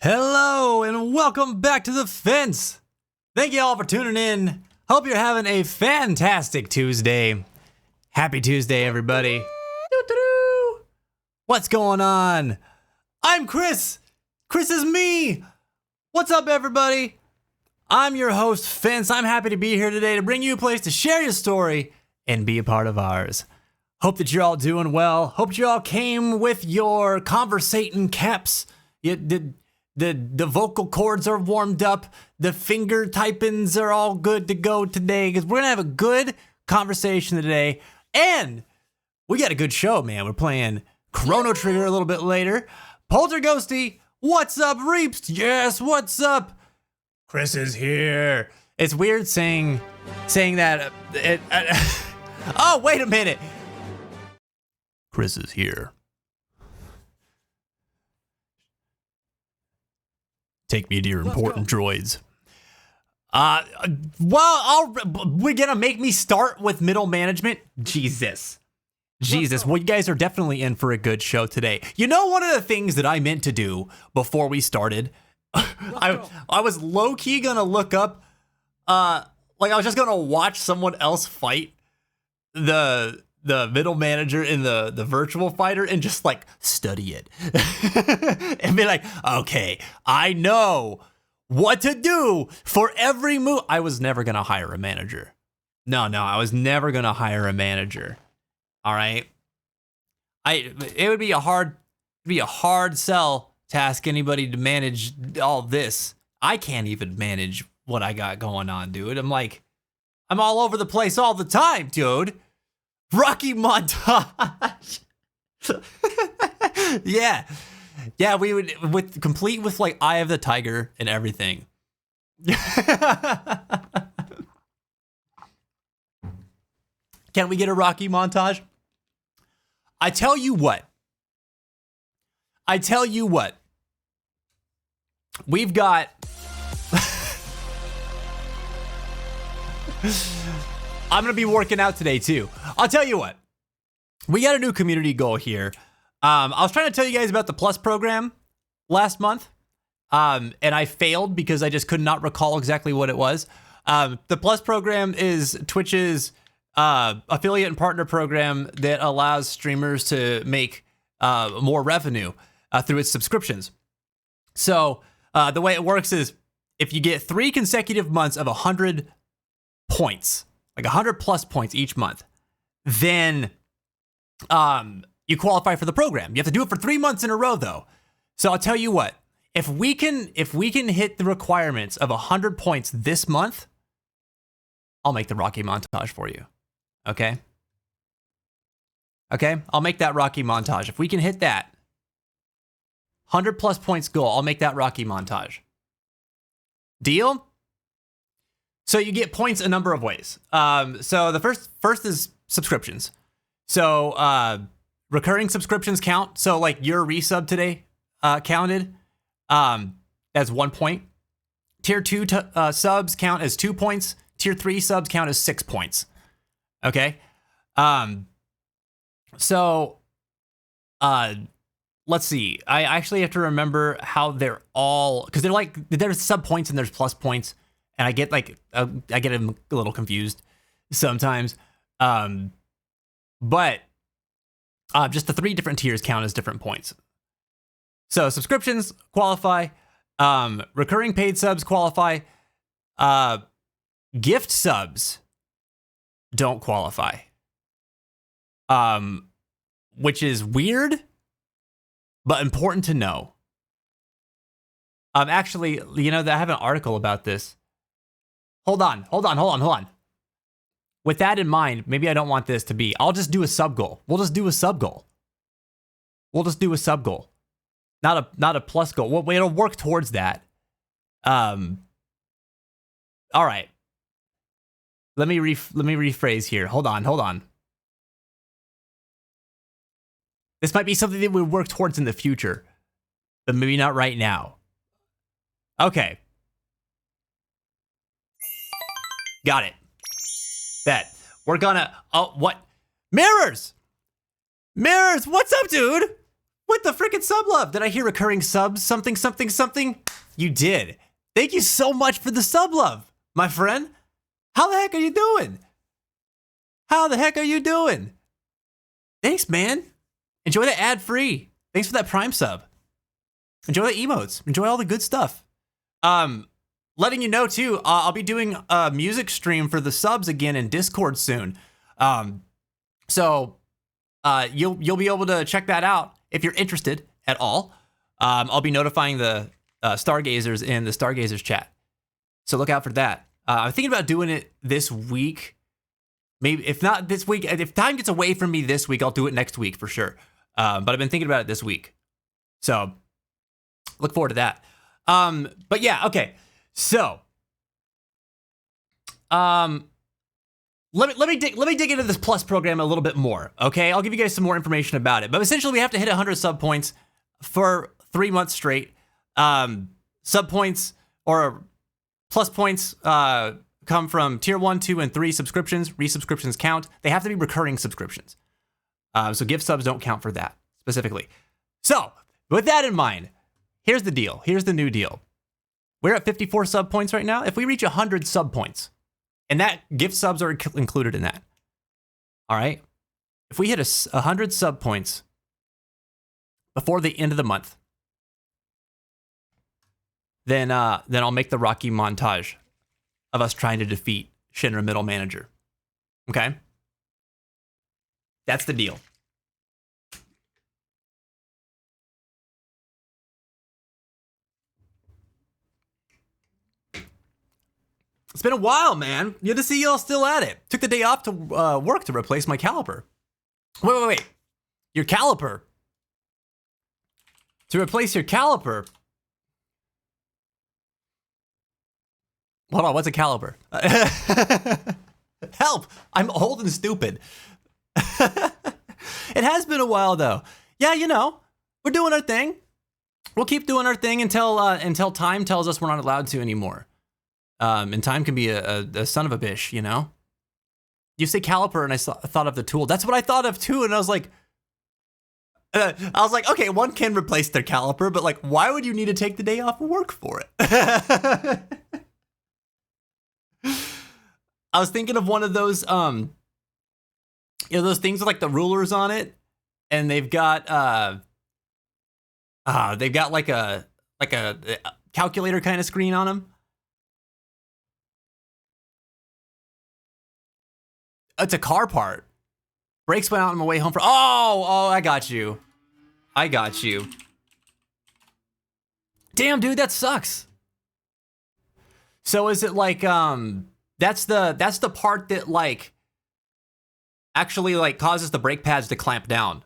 Hello and welcome back to The Fence. Thank you all for tuning in. Hope you're having a fantastic Tuesday. Happy Tuesday, everybody. What's going on? I'm Chris. Chris is me. What's up, everybody? I'm your host, Fence. I'm happy to be here today to bring you a place to share your story and be a part of ours. Hope that you're all doing well. Hope you all came with your conversating caps. The vocal cords are warmed up. The finger typings are all good to go today because we're going to have a good conversation today. And we got a good show, man. We're playing Chrono Trigger a little bit later. Polterghosty, what's up, Reeps? Yes, what's up? Chris is here. It's weird saying that. Oh, wait a minute. Chris is here. Take me to your important droids. We're gonna make me start with middle management? Jesus. Well, you guys are definitely in for a good show today. You know, one of the things that I meant to do before we started, I was low-key gonna look up, I was just gonna watch someone else fight the middle manager in the virtual fighter and just like study it and be like, okay, I know what to do for every move. I was never going to hire a manager. No, I was never going to hire a manager. All right. It would be a hard sell to ask anybody to manage all this. I can't even manage what I got going on, dude. I'm all over the place all the time, dude. Rocky montage. Yeah, we would complete with like Eye of the Tiger and everything. Can we get a Rocky montage? I tell you what. We've got I'm going to be working out today, too. I'll tell you what. We got a new community goal here. I was trying to tell you guys about the Plus program last month, and I failed because I just could not recall exactly what it was. The Plus program is Twitch's affiliate and partner program that allows streamers to make more revenue through its subscriptions. So the way it works is if you get 3 consecutive months of 100 points, like 100 plus points each month, then you qualify for the program. You have to do it for 3 months in a row, though. So I'll tell you what, if we can hit the requirements of 100 points this month, I'll make the Rocky montage for you. Okay, I'll make that Rocky montage. If we can hit that 100 plus points goal, I'll make that Rocky montage. Deal? So you get points a number of ways. So the first is subscriptions. So recurring subscriptions count. So like your resub today counted as 1 point. Tier 2 subs count as 2 points. Tier 3 subs count as 6 points. Okay. So let's see. I actually have to remember how they're all, because there's sub points and there's plus points. And I get a little confused sometimes. But just the 3 different tiers count as different points. So subscriptions qualify. Recurring paid subs qualify. Gift subs don't qualify. Which is weird, but important to know. Actually, I have an article about this. Hold on. With that in mind, maybe I don't want this to be, I'll just do a sub goal. We'll just do a sub goal. Not a plus goal. Well, it'll work towards that. All right. Let me rephrase here. Hold on. This might be something that we work towards in the future, but maybe not right now. Okay. Got it. Bet. We're gonna... Oh, what? Mirrors! What's up, dude? with the freaking sub love. Did I hear recurring subs? Something, something, something? You did. Thank you so much for the sub love, my friend. How the heck are you doing? How the heck are you doing? Thanks, man. Enjoy the ad free. Thanks for that Prime sub. Enjoy the emotes. Enjoy all the good stuff. Letting you know too, I'll be doing a music stream for the subs again in Discord soon. So you'll be able to check that out if you're interested at all. I'll be notifying the Stargazers in the Stargazers chat. So look out for that. I'm thinking about doing it this week. Maybe if not this week, if time gets away from me this week, I'll do it next week for sure. But I've been thinking about it this week. So look forward to that. But yeah, okay. So let me dig into this Plus program a little bit more. Okay, I'll give you guys some more information about it. But essentially, we have to hit 100 sub points for 3 months straight. Sub points or Plus points come from tier 1, 2, and 3 subscriptions. Resubscriptions count. They have to be recurring subscriptions. So gift subs don't count for that specifically. So with that in mind, here's the deal. Here's the new deal. We're at 54 sub points right now. If we reach 100 sub points, and that gift subs are included in that. All right. If we hit 100 sub points before the end of the month, then I'll make the Rocky montage of us trying to defeat Shinra Middle Manager. Okay? That's the deal. It's been a while, man. Good to see y'all still at it. Took the day off to work to replace my caliper. Wait. Your caliper? To replace your caliper? Hold on, what's a caliper? Help! I'm old and stupid. It has been a while, though. Yeah, you know, we're doing our thing. We'll keep doing our thing until time tells us we're not allowed to anymore. And time can be a son of a bitch, you know? You say caliper, and I thought of the tool. That's what I thought of, too, and I was like, okay, one can replace their caliper, but, like, why would you need to take the day off of work for it? I was thinking of one of those, those things with, like, the rulers on it, and they've got like a calculator kind of screen on them. It's a car part. Brakes went out on my way home from. Oh, I got you. Damn, dude, that sucks. So is it like that's the part that like actually like causes the brake pads to clamp down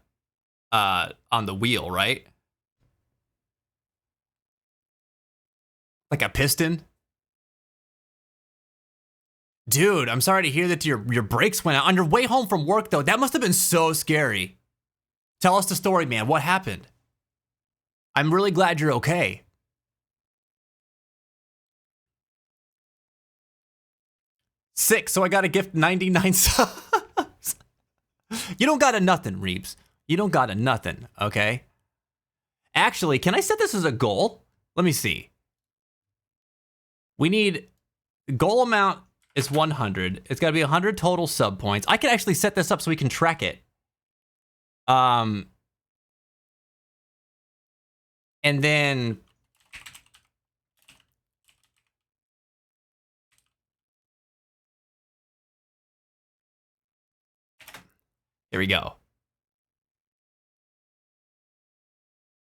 on the wheel, right? Like a piston? Dude, I'm sorry to hear that your brakes went out. On your way home from work, though, that must have been so scary. Tell us the story, man. What happened? I'm really glad you're okay. Sick, so I got to gift 99 subs. You don't got a nothing, Reeves. You don't got a nothing, okay? Actually, can I set this as a goal? Let me see. We need goal amount is 100. It's got to be 100 total sub points. I can actually set this up so we can track it. And then there we go.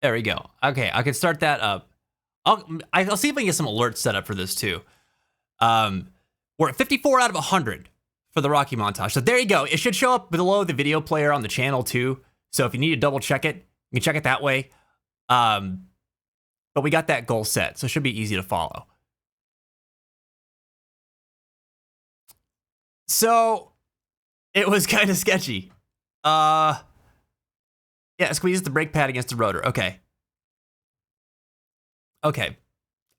There we go. Okay, I can start that up. I'll see if I can get some alerts set up for this too. We're at 54 out of 100 for the Rocky montage. So there you go. It should show up below the video player on the channel too. So if you need to double check it, you can check it that way. But we got that goal set, so it should be easy to follow. So it was kind of sketchy. Yeah, squeeze the brake pad against the rotor. Okay.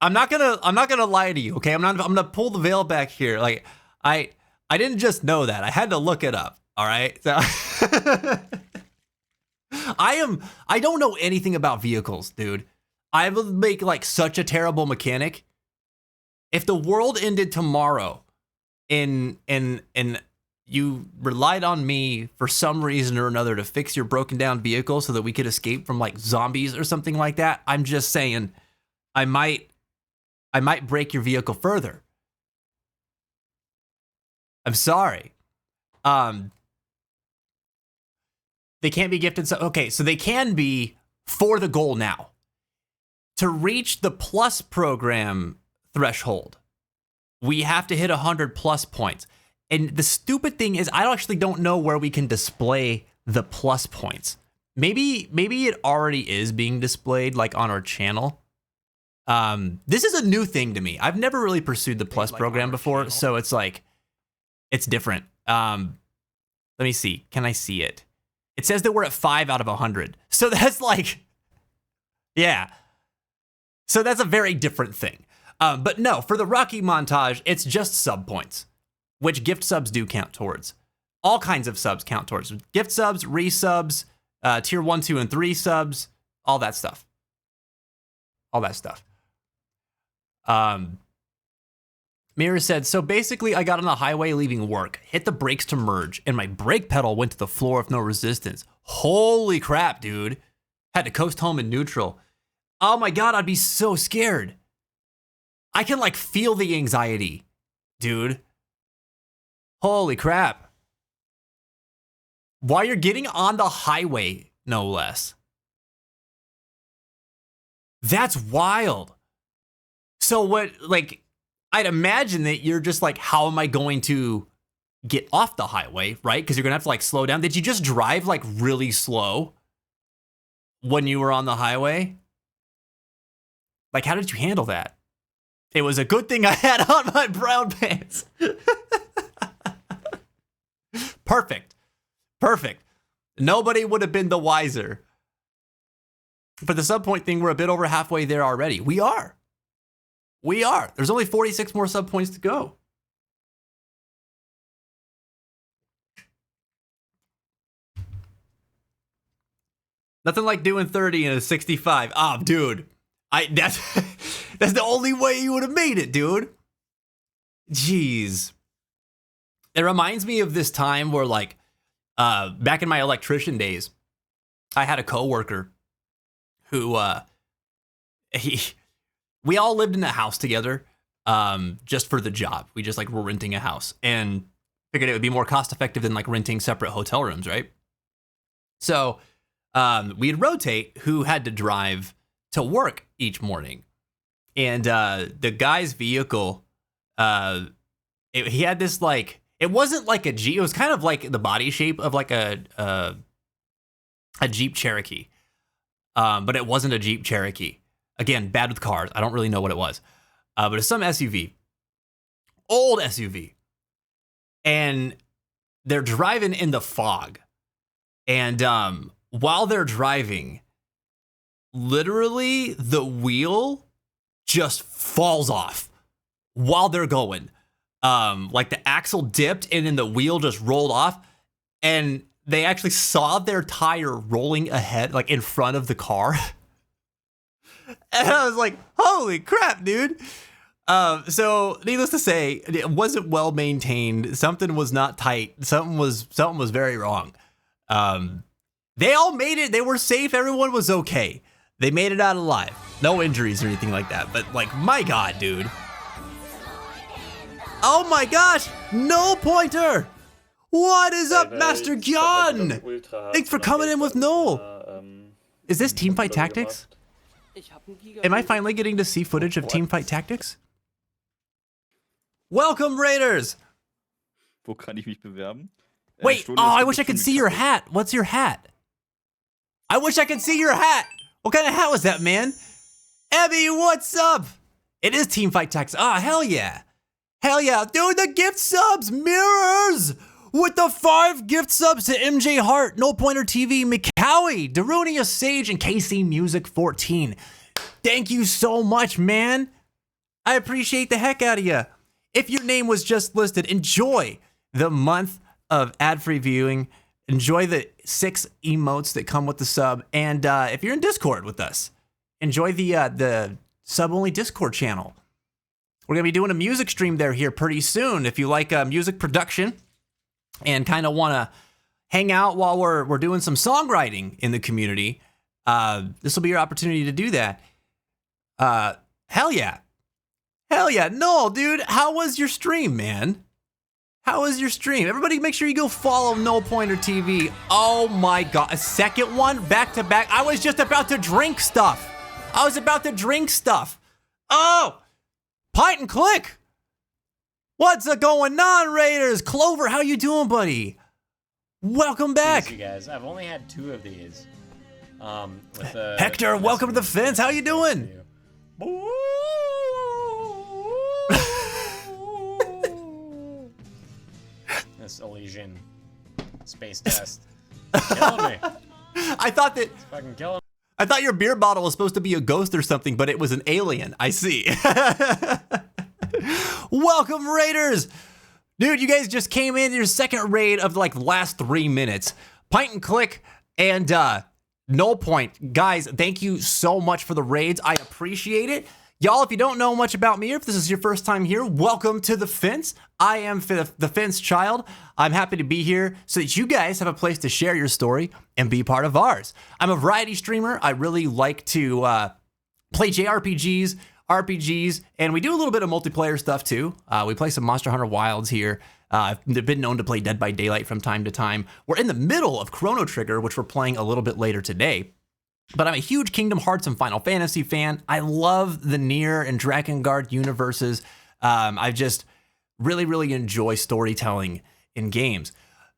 I'm not gonna lie to you, okay? I'm gonna pull the veil back here. Like, I didn't just know that. I had to look it up, all right? So I don't know anything about vehicles, dude. I would make like such a terrible mechanic. If the world ended tomorrow and you relied on me for some reason or another to fix your broken down vehicle so that we could escape from like zombies or something like that, I'm just saying I might break your vehicle further. I'm sorry. They can't be gifted. So, okay, so they can be for the goal now. To reach the plus program threshold, we have to hit 100 plus points. And the stupid thing is, I actually don't know where we can display the plus points. Maybe it already is being displayed like on our channel. This is a new thing to me. I've never really pursued the plus program before, so it's like, it's different. Let me see. Can I see it? It says that we're at 5 out of 100. So that's like, yeah. So that's a very different thing. But no, for the Rocky montage, it's just sub points, which gift subs do count towards. All kinds of subs count towards. Gift subs, resubs, tier 1, 2, and 3 subs, all that stuff. All that stuff. Mira said, so basically I got on the highway leaving work, hit the brakes to merge, and my brake pedal went to the floor with no resistance. Holy crap, dude. Had to coast home in neutral. Oh my God, I'd be so scared. I can like feel the anxiety, dude. Holy crap. While you're getting on the highway, no less. That's wild. So what, like, I'd imagine that you're just like, how am I going to get off the highway, right? Because you're going to have to like slow down. Did you just drive like really slow when you were on the highway? Like, how did you handle that? It was a good thing I had on my brown pants. Perfect. Perfect. Nobody would have been the wiser. For the sub point thing, we're a bit over halfway there already. We are. We are. There's only 46 more sub points to go. Nothing like doing 30 in a 65. Oh, dude. That's the only way you would have made it, dude. Jeez. It reminds me of this time where, like, back in my electrician days, I had a coworker who, we all lived in a house together, just for the job. We just like were renting a house and figured it would be more cost effective than like renting separate hotel rooms, right? So we'd rotate who had to drive to work each morning. And the guy's vehicle, he had this like, it wasn't like a Jeep. It was kind of like the body shape of like a Jeep Cherokee, but it wasn't a Jeep Cherokee. Again, bad with cars. I don't really know what it was, but it's some SUV, old SUV, and they're driving in the fog. And while they're driving, literally the wheel just falls off while they're going. Like the axle dipped and then the wheel just rolled off, and they actually saw their tire rolling ahead, like in front of the car. And I was like, holy crap, dude. So needless to say, it wasn't well maintained. Something was not tight. Something was very wrong. They all made it. They were safe. Everyone was okay. They made it out alive. No injuries or anything like that. But like, my God, dude. Oh my gosh, no pointer. What is up, Master Gyan? Thanks for coming in with Noel. Is this Teamfight Tactics? Am I finally getting to see footage of Teamfight Tactics? Welcome, Raiders! Wo kann ich mich bewerben? Wait, oh, I wish I could see your hat. What's your hat? I wish I could see your hat. What kind of hat was that, man? Abby, what's up? It is Teamfight Tactics. Ah, hell yeah. Hell yeah. Dude, the gift subs, mirrors! With the 5 gift subs to MJ Hart, No Pointer TV, McCowie, Darunia Sage, and KC Music 14. Thank you so much, man. I appreciate the heck out of you. If your name was just listed, enjoy the month of ad-free viewing enjoy the 6 emotes that come with the sub. And if you're in Discord with us, enjoy the sub-only Discord channel. We're going to be doing a music stream here pretty soon. If you like music production and kind of want to hang out while we're doing some songwriting in the community, this will be your opportunity to do that. Hell yeah. Hell yeah. No, dude, how was your stream, man? How was your stream? Everybody make sure you go follow No Pointer TV. Oh my God, a second one back to back. I was just about to drink stuff. Oh, Pint and Click. What's going on, Raiders? Clover, how you doing, buddy? Welcome back. Peace, you guys. I've only had 2 of these. Hector, welcome to the fence. How you doing? This Elysian space test. Killing me. I thought that. It's fucking killing me. I thought your beer bottle was supposed to be a ghost or something, but it was an alien. I see. Welcome, Raiders. Dude, you guys just came in your second raid of like the last 3 minutes. Pint and Click and Null Point. Guys, thank you so much for the raids. I appreciate it. Y'all, if you don't know much about me, or if this is your first time here, welcome to The Fence. I am the Fence Child. I'm happy to be here so that you guys have a place to share your story and be part of ours. I'm a variety streamer. I really like to play JRPGs, RPGs, and we do a little bit of multiplayer stuff too. We play some Monster Hunter Wilds here. I've been known to play Dead by Daylight from time to time. We're in the middle of Chrono Trigger, which we're playing a little bit later today. But I'm a huge Kingdom Hearts and Final Fantasy fan. I love the Nier and Drakengard universes. I just really enjoy storytelling in games.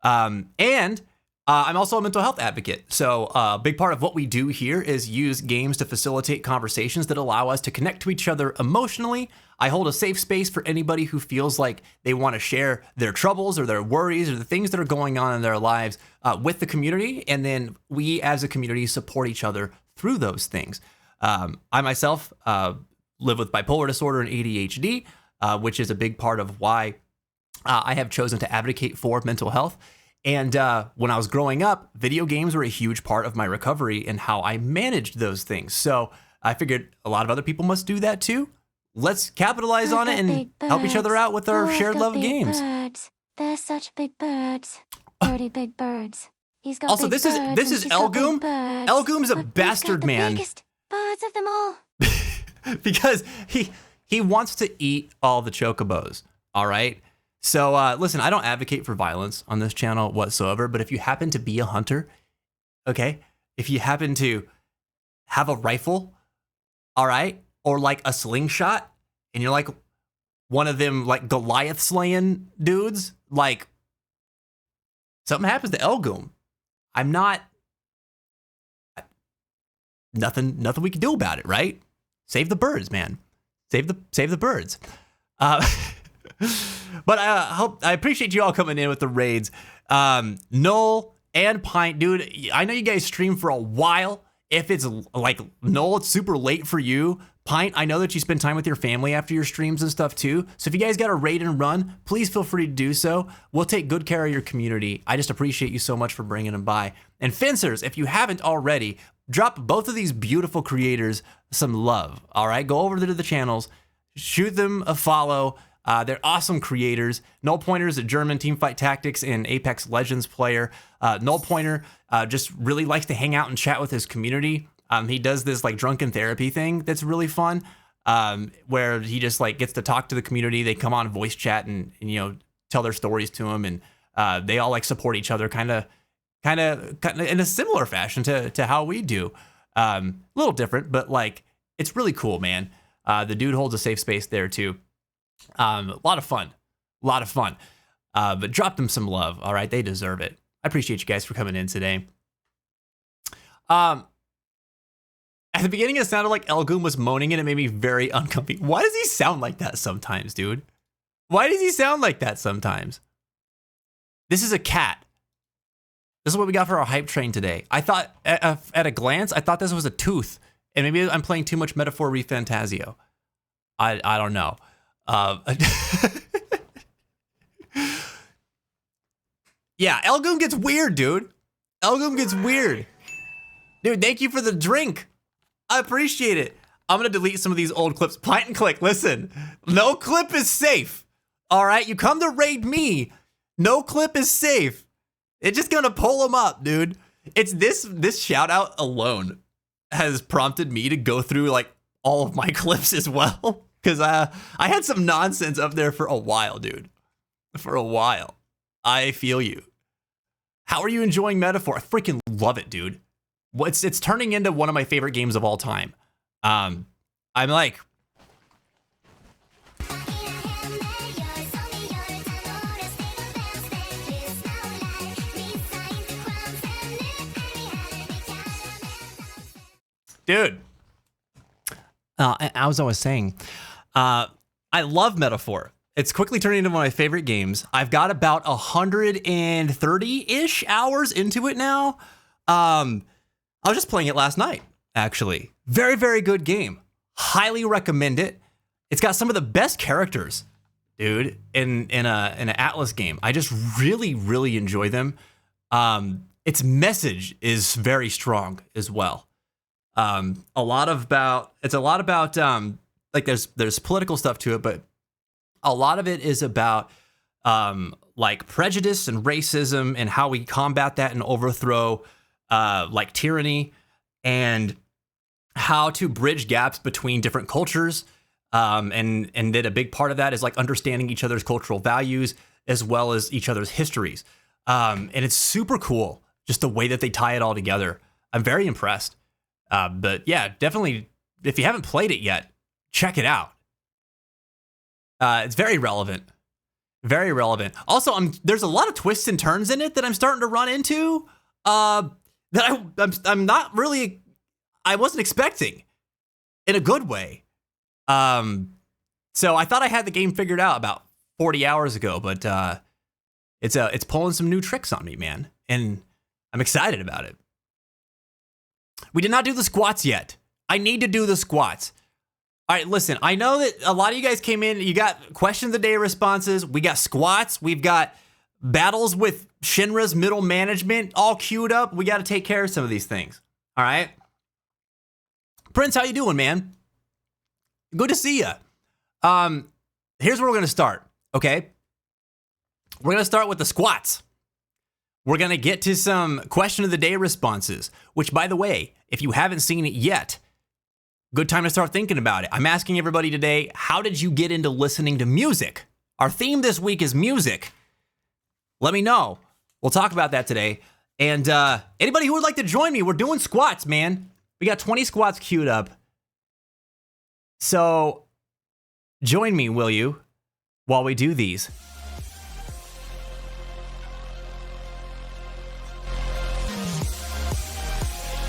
And I'm also a mental health advocate. So a big part of what we do here is use games to facilitate conversations that allow us to connect to each other emotionally. I hold a safe space for anybody who feels like they want to share their troubles or their worries or the things that are going on in their lives with the community. And then we as a community support each other through those things. I myself live with bipolar disorder and ADHD, which is a big part of why I have chosen to advocate for mental health. And when I was growing up, video games were a huge part of my recovery and how I managed those things. So I figured a lot of other people must do that too. Let's capitalize on it and help each other out with our shared love of games. Birds. They're such big birds. Pretty big birds. He's got Also, big this birds is and she's got big Elgoom. birds. Elgoom's a But he's bastard, got the man. biggest birds of them all. Because he wants to eat all the chocobos. All right. So listen, I don't advocate for violence on this channel whatsoever. But if you happen to be a hunter, okay, if you happen to have a rifle, all right, or like a slingshot, and you're like one of them like Goliath slaying dudes, like something happens to Elgoom. I'm not. Nothing we can do about it, right? Save the birds, man. Save the birds. But I appreciate you all coming in with the raids. Null and Pint, dude, I know you guys stream for a while. If it's like Null, it's super late for you. Pint, I know that you spend time with your family after your streams and stuff too. So if you guys got a raid and run, please feel free to do so. We'll take good care of your community. I just appreciate you so much for bringing them by. And Fencers, if you haven't already, drop both of these beautiful creators some love. All right, go over to the channels, shoot them a follow. They're awesome creators. Null Pointer is a German teamfight tactics and Apex Legends player. Null Pointer just really likes to hang out and chat with his community. He does this like drunken therapy thing that's really fun, where he just like gets to talk to the community. They come on voice chat and you know tell their stories to him, and they all like support each other, kind of in a similar fashion to how we do. A little different, but like it's really cool, man. The dude holds a safe space there too. A lot of fun. But drop them some love. All right, they deserve it. I appreciate you guys for coming in today. At the beginning, it sounded like Elgoom was moaning, and it made me very uncomfortable. Why does he sound like that sometimes, dude? Why does he sound like that sometimes? This is a cat. This is what we got for our hype train today. I thought, at a glance, I thought this was a tooth, and maybe I'm playing too much Metaphor ReFantazio. I don't know. Yeah, Elgoom gets weird, dude. Elgoom gets weird. Dude, thank you for the drink. I appreciate it. I'm gonna delete some of these old clips. Pint and click, listen. No clip is safe. All right, you come to raid me. No clip is safe. It's just gonna pull them up, dude. It's this shout out alone has prompted me to go through like all of my clips as well. Cause I had some nonsense up there for a while, dude. For a while. I feel you. How are you enjoying Metaphor? I freaking love it, dude. It's turning into one of my favorite games of all time. I'm like, dude. As I was saying, I love Metaphor. It's quickly turning into one of my favorite games. I've got about 130-ish hours into it now. I was just playing it last night, actually. Very, very good game. Highly recommend it. It's got some of the best characters, dude, in an Atlas game. I just really, really enjoy them. Its message is very strong as well. It's a lot about like there's political stuff to it, but a lot of it is about like prejudice and racism and how we combat that and overthrow like tyranny, and how to bridge gaps between different cultures. And that a big part of that is like understanding each other's cultural values as well as each other's histories. And it's super cool, just the way that they tie it all together. I'm very impressed. But yeah, definitely, if you haven't played it yet, check it out. It's very relevant. Very relevant. Also, there's a lot of twists and turns in it that I'm starting to run into that I'm not really, I wasn't expecting in a good way. So I thought I had the game figured out about 40 hours ago, but it's pulling some new tricks on me, man. And I'm excited about it. We did not do the squats yet. I need to do the squats. All right, listen, I know that a lot of you guys came in, you got question of the day responses, we got squats, we've got battles with Shinra's middle management all queued up. We got to take care of some of these things. All right? Prince, how you doing, man? Good to see you. Here's where we're going to start, okay? We're going to start with the squats. We're going to get to some question of the day responses, which, by the way, if you haven't seen it yet, good time to start thinking about it. I'm asking everybody today, how did you get into listening to music? Our theme this week is music. Let me know. We'll talk about that today. And anybody who would like to join me, we're doing squats, man. We got 20 squats queued up. So join me, will you, while we do these.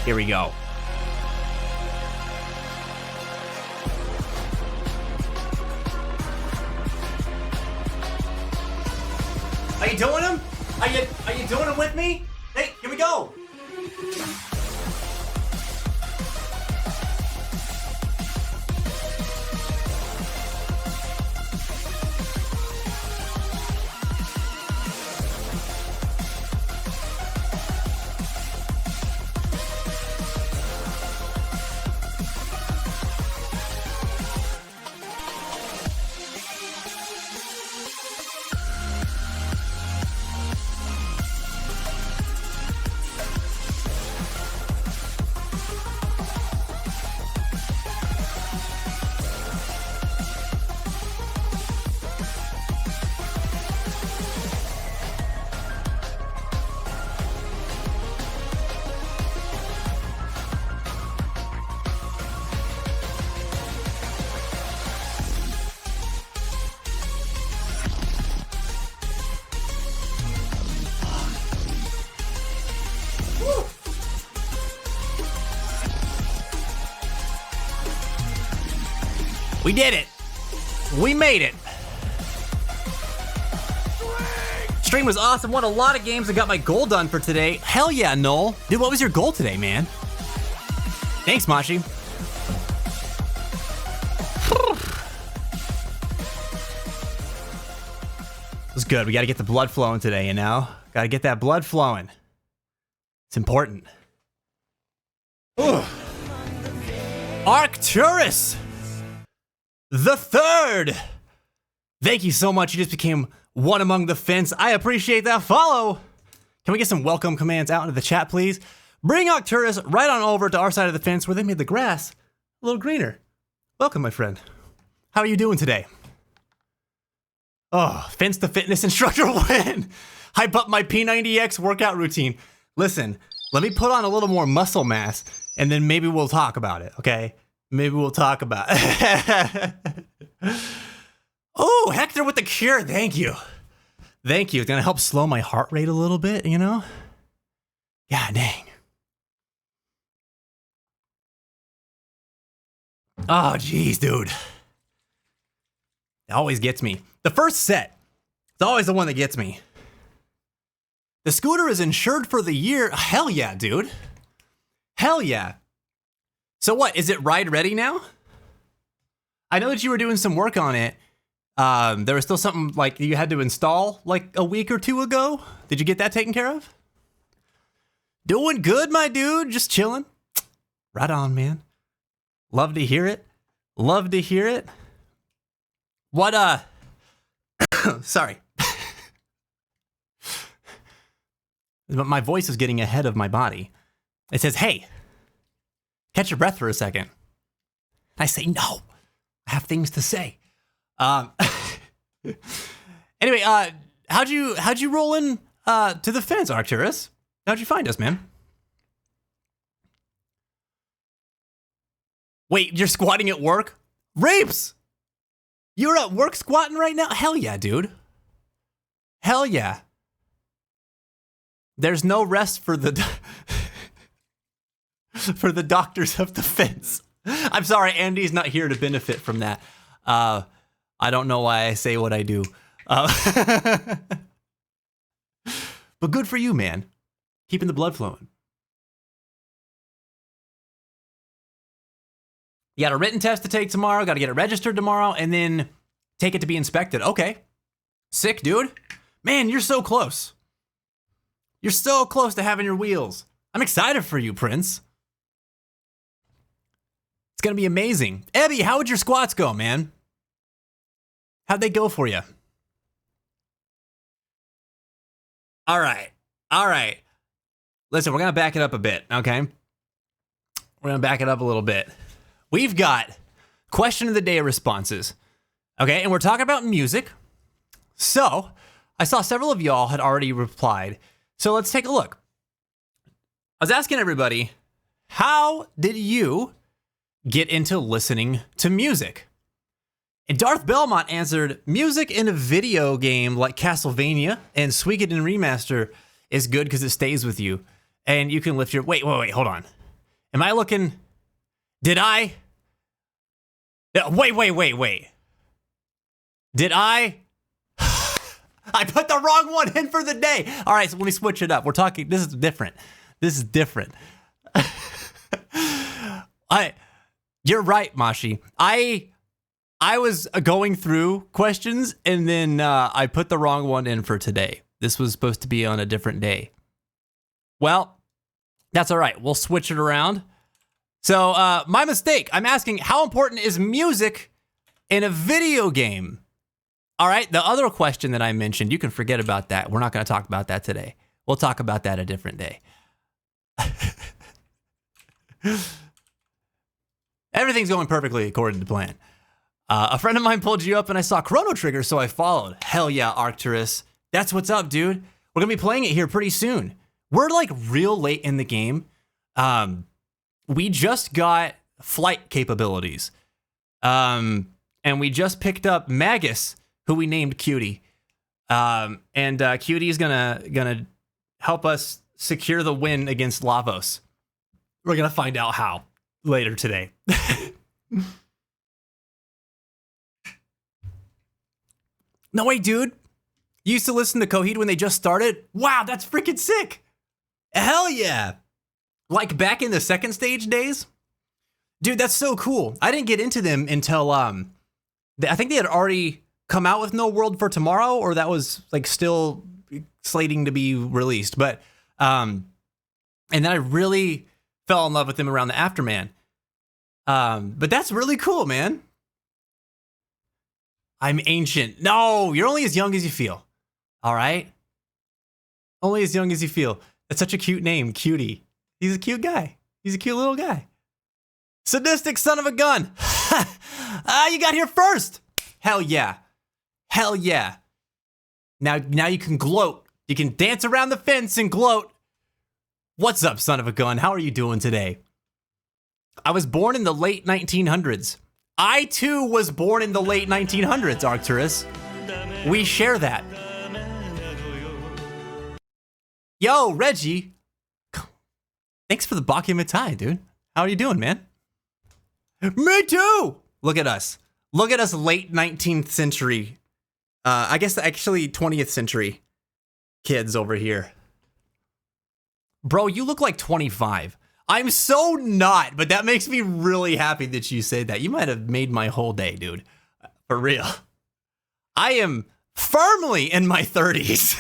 Here we go. Are you doing them? Are you doing them with me? Hey, here we go. We did it. We made it. Stream was awesome. Won a lot of games and got my goal done for today. Hell yeah, Noel. Dude, what was your goal today, man? Thanks, Mashi. Let's good. We got to get the blood flowing today, you know? Got to get that blood flowing. It's important. Ooh. Arcturus the Third. Thank you so much. You just became one among the fence. I appreciate that follow. Can we get some welcome commands out into the chat, please? Bring Arcturus right on over to our side of the fence where they made the grass a little greener. Welcome, my friend. How are you doing today? Oh, Fence the fitness instructor win. Hype up my P90X workout routine. Listen, let me put on a little more muscle mass and then maybe we'll talk about it, okay? Maybe we'll talk about it. Oh, Hector with the cure. Thank you. Thank you. It's going to help slow my heart rate a little bit, you know? God dang. Oh, geez, dude. It always gets me. The first set, it's always the one that gets me. The scooter is insured for the year. Hell yeah, dude. Hell yeah. So what, is it ride ready now? I know that you were doing some work on it. There was still something like you had to install like a week or two ago. Did you get that taken care of? Doing good, my dude. Just chilling. Right on, man. Love to hear it. Love to hear it. What, sorry. But my voice is getting ahead of my body. It says, hey, catch your breath for a second. I say, no, I have things to say. Anyway, how'd you roll in, to the fence, Arcturus? How'd you find us, man? Wait, you're squatting at work? Rapes! You're at work squatting right now? Hell yeah, dude. Hell yeah. There's no rest for the for the doctors of the fence. I'm sorry, Andy's not here to benefit from that. I don't know why I say what I do. But good for you, man. Keeping the blood flowing. You got a written test to take tomorrow, got to get it registered tomorrow, and then take it to be inspected. Okay. Sick, dude. Man, you're so close. You're so close to having your wheels. I'm excited for you, Prince. It's going to be amazing. Ebby, how would your squats go, man? How'd they go for you? All right. All right. Listen, we're going to back it up a bit, okay? We're going to back it up a little bit. We've got question of the day responses, okay? And we're talking about music. So I saw several of y'all had already replied. So let's take a look. I was asking everybody, how did you get into listening to music? And Darth Belmont answered, music in a video game like Castlevania and Suikoden Remaster is good because it stays with you. And you can lift your... Wait, hold on. Am I looking... Did I... Wait. Did I... I put the wrong one in for the day. All right, so let me switch it up. We're talking... This is different. You're right, Mashi. I was going through questions and then I put the wrong one in for today. This was supposed to be on a different day. Well, that's all right. We'll switch it around. So my mistake. I'm asking, how important is music in a video game? All right, the other question that I mentioned, you can forget about that. We're not going to talk about that today. We'll talk about that a different day. Everything's going perfectly according to plan. A friend of mine pulled you up and I saw Chrono Trigger, so I followed. Hell yeah, Arcturus. That's what's up, dude. We're going to be playing it here pretty soon. We're like real late in the game. We just got flight capabilities. And we just picked up Magus, who we named Cutie. And Cutie is gonna help us secure the win against Lavos. We're gonna find out how later today. No way, dude. You used to listen to Coheed when they just started? Wow, that's freaking sick. Hell yeah. Like back in the second stage days? Dude, that's so cool. I didn't get into them until, I think they had already come out with No World for Tomorrow, or that was like still slating to be released. But and then I really fell in love with him around the Afterman. But that's really cool, man. I'm ancient. No, you're only as young as you feel. All right? Only as young as you feel. That's such a cute name, Cutie. He's a cute guy. He's a cute little guy. Sadistic son of a gun. You got here first. Hell yeah. Hell yeah. Now you can gloat. You can dance around the fence and gloat. What's up, son of a gun? How are you doing today? I was born in the late 1900s. I, too, was born in the late 1900s, Arcturus. We share that. Yo, Reggie. Thanks for the Bakumatai, dude. How are you doing, man? Me too! Look at us. Look at us late 19th century. I guess actually 20th century kids over here. Bro, you look like 25. I'm so not, but that makes me really happy that you say that. You might have made my whole day, dude. For real. I am firmly in my 30s.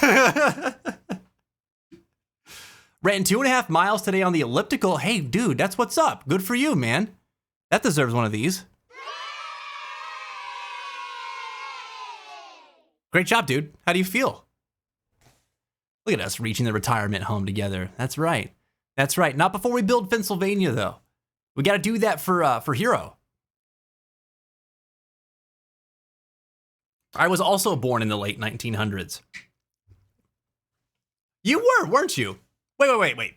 Ran 2.5 miles today on the elliptical. Hey, dude, that's what's up. Good for you, man. That deserves one of these. Great job, dude. How do you feel? Look at us reaching the retirement home together. That's right. That's right. Not before we build Pennsylvania, though. We got to do that for Hero. I was also born in the late 1900s. You were, weren't you? Wait.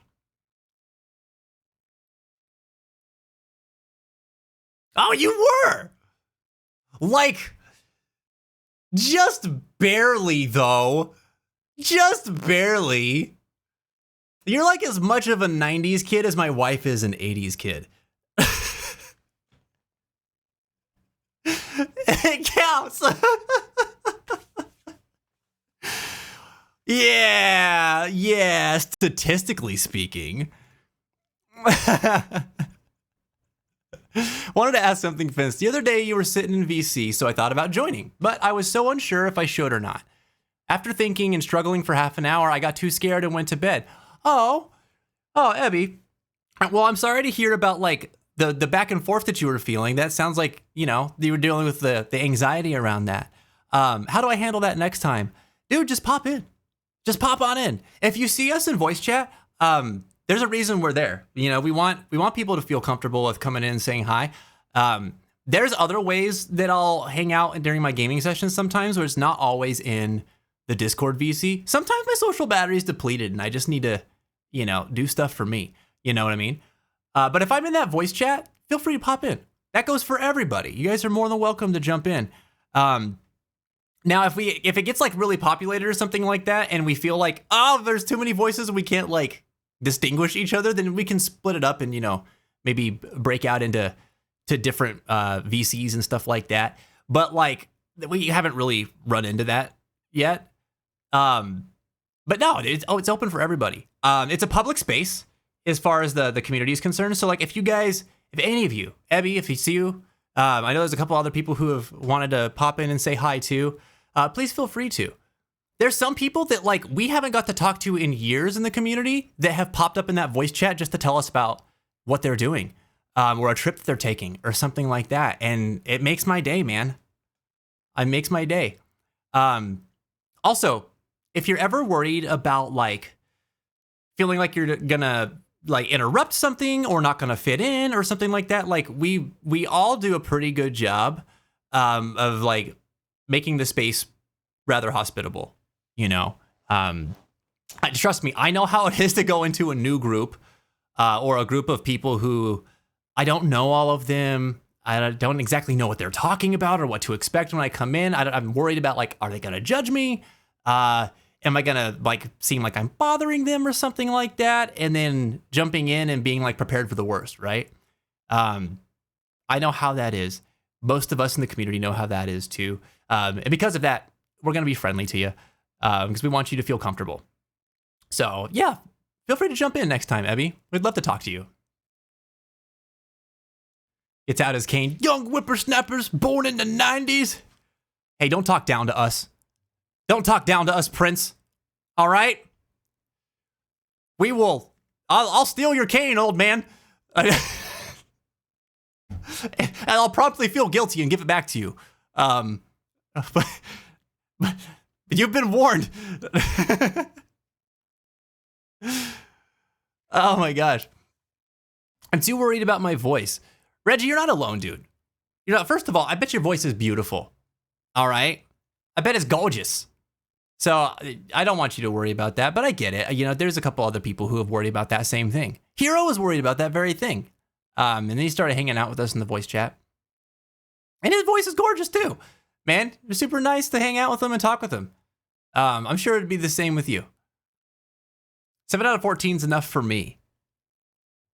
Oh, you were! Like, just barely, though. Just barely. You're like as much of a 90s kid as my wife is an 80s kid. It counts. Yeah, statistically speaking. Wanted to ask something, Vince. The other day you were sitting in VC, so I thought about joining, but I was so unsure if I should or not. After thinking and struggling for half an hour, I got too scared and went to bed. Oh, Ebby. Well, I'm sorry to hear about like the back and forth that you were feeling. That sounds like, you were dealing with the anxiety around that. How do I handle that next time? Dude, just pop in. Just pop on in. If you see us in voice chat, there's a reason we're there. We want people to feel comfortable with coming in and saying hi. There's other ways that I'll hang out during my gaming sessions sometimes where it's not always in the Discord VC. Sometimes my social battery's depleted and I just need to, do stuff for me. You know what I mean? But if I'm in that voice chat, feel free to pop in. That goes for everybody. You guys are more than welcome to jump in. Now, if it gets like really populated or something like that, and we feel like, there's too many voices and we can't like distinguish each other, then we can split it up and, maybe break out into different VCs and stuff like that. But like, we haven't really run into that yet. But no, it's open for everybody. It's a public space as far as the community is concerned. So like, if any of you, Ebby, if you see you, I know there's a couple other people who have wanted to pop in and say hi too. Please feel free to. There's some people that like we haven't got to talk to in years in the community that have popped up in that voice chat just to tell us about what they're doing, or a trip that they're taking or something like that. And it makes my day, man. It makes my day. Also, if you're ever worried about like feeling like you're gonna like interrupt something or not gonna fit in or something like that, like we all do a pretty good job of like making the space rather hospitable, trust me, I know how it is to go into a new group or a group of people who I don't know all of them. I don't exactly know what they're talking about or what to expect when I come in. I'm worried about like, are they gonna judge me? Am I gonna like seem like I'm bothering them or something like that? And then jumping in and being like prepared for the worst, right? I know how that is. Most of us in the community know how that is too. And because of that, we're gonna be friendly to you because we want you to feel comfortable. So yeah, feel free to jump in next time, Ebby. We'd love to talk to you. It's out as Kane. Young whippersnappers born in the 90s. Hey, don't talk down to us. Don't talk down to us, Prince. All right? We will. I'll steal your cane, old man. And I'll promptly feel guilty and give it back to you. But you've been warned. Oh my gosh. I'm too worried about my voice. Reggie, you're not alone, dude. You know, first of all, I bet your voice is beautiful. All right? I bet it's gorgeous. So I don't want you to worry about that, but I get it. You know, there's a couple other people who have worried about that same thing. Hero was worried about that very thing. And then he started hanging out with us in the voice chat. And his voice is gorgeous too. Man, it was super nice to hang out with him and talk with him. I'm sure it'd be the same with you. 7 out of 14 is enough for me.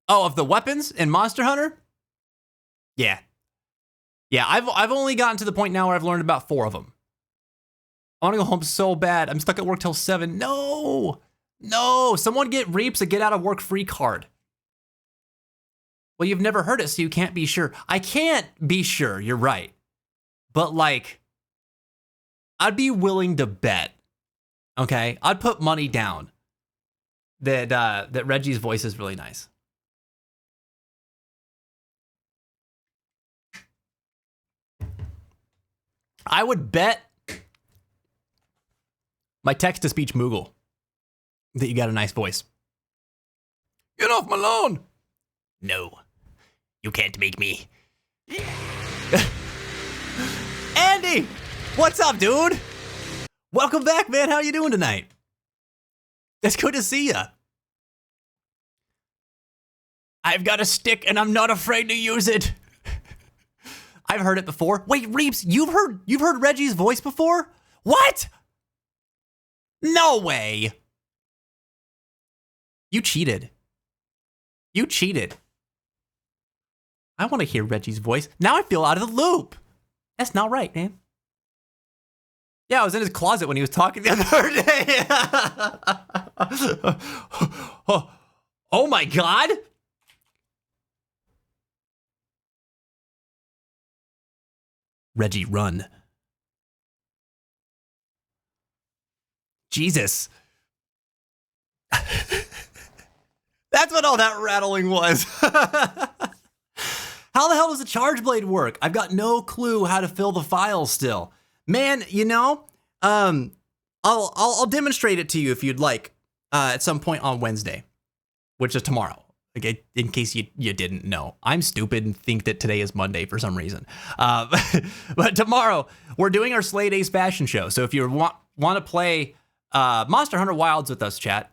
Oh, of the weapons in Monster Hunter? Yeah. Yeah, I've only gotten to the point now where I've learned about 4 of them. I want to go home so bad. I'm stuck at work till 7. No! No! Someone get Reaps a get out of work free card. Well, you've never heard it, so you can't be sure. I can't be sure, you're right. But like, I'd be willing to bet, okay? I'd put money down that Reggie's voice is really nice. I would bet my text-to-speech Moogle that you got a nice voice. Get off my lawn! No, you can't make me. Andy! What's up, dude? Welcome back, man. How you doing tonight? It's good to see ya. I've got a stick and I'm not afraid to use it. I've heard it before. Wait, Reeps, you've heard Reggie's voice before? What? No way. You cheated. You cheated. I want to hear Reggie's voice. Now I feel out of the loop. That's not right, man. Yeah, I was in his closet when he was talking the other day. Oh my God. Reggie, run. Jesus. That's what all that rattling was. How the hell does a charge blade work? I've got no clue how to fill the files still. Man, you know, I'll demonstrate it to you if you'd like at some point on Wednesday, which is tomorrow. Okay, in case you didn't know. I'm stupid and think that today is Monday for some reason. But tomorrow, we're doing our Slay Days fashion show. So if you want to play Monster Hunter Wilds with us, chat,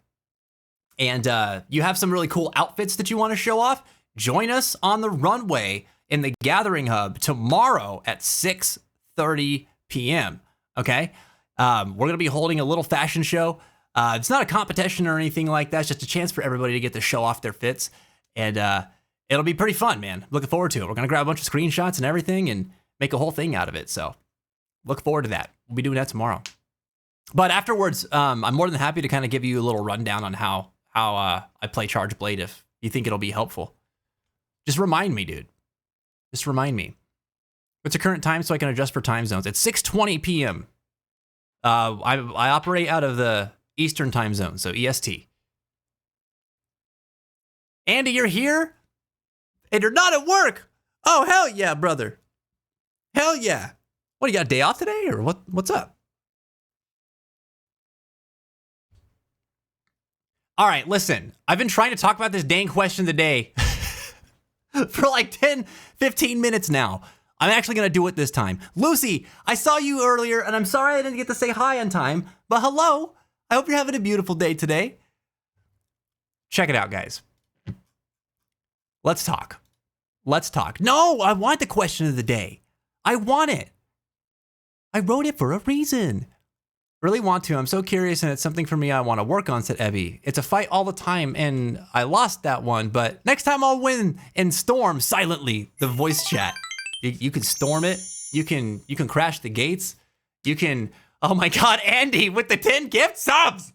and you have some really cool outfits that you want to show off, join us on the runway in the Gathering Hub tomorrow at 6:30 p.m., okay? We're going to be holding a little fashion show. It's not a competition or anything like that. It's just a chance for everybody to get to show off their fits. And it'll be pretty fun, man. Looking forward to it. We're going to grab a bunch of screenshots and everything and make a whole thing out of it. So look forward to that. We'll be doing that tomorrow. But afterwards, I'm more than happy to kind of give you a little rundown on how I play Charge Blade if you think it'll be helpful. Just remind me, dude. Just remind me. What's the current time so I can adjust for time zones? It's 6:20 p.m. I operate out of the Eastern time zone, so EST. Andy, you're here? And you're not at work? Oh, hell yeah, brother. Hell yeah. What, you got a day off today, or what's up? All right, listen. I've been trying to talk about this dang question of the day for like 10, 15 minutes now. I'm actually going to do it this time. Lucy, I saw you earlier, and I'm sorry I didn't get to say hi on time, but hello. I hope you're having a beautiful day today. Check it out, guys. Let's talk. Let's talk. No, I want the question of the day. I want it. I wrote it for a reason. Really want to. I'm so curious, and it's something for me I want to work on, said Evie. It's a fight all the time, and I lost that one, but next time I'll win and storm silently the voice chat. You can storm it. You can crash the gates. You can... Oh my God, Andy with the 10 gift subs.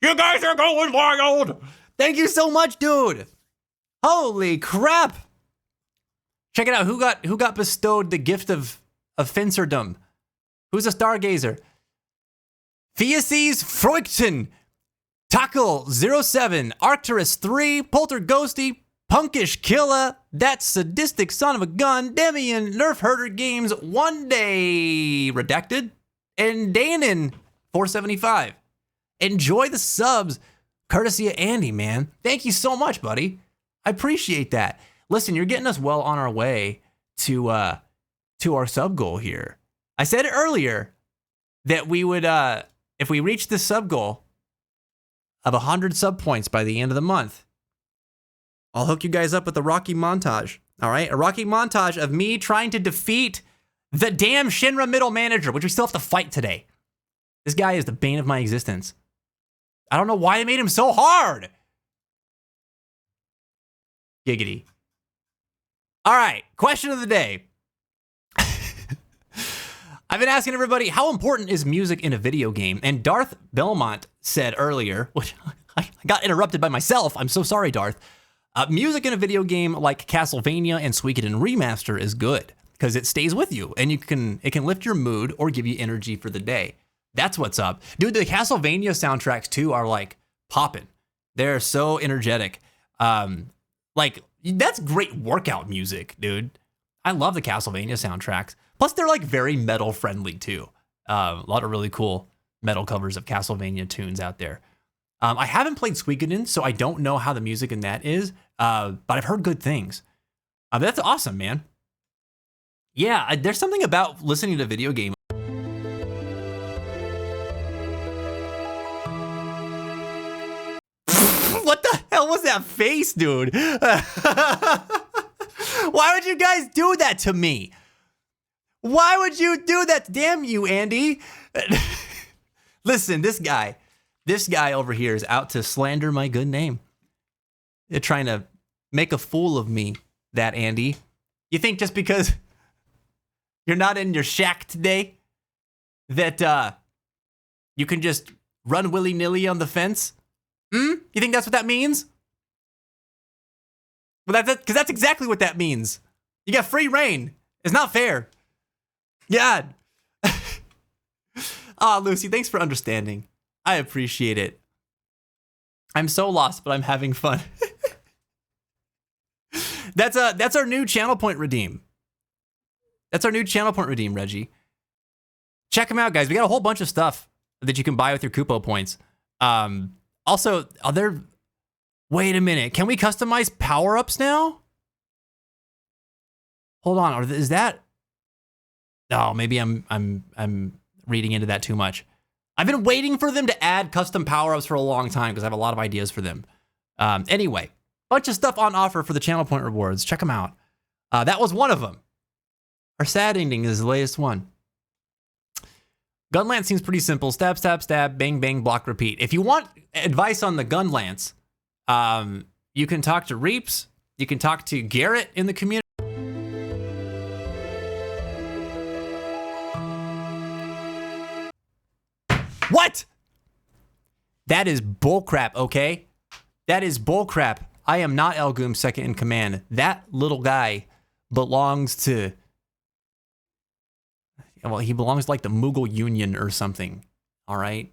You guys are going wild. Thank you so much, dude. Holy crap. Check it out. Who got bestowed the gift of fencerdom? Who's a stargazer? Theases Freuchten, Tackle07, Arcturus 3, Polterghosty, Punkish Killa, That Sadistic Son of a Gun, Demian, Nerf Herder Games, One Day Redacted, and Danon 475. Enjoy the subs, courtesy of Andy, man. Thank you so much, buddy. I appreciate that. Listen, you're getting us well on our way to our sub goal here. I said it earlier that we would, if we reach the sub goal of 100 sub points by the end of the month, I'll hook you guys up with a Rocky montage. All right, a Rocky montage of me trying to defeat the damn Shinra middle manager, which we still have to fight today. This guy is the bane of my existence. I don't know why they made him so hard. Giggity. All right, question of the day. I've been asking everybody, how important is music in a video game? And Darth Belmont said earlier, which I got interrupted by myself. I'm so sorry, Darth. Music in a video game like Castlevania and Suikoden Remaster is good because it stays with you and it can lift your mood or give you energy for the day. That's what's up. Dude, the Castlevania soundtracks too are like popping. They're so energetic. Like that's great workout music, dude. I love the Castlevania soundtracks. Plus they're like very metal friendly too. A lot of really cool metal covers of Castlevania tunes out there. I haven't played Suikoden, so I don't know how the music in that is, but I've heard good things. That's awesome, man. Yeah, there's something about listening to video game. What the hell was that face, dude? Why would you guys do that to me? Why would you do that? Damn you, Andy. Listen, this guy over here is out to slander my good name. They're trying to make a fool of me, that Andy. You think just because you're not in your shack today that you can just run willy-nilly on the fence? You think that's what that means? Well, because that's exactly what that means. You got free reign. It's not fair. God. Lucy, thanks for understanding. I appreciate it. I'm so lost, but I'm having fun. That's our new channel point redeem. That's our new channel point redeem, Reggie. Check them out, guys. We got a whole bunch of stuff that you can buy with your Kupo points. Also, wait a minute. Can we customize power-ups now? Hold on. Or is that? Oh, maybe I'm reading into that too much. I've been waiting for them to add custom power-ups for a long time because I have a lot of ideas for them. Anyway, bunch of stuff on offer for the channel point rewards. Check them out. That was one of them. Our sad ending is the latest one. Gun lance seems pretty simple. Stab, stab, stab, bang, bang, block, repeat. If you want advice on the gun lance, you can talk to Reaps. You can talk to Garrett in the community. What? That is bullcrap, okay? That is bullcrap. I am not Elgoom's second in command. That little guy belongs to... Well, he belongs to like the Mughal Union or something. All right?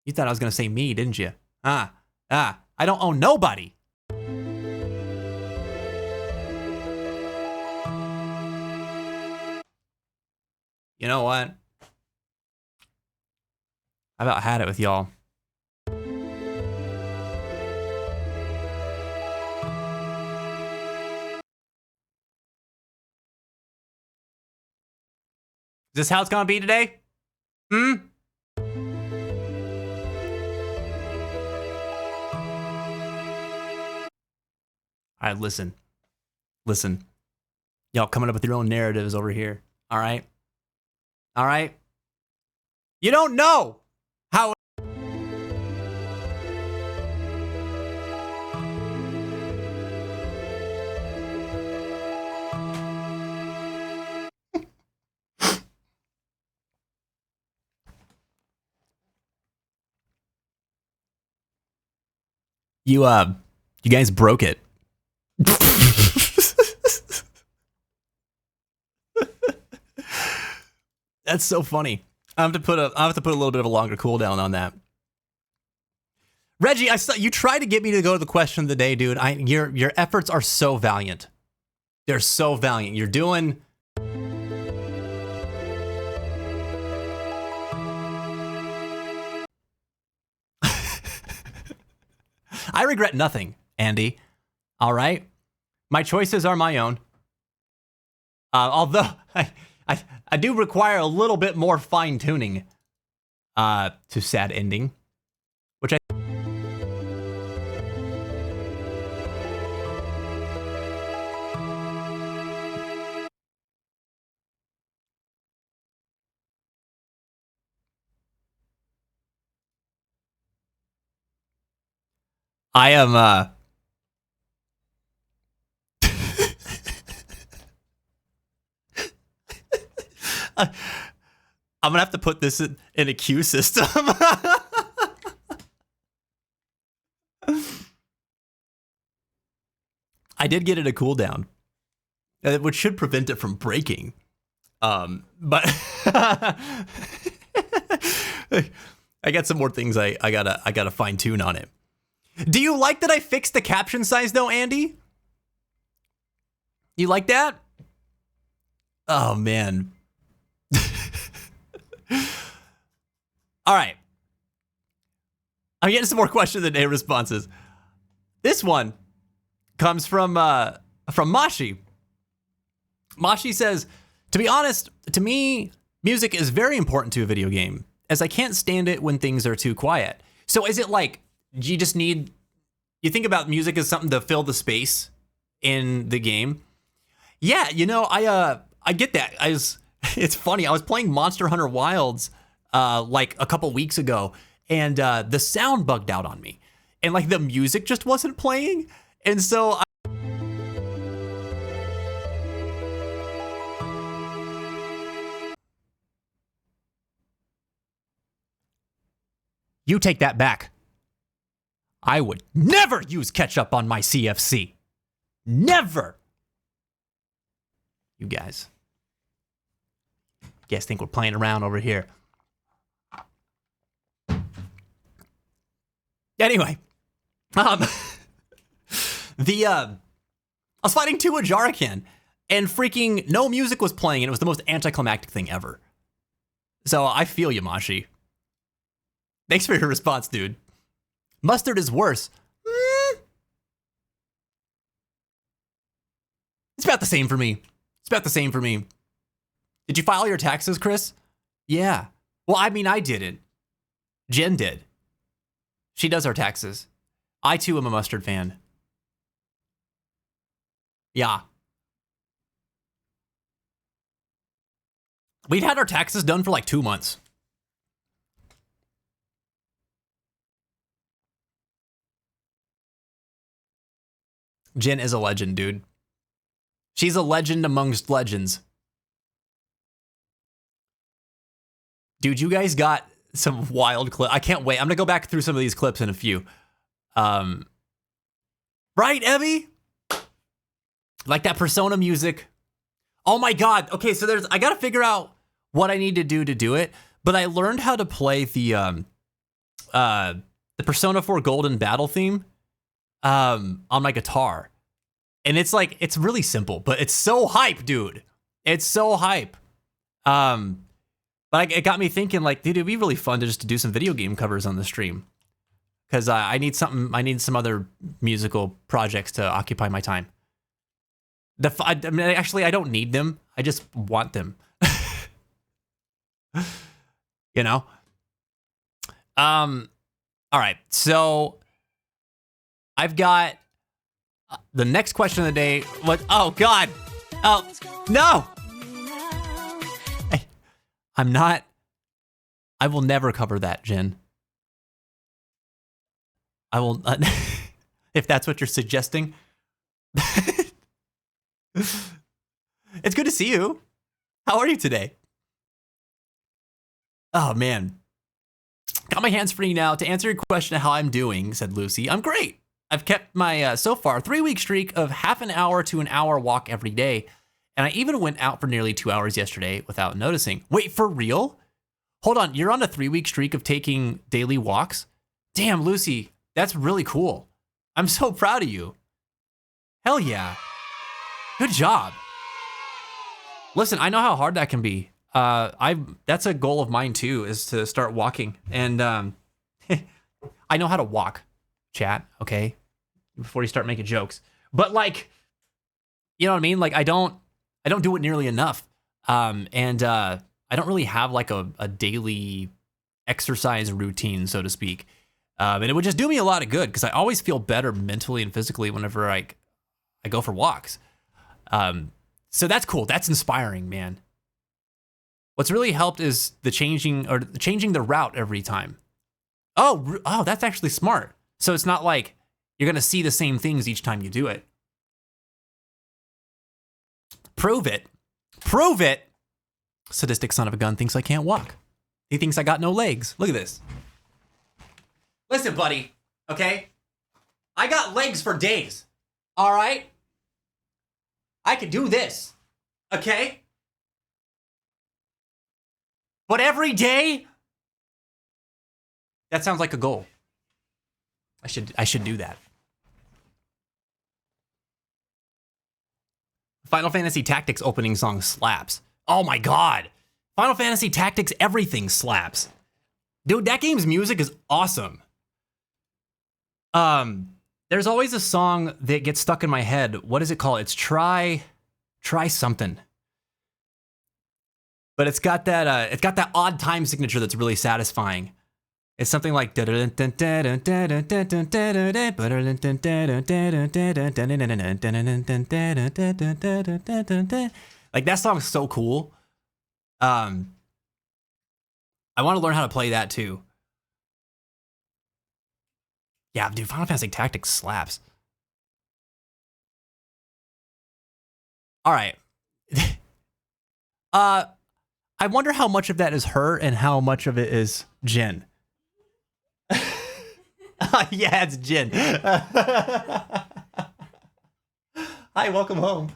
You thought I was going to say me, didn't you? I don't own nobody. You know what? I about had it with y'all. Is this how it's gonna be today? All right, listen. Y'all coming up with your own narratives over here. All right? You don't know how... You guys broke it. That's so funny. I have to put a little bit of a longer cooldown on that. Reggie, I saw you tried to get me to go to the question of the day, dude. Your efforts are so valiant. They're so valiant. You're doing. I regret nothing, Andy. All right, my choices are my own. Although I do require a little bit more fine tuning. To sad ending, which I am. I'm gonna have to put this in a queue system. I did get it a cooldown, which should prevent it from breaking. But I got some more things I gotta fine tune on it. Do you like that I fixed the caption size though, Andy? You like that? Oh man. All right. I'm getting some more question of the day responses. This one comes from Mashi. Mashi says, to be honest, to me, music is very important to a video game, as I can't stand it when things are too quiet. So is it like you just need, you think about music as something to fill the space in the game? Yeah, you know, I get that. It's funny. I was playing Monster Hunter Wilds like a couple weeks ago, and the sound bugged out on me, and like the music just wasn't playing, and so you take that back. I would never use ketchup on my CFC. Never. You guys think we're playing around over here. Anyway, I was fighting two Ajarakan, and freaking no music was playing, and it was the most anticlimactic thing ever. So I feel you, Mashi. Thanks for your response, dude. Mustard is worse. It's about the same for me. It's about the same for me. Did you file your taxes, Chris? Yeah. Well, I mean, I didn't. Jen did. She does our taxes. I, too, am a Mustard fan. Yeah. We've had our taxes done for like 2 months. Jen is a legend, dude. She's a legend amongst legends. Dude, you guys got some wild clip. I can't wait. I'm gonna go back through some of these clips in a few. Right, Evie? Like that Persona music. Oh my God. Okay, so I gotta figure out what I need to do it. But I learned how to play the Persona 4 Golden Battle theme on my guitar. And it's like, it's really simple, but it's so hype, dude. It's so hype. But it got me thinking, like, dude, it'd be really fun to do some video game covers on the stream. Because I need some other musical projects to occupy my time. I mean, actually, I don't need them. I just want them. You know? All right, so I've got the next question of the day. What? Oh, God. Oh, no. I will never cover that, Jen. I will, if that's what you're suggesting. It's good to see you. How are you today? Oh, man. Got my hands free now. To answer your question of how I'm doing, said Lucy, I'm great. I've kept my, so far, 3-week streak of half an hour to an hour walk every day. And I even went out for nearly 2 hours yesterday without noticing. Wait, for real? Hold on, you're on a 3-week streak of taking daily walks? Damn, Lucy, that's really cool. I'm so proud of you. Hell yeah. Good job. Listen, I know how hard that can be. That's a goal of mine too, is to start walking. And I know how to walk, chat, okay? Before you start making jokes. But like, you know what I mean? Like I don't do it nearly enough. I don't really have like a daily exercise routine, so to speak. And it would just do me a lot of good because I always feel better mentally and physically whenever I go for walks. So that's cool. That's inspiring, man. What's really helped is changing the route every time. Oh, that's actually smart. So it's not like you're going to see the same things each time you do it. Prove it. Prove it. Sadistic son of a gun thinks I can't walk. He thinks I got no legs. Look at this. Listen, buddy, okay? I got legs for days, all right? I could do this, okay? But every day? That sounds like a goal. I should do that. Final Fantasy Tactics opening song slaps. Oh my god. Final Fantasy Tactics everything slaps. Dude, that game's music is awesome. There's always a song that gets stuck in my head. What is it called? It's Try something. But it's got that odd time signature that's really satisfying. It's something like like that song's so cool. I want to learn how to play that too. Yeah, dude, Final Fantasy Tactics slaps. All right. I wonder how much of that is her and how much of it is Jin. Yeah, it's Jin. Hi, welcome home.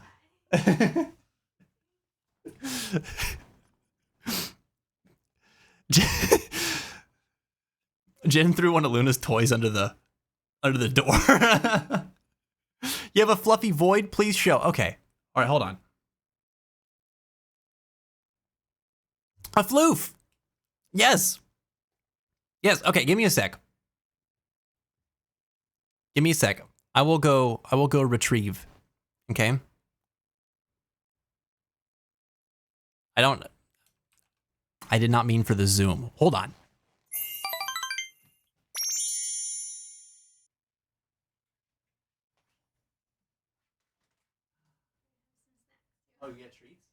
Jin threw one of Luna's toys under the door. You have a fluffy void? Please show. Okay. All right, hold on. A floof. Yes. Yes. Okay, give me a sec. Give me a sec. I will go retrieve. Okay? I did not mean for the Zoom. Hold on. Oh, you get treats?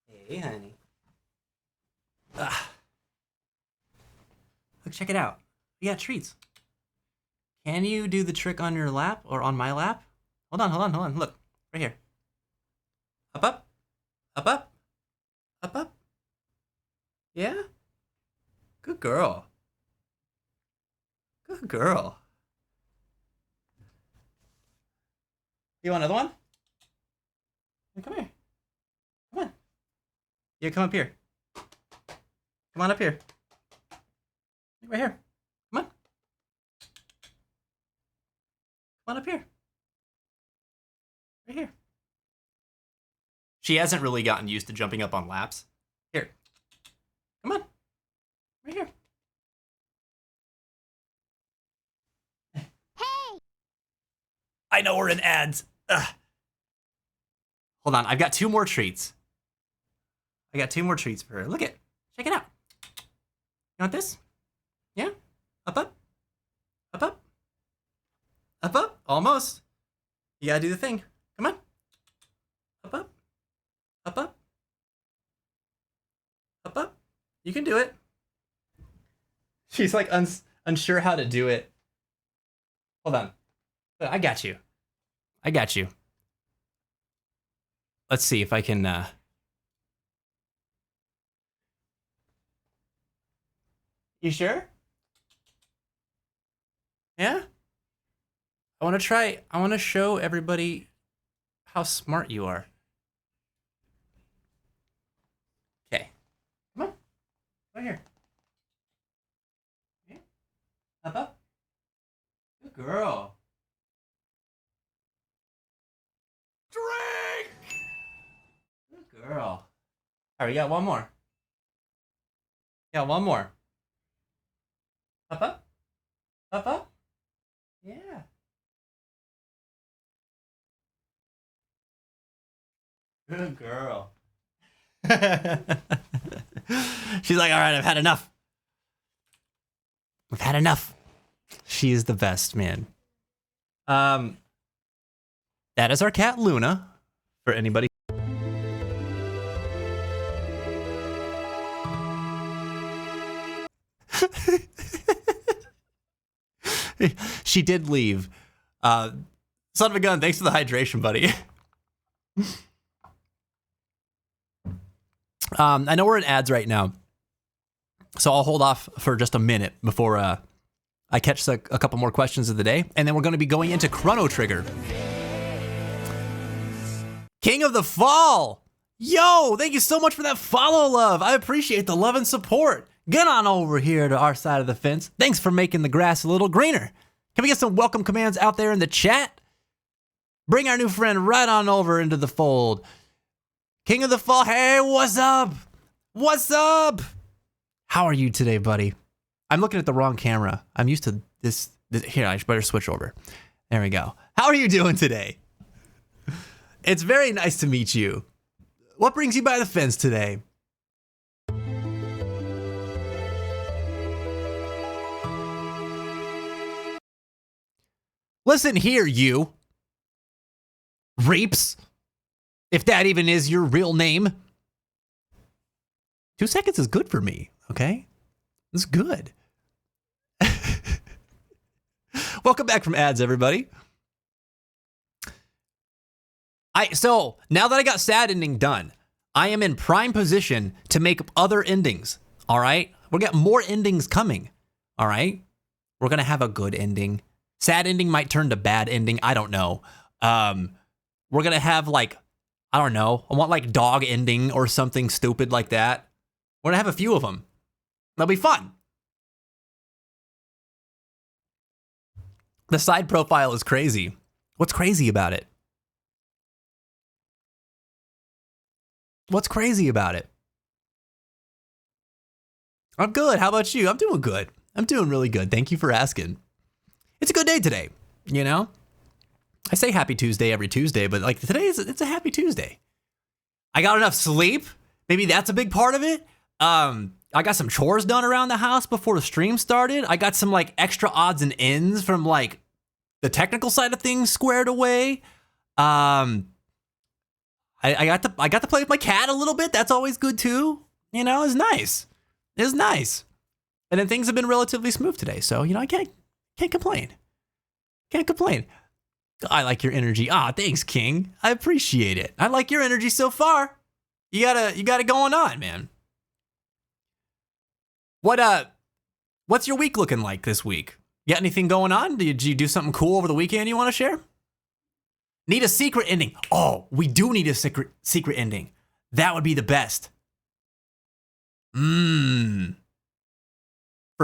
Hey, honey. Look, check it out. We got treats. Can you do the trick on your lap or on my lap? Hold on. Look, right here. Up, up. Up, up. Up, up. Yeah? Good girl. Good girl. You want another one? Come here. Come on. Yeah, come up here. Come on up here. Right here. Come on. Come on up here. Right here. She hasn't really gotten used to jumping up on laps. Here. Come on. Right here. Hey! I know we're in ads. Ugh. Hold on, I've got 2 more treats. I got 2 more treats for her. Look it. Check it out. You want this? Yeah? Up, up. Up, up. Up, up. Almost. You gotta do the thing. Come on. Up, up. Up, up. Up, up. You can do it. She's like unsure how to do it. Hold on. I got you. I got you. Let's see if I can You sure? Yeah? I want to show everybody how smart you are. Okay. Come on. Right here. Yeah. Up. Good girl. Drink! Good girl. All right, we got one more. Yeah, one more. Up. Yeah. Good girl. She's like, all right, I've had enough. I've had enough. She is the best, man. That is our cat Luna. For anybody. She did leave. Son of a gun, thanks for the hydration, buddy. I know we're in ads right now, so I'll hold off for just a minute before I catch a couple more questions of the day, and then we're going to be going into Chrono Trigger. King of the Fall! Yo, thank you so much for that follow, love. I appreciate the love and support. Get on over here to our side of the fence. Thanks for making the grass a little greener. Can we get some welcome commands out there in the chat? Bring our new friend right on over into the fold. King of the Fall, hey, what's up? What's up? How are you today, buddy? I'm looking at the wrong camera. I'm used to this. Here, I better switch over. There we go. How are you doing today? It's very nice to meet you. What brings you by the fence today? Listen here, you. Reaps. If that even is your real name. 2 seconds is good for me, okay? It's good. Welcome back from ads, everybody. So, now that I got sad ending done, I am in prime position to make other endings, all right? We'll get more endings coming, all right? We're going to have a good ending. Sad ending might turn to bad ending. I don't know. We're going to have like, I don't know. I want like dog ending or something stupid like that. We're going to have a few of them. They'll be fun. The side profile is crazy. What's crazy about it? What's crazy about it? I'm good. How about you? I'm doing good. I'm doing really good. Thank you for asking. It's a good day today, you know? I say happy Tuesday every Tuesday, but like today it's a happy Tuesday. I got enough sleep. Maybe that's a big part of it. I got some chores done around the house before the stream started. I got some like extra odds and ends from like the technical side of things squared away. I got to play with my cat a little bit. That's always good too. You know, it's nice. It's nice. And then things have been relatively smooth today. So, you know, I can't complain. Can't complain. I like your energy. Thanks, King. I appreciate it. I like your energy so far. You got it going on, man. What's your week looking like this week? You got anything going on? Did you do something cool over the weekend you want to share? Need a secret ending. Oh, we do need a secret ending. That would be the best. For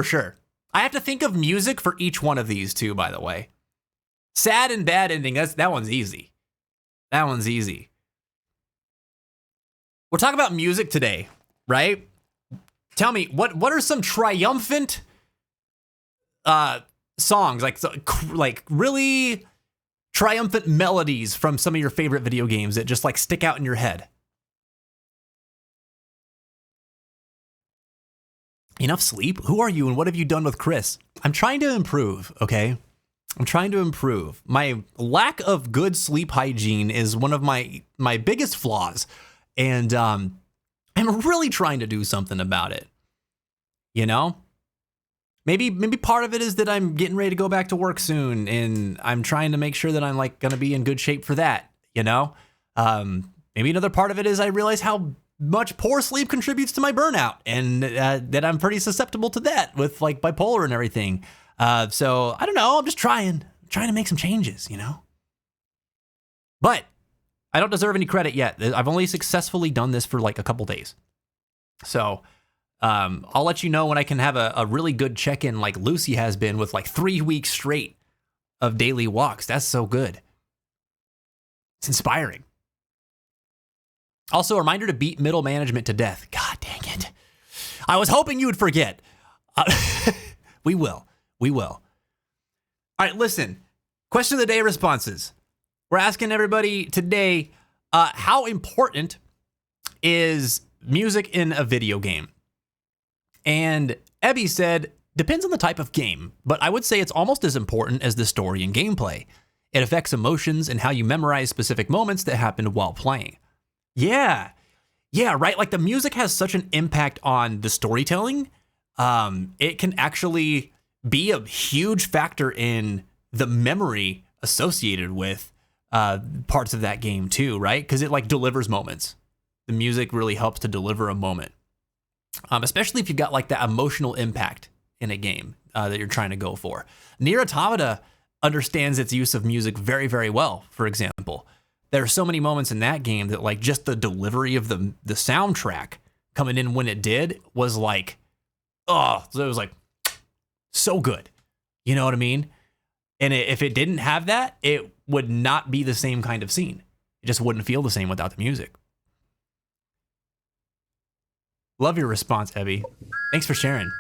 sure. I have to think of music for each one of these too, by the way. Sad and bad ending, that one's easy. That one's easy. We're talking about music today, right? Tell me, what are some triumphant songs, like really triumphant melodies from some of your favorite video games that just like stick out in your head? Enough sleep? Who are you and what have you done with Chris? I'm trying to improve, okay? I'm trying to improve. My lack of good sleep hygiene is one of my biggest flaws. And I'm really trying to do something about it. You know? Maybe part of it is that I'm getting ready to go back to work soon and I'm trying to make sure that I'm like going to be in good shape for that, you know? Maybe another part of it is I realize how much poor sleep contributes to my burnout, and that I'm pretty susceptible to that with like bipolar and everything. So I don't know. I'm just trying to make some changes, you know. But I don't deserve any credit yet. I've only successfully done this for like a couple days. So I'll let you know when I can have a really good check-in like Lucy has been with like 3 weeks straight of daily walks. That's so good. It's inspiring. Also, a reminder to beat middle management to death. God dang it. I was hoping you would forget. We will. All right, listen. Question of the day responses. We're asking everybody today, how important is music in a video game? And Ebby said, depends on the type of game, but I would say it's almost as important as the story and gameplay. It affects emotions and how you memorize specific moments that happened while playing. Yeah, right. Like the music has such an impact on the storytelling. It can actually be a huge factor in the memory associated with parts of that game too, right? Because it like delivers moments. The music really helps to deliver a moment, especially if you've got like that emotional impact in a game that you're trying to go for. Nier Automata understands its use of music very, very well, for example. There are so many moments in that game that like just the delivery of the soundtrack coming in when it did was like, oh, so it was like so good. You know what I mean? And if it didn't have that, it would not be the same kind of scene. It just wouldn't feel the same without the music. Love your response, Ebby. Thanks for sharing.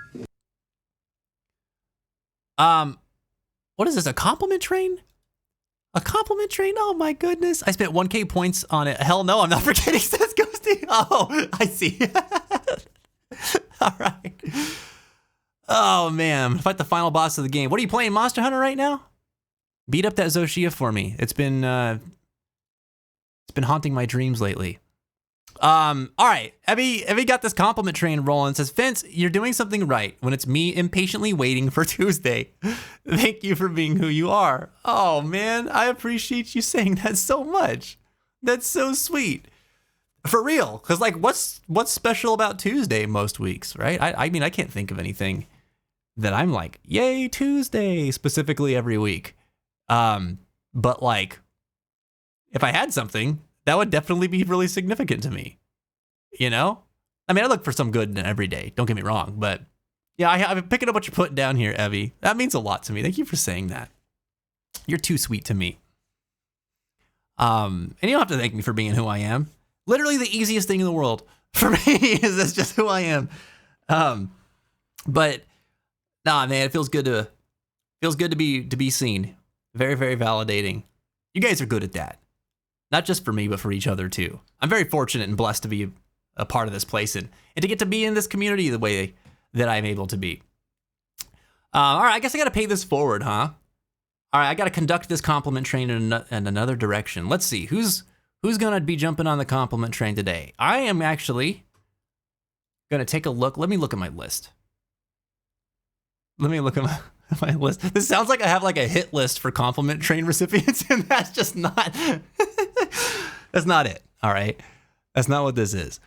What is this, a compliment train? A compliment train? Oh my goodness. I spent 1K points on it. Hell no, I'm not forgetting, says Ghosty. Oh, I see. All right. Oh man, fight the final boss of the game. What are you playing, Monster Hunter right now? Beat up that Zoshia for me. It's been haunting my dreams lately. All right, Evie got this compliment train rolling. Says, Vince, you're doing something right when it's me impatiently waiting for Tuesday. Thank you for being who you are. Oh man, I appreciate you saying that so much. That's so sweet. For real, because like, what's special about Tuesday most weeks, right? I mean, I can't think of anything that I'm like, yay, Tuesday, specifically every week. But like, if I had something, that would definitely be really significant to me, you know? I mean, I look for some good in every day, don't get me wrong, but yeah, I'm picking up what you're putting down here, Evie. That means a lot to me. Thank you for saying that. You're too sweet to me. And you don't have to thank me for being who I am. Literally the easiest thing in the world for me is that's just who I am. But nah, man, it feels good to be seen. Very, very validating. You guys are good at that. Not just for me, but for each other too. I'm very fortunate and blessed to be a part of this place and to get to be in this community the way that I'm able to be. All right, I guess I got to pay this forward, huh? All right, I got to conduct this compliment train in another direction. Let's see, who's going to be jumping on the compliment train today? I am actually going to take a look. Let me look at my list. Let me look at my list. This sounds like I have like a hit list for compliment train recipients, and that's just not, that's not it. All right. That's not what this is.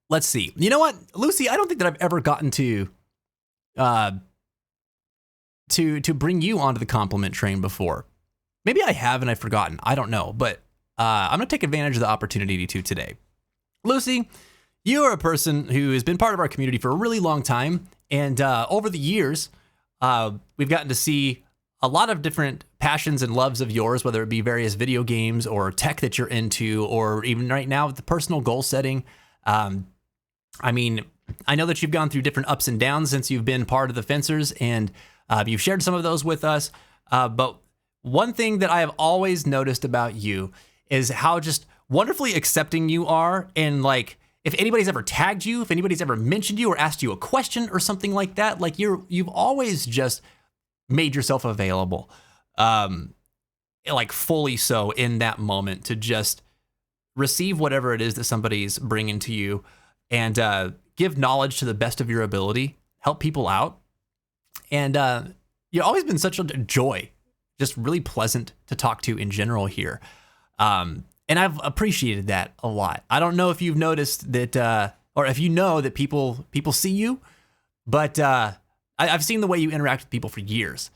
Let's see. You know what, Lucy, I don't think that I've ever gotten to bring you onto the compliment train before. Maybe I have and I've forgotten. I don't know, but I'm going to take advantage of the opportunity to today. Lucy, you are a person who has been part of our community for a really long time. And over the years, we've gotten to see a lot of different passions and loves of yours, whether it be various video games or tech that you're into, or even right now with the personal goal setting. I mean, I know that you've gone through different ups and downs since you've been part of the Fencers, and you've shared some of those with us. But one thing that I have always noticed about you is how just wonderfully accepting you are. And like, if anybody's ever tagged you, if anybody's ever mentioned you or asked you a question or something like that, like you've always just made yourself available, like fully so in that moment to just receive whatever it is that somebody's bringing to you and give knowledge to the best of your ability, help people out. And you've always been such a joy just really pleasant to talk to in general here. And I've appreciated that a lot. I don't know if you've noticed that, or if you know that people see you, but I've seen the way you interact with people for years.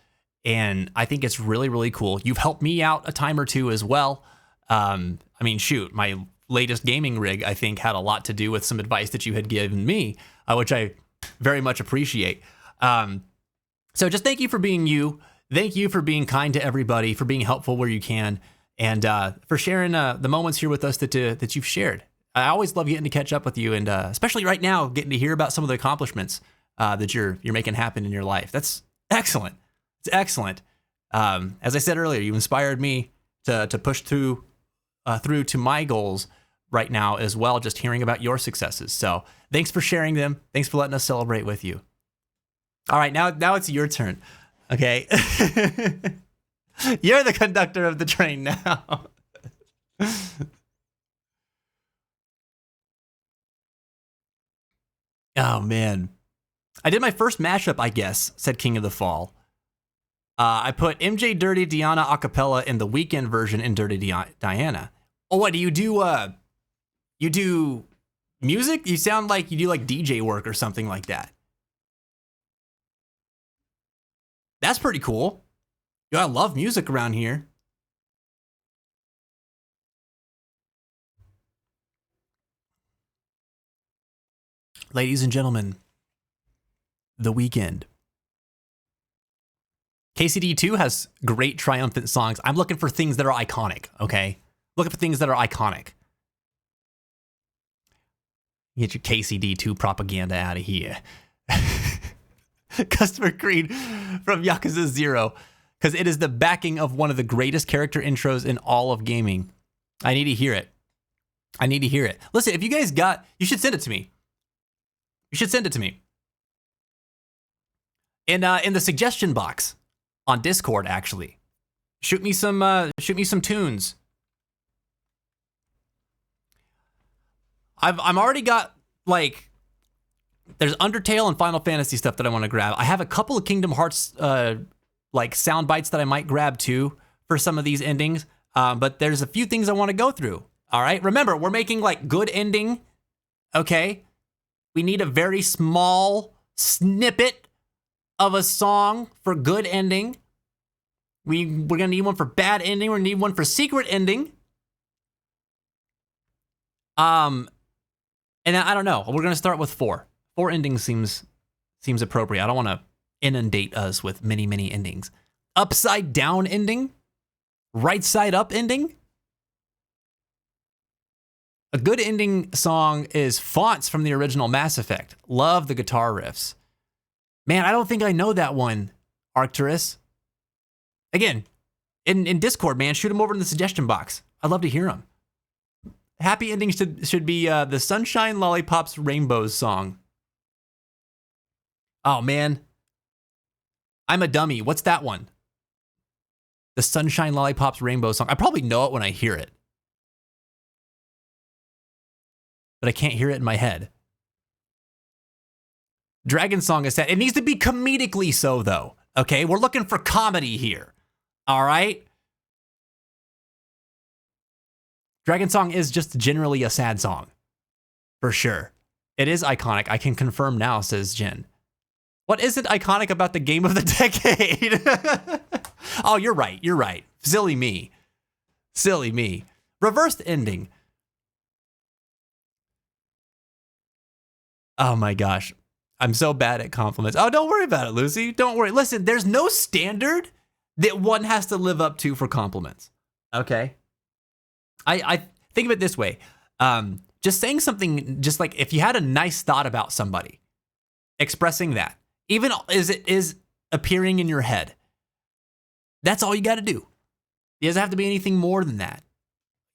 And I think it's really, really cool. You've helped me out a time or two as well. I mean, shoot, my latest gaming rig, I think, had a lot to do with some advice that you had given me, which I very much appreciate. So just thank you for being you. Thank you for being kind to everybody, for being helpful where you can, and for sharing the moments here with us that you've shared. I always love getting to catch up with you, and especially right now, getting to hear about some of the accomplishments that you're making happen in your life. That's excellent. It's excellent. As I said earlier, you inspired me to push through to my goals right now as well, just hearing about your successes. So thanks for sharing them. Thanks for letting us celebrate with you. All right, now it's your turn. Okay. You're the conductor of the train now. Oh, man. I did my first mashup, I guess, said King of the Fall. I put MJ Dirty Diana acapella in the weekend version in Dirty Diana. Oh, what do you do? You do music? You sound like you do like DJ work or something like that. That's pretty cool. Yo, I love music around here. Ladies and gentlemen, The Weeknd. KCD2 has great triumphant songs. I'm looking for things that are iconic, okay? Looking for things that are iconic. Get your KCD2 propaganda out of here. Customer Creed from Yakuza 0, because it is the backing of one of the greatest character intros in all of gaming. I need to hear it. I need to hear it. Listen, if you guys got, you should send it to me. You should send it to me. In the suggestion box on Discord, actually. Shoot me some tunes. I'm already got, like, there's Undertale and Final Fantasy stuff that I want to grab. I have a couple of Kingdom Hearts like sound bites that I might grab too for some of these endings. But there's a few things I want to go through. All right. Remember, we're making like good ending. Okay. We need a very small snippet of a song for good ending. We're gonna need one for bad ending. We're gonna need one for secret ending. And I don't know. We're gonna start with 4. 4 endings seems appropriate. I don't want to inundate us with many endings. Upside down ending? Right side up ending? A good ending song is Fonts from the original Mass Effect. Love the guitar riffs. Man, I don't think I know that one, Arcturus. Again, in Discord, man, shoot them over in the suggestion box. I'd love to hear them. Happy ending should be the Sunshine Lollipops Rainbows song. Oh, man. I'm a dummy. What's that one? The Sunshine Lollipops Rainbow song. I probably know it when I hear it. But I can't hear it in my head. Dragon Song is sad. It needs to be comedically so, though. Okay? We're looking for comedy here. All right? Dragon Song is just generally a sad song. For sure. It is iconic. I can confirm now, says Jen. What isn't iconic about the game of the decade? Oh, you're right. You're right. Silly me. Silly me. Reversed ending. Oh my gosh. I'm so bad at compliments. Oh, don't worry about it, Lucy. Don't worry. Listen, there's no standard that one has to live up to for compliments. Okay? I think of it this way. Just saying something, just like if you had a nice thought about somebody, expressing that, even as it is appearing in your head, that's all you got to do. It doesn't have to be anything more than that.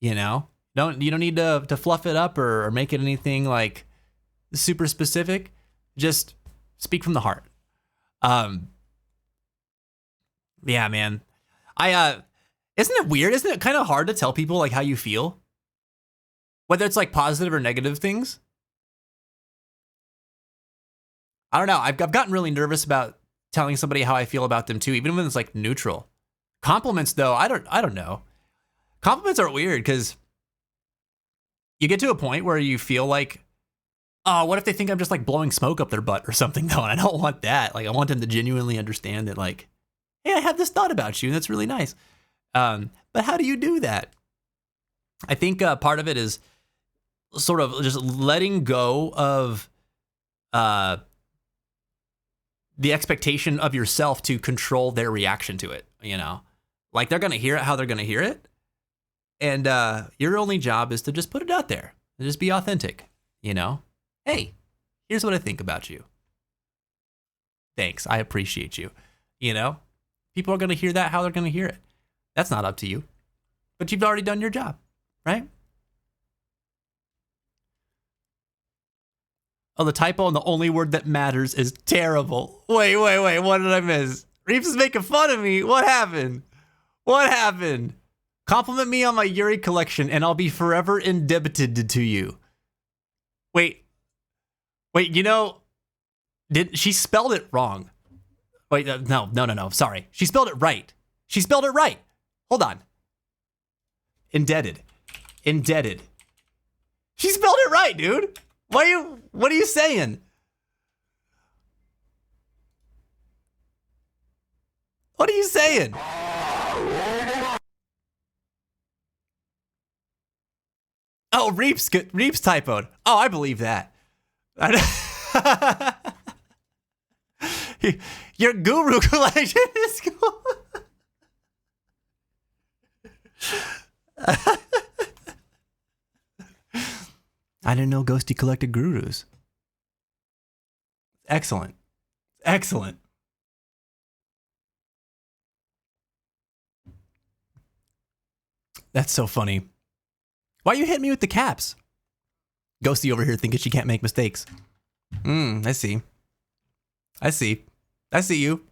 You know, you don't need to fluff it up or make it anything like super specific. Just speak from the heart. Yeah, man. Isn't it weird? Isn't it kind of hard to tell people like how you feel? Whether it's like positive or negative things. I don't know. I've gotten really nervous about telling somebody how I feel about them too, even when it's like neutral. Compliments, though, I don't know. Compliments are weird because you get to a point where you feel like, oh, what if they think I'm just like blowing smoke up their butt or something? No, and I don't want that. Like, I want them to genuinely understand that, like, hey, I have this thought about you, and that's really nice. But how do you do that? I think part of it is sort of just letting go of the expectation of yourself to control their reaction to it, you know? Like, they're going to hear it how they're going to hear it. And your only job is to just put it out there and just be authentic, you know? Hey, here's what I think about you. Thanks, I appreciate you. You know? People are going to hear that how they're going to hear it. That's not up to you. But you've already done your job, right? Oh, the typo and the only word that matters is terrible. Wait, what did I miss? Reeves is making fun of me. What happened? What happened? Compliment me on my Yuri collection and I'll be forever indebted to you. Wait, you know, she spelled it wrong. Wait, no, sorry. She spelled it right. She spelled it right. Hold on. Indebted. She spelled it right, dude. What are you saying? What are you saying? Oh, Reeps typoed. Oh, I believe that. Your guru collection is cool. I didn't know Ghosty collected gurus. Excellent. That's so funny. Why you hit me with the caps? Ghosty over here thinking she can't make mistakes. I see you.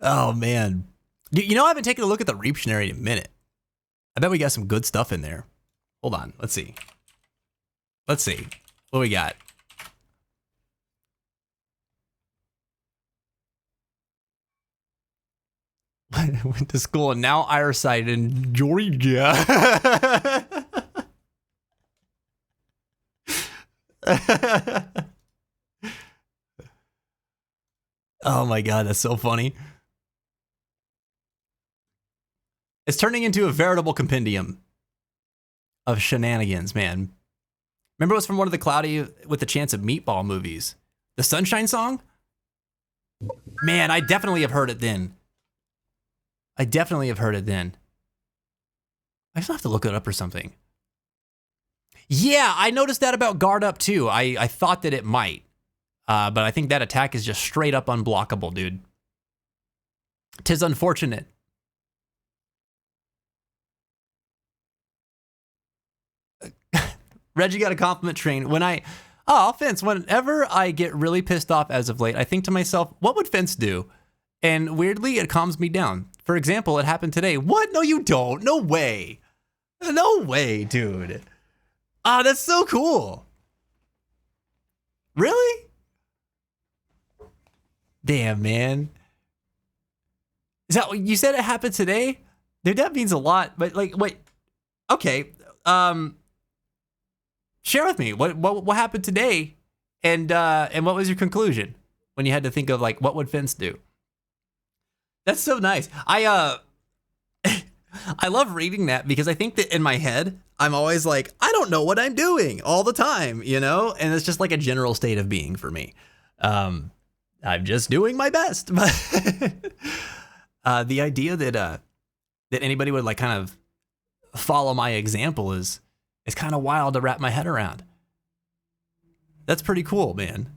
Oh, man. You know, I haven't taken a look at the Reaptionary in a minute. I bet we got some good stuff in there. Hold on. Let's see. What we got? Went to school and now I reside in Georgia. Oh my God, that's so funny. It's turning into a veritable compendium of shenanigans, man. Remember it was from one of the Cloudy with a Chance of Meatball movies? The Sunshine Song? Man, I definitely have heard it then. I still have to look it up or something. Yeah, I noticed that about Guard Up too. I thought that it might. But I think that attack is just straight up unblockable, dude. 'Tis unfortunate. Reggie got a compliment train. Whenever I get really pissed off as of late, I think to myself, what would Fence do? And weirdly, it calms me down. For example, it happened today. What? No, you don't. No way. No way, dude. Ah, that's so cool. Really? Damn, man. Is that what you said? It happened today? Dude, that means a lot. But like, wait. Okay. Share with me what happened today, and what was your conclusion when you had to think of like what would Fence do? That's so nice. I love reading that because I think that in my head I'm always like, I don't know what I'm doing all the time, you know, and it's just like a general state of being for me. I'm just doing my best, but the idea that anybody would like kind of follow my example is kind of wild to wrap my head around. That's pretty cool, man.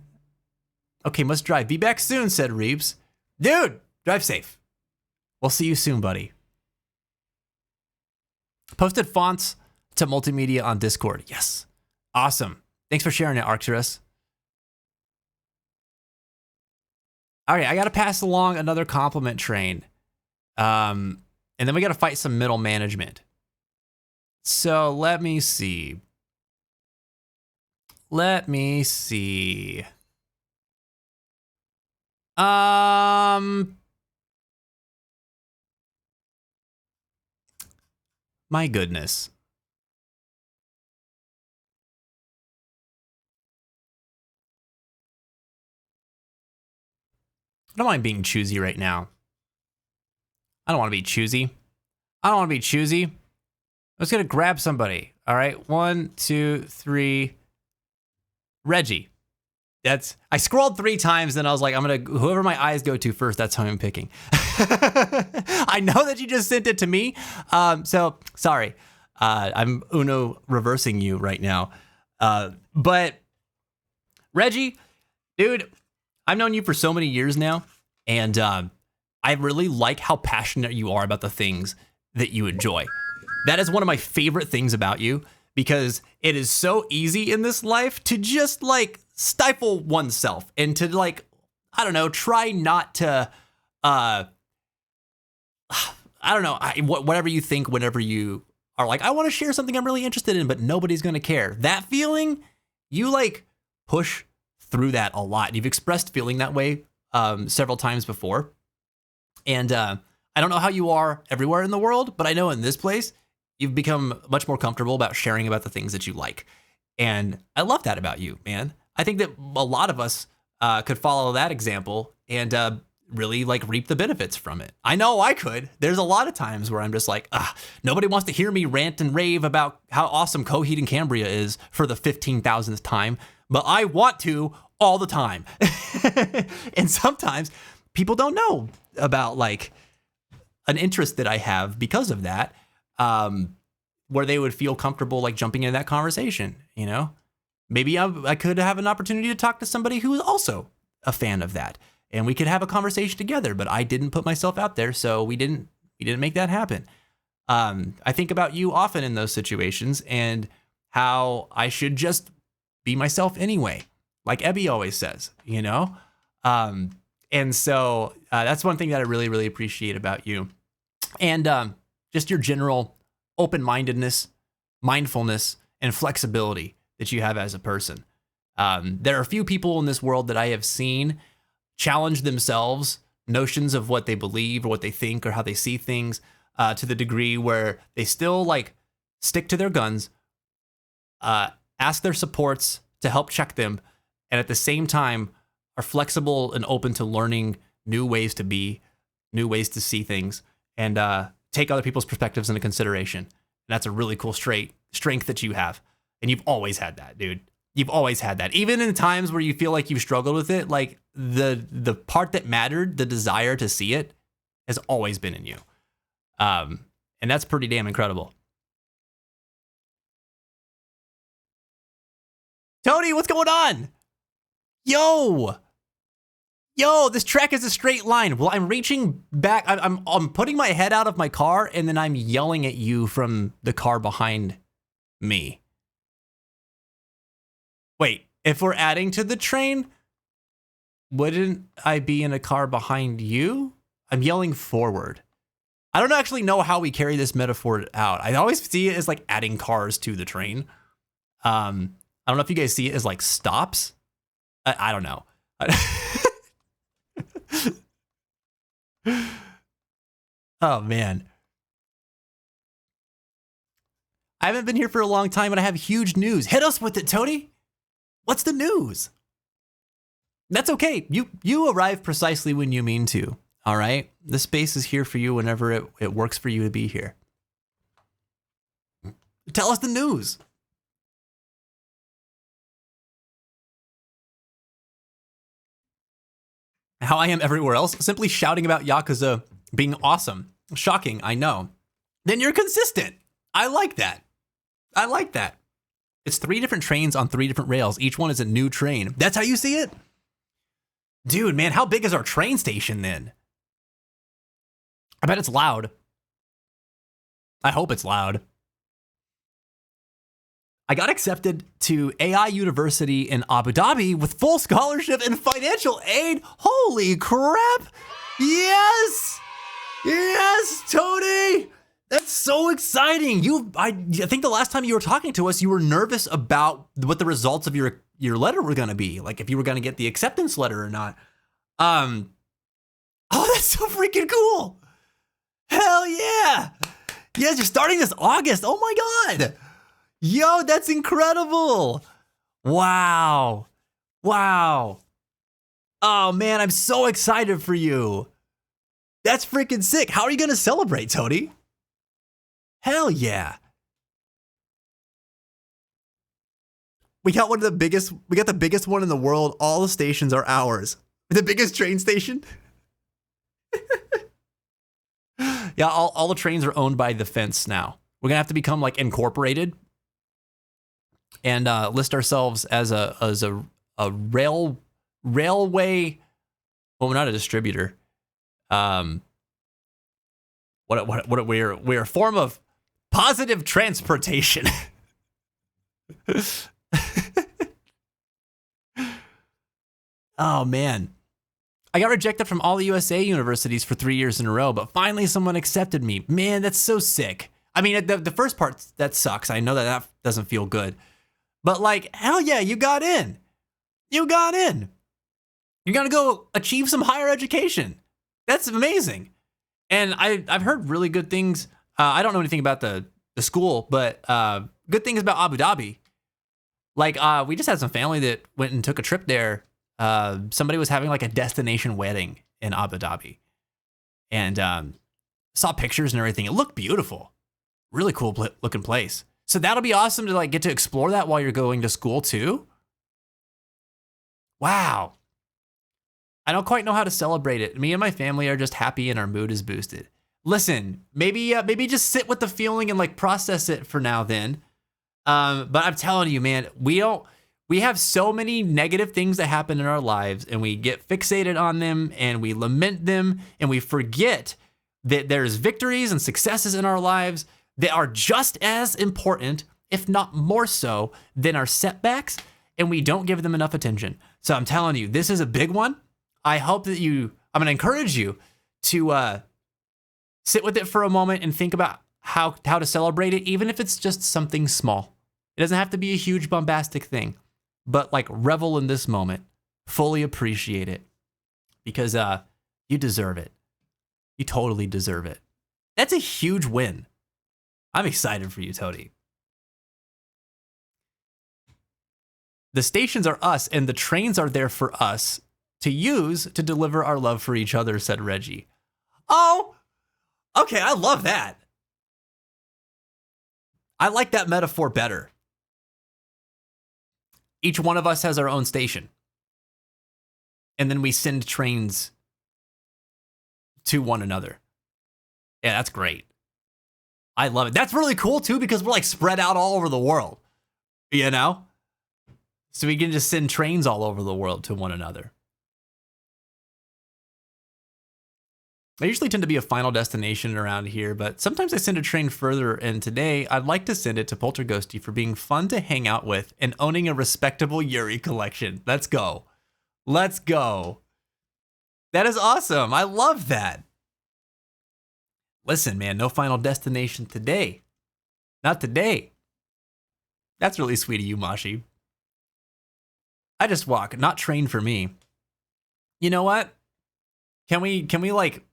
Okay, must drive. Be back soon, said Reeves. Dude, drive safe. We'll see you soon, buddy. Posted fonts to multimedia on Discord. Yes. Awesome. Thanks for sharing it, Arcturus. All right, I got to pass along another compliment train. And then we got to fight some middle management. So let me see. My goodness. I don't mind being choosy right now. I don't want to be choosy. I don't want to be choosy. I'm just going to grab somebody. All right. 1, 2, 3. Reggie. I scrolled 3 times and I was like, whoever my eyes go to first, that's who I'm picking. I know that you just sent it to me. So sorry. I'm Uno reversing you right now. But Reggie, dude, I've known you for so many years now. And I really like how passionate you are about the things that you enjoy. That is one of my favorite things about you, because it is so easy in this life to just like stifle oneself and to like, I don't know, try not to, I don't know, whatever you think whenever you are like, I want to share something I'm really interested in, but nobody's going to care. That feeling, you like push through that a lot. You've expressed feeling that way several times before. And I don't know how you are everywhere in the world, but I know in this place, you've become much more comfortable about sharing about the things that you like. And I love that about you, man. I think that a lot of us could follow that example and really like reap the benefits from it. I know I could. There's a lot of times where I'm just like, nobody wants to hear me rant and rave about how awesome Coheed and Cambria is for the 15,000th time, but I want to all the time. And sometimes people don't know about like an interest that I have because of that, where they would feel comfortable like jumping into that conversation, you know? Maybe I could have an opportunity to talk to somebody who is also a fan of that, and we could have a conversation together, but I didn't put myself out there, so we didn't make that happen. I think about you often in those situations and how I should just be myself anyway, like Ebby always says, you know? And so that's one thing that I really, really appreciate about you. And just your general open-mindedness, mindfulness, and flexibility that you have as a person. There are a few people in this world that I have seen challenge themselves, notions of what they believe or what they think or how they see things, to the degree where they still like stick to their guns, ask their supports to help check them, and at the same time are flexible and open to learning new ways to be, new ways to see things, and take other people's perspectives into consideration. And that's a really cool strength that you have. And you've always had that, dude. You've always had that. Even in times where you feel like you've struggled with it, like the part that mattered, the desire to see it, has always been in you. And that's pretty damn incredible. Tony, what's going on? Yo, this track is a straight line. Well, I'm reaching back. I'm putting my head out of my car, and then I'm yelling at you from the car behind me. Wait, if we're adding to the train, wouldn't I be in a car behind you? I'm yelling forward. I don't actually know how we carry this metaphor out. I always see it as like adding cars to the train. I don't know if you guys see it as like stops. I don't know. Oh, man. I haven't been here for a long time, and I have huge news. Hit us with it, Tony. What's the news? That's okay. You arrive precisely when you mean to, all right? The space is here for you whenever it works for you to be here. Tell us the news. How I am everywhere else, simply shouting about Yakuza being awesome. Shocking, I know. Then you're consistent. I like that. I like that. It's 3 different trains on 3 different rails. Each one is a new train. That's how you see it? Dude, man, how big is our train station then? I bet it's loud. I hope it's loud. I got accepted to AI University in Abu Dhabi with full scholarship and financial aid. Holy crap. Yes. Yes, Tony. That's so exciting. I think the last time you were talking to us, you were nervous about what the results of your letter were going to be. Like if you were going to get the acceptance letter or not. Oh, that's so freaking cool. Hell yeah. Yes, you're starting this August. Oh my God. Yo, that's incredible. Wow. Wow. Oh man, I'm so excited for you. That's freaking sick. How are you going to celebrate, Tony? Hell yeah. We got the biggest one in the world. All the stations are ours. The biggest train station. Yeah, all the trains are owned by the fence now. We're gonna have to become like incorporated and list ourselves as a railway. Well, we're not a distributor. We're a form of positive transportation. Oh man. I got rejected from all the USA universities for 3 years in a row, but finally someone accepted me. Man, that's so sick. I mean, the first part, that sucks. I know that doesn't feel good. But like, hell yeah, you got in. You got in. You're going to go achieve some higher education. That's amazing. And I've heard really good things. I don't know anything about the school, but good things about Abu Dhabi. Like, we just had some family that went and took a trip there. Somebody was having like a destination wedding in Abu Dhabi, and saw pictures and everything. It looked beautiful, really cool looking place. So that'll be awesome to like get to explore that while you're going to school too. Wow. I don't quite know how to celebrate it. Me and my family are just happy and our mood is boosted. Listen, maybe just sit with the feeling and like process it for now then. But I'm telling you, man, we have so many negative things that happen in our lives and we get fixated on them and we lament them and we forget that there's victories and successes in our lives that are just as important, if not more so, than our setbacks, and we don't give them enough attention. So I'm telling you, this is a big one. I hope that I'm going to encourage you to sit with it for a moment and think about how to celebrate it, even if it's just something small. It doesn't have to be a huge bombastic thing. But like revel in this moment, fully appreciate it because you deserve it. You totally deserve it. That's a huge win. I'm excited for you, Toady. The stations are us and the trains are there for us to use to deliver our love for each other, said Reggie. Oh, okay. I love that. I like that metaphor better. Each one of us has our own station. And then we send trains to one another. Yeah, that's great. I love it. That's really cool too, because we're like spread out all over the world, you know? So we can just send trains all over the world to one another. I usually tend to be a final destination around here, but sometimes I send a train further, and today I'd like to send it to Poltergeisty for being fun to hang out with and owning a respectable Yuri collection. Let's go. Let's go. That is awesome. I love that. Listen, man, no final destination today. Not today. That's really sweet of you, Mashi. I just walk, not train for me. You know what? Can we like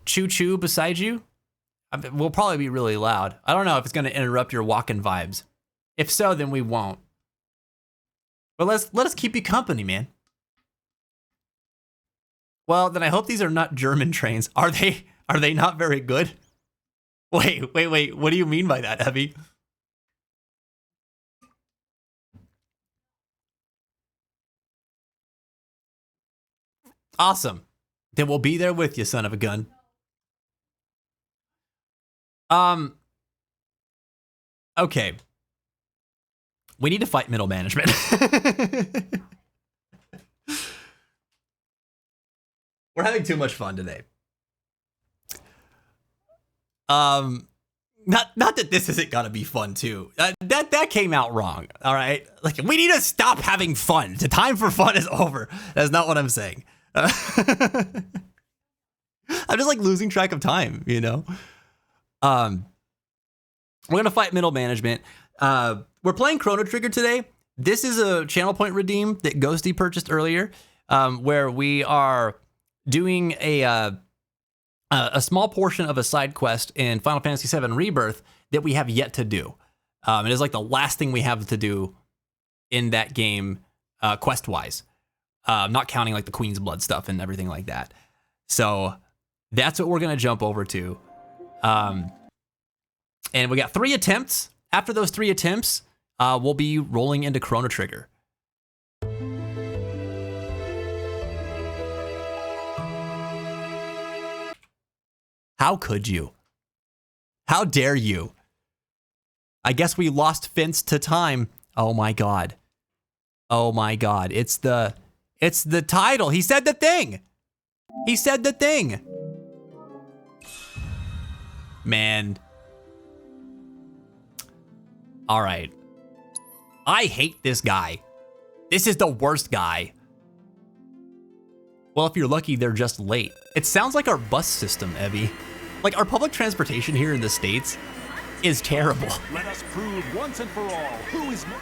choo-choo beside you? We'll probably be really loud. I don't know if it's going to interrupt your walking vibes. If so, then we won't. But let us keep you company, man. Well, then I hope these are not German trains. Are they not very good? Wait. What do you mean by that, Abby? Awesome. Then we'll be there with you, son of a gun. Okay. We need to fight middle management. We're having too much fun today. Not that this isn't gonna be fun too. That came out wrong. All right. Like, we need to stop having fun. The time for fun is over. That's not what I'm saying. I'm just like losing track of time, you know? We're going to fight middle management. We're playing Chrono Trigger today. This is a channel point redeem that Ghosty purchased earlier. where we are doing a small portion of a side quest in Final Fantasy VII Rebirth that we have yet to do. It is like the last thing we have to do in that game, quest-wise. Not counting like the Queen's Blood stuff and everything like that. So that's what we're gonna jump over to. And we got 3 attempts. After those 3 attempts, we'll be rolling into Chrono Trigger. How could you? How dare you? I guess we lost Vince to time. Oh my god. Oh my god. It's the title. He said the thing. He said the thing. Man. All right. I hate this guy. This is the worst guy. Well, if you're lucky, they're just late. It sounds like our bus system, Evie. Like, our public transportation here in the States is terrible. Let us prove once and for all who is more.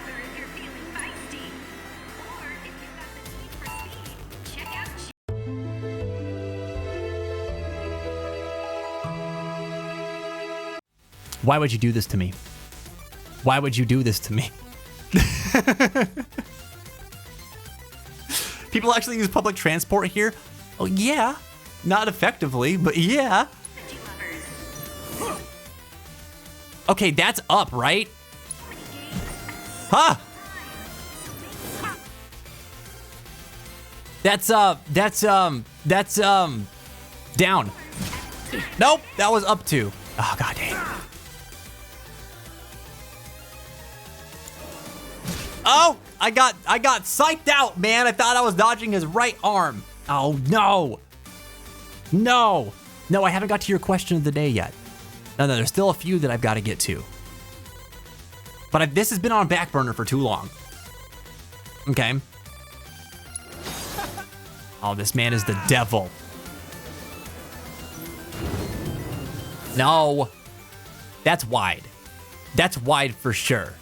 Why would you do this to me? Why would you do this to me? People actually use public transport here? Oh, yeah. Not effectively, but yeah. Okay, that's up, right? Huh? That's down. Nope, that was up 2. Oh, god dang. Oh, I got psyched out, man. I thought I was dodging his right arm. Oh, no. No. No, I haven't got to your question of the day yet. No, there's still a few that I've got to get to. But this has been on back burner for too long. Okay. Oh, this man is the devil. No. That's wide. That's wide for sure.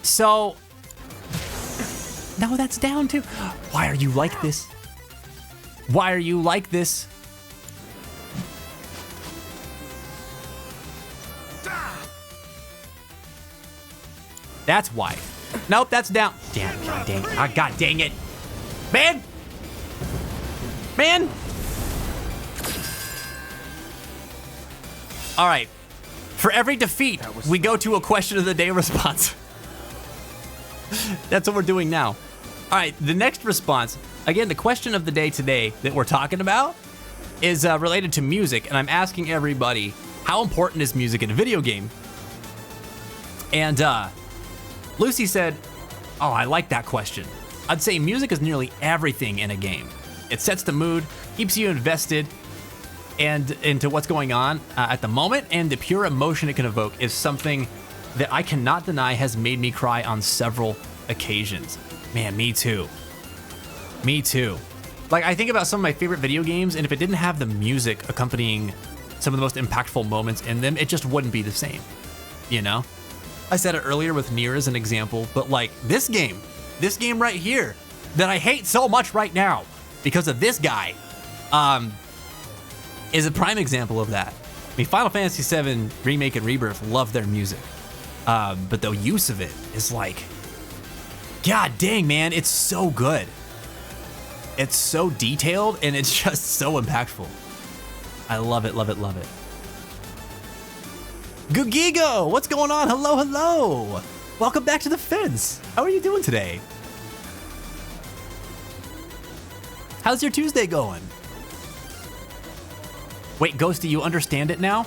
So, no, that's down too. Why are you like this? Why are you like this? That's wide. Nope, that's down. Damn, god dang it. Oh, god dang it. Man! Man! All right. For every defeat, we go to a question of the day response. That's what we're doing now. All right, the next response, again, the question of the day today that we're talking about is related to music, and I'm asking everybody, how important is music in a video game? And Lucy said, oh, I like that question. I'd say music is nearly everything in a game. It sets the mood, keeps you invested and into what's going on at the moment, and the pure emotion it can evoke is something that I cannot deny has made me cry on several occasions. Man, me too. Me too. Like, I think about some of my favorite video games, and if it didn't have the music accompanying some of the most impactful moments in them, it just wouldn't be the same, you know? I said it earlier with Nier as an example, but like this game right here that I hate so much right now because of this guy, is a prime example of that. I mean, Final Fantasy VII Remake and Rebirth love their music. But the use of it is like, god dang, man, it's so good. It's so detailed and it's just so impactful. I love it, love it, love it. Gugigo, what's going on? Hello, hello. Welcome back to the fence. How are you doing today? How's your Tuesday going? Wait, Ghost, do you understand it now?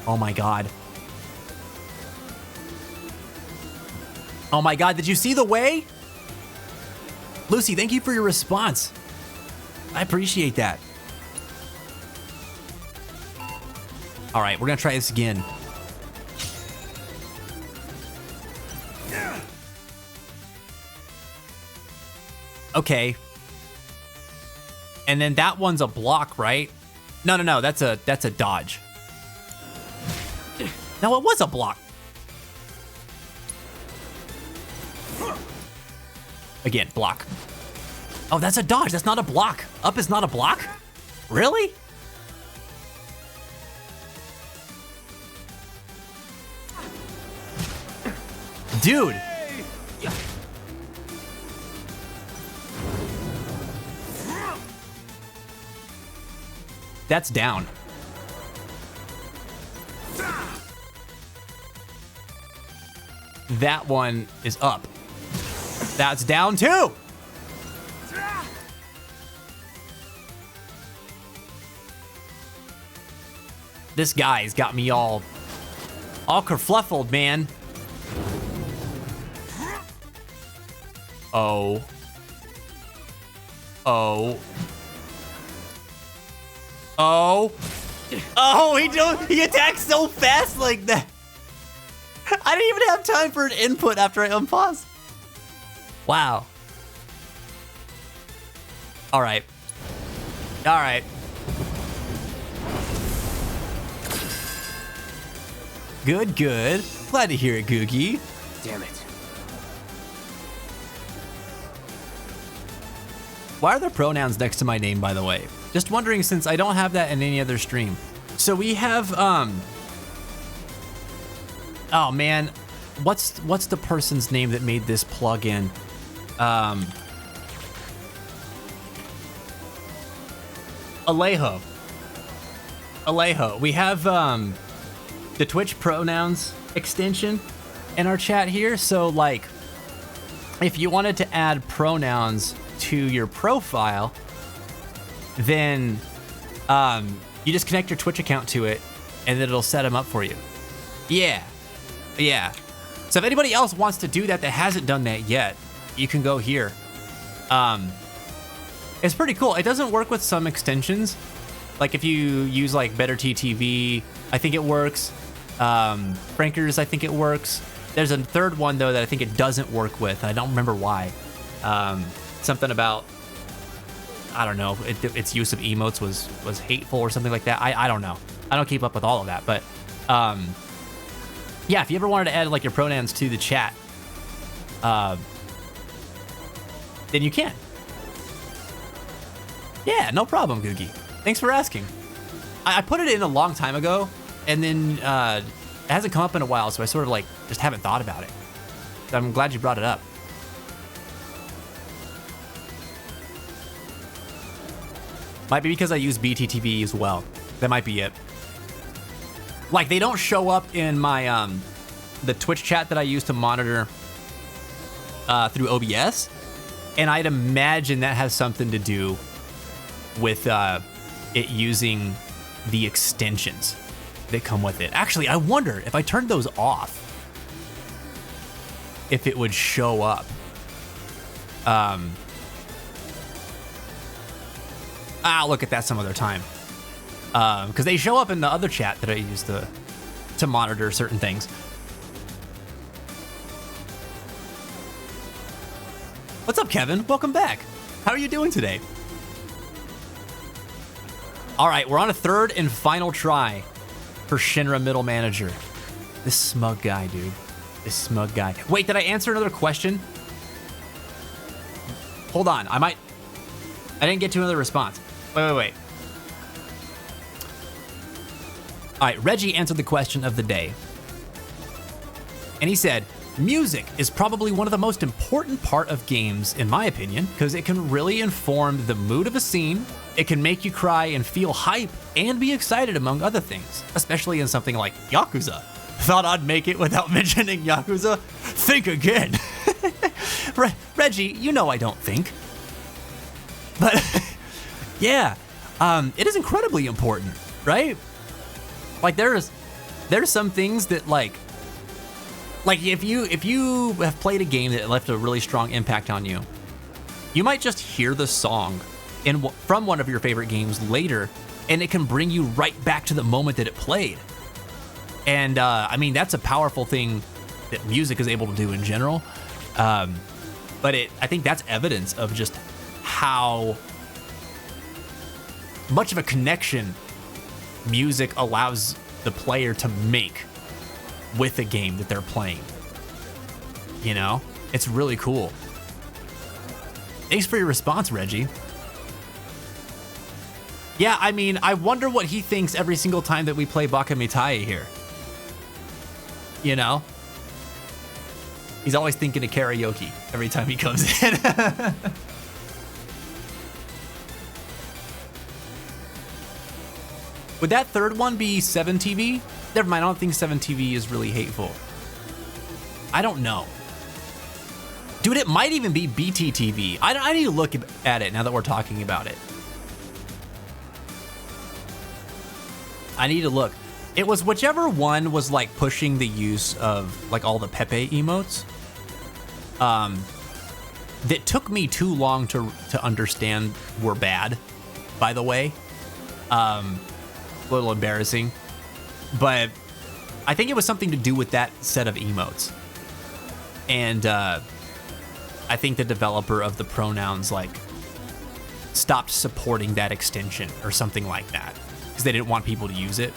Oh my god. Oh my god, did you see the way? Lucy, thank you for your response. I appreciate that. All right, we're gonna try this again. Okay. And then that one's a block, right? No, that's a dodge. No, it was a block. Again, block. Oh, that's a dodge. That's not a block. Up is not a block? Really? Dude. That's down. That one is up. That's down too. This guy's got me all kerfluffled, man. Oh. Oh. Oh. Oh, he attacks so fast like that. I didn't even have time for an input after I unpause. Wow. All right. All right. Good, good. Glad to hear it, Googie. Damn it. Why are there pronouns next to my name, by the way? Just wondering, since I don't have that in any other stream. So we have, oh man, what's the person's name that made this plugin? Alejo. Alejo. We have, the Twitch pronouns extension in our chat here. So like, if you wanted to add pronouns to your profile, then you just connect your Twitch account to it and then it'll set them up for you. Yeah. Yeah. So if anybody else wants to do that hasn't done that yet, you can go here. It's pretty cool. It doesn't work with some extensions. Like if you use like Better TTV, I think it works. Frankers, I think it works. There's a third one though that I think it doesn't work with. I don't remember why. Something about, I don't know, its use of emotes was hateful or something like that. I don't know. I don't keep up with all of that, but yeah, if you ever wanted to add like your pronouns to the chat, then you can. Yeah, no problem, Googie. Thanks for asking. I put it in a long time ago, and then it hasn't come up in a while, so I sort of like just haven't thought about it. So I'm glad you brought it up. Might be because I use BTTV as well. That might be it. Like they don't show up in my the Twitch chat that I use to monitor through OBS, and I'd imagine that has something to do with it using the extensions that come with it. Actually, I wonder if I turned those off, if it would show up. I'll look at that some other time. Because they show up in the other chat that I use to monitor certain things. What's up, Kevin? Welcome back. How are you doing today? All right, we're on a third and final try for Shinra Middle Manager. This smug guy, dude. This smug guy. Wait, did I answer another question? Hold on, I didn't get to another response. Wait. All right, Reggie answered the question of the day. And he said, music is probably one of the most important part of games, in my opinion, because it can really inform the mood of a scene. It can make you cry and feel hype and be excited, among other things, especially in something like Yakuza. Thought I'd make it without mentioning Yakuza? Think again. Reggie, you know I don't think. But yeah, it is incredibly important, right? Like there's some things that like if you have played a game that left a really strong impact on you, you might just hear the song from one of your favorite games later, and it can bring you right back to the moment that it played. And I mean, that's a powerful thing that music is able to do in general. But I think that's evidence of just how much of a connection music allows the player to make with the game that they're playing. You know, it's really cool. Thanks for your response, Reggie. Yeah, I mean, I wonder what he thinks every single time that we play Bakamitai here. You know? He's always thinking of karaoke every time he comes in. Would that third one be 7TV? Never mind, I don't think 7TV is really hateful. I don't know. Dude, it might even be BTTV. I need to look at it now that we're talking about it. I need to look. It was whichever one was like pushing the use of like all the Pepe emotes. That took me too long to understand were bad, by the way. A little embarrassing. But I think it was something to do with that set of emotes. And I think the developer of the pronouns like stopped supporting that extension or something like that because they didn't want people to use it.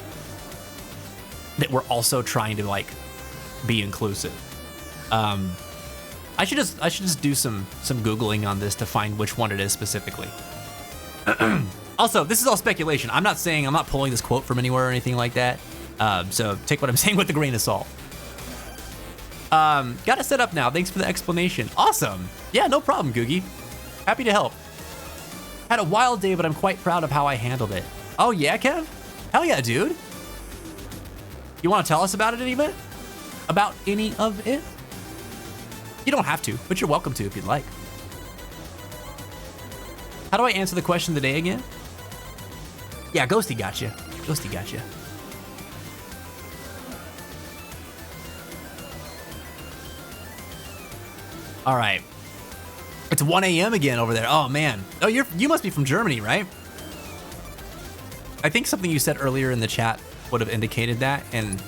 That were also trying to like be inclusive. I should just do some Googling on this to find which one it is specifically. Also, this is all speculation. I'm not pulling this quote from anywhere or anything like that. So take what I'm saying with a grain of salt. Got it set up now. Thanks for the explanation. Awesome. Yeah, no problem, Googie. Happy to help. Had a wild day, but I'm quite proud of how I handled it. Oh yeah, Kev? Hell yeah, dude. You want to tell us about it any bit? About any of it? You don't have to, but you're welcome to if you'd like. How do I answer the question of the day again? Yeah, Ghosty got you. Ghosty got you. All right. It's 1 a.m. again over there. Oh man. Oh, you must be from Germany, right? I think something you said earlier in the chat would have indicated that, and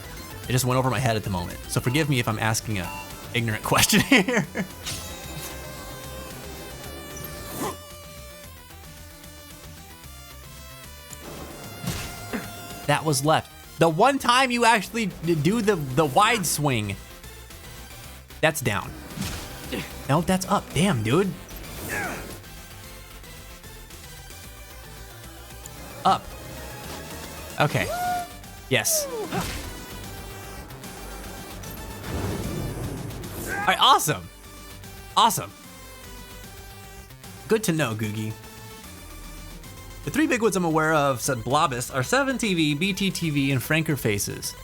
it just went over my head at the moment. So forgive me if I'm asking a ignorant question here. That was left. The one time you actually do the wide swing, that's down. No, that's up. Damn, dude. Up. Okay. Yes. All right, awesome. Awesome. Good to know, Googie. The three big ones I'm aware of, said Blobus, are 7TV, BTTV, and Franker Faces.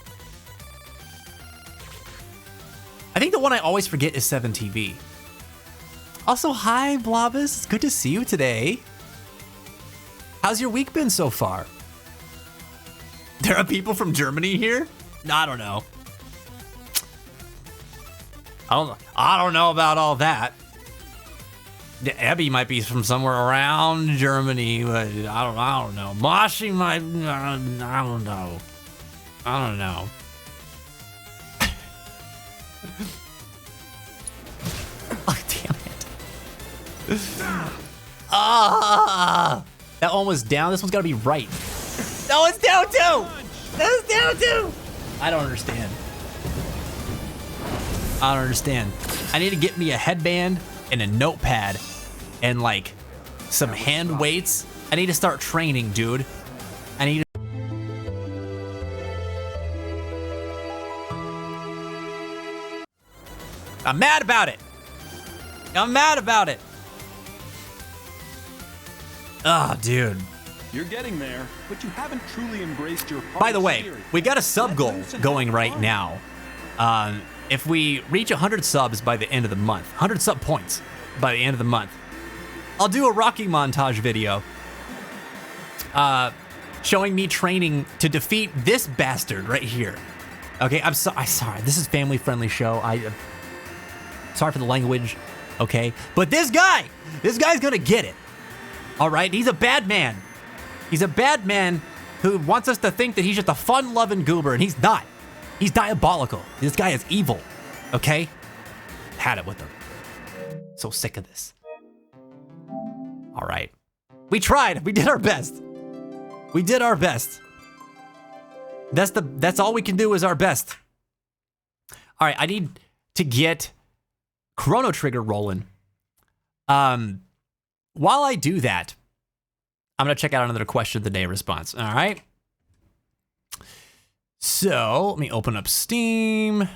I think the one I always forget is 7TV. Also, hi, Blobus. It's good to see you today. How's your week been so far? There are people from Germany here? I don't know. I don't know about all that. Abby might be from somewhere around Germany, but I don't know. Moshi might, I don't know. I don't know. Oh, damn it. That one was down. This one's gotta be right. No, it's down too. That's down too. I don't understand. I don't understand. I need to get me a headband and a notepad and like some hand weights. I need to start training, dude. I need to. I'm mad about it. I'm mad about it. Oh, dude. You're getting there, but you haven't truly embraced your By the way, we got a sub goal going right now. If we reach 100 subs by the end of the month, 100 sub points by the end of the month, I'll do a Rocky montage video showing me training to defeat this bastard right here. Okay, I'm sorry. This is family-friendly show. Sorry for the language, okay? But this guy's gonna get it. All right, he's a bad man. He's a bad man who wants us to think that he's just a fun-loving goober, and he's not. He's diabolical. This guy is evil, okay? Had it with him. So sick of this. All right. We tried. We did our best. We did our best. That's all we can do is our best. All right, I need to get Chrono Trigger rolling. while I do that, I'm going to check out another question of the day response. All right. So let me open up Steam.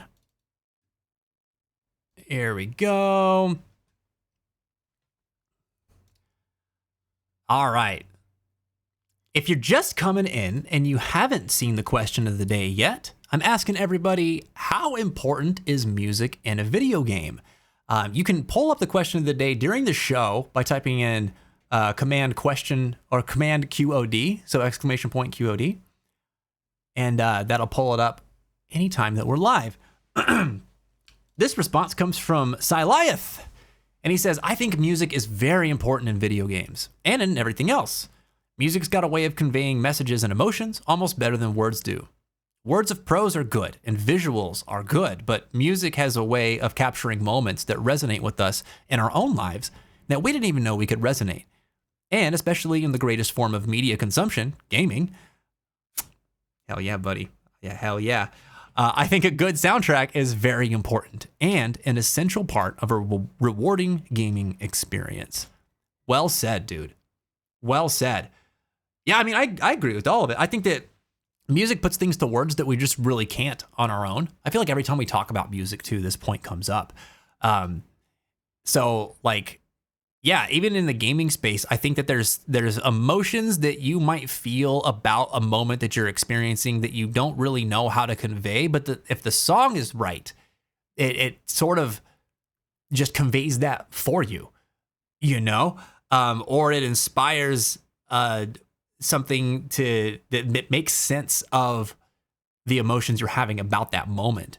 Here we go. All right. If you're just coming in and you haven't seen the question of the day yet, I'm asking everybody, how important is music in a video game? You can pull up the question of the day during the show by typing in command question or command QOD, so exclamation point QOD, and that'll pull it up anytime that we're live. This response comes from Silaeth, and he says, I think music is very important in video games and in everything else. Music's got a way of conveying messages and emotions almost better than words do. Words of prose are good and visuals are good, but music has a way of capturing moments that resonate with us in our own lives that we didn't even know we could resonate. And especially in the greatest form of media consumption, gaming. Hell yeah, buddy. Yeah, hell yeah. I think a good soundtrack is very important and an essential part of a rewarding gaming experience. Well said, dude. Well said. Yeah, I mean, I agree with all of it. I think that music puts things to words that we just really can't on our own. I feel like every time we talk about music, too, this point comes up. So, like, yeah, even in the gaming space, I think that there's emotions that you might feel about a moment that you're experiencing that you don't really know how to convey. But if the song is right, it sort of just conveys that for you, you know? Or it inspires something that makes sense of the emotions you're having about that moment.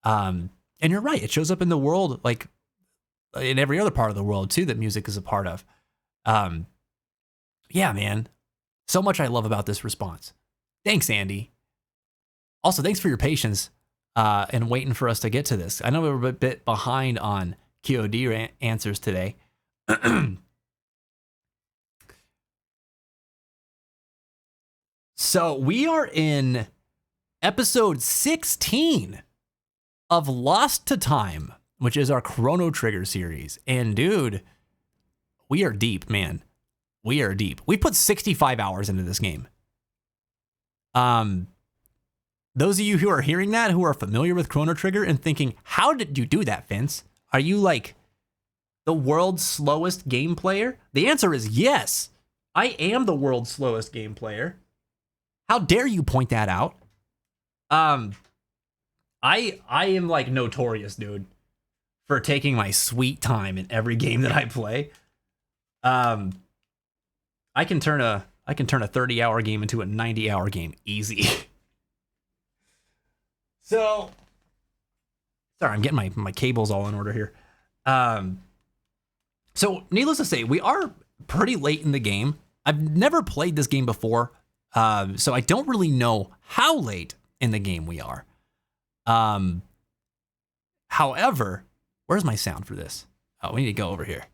And you're right, it shows up in the world, like in every other part of the world too, that music is a part of. Yeah, man. So much I love about this response. Thanks, Andy. Also, thanks for your patience and waiting for us to get to this. I know we were a bit behind on QOD answers today. So we are in episode 16 of Lost to Time, which is our Chrono Trigger series. And dude, we are deep, man. We are deep. We put 65 hours into this game. Those of you who are hearing that, who are familiar with Chrono Trigger and thinking, how did you do that, Vince? Are you like the world's slowest game player? The answer is yes. I am the world's slowest game player. How dare you point that out? I am like notorious, dude, for taking my sweet time in every game that I play. I can turn a 30-hour game into a 90-hour game easy. So, sorry, I'm getting my cables all in order here. So needless to say, we are pretty late in the game. I've never played this game before. So I don't really know how late in the game we are. However, where's my sound for this? Oh, we need to go over here.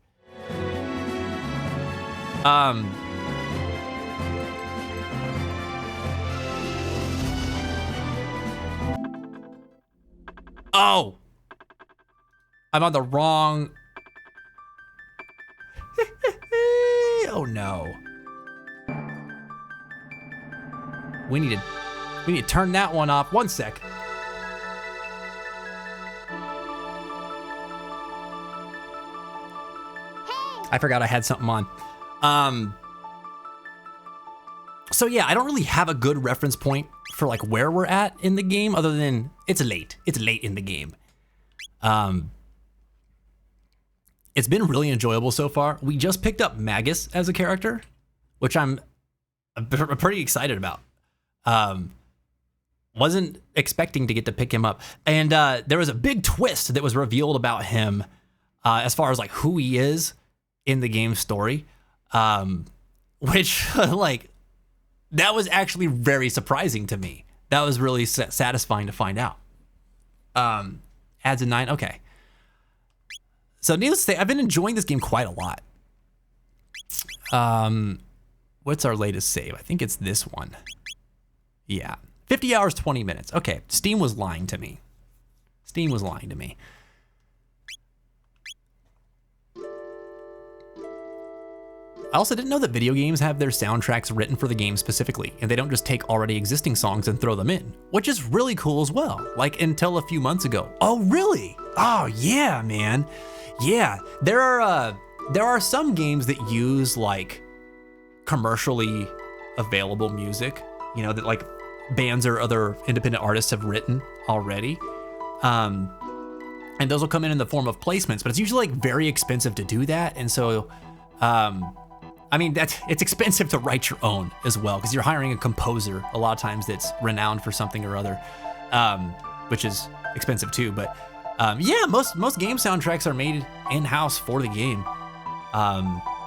Oh, I'm on the wrong. Oh no. We need to turn that one off. One sec. I forgot I had something on. So yeah, I don't really have a good reference point for like where we're at in the game other than it's late. It's late in the game. It's been really enjoyable so far. We just picked up Magus as a character, which I'm pretty excited about. Wasn't expecting to get to pick him up. And there was a big twist that was revealed about him as far as like who he is in the game story, which like that was actually very surprising to me. That was really satisfying to find out. Adds a 9. Okay. So needless to say, I've been enjoying this game quite a lot. What's our latest save? I think it's this one. Yeah. 50 hours, 20 minutes. Okay. Steam was lying to me. Steam was lying to me. I also didn't know that video games have their soundtracks written for the game specifically, and they don't just take already existing songs and throw them in, which is really cool as well, like until a few months ago. Oh, really? Oh, yeah, man. Yeah, there are some games that use like commercially available music, you know, that like bands or other independent artists have written already. And those will come in the form of placements, but it's usually like very expensive to do that. And so, I mean, it's expensive to write your own as well, because you're hiring a composer a lot of times that's renowned for something or other, which is expensive too. But yeah, most game soundtracks are made in-house for the game,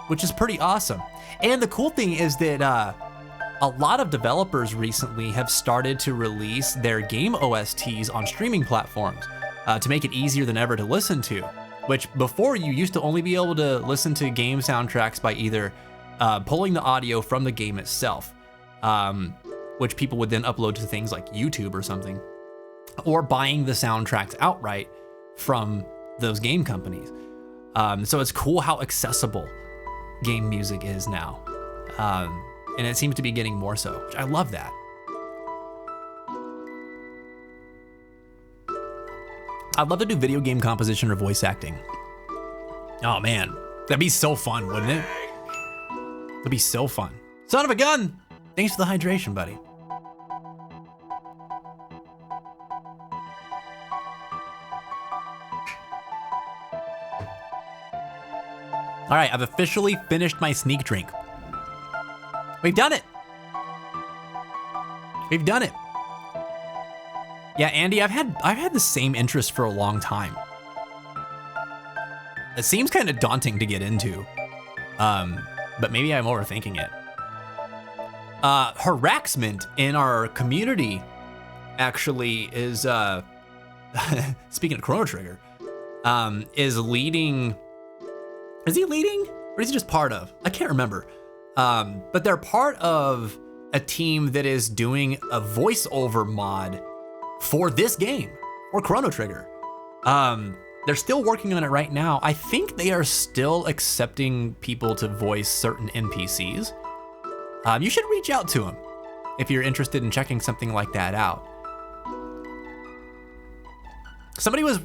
which is pretty awesome. And the cool thing is that a lot of developers recently have started to release their game OSTs on streaming platforms to make it easier than ever to listen to, which before you used to only be able to listen to game soundtracks by either pulling the audio from the game itself, which people would then upload to things like YouTube or something, or buying the soundtracks outright from those game companies. So it's cool how accessible game music is now. And it seems to be getting more so, which I love that. I'd love to do video game composition or voice acting. Oh man, that'd be so fun, wouldn't it? That'd be so fun. Son of a gun! Thanks for the hydration, buddy. All right, I've officially finished my sneak drink. We've done it. We've done it. Yeah, Andy, I've had the same interest for a long time. It seems kind of daunting to get into, but maybe I'm overthinking it. Harassment in our community actually is, speaking of Chrono Trigger, is leading. Is he leading or is he just part of? I can't remember. But they're part of a team that is doing a voiceover mod for this game, for Chrono Trigger. They're still working on it right now. I think they are still accepting people to voice certain NPCs. You should reach out to them if you're interested in checking something like that out. Somebody was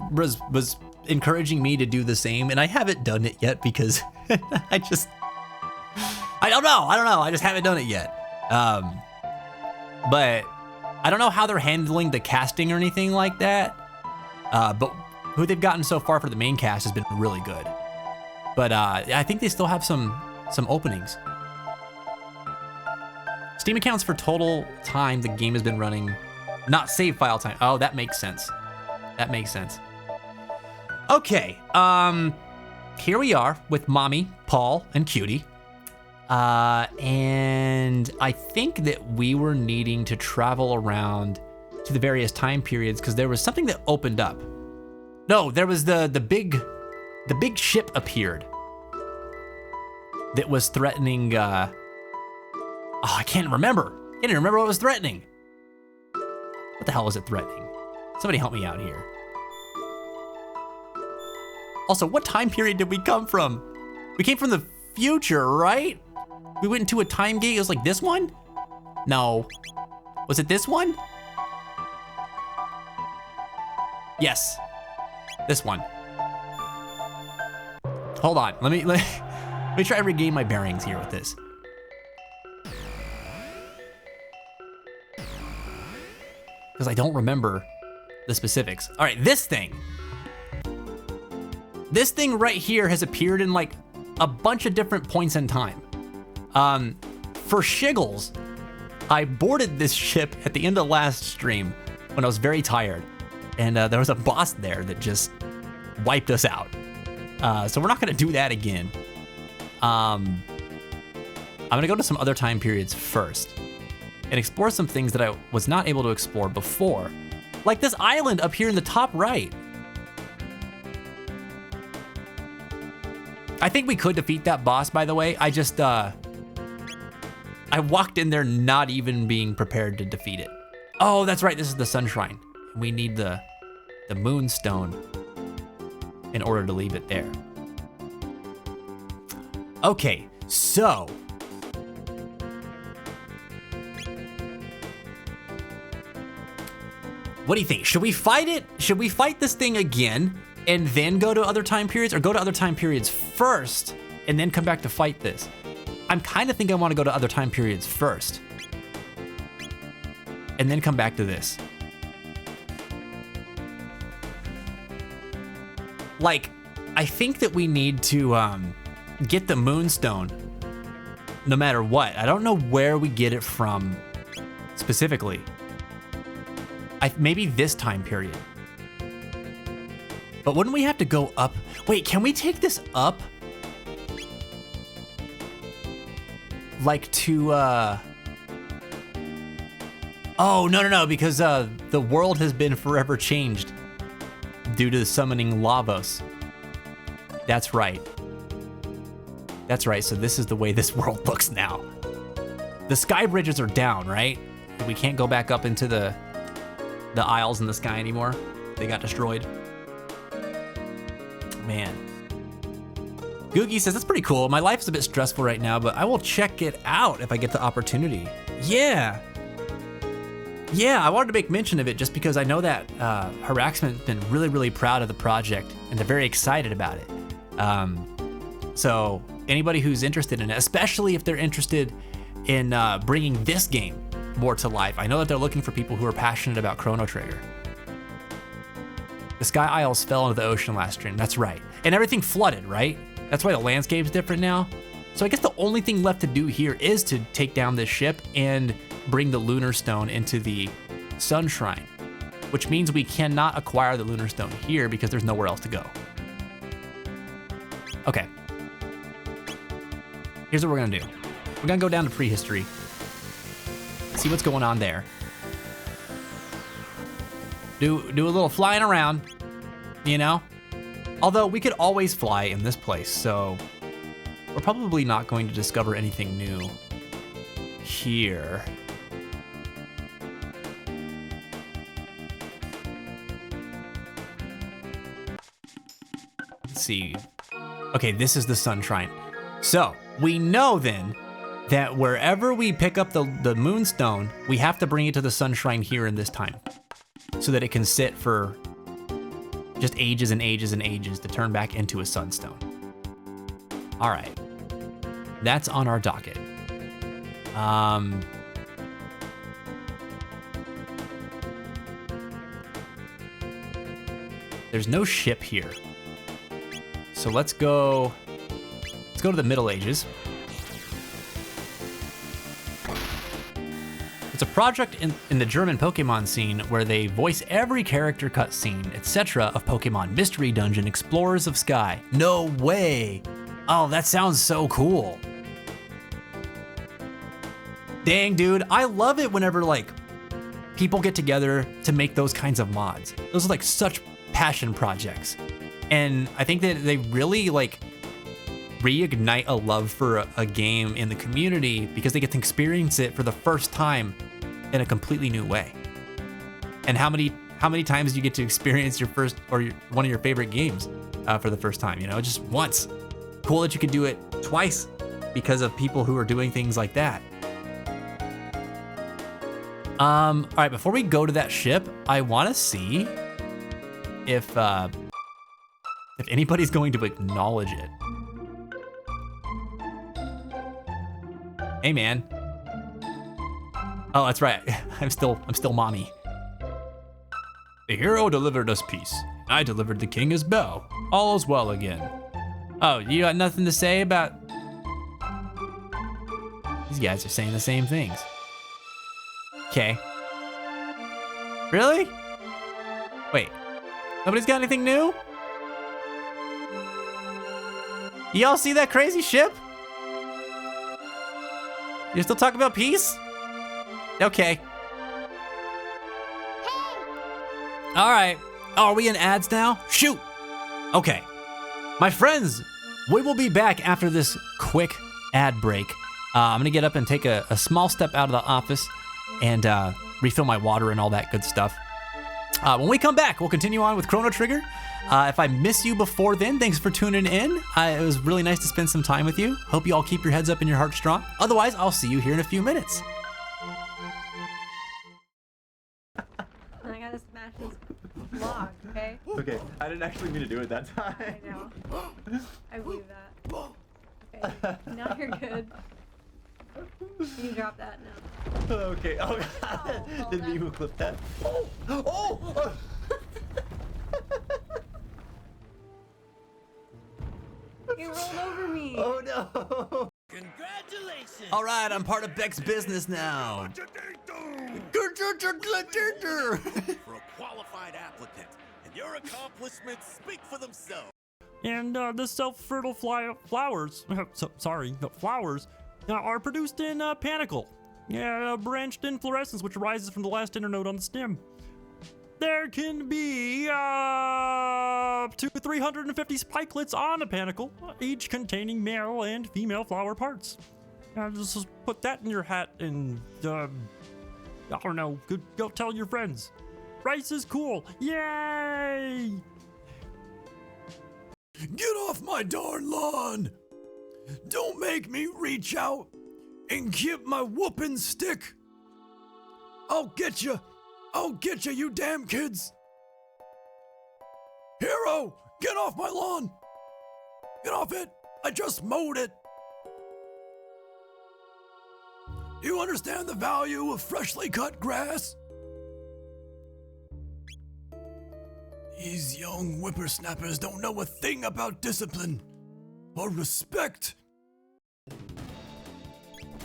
encouraging me to do the same, and I haven't done it yet because I don't know. I just haven't done it yet. But I don't know how they're handling the casting or anything like that. But who they've gotten so far for the main cast has been really good. But I think they still have some openings. Steam accounts for total time the game has been running, not save file time. Oh, that makes sense. That makes sense. Okay, here we are with Mommy, Paul, and Cutie. And I think that we were needing to travel around to the various time periods because there was something that opened up. No, there was the big ship appeared that was threatening, I can't remember. I can't even remember what it was threatening. What the hell was it threatening? Somebody help me out here. Also, what time period did we come from? We came from the future, right? We went into a time gate. It was like this one? No. Was it this one? Yes. This one. Hold on. Let me try to regain my bearings here with this. Because I don't remember the specifics. All right, this thing. This thing right here has appeared in like a bunch of different points in time. For shiggles, I boarded this ship at the end of last stream when I was very tired. And there was a boss there that just wiped us out. So we're not gonna do that again. I'm gonna go to some other time periods first and explore some things that I was not able to explore before. Like this island up here in the top right. I think we could defeat that boss, by the way. I just, I walked in there not even being prepared to defeat it. Oh, that's right, this is the Sun Shrine. We need the Moonstone in order to leave it there. Okay, So, what do you think? Should we fight it? Should we fight this thing again and then go to other time periods, or go to other time periods first and then come back to fight this? I'm kind of thinking I want to go to other time periods first and then come back to this. Like, I think that we need to get the Moonstone no matter what. I don't know where we get it from specifically. Maybe this time period. But wouldn't we have to go up? Wait, can we take this up? Like to, Oh, no, because the world has been forever changed due to summoning Lavos. That's right. That's right, so this is the way this world looks now. The sky bridges are down, right? We can't go back up into the aisles in the sky anymore. They got destroyed. Man. Googie says, that's pretty cool. My life is a bit stressful right now, but I will check it out if I get the opportunity. Yeah. Yeah, I wanted to make mention of it just because I know that Harassment's been really, really proud of the project and they're very excited about it. So anybody who's interested in it, especially if they're interested in bringing this game more to life, I know that they're looking for people who are passionate about Chrono Trigger. The Sky Isles fell into the ocean last stream, that's right. And everything flooded, right? That's why the landscape's different now. So I guess the only thing left to do here is to take down this ship and bring the Lunar Stone into the Sun Shrine, which means we cannot acquire the Lunar Stone here because there's nowhere else to go. Okay. Here's what we're gonna do. We're gonna go down to prehistory, see what's going on there. Do a little flying around, you know? Although we could always fly in this place, so we're probably not going to discover anything new here. Let's see. Okay, this is the Sun Shrine. So we know then that wherever we pick up the Moonstone, we have to bring it to the Sun Shrine here in this time so that it can sit for just ages and ages and ages to turn back into a Sunstone. All right, that's on our docket. There's no ship here. So let's go to the Middle Ages. It's a project in the German Pokemon scene where they voice every character cutscene, etc. of Pokemon Mystery Dungeon Explorers of Sky. No way! Oh, that sounds so cool. Dang, dude, I love it whenever like people get together to make those kinds of mods. Those are like such passion projects. And I think that they really like reignite a love for a game in the community because they get to experience it for the first time in a completely new way. And how many times do you get to experience your first or one of your favorite games for the first time? You know, just once. Cool that you could do it twice because of people who are doing things like that. All right, before we go to that ship, I want to see if anybody's going to acknowledge it. Hey, man. Oh, that's right. I'm still mommy. The hero delivered us peace. I delivered the king his bow. All is well again. Oh, you got nothing to say about... These guys are saying the same things. Okay. Really? Wait. Nobody's got anything new? Y'all see that crazy ship? You still talk about peace? Okay. All right. Oh, are we in ads now? Shoot. Okay. My friends, we will be back after this quick ad break. I'm gonna get up and take a small step out of the office and refill my water and all that good stuff. When we come back, we'll continue on with Chrono Trigger. If I miss you before then, thanks for tuning in. It was really nice to spend some time with you. Hope you all keep your heads up and your hearts strong. Otherwise, I'll see you here in a few minutes. I gotta smash this log, okay? Okay, I didn't actually mean to do it that time. I know. I believe that. Okay, now you're good. You can drop that now. Okay. Oh God! Oh, Didn't even clip that. Oh! Oh! You rolled over me. Oh no! All right, I'm part of Beck's business now. For a qualified applicant, and your accomplishments speak for themselves. And the self-fertile flowers, flowers are produced in panicle, branched inflorescence, which arises from the last internode on the stem. There can be up to 350 spikelets on a panicle, each containing male and female flower parts. Just put that in your hat and, I don't know, go tell your friends. Rice is cool, yay! Get off my darn lawn! Don't make me reach out and get my whooping stick. I'll get you, you damn kids. Hero, get off my lawn. Get off it. I just mowed it. Do you understand the value of freshly cut grass? These young whippersnappers don't know a thing about discipline or respect.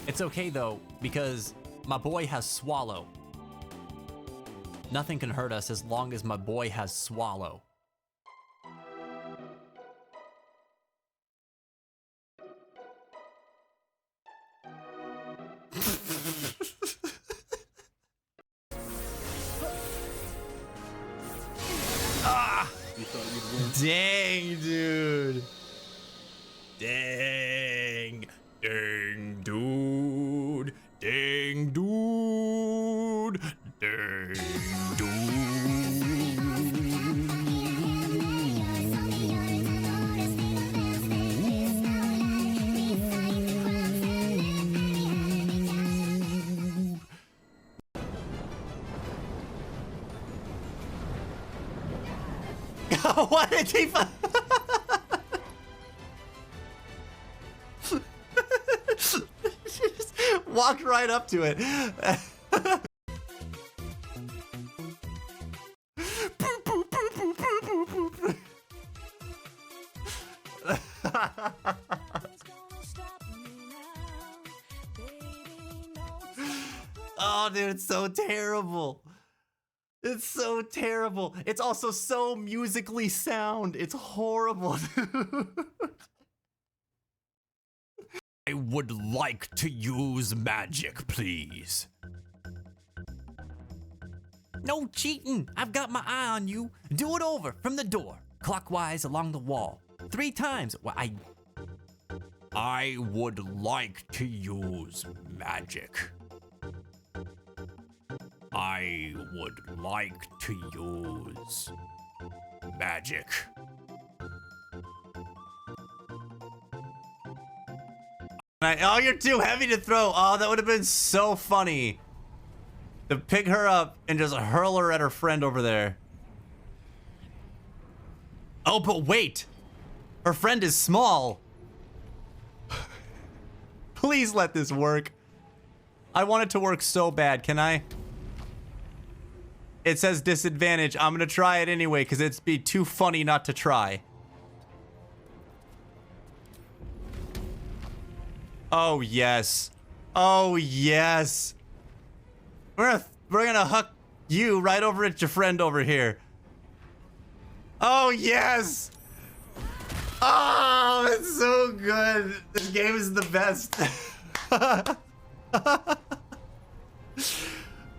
It's okay though, because my boy has Swallow. Nothing can hurt us as long as my boy has Swallow. Dang, dude. Dang. Dang, dude. Dang, dude. Dang, dude. What did he just walked right up to it. Oh, dude, it's so terrible. It's so terrible. It's also so musically sound. It's horrible. I would like to use magic, please. No cheating. I've got my eye on you. Do it over from the door, clockwise along the wall. 3 times. Well, I would like to use magic. I would like to use magic. Oh, you're too heavy to throw. Oh, that would have been so funny. To pick her up and just hurl her at her friend over there. Oh, but wait. Her friend is small. Please let this work. I want it to work so bad. Can I? It says disadvantage. I'm gonna try it anyway because it'd be too funny not to try. Oh yes. Oh yes. We're gonna hook you right over at your friend over here. Oh yes. Oh, it's so good. This game is the best.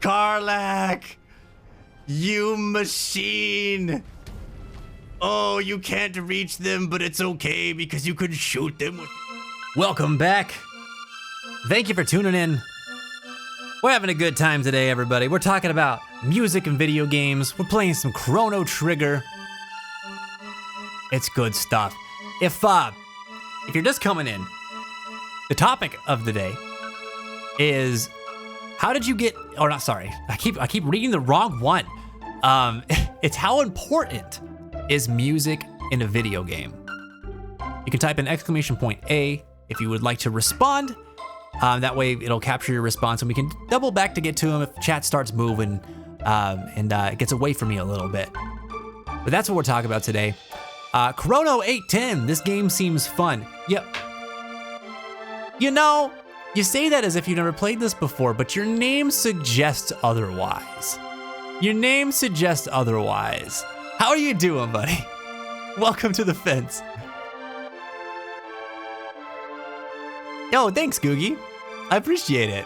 Karlak. You machine! Oh, you can't reach them, but it's okay because you can shoot them. Welcome back. Thank you for tuning in. We're having a good time today, everybody. We're talking about music and video games. We're playing some Chrono Trigger. It's good stuff. If you're just coming in, the topic of the day is how did you get, or not, sorry, I keep reading the wrong one. It's how important is music in a video game? You can type in !A if you would like to respond. That way it'll capture your response and we can double back to get to them if chat starts moving and it gets away from me a little bit. But that's what we're talking about today. Chrono 810, this game seems fun. Yep. You know, you say that as if you've never played this before, but your name suggests otherwise. Your name suggests otherwise. How are you doing, buddy? Welcome to the fence. Yo, thanks, Googie. I appreciate it.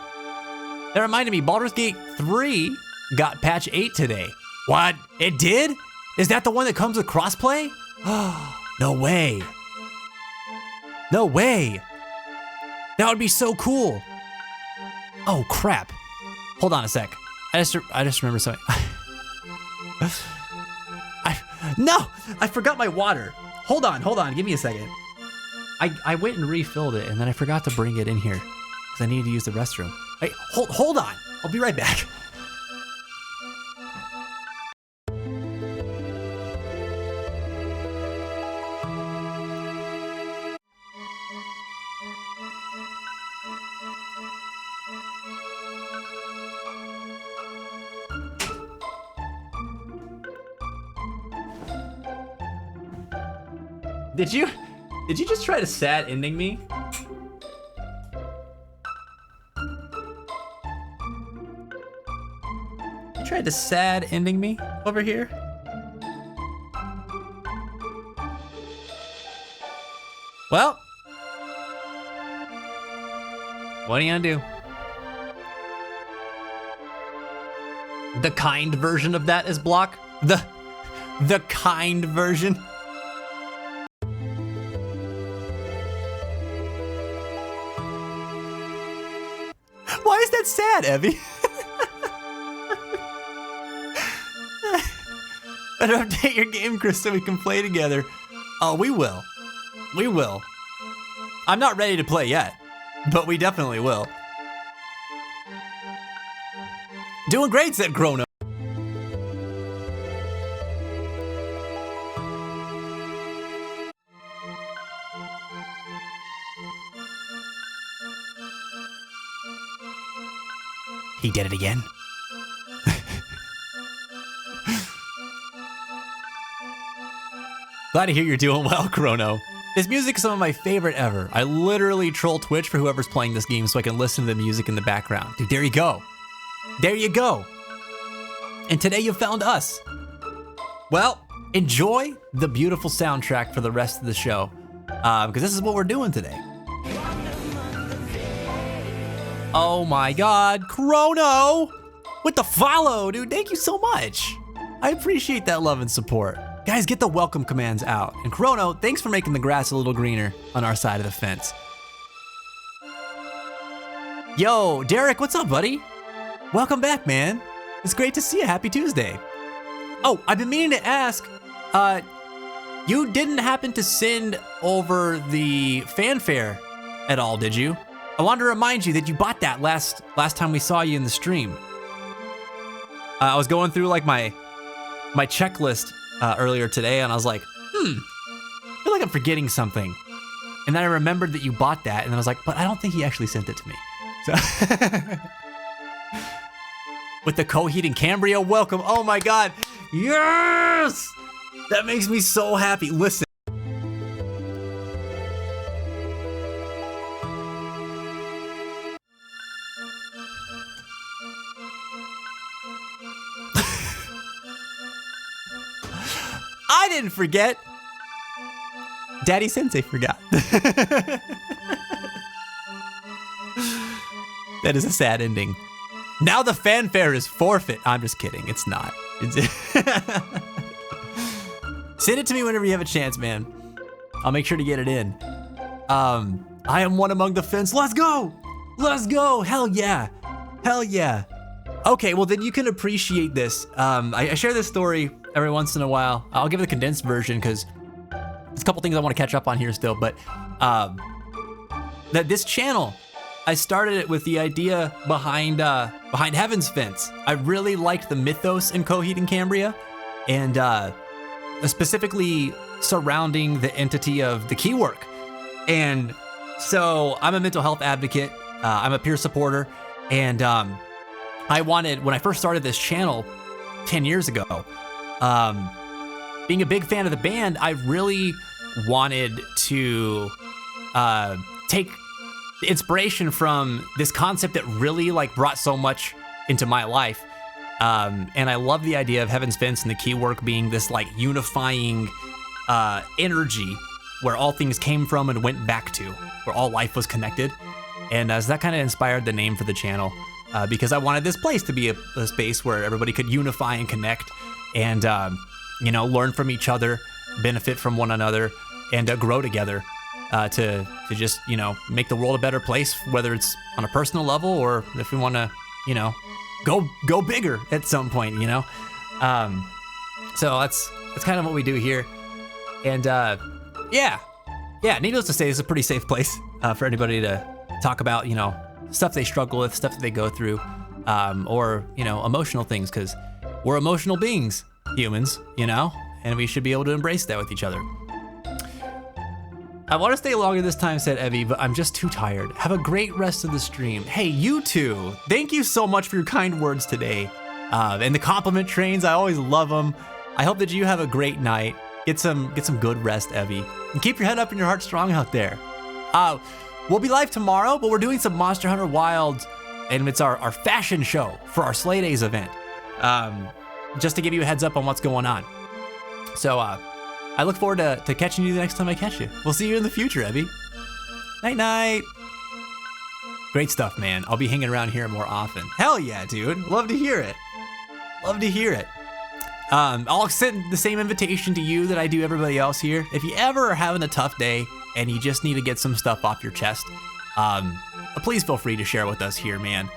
That reminded me, Baldur's Gate 3 got patch 8 today. What? It did? Is that the one that comes with crossplay? No way. No way. That would be so cool. Oh, crap. Hold on a sec. I just remembered something. No, I forgot my water. Hold on, give me a second. I went and refilled it and then I forgot to bring it in here because I needed to use the restroom. Hey, hold on, I'll be right back. Did you just try to sad ending me? You tried to sad ending me over here? Well, what are you gonna do? The kind version of that is block? The kind version? Why is that sad, Evie? Better update your game, Chris, so we can play together. Oh, we will. We will. I'm not ready to play yet, but we definitely will. Doing great, said Chrono. He did it again. Glad to hear you're doing well, Chrono. This music is some of my favorite ever. I literally troll Twitch for whoever's playing this game so I can listen to the music in the background. Dude, there you go. There you go. And today you found us. Well, enjoy the beautiful soundtrack for the rest of the show, because this is what we're doing today. Oh my God, Chrono with the follow, dude. Thank you so much. I appreciate that love and support. Guys, get the welcome commands out. And Chrono, thanks for making the grass a little greener on our side of the fence. Yo, Derek, what's up, buddy? Welcome back, man. It's great to see you. Happy Tuesday. Oh, I've been meaning to ask, you didn't happen to send over the fanfare at all, did you? I wanted to remind you that you bought that last time we saw you in the stream. I was going through like my checklist earlier today, and I was like, I feel like I'm forgetting something. And then I remembered that you bought that, and then I was like, but I don't think he actually sent it to me. So with the Coheed and Cambria welcome, oh my God, yes! That makes me so happy. Listen. I didn't forget. Daddy Sensei forgot. That is a sad ending. Now the fanfare is forfeit. I'm just kidding. It's not. Send it to me whenever you have a chance, man. I'll make sure to get it in. I am one among the fence. Let's go. Let's go. Hell yeah. Hell yeah. Okay, well then you can appreciate this. I share this story every once in a while. I'll give the condensed version because there's a couple things I want to catch up on here still. But that this channel, I started it with the idea behind Heaven's Fence. I really liked the mythos in Coheed and Cambria, and specifically surrounding the entity of the keywork. And so I'm a mental health advocate. I'm a peer supporter, and I wanted, when I first started this channel 10 years ago, being a big fan of the band, I really wanted to take the inspiration from this concept that really like brought so much into my life. And I love the idea of Heaven's Fence and the keywork being this like unifying energy where all things came from and went back to, where all life was connected. And so that kind of inspired the name for the channel, because I wanted this place to be a space where everybody could unify and connect and, you know, learn from each other, benefit from one another, and grow together to just, you know, make the world a better place, whether it's on a personal level or if we want to, you know, go bigger at some point, you know? So that's kind of what we do here. And yeah, needless to say, it's a pretty safe place for anybody to talk about, you know, stuff they struggle with, stuff that they go through, or, you know, emotional things, because we're emotional beings, humans, you know, and we should be able to embrace that with each other. I want to stay longer this time, said Evie, but I'm just too tired. Have a great rest of the stream. Hey, you two, thank you so much for your kind words today. And the compliment trains, I always love them. I hope that you have a great night. Get some good rest, Evie. And keep your head up and your heart strong out there. We'll be live tomorrow, but we're doing some Monster Hunter Wilds, and it's our fashion show for our Slay Days event. Just to give you a heads up on what's going on. So, I look forward to catching you the next time I catch you. We'll see you in the future, Evie. Night-night. Great stuff, man. I'll be hanging around here more often. Hell yeah, dude. Love to hear it. Love to hear it. I'll extend the same invitation to you that I do everybody else here. If you ever are having a tough day and you just need to get some stuff off your chest, please feel free to share with us here, man.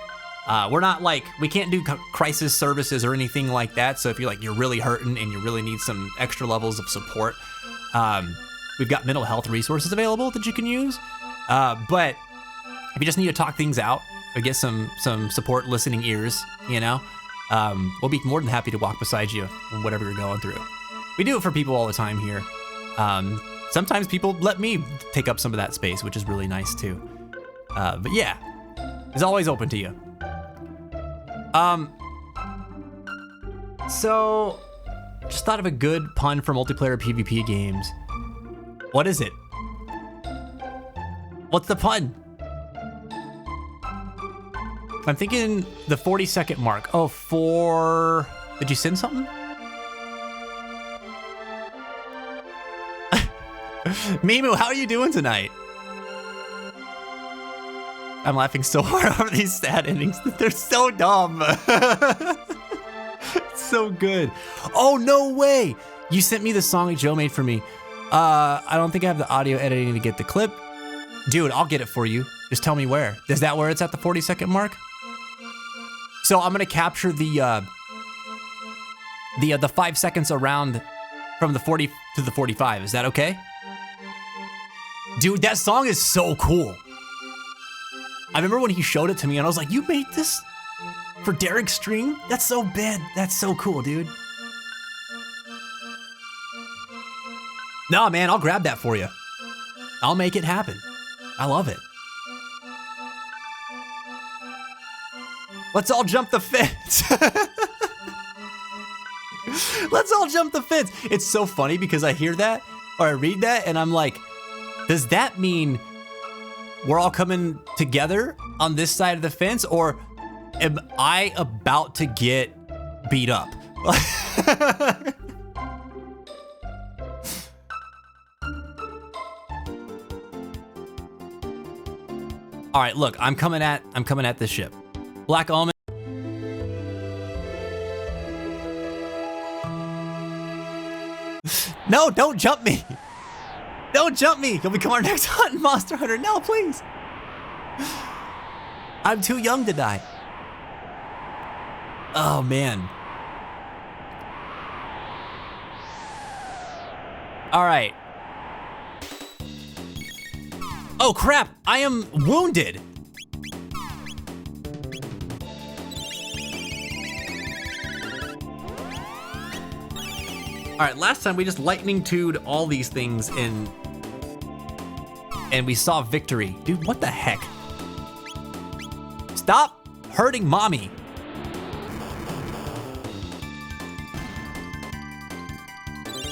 We're not like, we can't do crisis services or anything like that. So if you're like, you're really hurting and you really need some extra levels of support, we've got mental health resources available that you can use. But if you just need to talk things out or get some support, listening ears, you know, we'll be more than happy to walk beside you in whatever you're going through. We do it for people all the time here. Sometimes people let me take up some of that space, which is really nice too. But yeah, it's always open to you. So just thought of a good pun for multiplayer PvP games. What is it? What's the pun? I'm thinking the 40-second mark. Oh, did you send something? Mimu, how are you doing tonight? I'm laughing so hard over these stat endings. They're so dumb. It's so good. Oh, no way. You sent me the song that Joe made for me. I don't think I have the audio editing to get the clip. Dude, I'll get it for you. Just tell me where. Is that where it's at the 40-second mark? So I'm gonna capture the 5 seconds around from the 40 to the 45. Is that okay? Dude, that song is so cool. I remember when he showed it to me and I was like, you made this for Derek's stream? That's so bad. That's so cool, dude. No, man, I'll grab that for you. I'll make it happen. I love it. Let's all jump the fence. Let's all jump the fence. It's so funny because I hear that or I read that and I'm like, does that mean we're all coming together on this side of the fence, or am I about to get beat up? All right, look, I'm coming at this ship. Black Omen. No, don't jump me. Don't jump me. You'll become our next hunt, Monster Hunter. No, please. I'm too young to die. Oh, man. All right. Oh, crap. I am wounded. All right, last time we just lightning 2'd all these things and we saw victory. Dude, what the heck? Stop hurting mommy.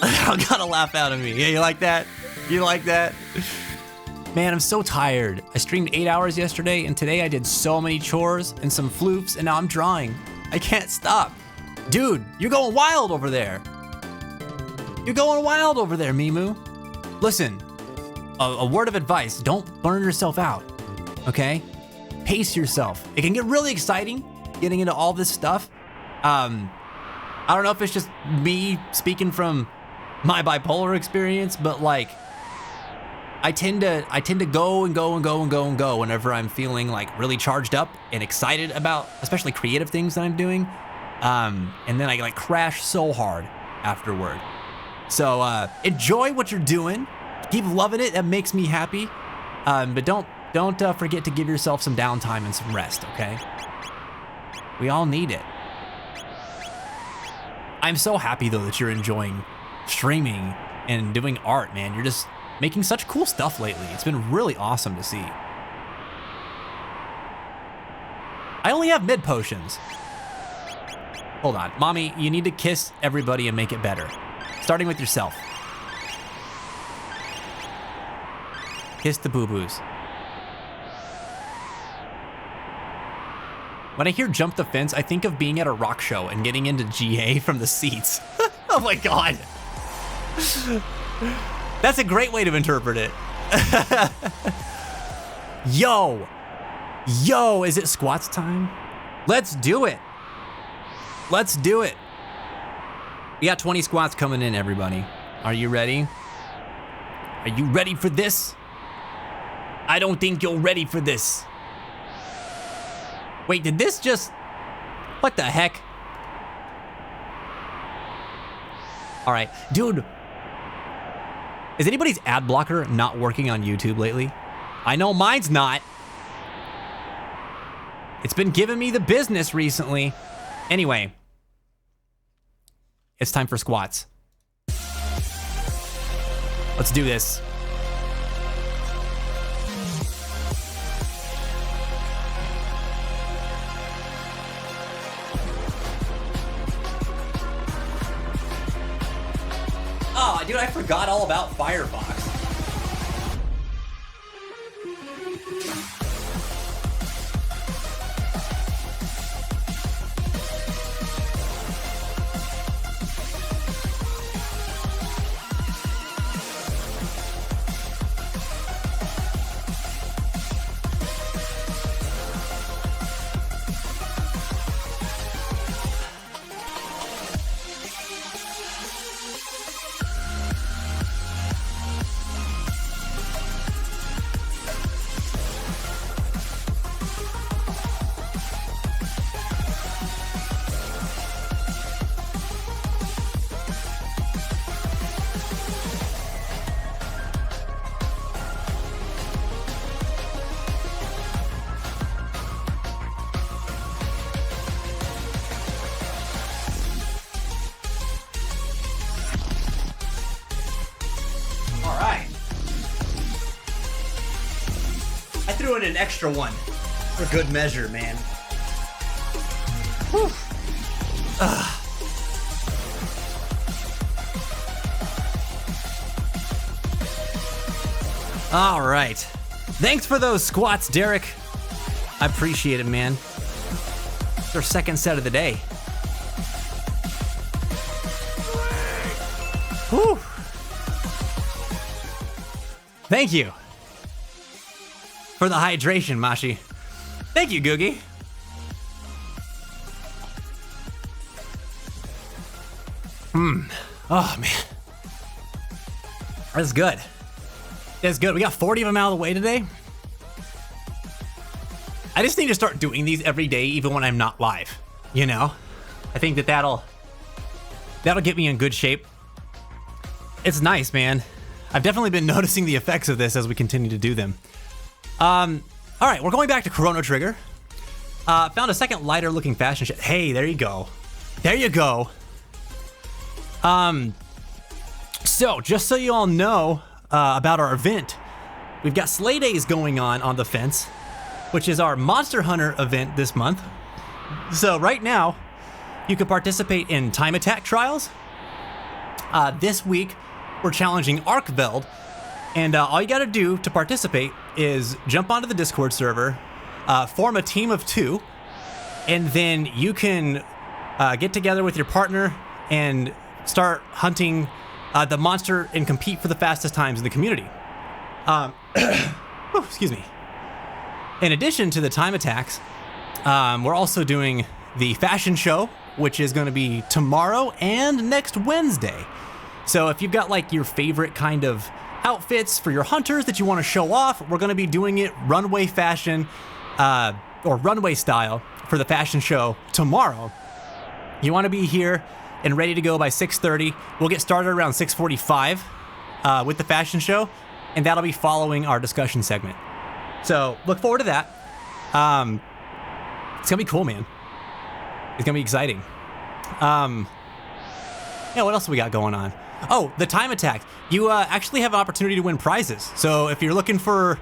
I gotta laugh out of me. Yeah, you like that? You like that? Man, I'm so tired. I streamed 8 hours yesterday, and today I did so many chores and some floofs, and now I'm drawing. I can't stop. Dude, you're going wild over there. You're going wild over there, Mimu. Listen, a word of advice, don't burn yourself out, okay? Pace yourself. It can get really exciting getting into all this stuff. I don't know if it's just me speaking from my bipolar experience, but like, I tend to go and go whenever I'm feeling like really charged up and excited about, especially creative things that I'm doing. And then I like crash so hard afterward. So enjoy what you're doing. Keep loving it. That makes me happy. But don't forget to give yourself some downtime and some rest, okay? We all need it. I'm so happy though that you're enjoying streaming and doing art, man. You're just making such cool stuff lately. It's been really awesome to see. I only have mid potions. Hold on, mommy, you need to kiss everybody and make it better. Starting with yourself. Kiss the boo-boos. When I hear jump the fence, I think of being at a rock show and getting into GA from the seats. Oh my God. That's a great way to interpret it. Yo, is it squats time? Let's do it. Let's do it. We got 20 squats coming in, everybody. Are you ready? Are you ready for this? I don't think you're ready for this. Wait, did this just... What the heck? All right, dude. Is anybody's ad blocker not working on YouTube lately? I know mine's not. It's been giving me the business recently. Anyway. It's time for squats. Let's do this. Oh, dude, I forgot all about Firefox. An extra one for good measure, man. Whew. All right. Thanks for those squats, Derek. I appreciate it, man. It's our second set of the day. Whew. Thank you for the hydration, Mashi. Thank you, Googie. Oh, man. That's good. That's good. We got 40 of them out of the way today. I just need to start doing these every day, even when I'm not live, you know? I think that'll get me in good shape. It's nice, man. I've definitely been noticing the effects of this as we continue to do them. All right, we're going back to Chrono Trigger. Found a second lighter looking fashion show. Hey, there you go. There you go. So just so you all know about our event, we've got Slay Days going on the fence, which is our Monster Hunter event this month. So right now, you can participate in time attack trials. This week, we're challenging Arkveld, and all you gotta do to participate is jump onto the Discord server, form a team of 2, and then you can get together with your partner and start hunting the monster and compete for the fastest times in the community. Excuse me. In addition to the time attacks, we're also doing the fashion show, which is going to be tomorrow and next Wednesday. So if you've got like your favorite kind of outfits for your hunters that you want to show off, we're going to be doing it runway fashion or runway style for the fashion show tomorrow. You want to be here and ready to go by 6:30. We'll get started around 6:45 with the fashion show, and that'll be following our discussion segment. So look forward to that. It's gonna be cool, man. It's gonna be exciting. Yeah, what else we got going on? Oh, the time attack. You actually have an opportunity to win prizes. So if you're looking for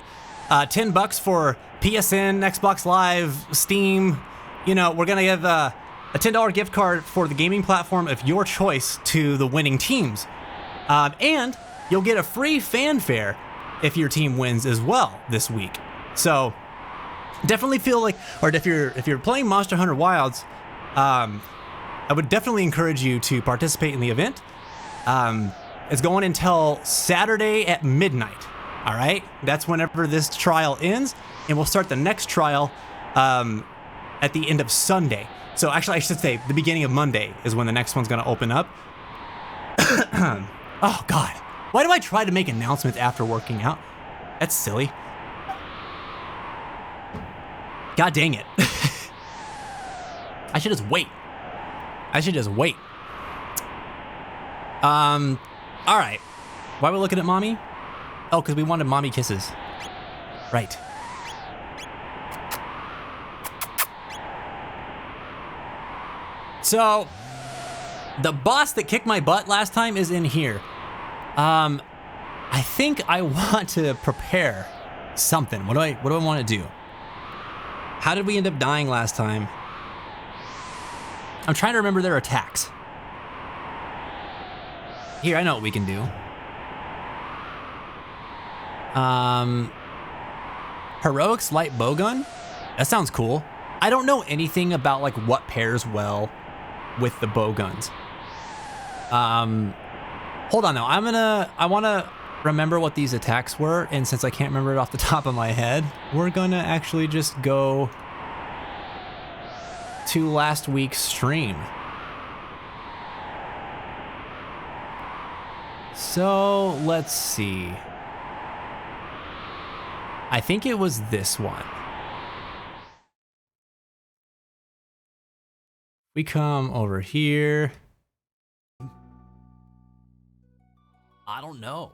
$10 for PSN, Xbox Live, Steam, you know, we're gonna give a $10 gift card for the gaming platform of your choice to the winning teams. And you'll get a free fanfare if your team wins as well this week. So definitely feel like, or if you're playing Monster Hunter Wilds, I would definitely encourage you to participate in the event. It's going until Saturday at midnight. All right, that's whenever this trial ends, and we'll start the next trial at the end of Sunday. So actually, I should say the beginning of Monday is when the next one's going to open up. Oh God, why do I try to make announcements after working out? That's silly. God dang it. I should just wait. All right. Why are we looking at mommy? Oh, because we wanted mommy kisses. Right. So, the boss that kicked my butt last time is in here. I think I want to prepare something. What do I want to do? How did we end up dying last time? I'm trying to remember their attacks. Here, I know what we can do. Heroic's light bowgun? That sounds cool. I don't know anything about like what pairs well with the bowguns. Hold on though, I wanna remember what these attacks were, and since I can't remember it off the top of my head, we're gonna actually just go to last week's stream. So let's see. I think it was this one. We come over here. I don't know.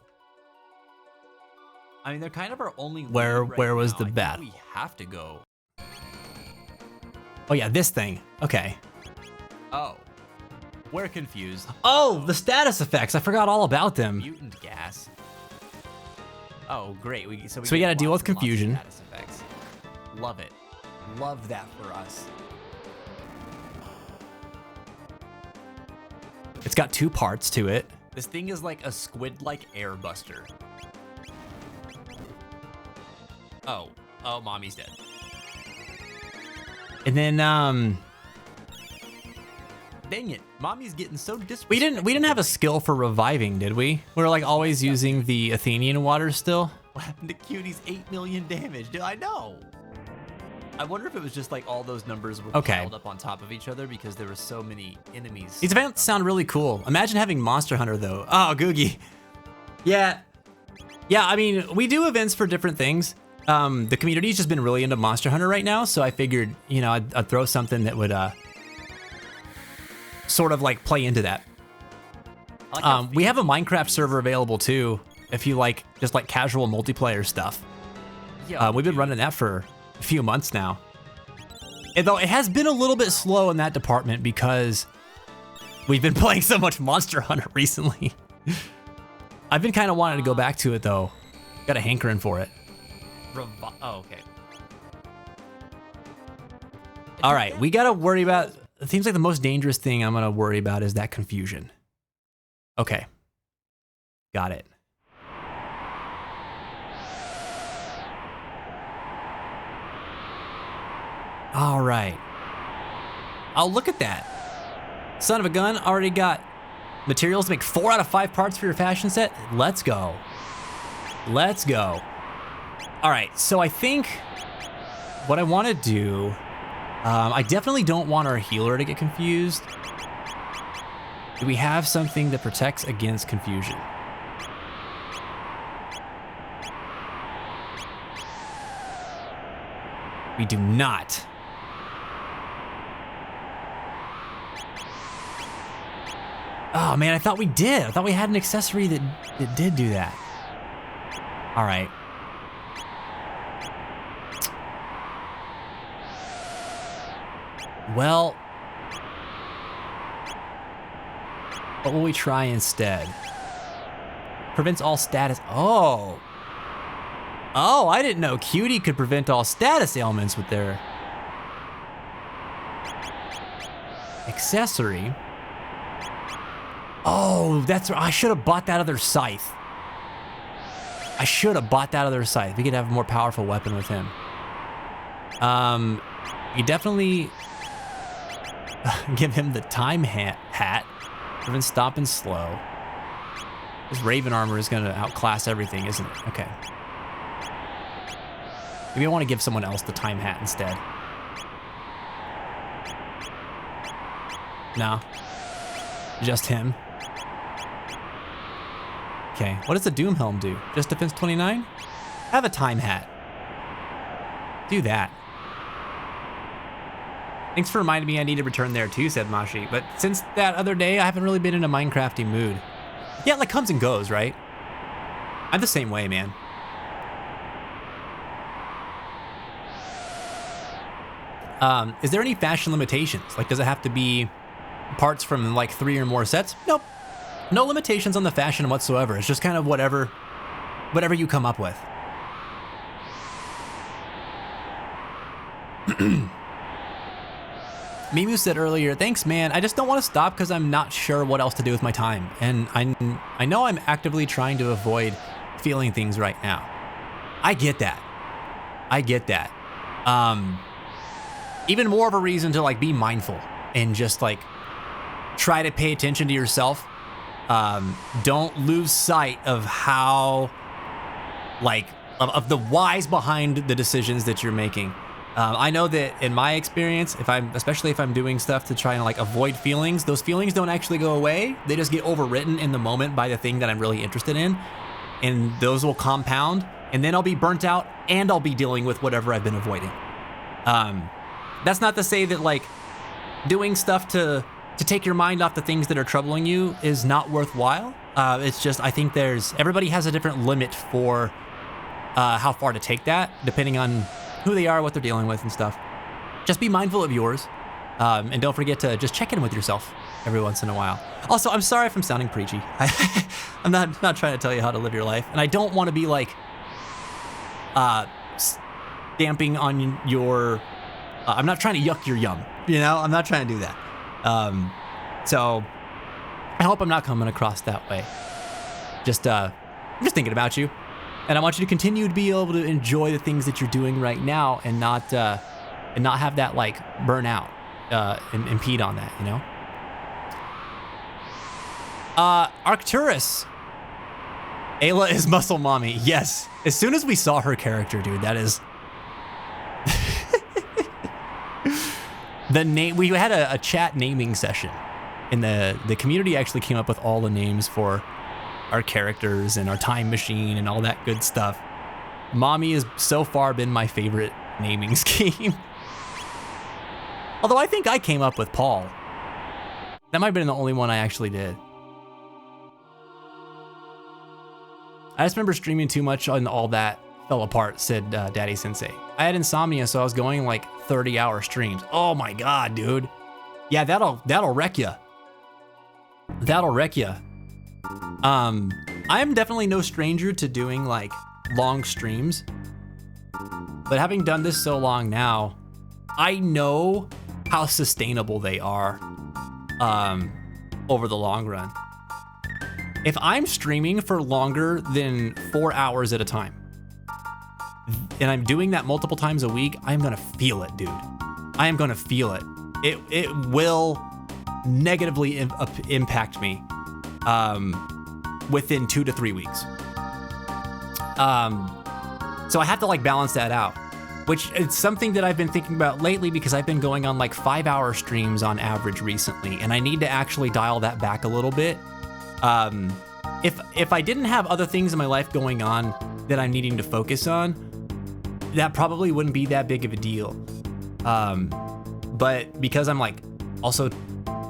I mean, they're kind of our only. Where was the battle? We have to go. Oh yeah, this thing. Okay. Oh, we're confused. Oh, the status effects. I forgot all about them. Mutant gas. Oh, great. So we got to deal with confusion. Status effects. Love it. Love that for us. It's got 2 parts to it. This thing is like a squid-like air buster. Oh, mommy's dead. And then, dang it, mommy's getting so disrespectful. We didn't have a skill for reviving, did we? We were like always using the Athenian water still. What happened to Cutie's 8 million damage? Do I know? I wonder if it was just like all those numbers were piled up on top of each other because there were so many enemies. These events sound really cool. Imagine having Monster Hunter though. Oh, Googie. Yeah. Yeah, I mean, we do events for different things. The community's just been really into Monster Hunter right now, so I figured, you know, I'd throw something that would sort of like play into that. We have a Minecraft server available too, if you like just like casual multiplayer stuff. We've been running that for a few months now. Though it has been a little bit slow in that department because we've been playing so much Monster Hunter recently. I've been kind of wanting to go back to it though. Got a hankering for it. Oh, okay. All right, we gotta worry about, it seems like the most dangerous thing I'm gonna worry about is that confusion. Okay. Got it. All right. Oh, look at that. Son of a gun, already got materials to make 4 out of 5 parts for your fashion set. Let's go. Let's go. All right, so I think what I want to do, I definitely don't want our healer to get confused. Do we have something that protects against confusion? We do not. Oh man, I thought we did. I thought we had an accessory that did do that. All right. Well, what will we try instead? Prevents all status. Oh. Oh, I didn't know Cutie could prevent all status ailments with their accessory. Oh, that's right. I should have bought that other scythe. I should have bought that other scythe. We could have a more powerful weapon with him. You definitely give him the time hat. Prevent stop and slow. This Raven armor is gonna outclass everything, isn't it? Okay. Maybe I want to give someone else the time hat instead. No. Just him. Okay, what does the Doom Helm do? Just defense 29? Have a time hat. Do that. Thanks for reminding me I need to return there too, said Mashi. But since that other day, I haven't really been in a Minecrafty mood. Yeah, it like comes and goes, right? I'm the same way, man. Is there any fashion limitations? Like, does it have to be parts from like 3 or more sets? Nope. No limitations on the fashion whatsoever. It's just kind of whatever you come up with. Mimu said earlier, thanks man, I just don't want to stop because I'm not sure what else to do with my time. And I know I'm actively trying to avoid feeling things right now. I get that. I get that. Even more of a reason to like be mindful and just like try to pay attention to yourself. Don't lose sight of how like of the whys behind the decisions that you're making. I know that in my experience, especially if I'm doing stuff to try and like avoid feelings, those feelings don't actually go away. They just get overwritten in the moment by the thing that I'm really interested in. And those will compound and then I'll be burnt out and I'll be dealing with whatever I've been avoiding. That's not to say that like doing stuff to take your mind off the things that are troubling you is not worthwhile. It's just, I think everybody has a different limit for how far to take that, depending on who they are, what they're dealing with and stuff. Just be mindful of yours. And don't forget to just check in with yourself every once in a while. Also, I'm sorry if I'm sounding preachy. I'm not trying to tell you how to live your life. And I don't want to be like stamping on your, I'm not trying to yuck your yum. You know, I'm not trying to do that. So I hope I'm not coming across that way. I'm just thinking about you. And I want you to continue to be able to enjoy the things that you're doing right now and not have that like burn out and impede on that, you know? Arcturus. Ayla is muscle mommy. Yes. As soon as we saw her character, dude, that is the name. We had a chat naming session and the community actually came up with all the names for our characters and our time machine and all that good stuff. Mommy has so far been my favorite naming scheme. Although I think I came up with Paul. That might have been the only one I actually did. I just remember streaming too much and all that fell apart, said Daddy Sensei. I had insomnia, so I was going like 30-hour streams. Oh my God, dude. Yeah, that'll wreck ya. That'll wreck ya. I'm definitely no stranger to doing like long streams, but having done this so long now, I know how sustainable they are over the long run. If I'm streaming for longer than 4 hours at a time, and I'm doing that multiple times a week, I'm gonna feel it, dude. I am gonna feel it. It will negatively impact me within 2 to 3 weeks. So I have to like balance that out, which is something that I've been thinking about lately because I've been going on like 5-hour streams on average recently, and I need to actually dial that back a little bit. If I didn't have other things in my life going on that I'm needing to focus on, that probably wouldn't be that big of a deal. But because I'm like also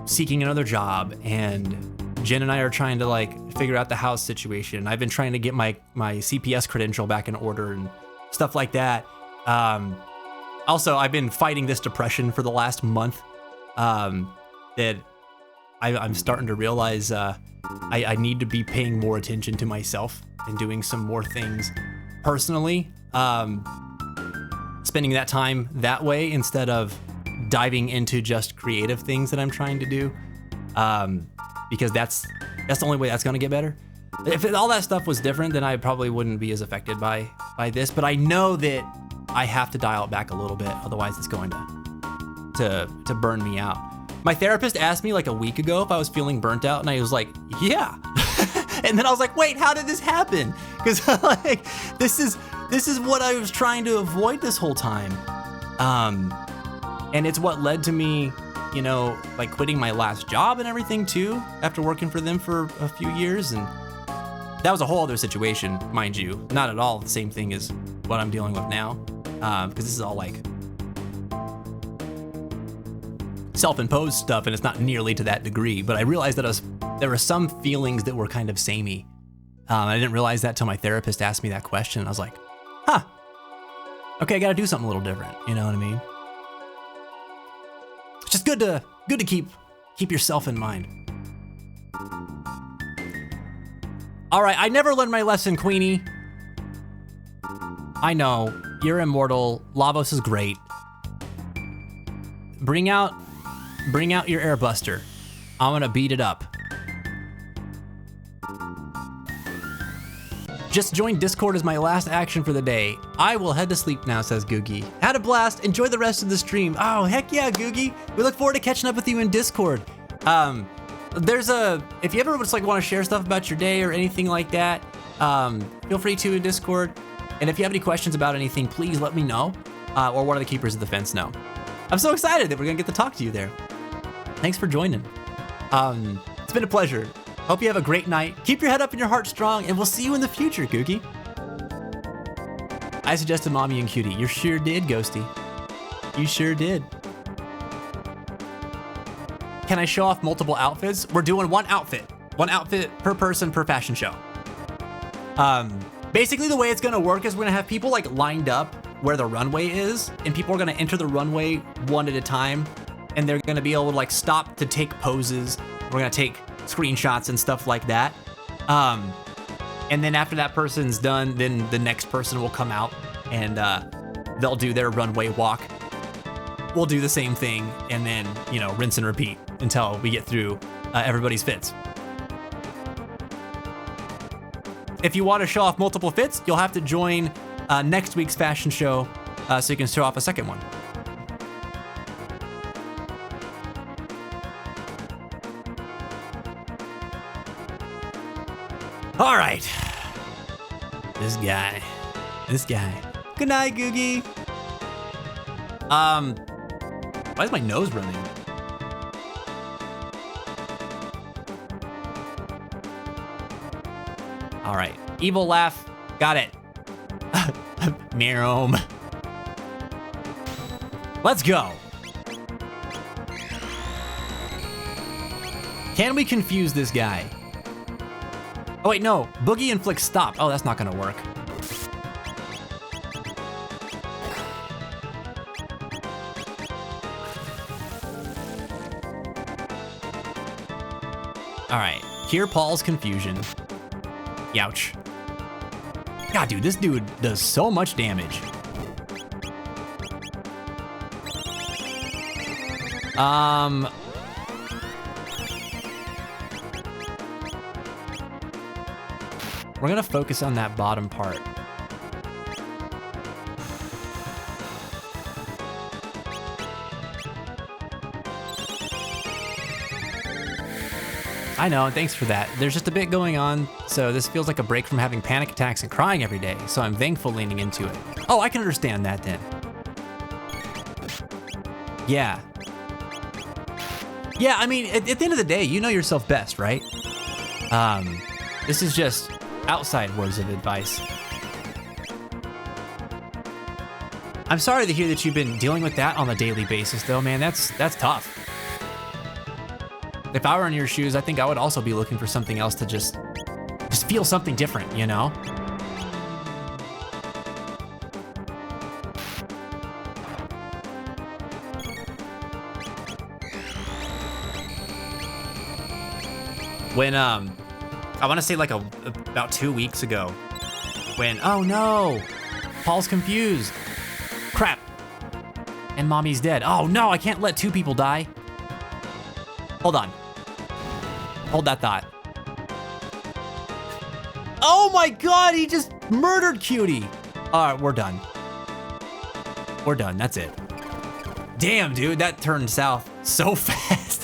seeking another job, and Jen and I are trying to like figure out the house situation. I've been trying to get my CPS credential back in order and stuff like that. Also, I've been fighting this depression for the last month that I'm starting to realize I need to be paying more attention to myself and doing some more things personally. Spending that time that way instead of diving into just creative things that I'm trying to do, because that's the only way that's gonna get better. If all that stuff was different, then I probably wouldn't be as affected by this. But I know that I have to dial it back a little bit, otherwise it's going to burn me out. My therapist asked me like a week ago if I was feeling burnt out, and I was like, yeah. And then I was like, wait, how did this happen? Because like this is what I was trying to avoid this whole time. And it's what led to me, you know, like quitting my last job and everything too, after working for them for a few years. And that was a whole other situation, mind you. Not at all the same thing as what I'm dealing with now, because this is all like self-imposed stuff, and it's not nearly to that degree. But I realized that there were some feelings that were kind of samey. I didn't realize that till my therapist asked me that question. I was like, huh, okay, I gotta do something a little different. You know what I mean? It's just good to keep yourself in mind. All right, I never learned my lesson, Queenie. I know, you're immortal. Lavos is great. Bring out your airbuster. I'm gonna beat it up. Just joined Discord as my last action for the day. I will head to sleep now, says Googie. Had a blast. Enjoy the rest of the stream. Oh, heck yeah, Googie. We look forward to catching up with you in Discord. If you ever just like want to share stuff about your day or anything like that, feel free to in Discord. And if you have any questions about anything, please let me know, or one of the keepers of the fence know. I'm so excited that we're gonna get to talk to you there. Thanks for joining. It's been a pleasure. Hope you have a great night. Keep your head up and your heart strong, and we'll see you in the future, Googie. I suggested Mommy and Cutie. You sure did, Ghosty. You sure did. Can I show off multiple outfits? We're doing one outfit per person per fashion show. Basically the way it's gonna work is we're gonna have people like lined up where the runway is, and people are gonna enter the runway one at a time, and they're gonna be able to like stop to take poses. We're gonna take screenshots and stuff like that. And then after that person's done, then the next person will come out and they'll do their runway walk. We'll do the same thing, and then, you know, rinse and repeat until we get through everybody's fits. If you want to show off multiple fits, you'll have to join next week's fashion show so you can show off a second one. All right. This guy. Good night, Googie. Why is my nose running? All right, evil laugh, got it. Mirom. Let's go. Can we confuse this guy? Oh wait, no. Boogie and Flick stopped. Oh, that's not gonna work. All right, hear Paul's confusion. Youch. God, dude, this dude does so much damage. We're gonna focus on that bottom part. I know, and thanks for that. There's just a bit going on, so this feels like a break from having panic attacks and crying every day, so I'm thankful leaning into it. Oh, I can understand that then. Yeah. Yeah, I mean, at the end of the day, you know yourself best, right? This is just outside words of advice. I'm sorry to hear that you've been dealing with that on a daily basis, though, man. That's tough. If I were in your shoes, I think I would also be looking for something else to just feel something different, you know? When, I want to say like about 2 weeks ago, when, oh no, Paul's confused. Crap. And mommy's dead. Oh no, I can't let 2 people die. Hold on. Hold that thought. Oh my God, he just murdered Cutie. All right, we're done. We're done, that's it. Damn, dude, that turned south so fast.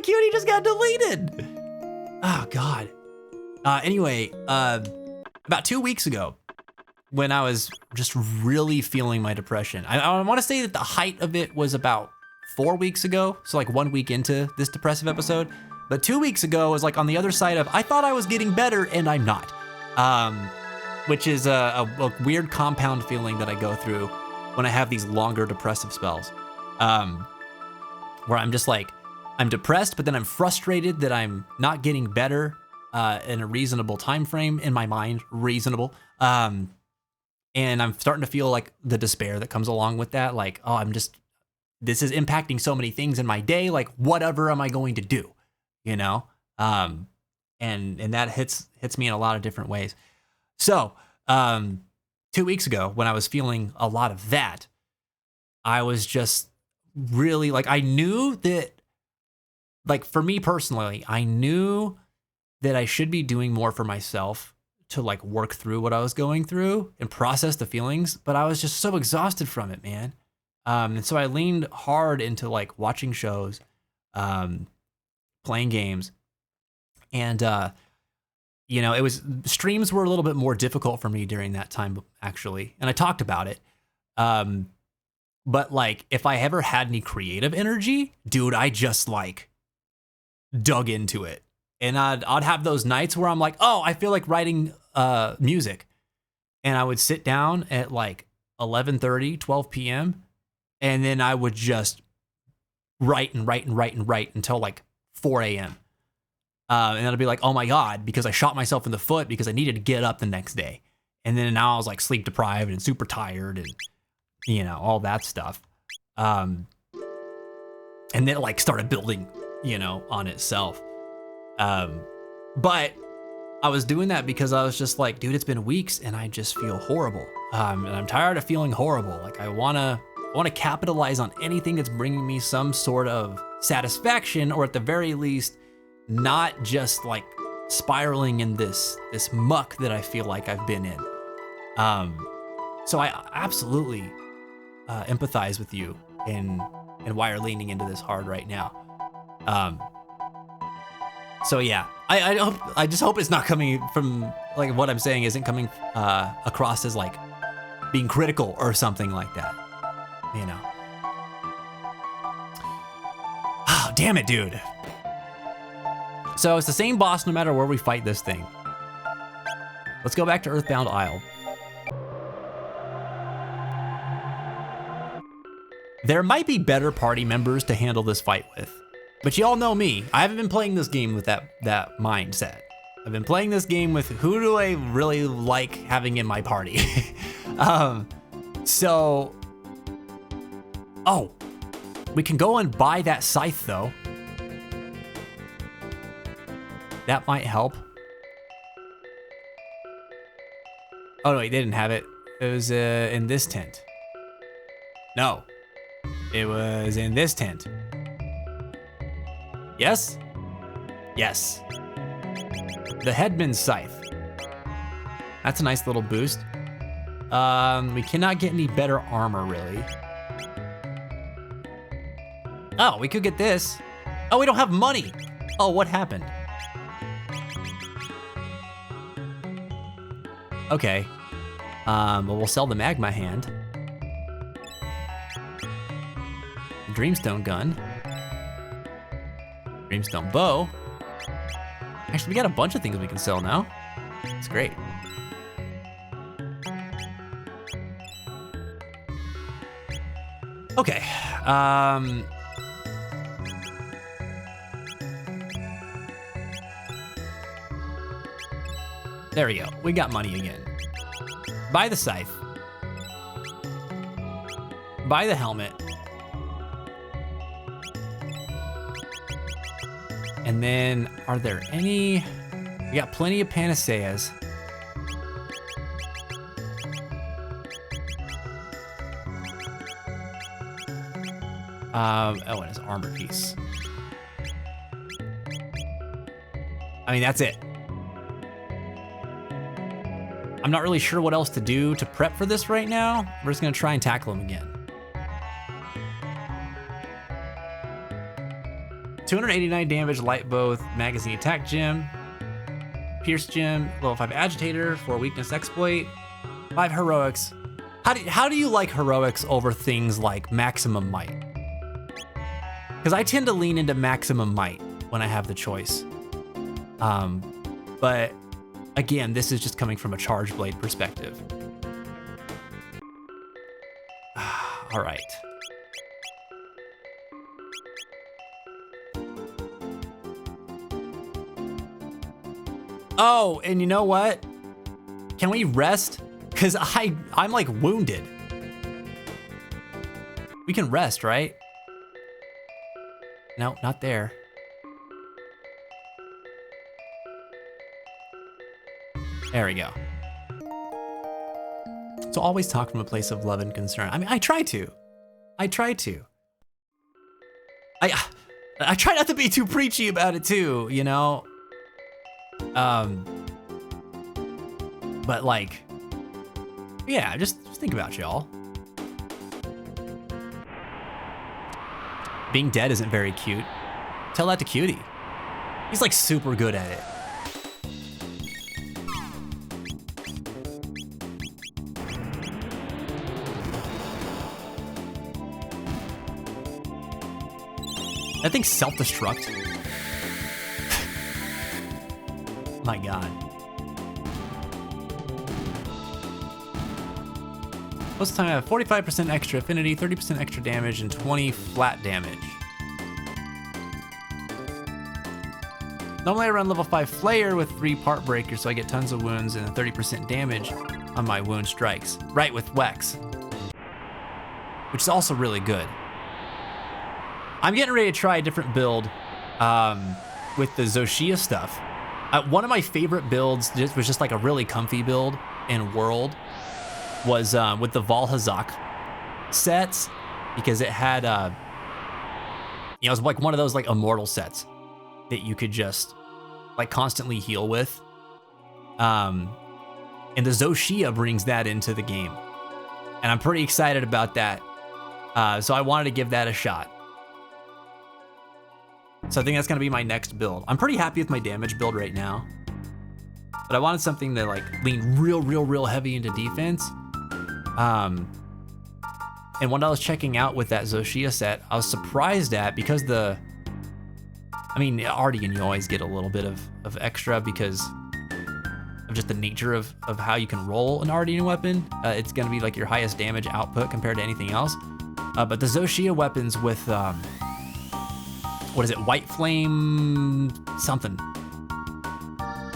Cutie just got deleted. Oh God. Anyway, about 2 weeks ago, when I was just really feeling my depression, I want to say that the height of it was about 4 weeks ago. So like 1 week into this depressive episode, but 2 weeks ago was like on the other side of, I thought I was getting better and I'm not. Which is a weird compound feeling that I go through when I have these longer depressive spells. Where I'm just like, I'm depressed, but then I'm frustrated that I'm not getting better in a reasonable time frame in my mind, reasonable. And I'm starting to feel like the despair that comes along with that. Like, oh, this is impacting so many things in my day. Like, whatever am I going to do? You know? And that hits me in a lot of different ways. So, 2 weeks ago, when I was feeling a lot of that, I was just really like, I knew that, like, for me personally, I knew that I should be doing more for myself to like work through what I was going through and process the feelings, but I was just so exhausted from it, man. And so I leaned hard into like watching shows, playing games, and you know, streams were a little bit more difficult for me during that time, actually, and I talked about it. But like, if I ever had any creative energy, dude, I just like dug into it. And I'd have those nights where I'm like, oh, I feel like writing music. And I would sit down at like 11:30, 12 p.m. And then I would just write until like 4 a.m. And then I'd be like, oh my God, because I shot myself in the foot because I needed to get up the next day. And then now I was like sleep deprived and super tired and, you know, all that stuff. And then it like started building, you know, on itself. But I was doing that because I was just like, dude, it's been weeks and I just feel horrible. And I'm tired of feeling horrible. Like I want to capitalize on anything that's bringing me some sort of satisfaction, or at the very least, not just like spiraling in this muck that I feel like I've been in. So I absolutely empathize with you and why you're leaning into this hard right now. So yeah, I just hope it's not coming from, like, what I'm saying isn't coming across as like being critical or something like that, you know. Oh, damn it, dude. So it's the same boss no matter where we fight this thing. Let's go back to Earthbound Isle. There might be better party members to handle this fight with. But y'all know me. I haven't been playing this game with that mindset. I've been playing this game with who do I really like having in my party. So, oh, we can go and buy that scythe though. That might help. Oh no, wait, they didn't have it. It was in this tent. No, it was in this tent. Yes? Yes. The Headman's Scythe. That's a nice little boost. We cannot get any better armor, really. Oh, we could get this. Oh, we don't have money. Oh, what happened? Okay. Well, we'll sell the magma hand. Dreamstone gun. Dreamstone bow. Actually, we got a bunch of things we can sell now. It's great. Okay. There we go. We got money again. Buy the scythe. Buy the helmet. And then, are there any? We got plenty of panaceas. Oh, and his armor piece. I mean, that's it. I'm not really sure what else to do to prep for this right now. We're just gonna try and tackle him again. 289 damage, light bow, magazine attack gem, pierce gem, level 5 agitator, 4 weakness exploit, 5 heroics. How do you like heroics over things like maximum might? Because I tend to lean into maximum might when I have the choice. But again, this is just coming from a charge blade perspective. All right. Oh, and you know what? Can we rest? Because I'm like wounded. We can rest, right? No, not there. There we go. So always talk from a place of love and concern. I mean, I try to. I try not to be too preachy about it too, you know? But like, yeah, just think about y'all. Being dead isn't very cute. Tell that to Cutie. He's like super good at it. That thing's self-destruct. My God. Most of the time I have 45% extra affinity, 30% extra damage, and 20 flat damage. Normally I run level 5 Flayer with 3 part breakers, so I get tons of wounds and 30% damage on my wound strikes. Right, with Wex. Which is also really good. I'm getting ready to try a different build with the Zoshia stuff. One of my favorite builds was just like a really comfy build in World was with the Valhazak sets, because it had, it was like one of those like immortal sets that you could just like constantly heal with. And the Zoshia brings that into the game. And I'm pretty excited about that. So I wanted to give that a shot. So I think that's gonna be my next build. I'm pretty happy with my damage build right now, but I wanted something that like leaned real heavy into defense. And when I was checking out with that Zoshia set, I was surprised at, because Ardian, you always get a little bit of extra because of just the nature of how you can roll an Ardian weapon. It's gonna be like your highest damage output compared to anything else. But the Zoshia weapons with, what is it, White Flame something.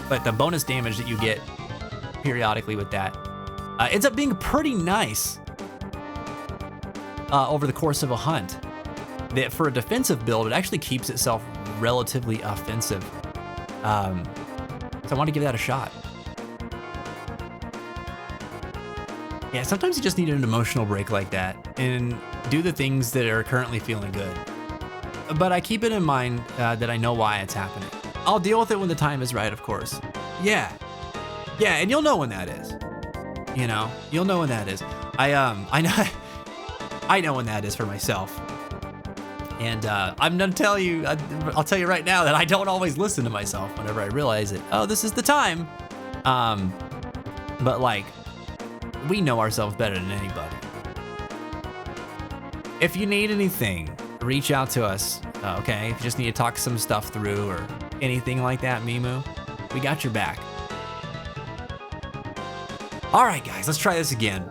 But the bonus damage that you get periodically with that ends up being pretty nice over the course of a hunt. That for a defensive build, it actually keeps itself relatively offensive. So I want to give that a shot. Yeah, sometimes you just need an emotional break like that and do the things that are currently feeling good. But I keep it in mind that I know why it's happening. I'll deal with it when the time is right, of course. Yeah, and you'll know when that is. You know, you'll know when that is. I know, I know when that is for myself. And I'm gonna tell you, I'll tell you right now that I don't always listen to myself whenever I realize it. Oh, this is the time. But like, we know ourselves better than anybody. If you need anything, reach out to us, okay? If you just need to talk some stuff through or anything like that, Mimu, we got your back. All right, guys, let's try this again.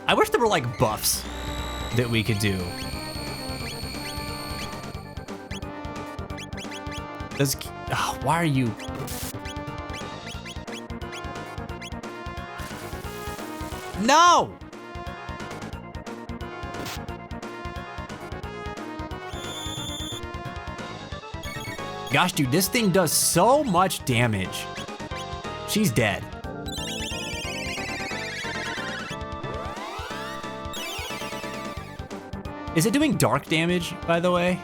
I wish there were like buffs that we could do. Why are you? No! Gosh, dude, this thing does so much damage. She's dead. Is it doing dark damage, by the way?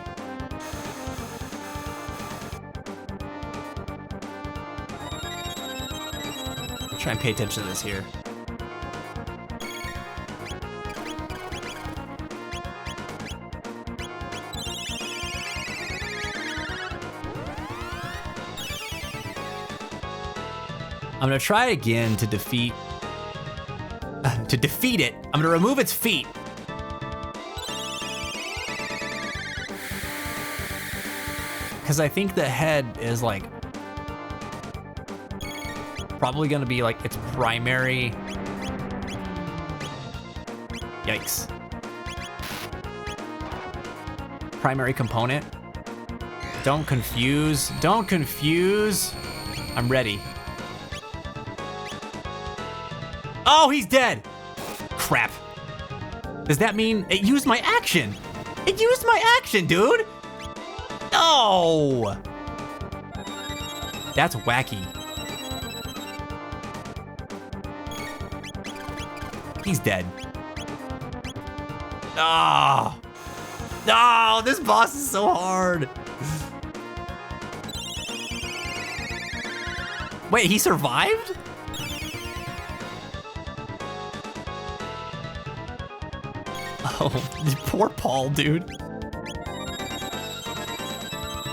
Try and pay attention to this here. I'm gonna try again to defeat it. I'm gonna remove its feet. Because I think the head is like probably gonna be like its primary. Yikes. Primary component. Don't confuse. Don't confuse. I'm ready. Oh, he's dead. Crap. Does that mean it used my action? It used my action, dude. No. That's wacky. He's dead. Oh. No, this boss is so hard. Wait, he survived? Oh, poor Paul, dude.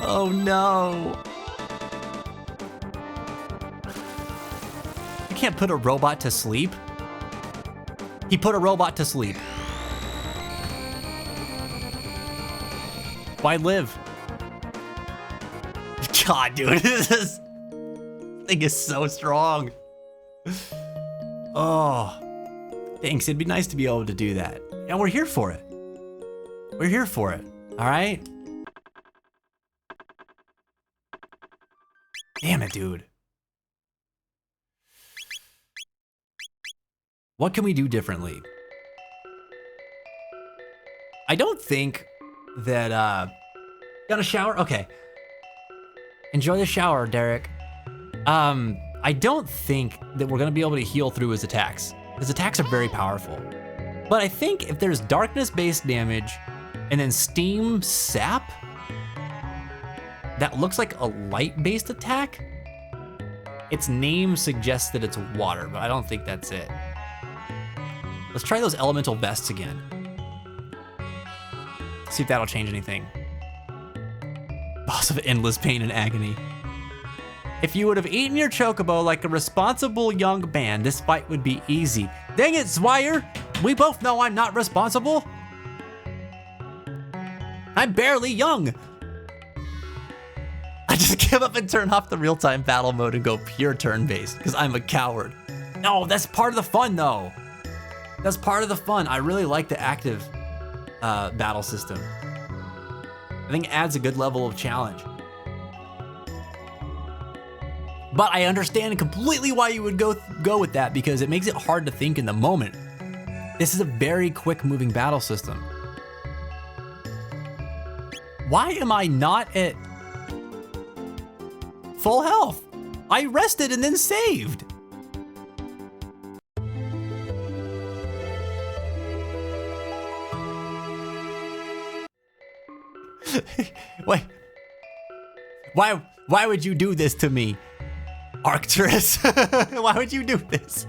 Oh no. You can't put a robot to sleep. He put a robot to sleep. Why live? God, dude, this thing is so strong. Oh, thanks. It'd be nice to be able to do that. And we're here for it. We're here for it. All right? Damn it, dude. What can we do differently? I don't think that, got a shower? Okay. Enjoy the shower, Derek. I don't think that we're gonna be able to heal through his attacks. His attacks are very powerful. But I think if there's darkness-based damage and then steam sap, that looks like a light-based attack. Its name suggests that it's water, but I don't think that's it. Let's try those elemental vests again. See if that'll change anything. Boss of endless pain and agony. If you would have eaten your chocobo like a responsible young man, this fight would be easy. Dang it, Zwire! We both know I'm not responsible. I'm barely young. I just give up and turn off the real-time battle mode and go pure turn-based because I'm a coward. No, that's part of the fun, though. That's part of the fun. I really like the active battle system. I think it adds a good level of challenge. But I understand completely why you would go with that, because it makes it hard to think in the moment. This is a very quick moving battle system. Why am I not at full health? I rested and then saved. Wait. Why would you do this to me, Arcturus? Why would you do this?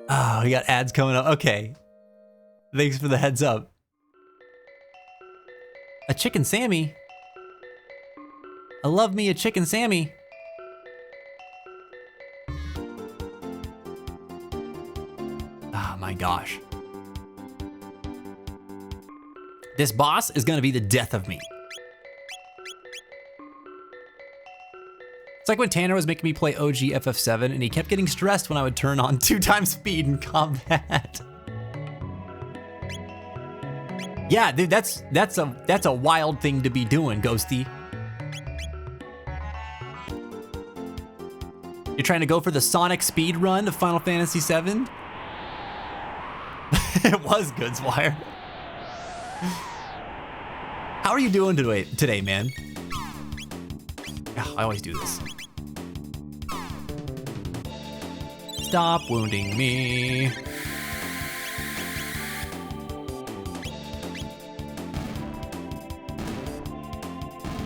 Oh, we got ads coming up. Okay. Thanks for the heads up. A chicken Sammy. I love me a chicken Sammy. Oh my gosh. This boss is gonna be the death of me. It's like when Tanner was making me play OG FF7 and he kept getting stressed when I would turn on 2x speed in combat. Yeah, dude, that's a wild thing to be doing, Ghosty. You're trying to go for the Sonic speed run of Final Fantasy VII? It was good, Swire. How are you doing today, man? I always do this. Stop wounding me.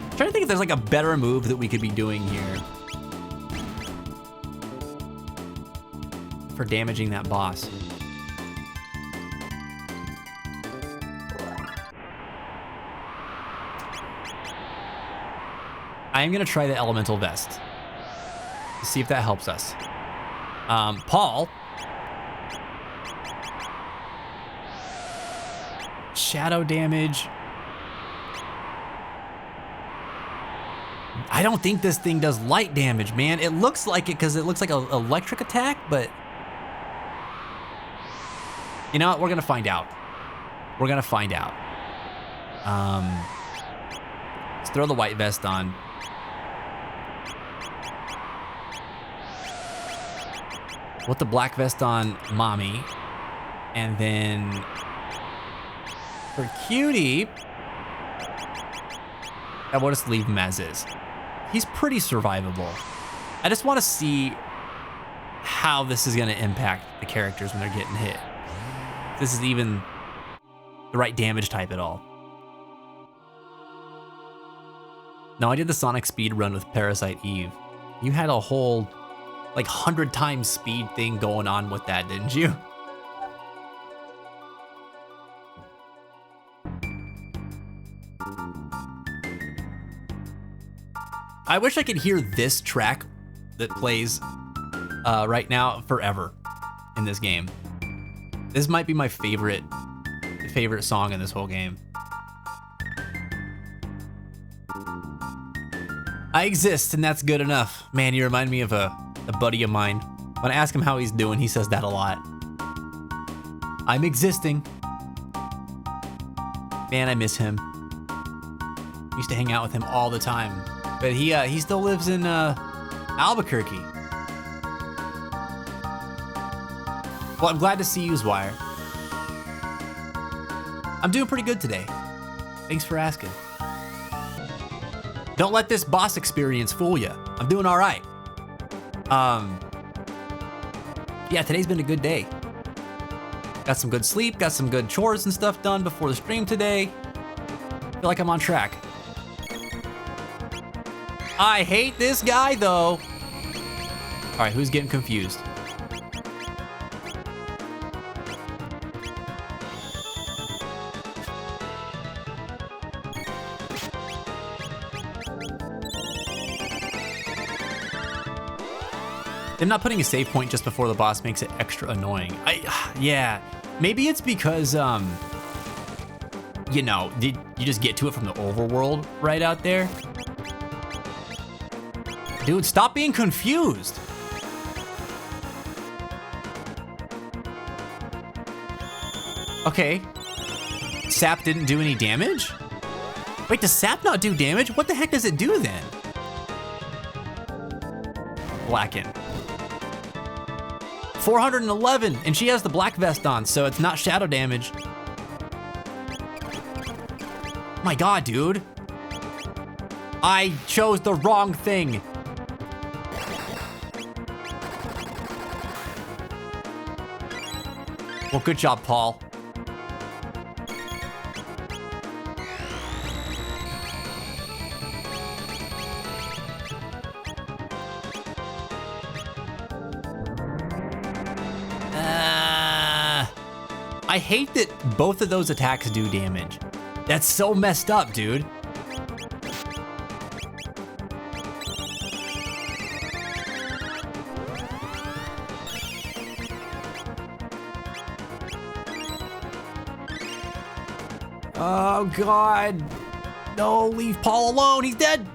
I'm trying to think if there's like a better move that we could be doing here for damaging that boss. I am gonna try the elemental vest to see if that helps us. Paul. Shadow damage. I don't think this thing does light damage, man. It looks like it because it looks like an electric attack, but you know what? We're gonna find out. We're gonna find out. Let's throw the white vest on. Put the black vest on Mommy. And then for Cutie, I will just leave him as is. He's pretty survivable. I just want to see how this is going to impact the characters when they're getting hit. If this is even the right damage type at all. No, I did the Sonic speed run with Parasite Eve. You had a whole like 100 times speed thing going on with that, didn't you? I wish I could hear this track that plays right now forever in this game. This might be my favorite song in this whole game. I exist, and that's good enough. Man, you remind me of a buddy of mine. When I ask him how he's doing, he says that a lot. I'm existing. Man, I miss him. Used to hang out with him all the time. But he still lives in Albuquerque. Well, I'm glad to see you, Zwire. I'm doing pretty good today. Thanks for asking. Don't let this boss experience fool you. I'm doing all right. Yeah, today's been a good day. Got some good sleep, got some good chores and stuff done before the stream today. Feel like I'm on track. I hate this guy though. All right, who's getting confused? Them not putting a save point just before the boss makes it extra annoying. Yeah, maybe it's because, you know, you just get to it from the overworld right out there. Dude, stop being confused. Okay. Sap didn't do any damage? Wait, does Sap not do damage? What the heck does it do then? Blacken. 411, and she has the black vest on, so it's not shadow damage. My God, dude. I chose the wrong thing. Well, good job, Paul. I hate that both of those attacks do damage. That's so messed up, dude. Oh God. No, leave Paul alone. He's dead.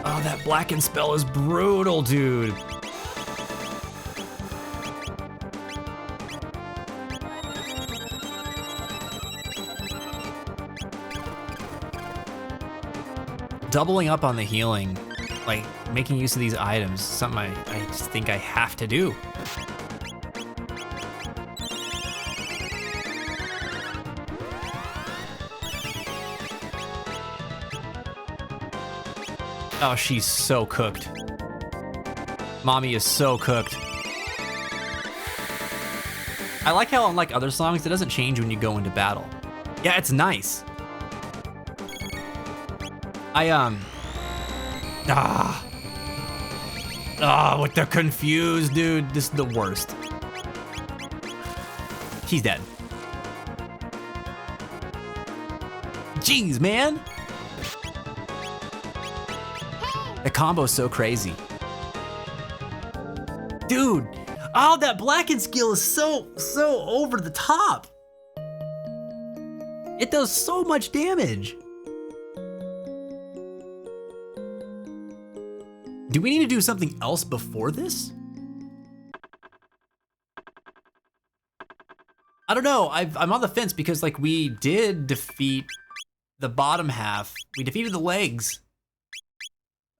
Oh, that blacken spell is brutal, dude. Doubling up on the healing, like making use of these items, is something I just think I have to do. Oh, she's so cooked. Mommy is so cooked. I like how, unlike other songs, it doesn't change when you go into battle. Yeah, it's nice. With the confused, dude. This is the worst. He's dead. Jeez, man. The combo's so crazy. Dude, oh, that blacken skill is so over the top. It does so much damage. Do we need to do something else before this? I don't know, I'm on the fence because like we did defeat the bottom half. We defeated the legs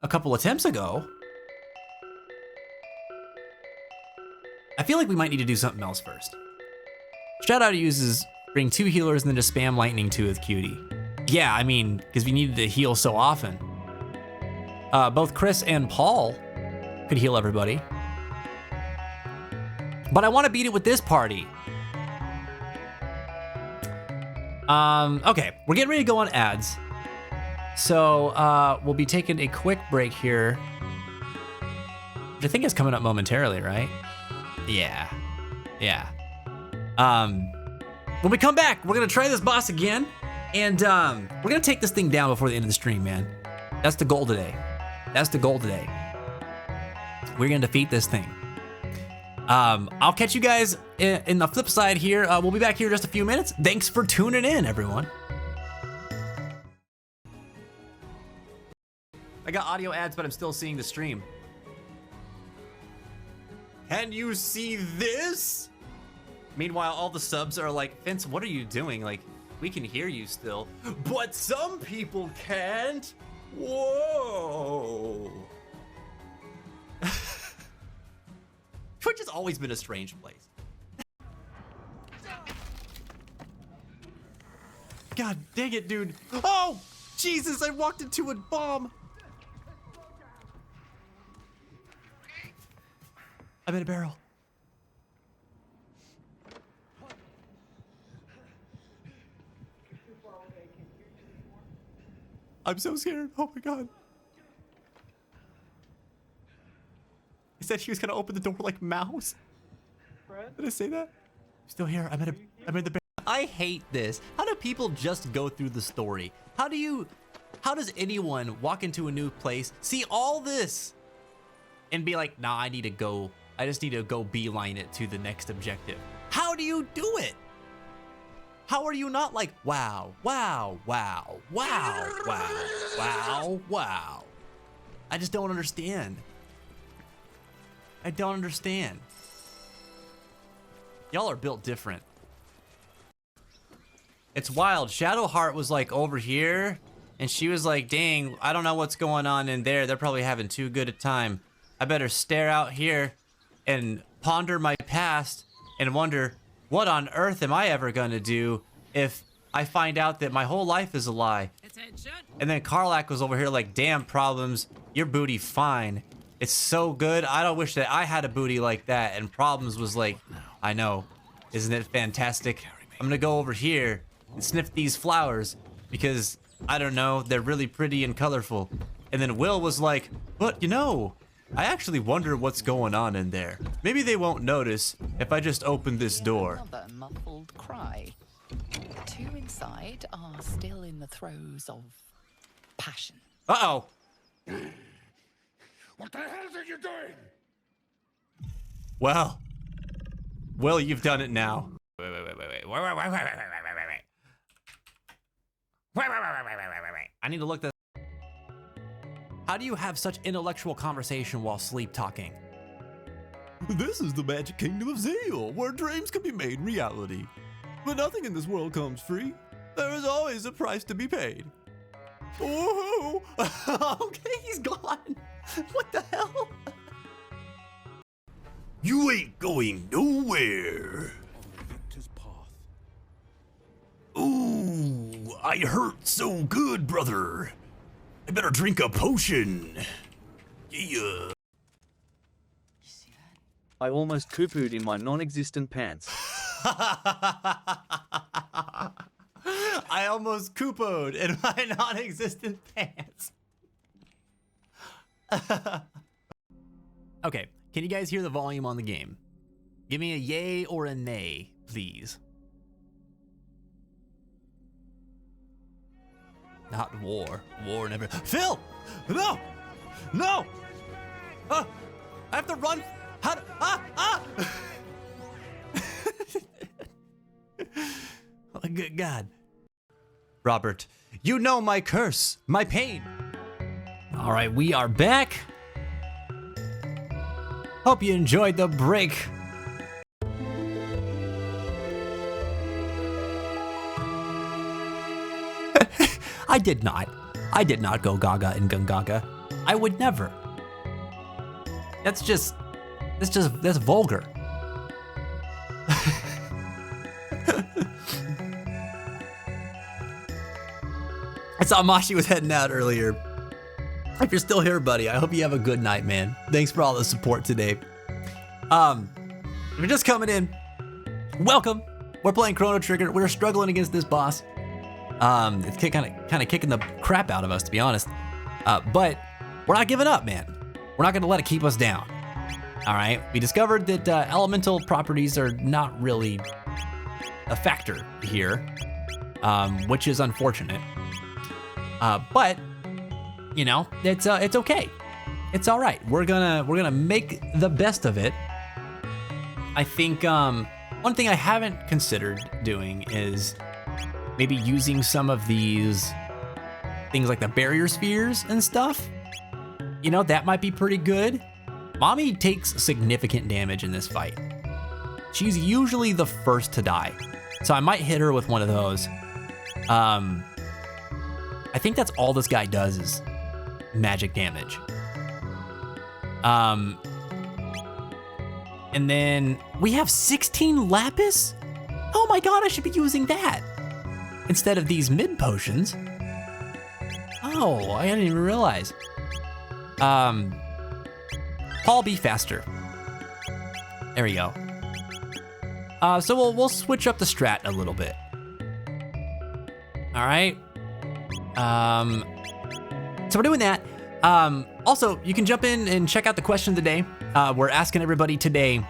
a couple attempts ago. I feel like we might need to do something else first. Shadow uses bring 2 healers and then just spam lightning 2 with Cutie. Yeah, I mean, because we needed to heal so often. Both Chris and Paul could heal everybody. But I want to beat it with this party. Okay, we're getting ready to go on ads. So we'll be taking a quick break here. Which I think is coming up momentarily, right? Yeah. When we come back, we're gonna try this boss again. And we're gonna take this thing down before the end of the stream, man. That's the goal today. We're gonna defeat this thing. I'll catch you guys in the flip side here. We'll be back here in just a few minutes. Thanks for tuning in, everyone. I got audio ads, but I'm still seeing the stream. Can you see this? Meanwhile, all the subs are like, Vince, what are you doing? Like, we can hear you still, but some people can't. Whoa. Twitch has always been a strange place. God dang it, dude. Oh, Jesus, I walked into a bomb. I'm in a barrel. I'm so scared. Oh my God. He said he was gonna open the door like Mouse. Did I say that? I'm still here. I'm in the barrel. I hate this. How do people just go through the story? How does anyone walk into a new place, see all this, and be like, nah, I just need to go beeline it to the next objective? How do you do it? How are you not like, wow, wow, wow, wow, wow, wow, wow? I just don't understand. I don't understand. Y'all are built different. It's wild. Shadowheart was like over here, and she was like, dang, I don't know what's going on in there. They're probably having too good a time. I better stare out here and ponder my past and wonder, what on earth am I ever gonna do if I find out that my whole life is a lie? And then Karlak was over here like, damn Problems, your booty fine. It's so good. I don't wish that I had a booty like that. And Problems was like, I know, isn't it fantastic? I'm gonna go over here and sniff these flowers because, I don't know, they're really pretty and colorful. And then Will was like, but you know, I actually wonder what's going on in there. Maybe they won't notice if I just open this door. Another muffled cry. The two inside are still in the throes of passion. Uh-oh. What the hell are you doing? Well, Will, you've done it now. Wait. I need to look this. How do you have such intellectual conversation while sleep talking? This is the magic kingdom of Zeal, where dreams can be made reality. But nothing in this world comes free. There is always a price to be paid. Woohoo! Okay, he's gone. What the hell? You ain't going nowhere. Ooh, I hurt so good, brother. I better drink a potion. Yeah. I almost poo-pooed in my non-existent pants. I almost Koopoed in my non-existent pants. Okay, can you guys hear the volume on the game? Give me a yay or a nay, please. Not war. War never. Phil! No! No! I have to run. How do, Oh, good God. Robert, you know my curse, my pain. All right, we are back. Hope you enjoyed the break. I did not. I did not go gaga in Gungaga. I would never. That's vulgar. I saw Mashi was heading out earlier. If you're still here, buddy, I hope you have a good night, man. Thanks for all the support today. If you're just coming in, welcome. We're playing Chrono Trigger. We're struggling against this boss. It's kind of kicking the crap out of us, to be honest. But we're not giving up, man. We're not gonna let it keep us down. All right. We discovered that elemental properties are not really a factor here, which is unfortunate. But you know, it's okay. It's all right. We're gonna make the best of it. I think one thing I haven't considered doing is maybe using some of these things like the barrier spheres and stuff. You know, that might be pretty good. Mommy takes significant damage in this fight. She's usually the first to die, so I might hit her with one of those. I think that's all this guy does is magic damage. And then we have 16 lapis? Oh my God, I should be using that instead of these mid potions. Oh, I didn't even realize. Paul, be faster. There we go. So we'll switch up the strat a little bit. All right. So we're doing that. Also, you can jump in and check out the question of the day. We're asking everybody today,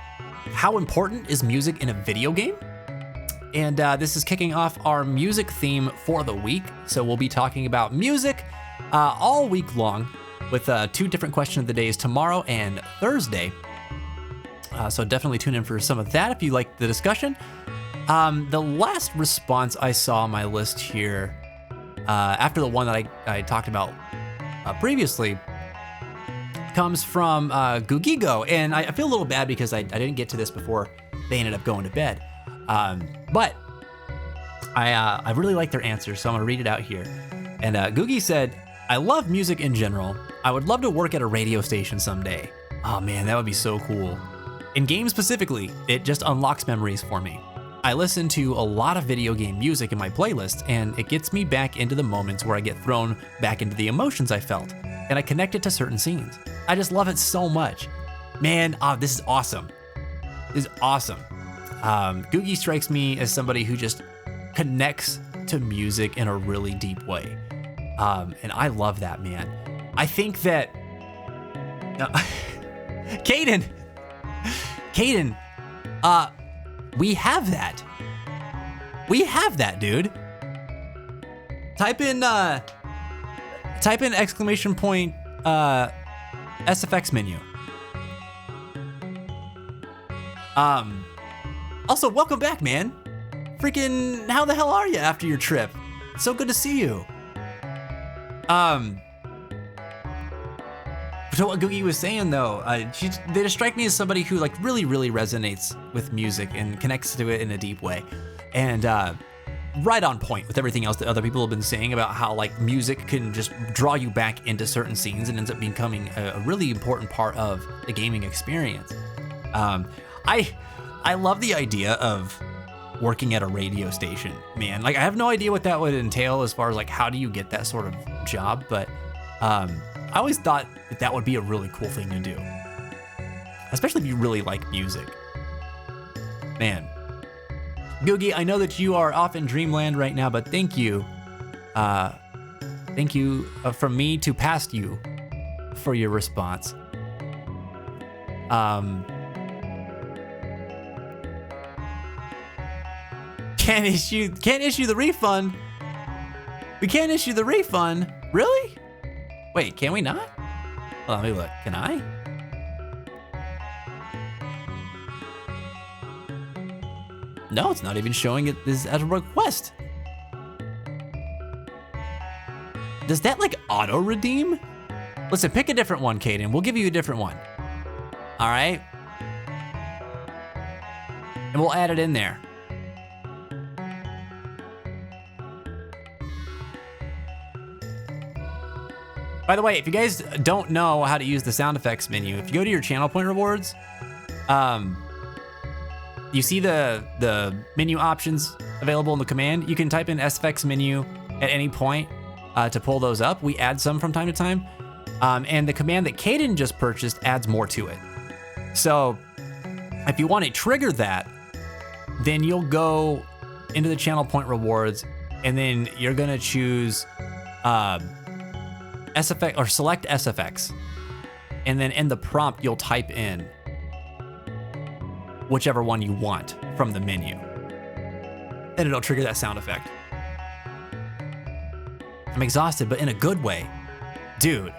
how important is music in a video game? And this is kicking off our music theme for the week. So we'll be talking about music all week long with 2 different question of the days tomorrow and Thursday. So definitely tune in for some of that if you like the discussion. The last response I saw on my list here, after the one that I talked about previously, comes from Gugigo, and I feel a little bad because I didn't get to this before they ended up going to bed. But I really like their answer, so I'm gonna read it out here. And Googie said, I love music in general. I would love to work at a radio station someday. Oh man, that would be so cool. In games specifically, it just unlocks memories for me. I listen to a lot of video game music in my playlist, and it gets me back into the moments where I get thrown back into the emotions I felt, and I connect it to certain scenes. I just love it so much. Man, this is awesome. This is awesome. Googie strikes me as somebody who just connects to music in a really deep way. And I love that, man. I think that Caden, we have that. We have that, dude. Type in exclamation point SFX menu. Also, welcome back, man. Freaking, how the hell are you after your trip? So good to see you. So what Googie was saying though, they just strike me as somebody who like really resonates with music and connects to it in a deep way, and right on point with everything else that other people have been saying about how like music can just draw you back into certain scenes and ends up becoming a really important part of the gaming experience. I love the idea of working at a radio station, man. Like I have no idea what that would entail as far as like how do you get that sort of job, but I always thought that would be a really cool thing to do, especially if you really like music. Man, Googie, I know that you are off in dreamland right now, but thank you from me to past you for your response. Can't issue the refund. We can't issue the refund. Really? Wait, can we not? Hold on, let me look. Can I? No, it's not even showing it as a request. Does that like auto redeem? Listen, pick a different one, Caden. We'll give you a different one. All right. And we'll add it in there. By the way, if you guys don't know how to use the sound effects menu, if you go to your channel point rewards, you see the menu options available in the command. You can type in SFX menu at any point to pull those up. We add some from time to time. And the command that Caden just purchased adds more to it. So if you want to trigger that, then you'll go into the channel point rewards, and then you're gonna choose SFX or select SFX, and then in the prompt you'll type in whichever one you want from the menu, and it'll trigger that sound effect. I'm exhausted, but in a good way. Dude,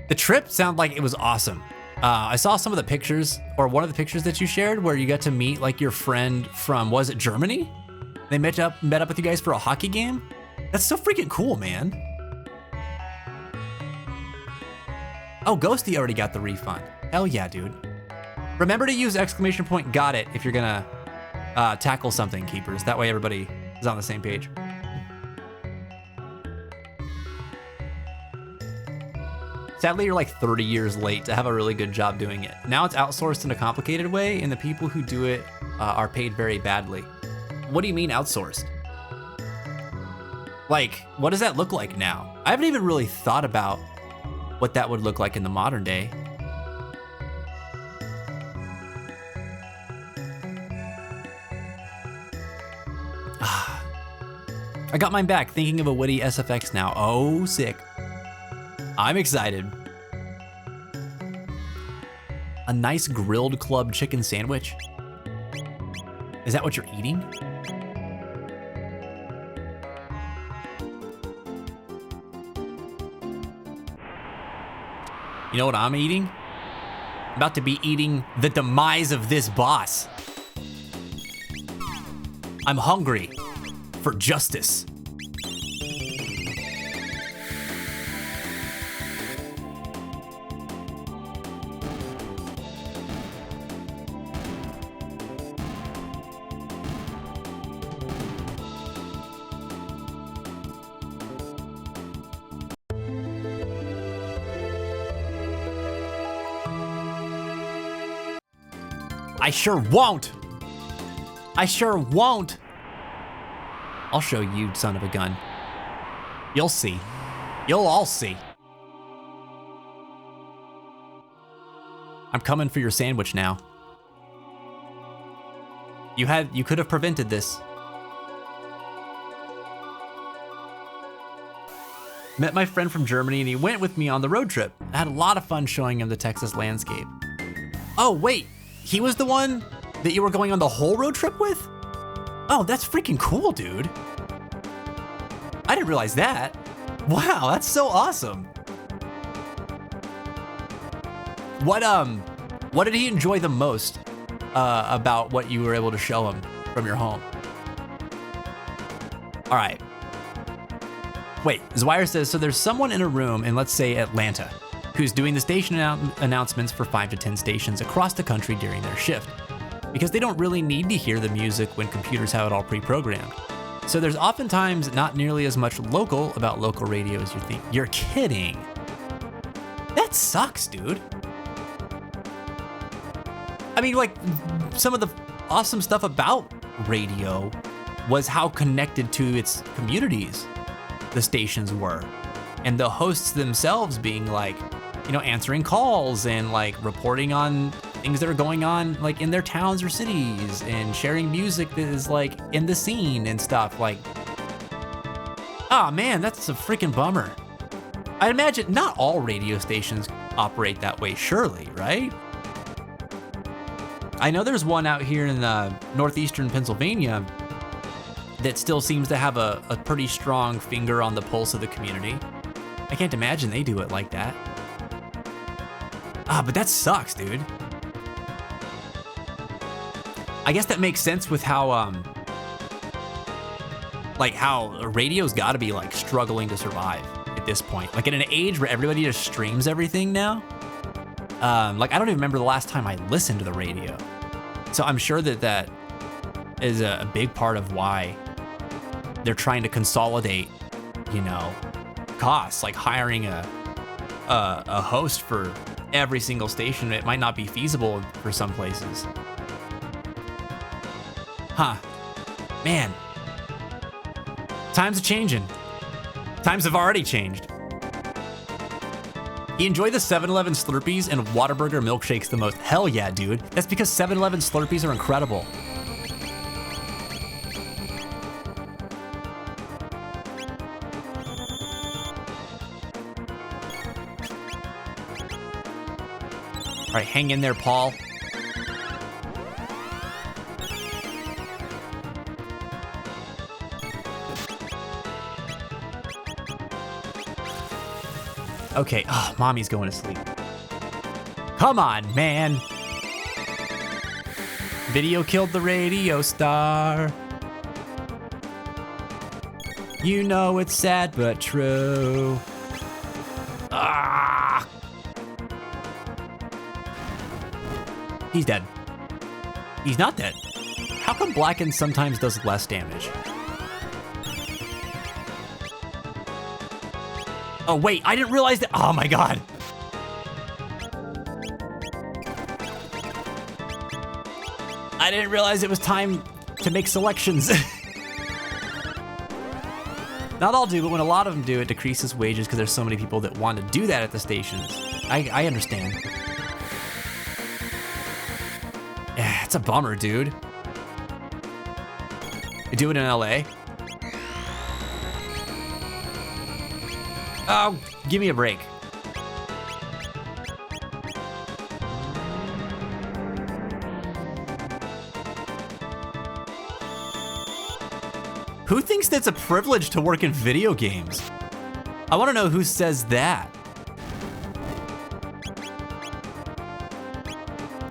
the trip sounded like it was awesome. I saw some of the pictures, or one of the pictures that you shared, where you got to meet like your friend from, was it Germany? They met up with you guys for a hockey game? That's so freaking cool, man. Oh, Ghosty already got the refund. Hell yeah, dude. Remember to use exclamation point got it if you're gonna tackle something, keepers. That way everybody is on the same page. Sadly, you're like 30 years late to have a really good job doing it. Now it's outsourced in a complicated way, and the people who do it are paid very badly. What do you mean outsourced? Like, what does that look like now? I haven't even really thought about what that would look like in the modern day. I got mine back, thinking of a witty SFX now. Oh, sick. I'm excited. A nice grilled club chicken sandwich? Is that what you're eating? You know what I'm eating? I'm about to be eating the demise of this boss. I'm hungry for justice. I sure won't. I sure won't. I'll show you, son of a gun. You'll see. You'll all see. I'm coming for your sandwich now. You could have prevented this. Met my friend from Germany and he went with me on the road trip. I had a lot of fun showing him the Texas landscape. Oh, wait. He was the one that you were going on the whole road trip with? Oh, that's freaking cool, dude. I didn't realize that. Wow, that's so awesome. What did he enjoy the most about what you were able to show him from your home? All right. Wait, Zwire says, so there's someone in a room in, let's say, Atlanta, who's doing the station announcements for 5 to 10 stations across the country during their shift, because they don't really need to hear the music when computers have it all pre-programmed. So there's oftentimes not nearly as much local about local radio as you think. You're kidding. That sucks, dude. I mean, like, some of the awesome stuff about radio was how connected to its communities the stations were, and the hosts themselves being like, you know, answering calls and like reporting on things that are going on like in their towns or cities and sharing music that is like in the scene and stuff. Like, oh man, that's a freaking bummer. I imagine not all radio stations operate that way, surely, right? I know there's one out here in northeastern Pennsylvania that still seems to have a pretty strong finger on the pulse of the community. I can't imagine they do it like that. Ah, but that sucks, dude. I guess that makes sense with how, like how radio's gotta be like struggling to survive at this point. Like in an age where everybody just streams everything now. Like I don't even remember the last time I listened to the radio. So I'm sure that that is a big part of why they're trying to consolidate, you know, costs, like hiring a host for every single station. It might not be feasible for some places. Huh. Man. Times are changing. Times have already changed. You enjoy the 7-Eleven Slurpees and Whataburger milkshakes the most. Hell yeah, dude. That's because 7-Eleven Slurpees are incredible. All right, hang in there, Paul. Okay, oh, mommy's going to sleep. Come on, man. Video killed the radio star. You know it's sad but true. Ah! He's dead. He's not dead. How come Blackened sometimes does less damage? Oh wait, I didn't realize that. Oh my god. I didn't realize it was time to make selections. Not all do, but when a lot of them do, it decreases wages because there's so many people that want to do that at the stations. I understand. Yeah, it's a bummer, dude. You do it in LA? Oh, give me a break. Who thinks that's a privilege to work in video games? I want to know who says that.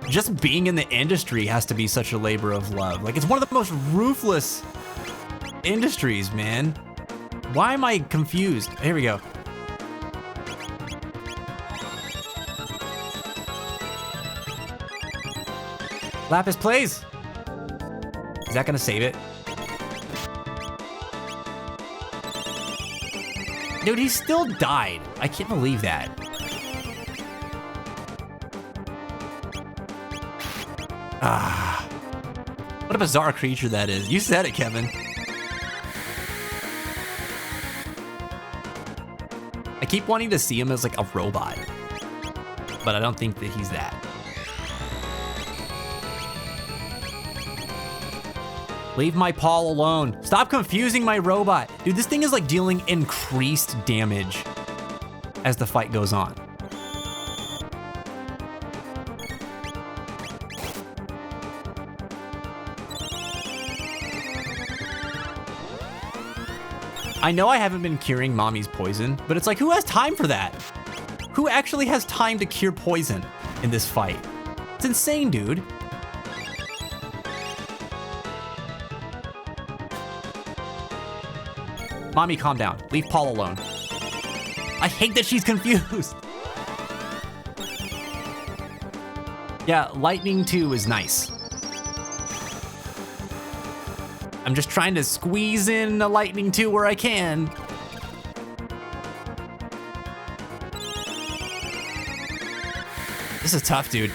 just being in the industry has to be such a labor of love. Like, it's one of the most ruthless industries, man. Why am I confused? Here we go. Lapis plays. Is that gonna save it? Dude, he still died. I can't believe that. Ah. What a bizarre creature that is. You said it, Kevin. I keep wanting to see him as like a robot, but I don't think that he's that. Leave my Paul alone. Stop confusing my robot. Dude, this thing is like dealing increased damage as the fight goes on. I know I haven't been curing Mommy's poison, but it's like, who has time for that? Who actually has time to cure poison in this fight? It's insane, dude. Mommy, calm down. Leave Paul alone. I hate that she's confused. Yeah, lightning 2 is nice. I'm just trying to squeeze in a lightning 2 where I can. This is tough, dude.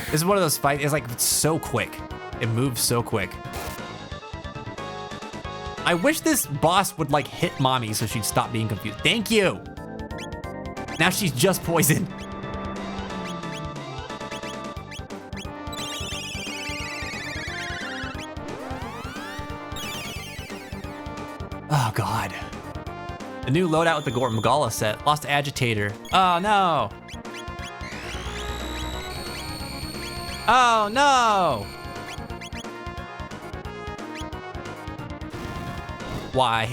This is one of those fights, it's like so quick. It moves so quick. I wish this boss would like hit Mommy so she'd stop being confused. Thank you. Now she's just poisoned. Oh God. The new loadout with the Gormagala set. Lost Agitator. Oh no. Oh no. Why?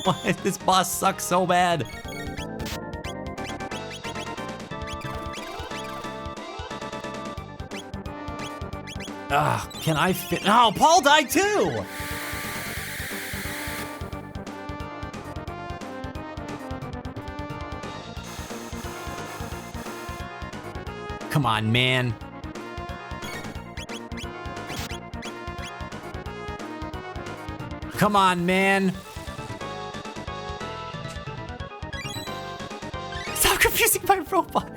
Why? This boss sucks so bad. Ugh, can I fit? Oh, Paul died too! Come on, man. Come on, man. Stop confusing my robot.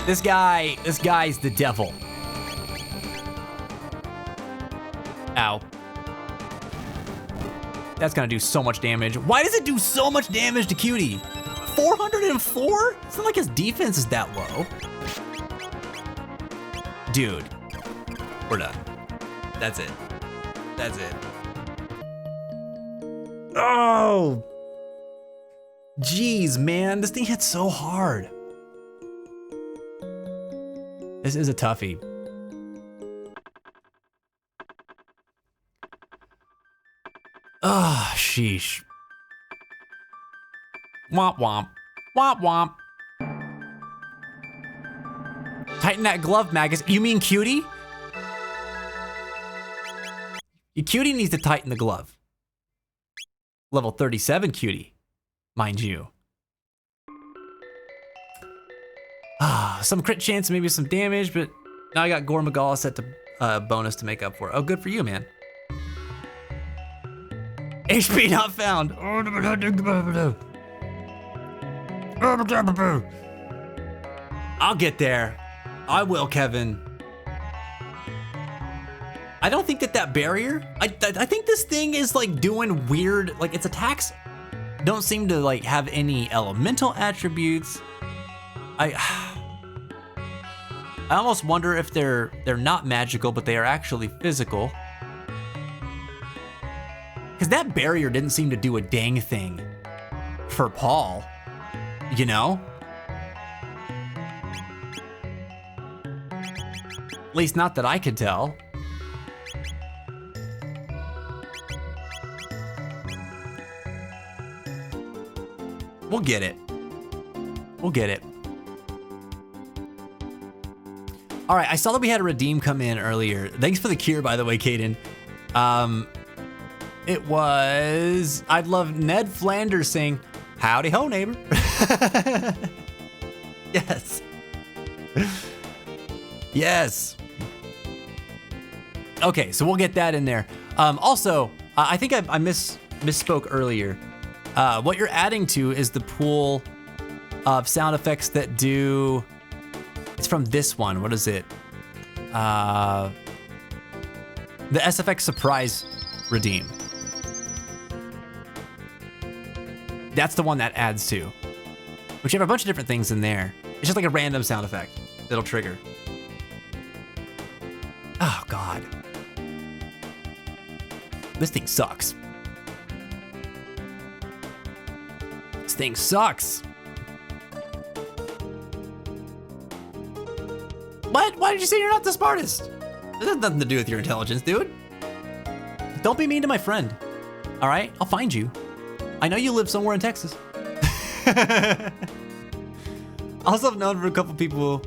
This guy's the devil. Ow. That's gonna do so much damage. Why does it do so much damage to Cutie? 404? It's not like his defense is that low. Dude, we're done. That's it. That's it. Oh! Jeez, man, this thing hits so hard. This is a toughie. Ah, sheesh. Womp womp. Womp womp. Tighten that glove, Magus. You mean Cutie? Cutie needs to tighten the glove. Level 37 Cutie, mind you. Some crit chance, maybe some damage, but now I got Gormagala set to bonus to make up for it. Oh, good for you, man. HP not found. I'll get there. I will, Kevin. I don't think that barrier, I think this thing is like doing weird, like its attacks don't seem to like have any elemental attributes. I almost wonder if they're not magical, but they are actually physical. Because that barrier didn't seem to do a dang thing for Paul, you know? At least not that I could tell. We'll get it. We'll get it. All right, I saw that we had a redeem come in earlier. Thanks for the cure, by the way, Caden. It was, I'd love Ned Flanders saying, howdy ho, neighbor. Yes. Yes. Okay, so we'll get that in there. Also, I think I misspoke earlier. What you're adding to is the pool of sound effects that do, it's from this one. What is it? The SFX Surprise Redeem. That's the one that adds to. Which you have a bunch of different things in there. It's just like a random sound effect that'll trigger. Oh, God. This thing sucks. This thing sucks. What? Why did you say you're not the smartest? This has nothing to do with your intelligence, dude. Don't be mean to my friend. All right? I'll find you. I know you live somewhere in Texas. Also, I've known for a couple people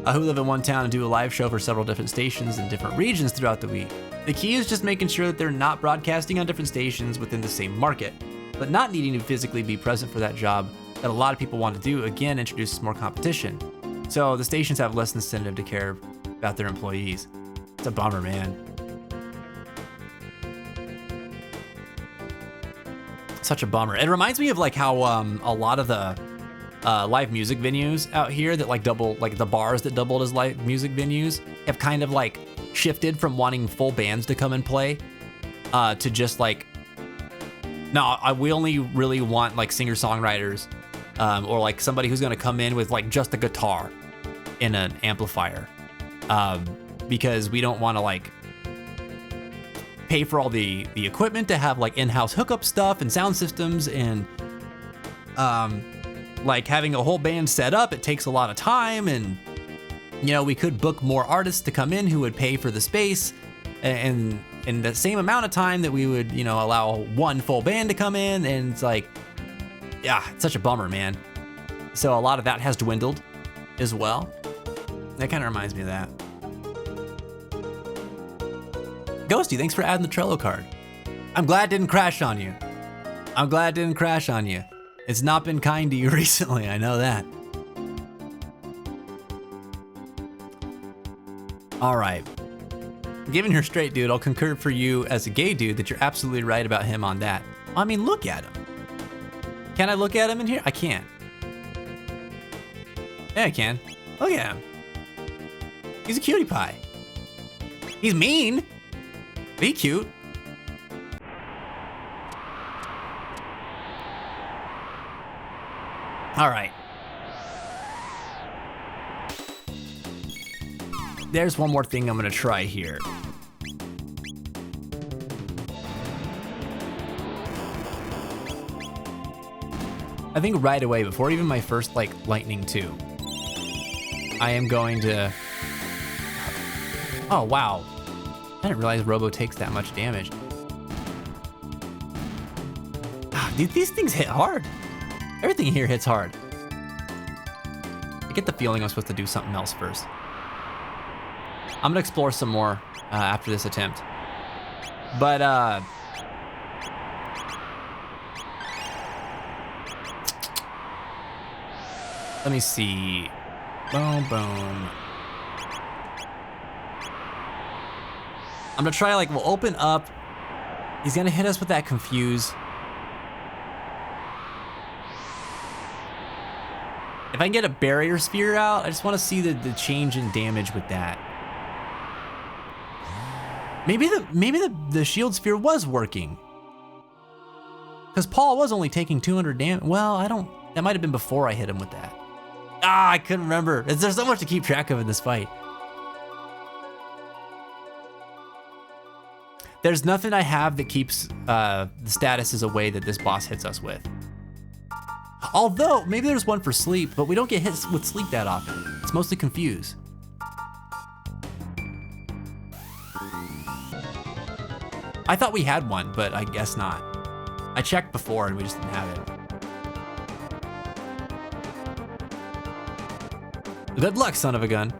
who live in one town and do a live show for several different stations in different regions throughout the week. The key is just making sure that they're not broadcasting on different stations within the same market, but not needing to physically be present for that job that a lot of people want to do, again, introduces more competition. So the stations have less incentive to care about their employees. It's a bummer, man. Such a bummer. It reminds me of like how a lot of the live music venues out here that like double, like the bars that doubled as live music venues have kind of like shifted from wanting full bands to come and play to just like, no, we only really want like singer-songwriters or like somebody who's gonna come in with like just a guitar in an amplifier because we don't want to like pay for all the equipment to have like in-house hookup stuff and sound systems and like having a whole band set up. It takes a lot of time, and you know, we could book more artists to come in who would pay for the space and in the same amount of time that we would, you know, allow one full band to come in. And it's like, yeah, it's such a bummer, man. So a lot of that has dwindled as well. That kind of reminds me of that. Ghosty, thanks for adding the Trello card. I'm glad it didn't crash on you. I'm glad it didn't crash on you. It's not been kind to you recently, I know that. All right. Giving her straight, dude, I'll concur for you as a gay dude that you're absolutely right about him on that. I mean, look at him. Can I look at him in here? I can't. Yeah, I can. Look at him. He's a cutie pie. He's mean. Be cute. All right. There's one more thing I'm gonna try here. I think right away, before even my first like lightning 2, I am going to, oh wow. I didn't realize Robo takes that much damage. Dude, these things hit hard. Everything here hits hard. I get the feeling I'm supposed to do something else first. I'm gonna explore some more after this attempt. But let me see. Boom, boom. I'm gonna try, like, we'll open up. He's gonna hit us with that confuse. If I can get a barrier sphere out, I just want to see the change in damage with that. Maybe the shield sphere was working. Because Paul was only taking 200 damage. Well, that might have been before I hit him with that. I couldn't remember. There's so much to keep track of in this fight. There's nothing I have that keeps the statuses away that this boss hits us with. Although, maybe there's one for sleep, but we don't get hit with sleep that often. It's mostly confuse. I thought we had one, but I guess not. I checked before and we just didn't have it. Good luck, son of a gun.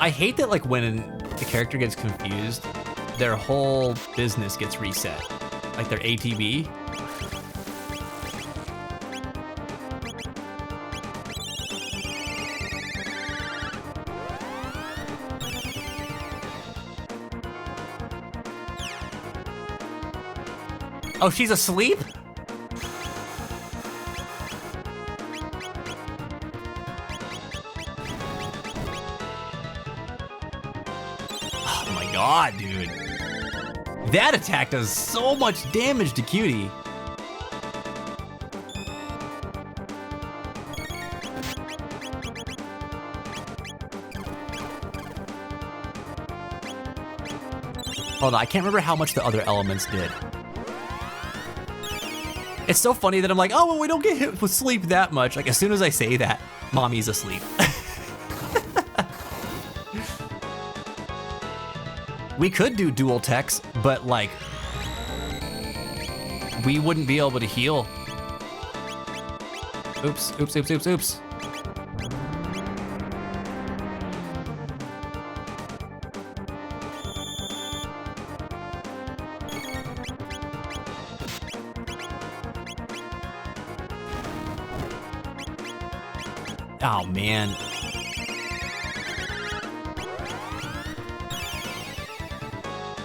I hate that, like, when the character gets confused, their whole business gets reset. Like their ATB. Oh, she's asleep? Oh my god, dude. That attack does so much damage to Cutie. Hold on, I can't remember how much the other elements did. It's so funny that I'm like, oh, well, we don't get hit with sleep that much. Like, as soon as I say that, mommy's asleep. We could do dual techs, but like, we wouldn't be able to heal. Oops, oops, oops, oops, oops. Oh, man.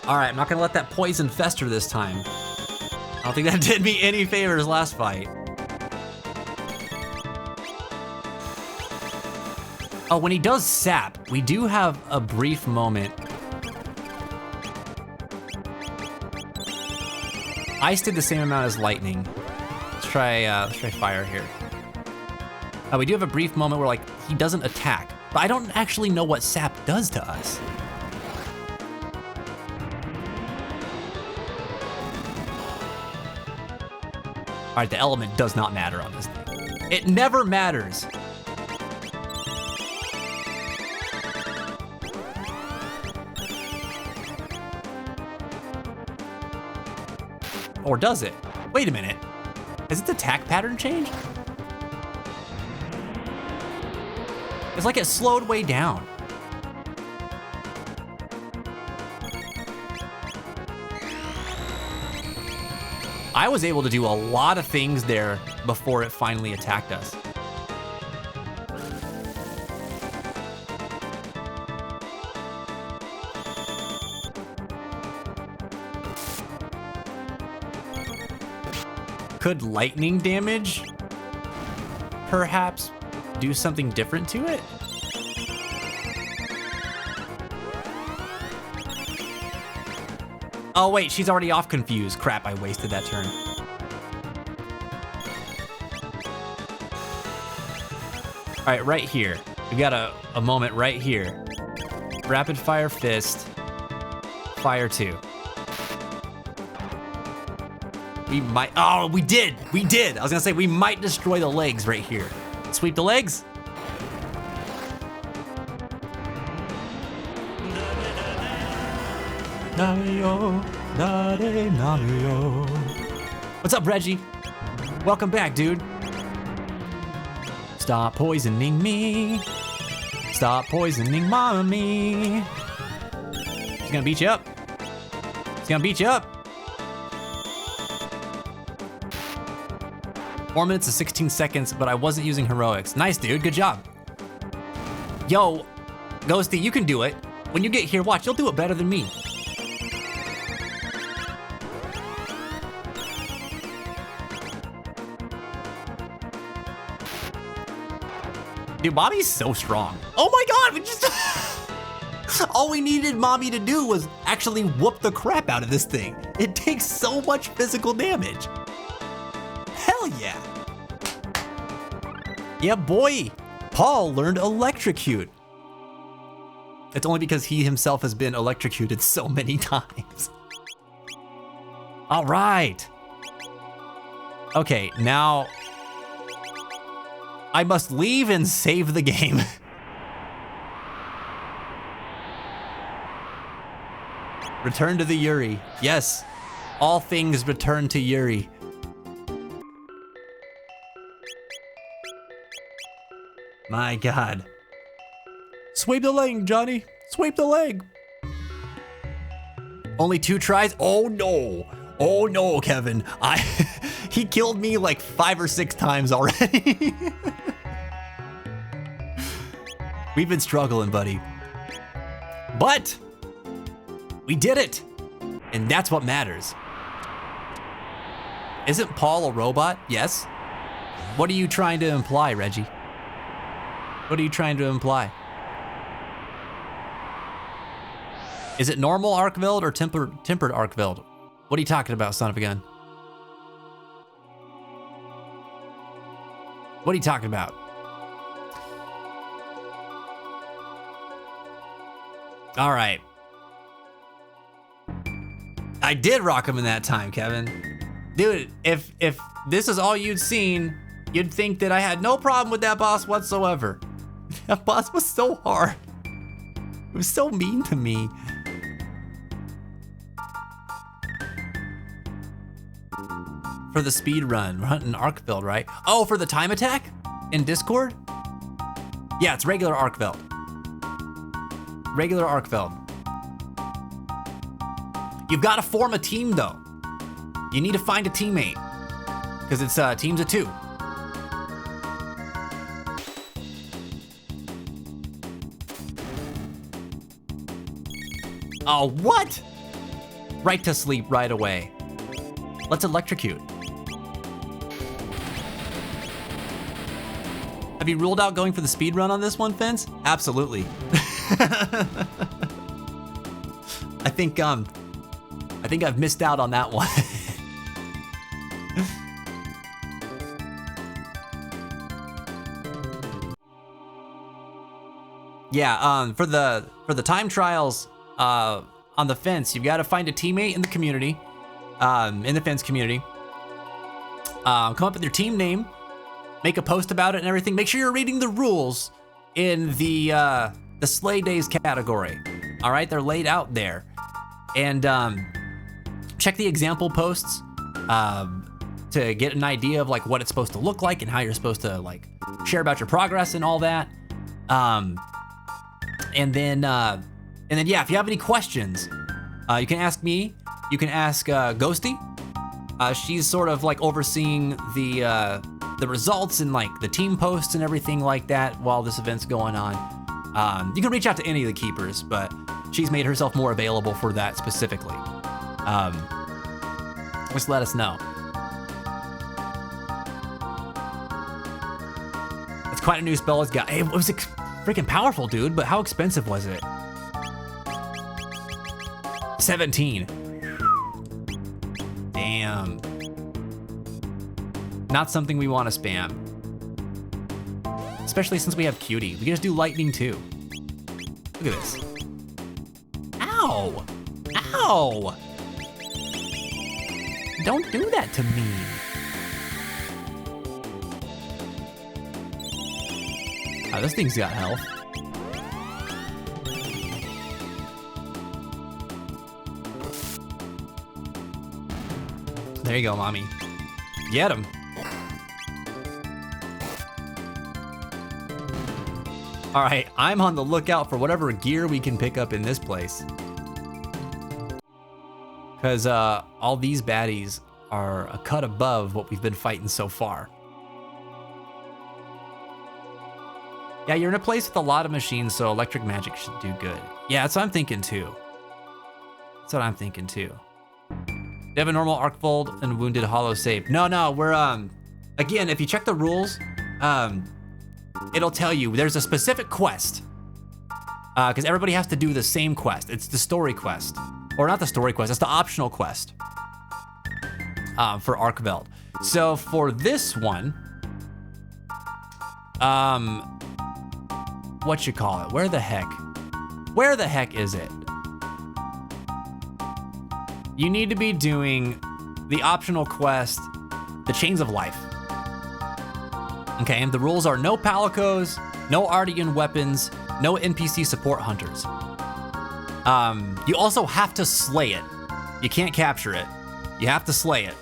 All right, I'm not gonna let that poison fester this time. I don't think that did me any favors last fight. Oh, when he does sap, we do have a brief moment. Ice did the same amount as lightning. Let's try fire here. We do have a brief moment where, like, he doesn't attack, but I don't actually know what sap does to us. All right, the element does not matter on this thing. It never matters. Or does it? Wait a minute. Has its attack pattern changed? It's like it slowed way down. I was able to do a lot of things there before it finally attacked us. Could lightning damage perhaps do something different to it? Oh wait, she's already off confused. Crap, I wasted that turn. All right, right here. We got a moment right here. Rapid fire fist, fire 2. We might, oh, we did. I was gonna say we might destroy the legs right here. Sweep the legs. What's up, Reggie? Welcome back, dude. Stop poisoning me. Stop poisoning mommy. She's gonna beat you up. She's gonna beat you up. 4 minutes and 16 seconds, but I wasn't using heroics. Nice, dude. Good job. Yo, Ghosty, you can do it. When you get here, watch, you'll do it better than me. Dude, Mommy's so strong. Oh my god, we just... All we needed Mommy to do was actually whoop the crap out of this thing. It takes so much physical damage. Hell yeah. Yeah, boy. Paul learned electrocute. It's only because he himself has been electrocuted so many times. All right. Okay, now I must leave and save the game. Return to the Yuri. Yes, all things return to Yuri. My God. Sweep the leg, Johnny. Sweep the leg. Only 2 tries? Oh no. Oh no, Kevin. He killed me like 5 or 6 times already. We've been struggling, buddy. But we did it. And that's what matters. Isn't Paul a robot? Yes. What are you trying to imply, Reggie? What are you trying to imply? Is it normal Arkveld or tempered Arkveld? What are you talking about, son of a gun? What are you talking about? All right. I did rock him in that time, Kevin. Dude, if this is all you'd seen, you'd think that I had no problem with that boss whatsoever. That boss was so hard. It was so mean to me. For the speed run, we're hunting Arkveld, right? Oh, for the time attack in Discord? Yeah, it's regular Arkveld. Regular Arkveld. You've got to form a team though. You need to find a teammate because it's teams of 2. Oh, what? Right to sleep right away. Let's electrocute. Have you ruled out going for the speed run on this one, Fence? Absolutely. I think I've missed out on that one. Yeah, for the time trials on the Fence, you've got to find a teammate in the community, in the Fence community. Come up with your team name, make a post about it and everything. Make sure you're reading the rules in the Slay Days category. All right, they're laid out there. And check the example posts to get an idea of like what it's supposed to look like and how you're supposed to like share about your progress and all that. And then yeah, if you have any questions, you can ask me. You can ask Ghosty. She's sort of like overseeing the results and like the team posts and everything like that while this event's going on. You can reach out to any of the keepers, but she's made herself more available for that specifically. Just let us know. It's quite a new spell it's got. Hey, it was freaking powerful, dude, but how expensive was it? 17. Damn. Not something we want to spam. Especially since we have Cutie. We can just do lightning too. Look at this. Ow! Ow! Don't do that to me. Oh, this thing's got health. There you go, mommy. Get him. All right, I'm on the lookout for whatever gear we can pick up in this place. Because all these baddies are a cut above what we've been fighting so far. Yeah, you're in a place with a lot of machines, so electric magic should do good. Yeah, that's what I'm thinking too. That's what I'm thinking too. They have a normal Arkvold and wounded hollow save. No, we're again, if you check the rules, it'll tell you there's a specific quest. Because everybody has to do the same quest. It's the story quest. Or not the story quest, it's the optional quest. For Arkveld. So for this one, what you call it? Where the heck is it? You need to be doing the optional quest, the Chains of Life. Okay, and the rules are no palicos, no Artian weapons, no NPC support hunters. You also have to slay it. You can't capture it. You have to slay it.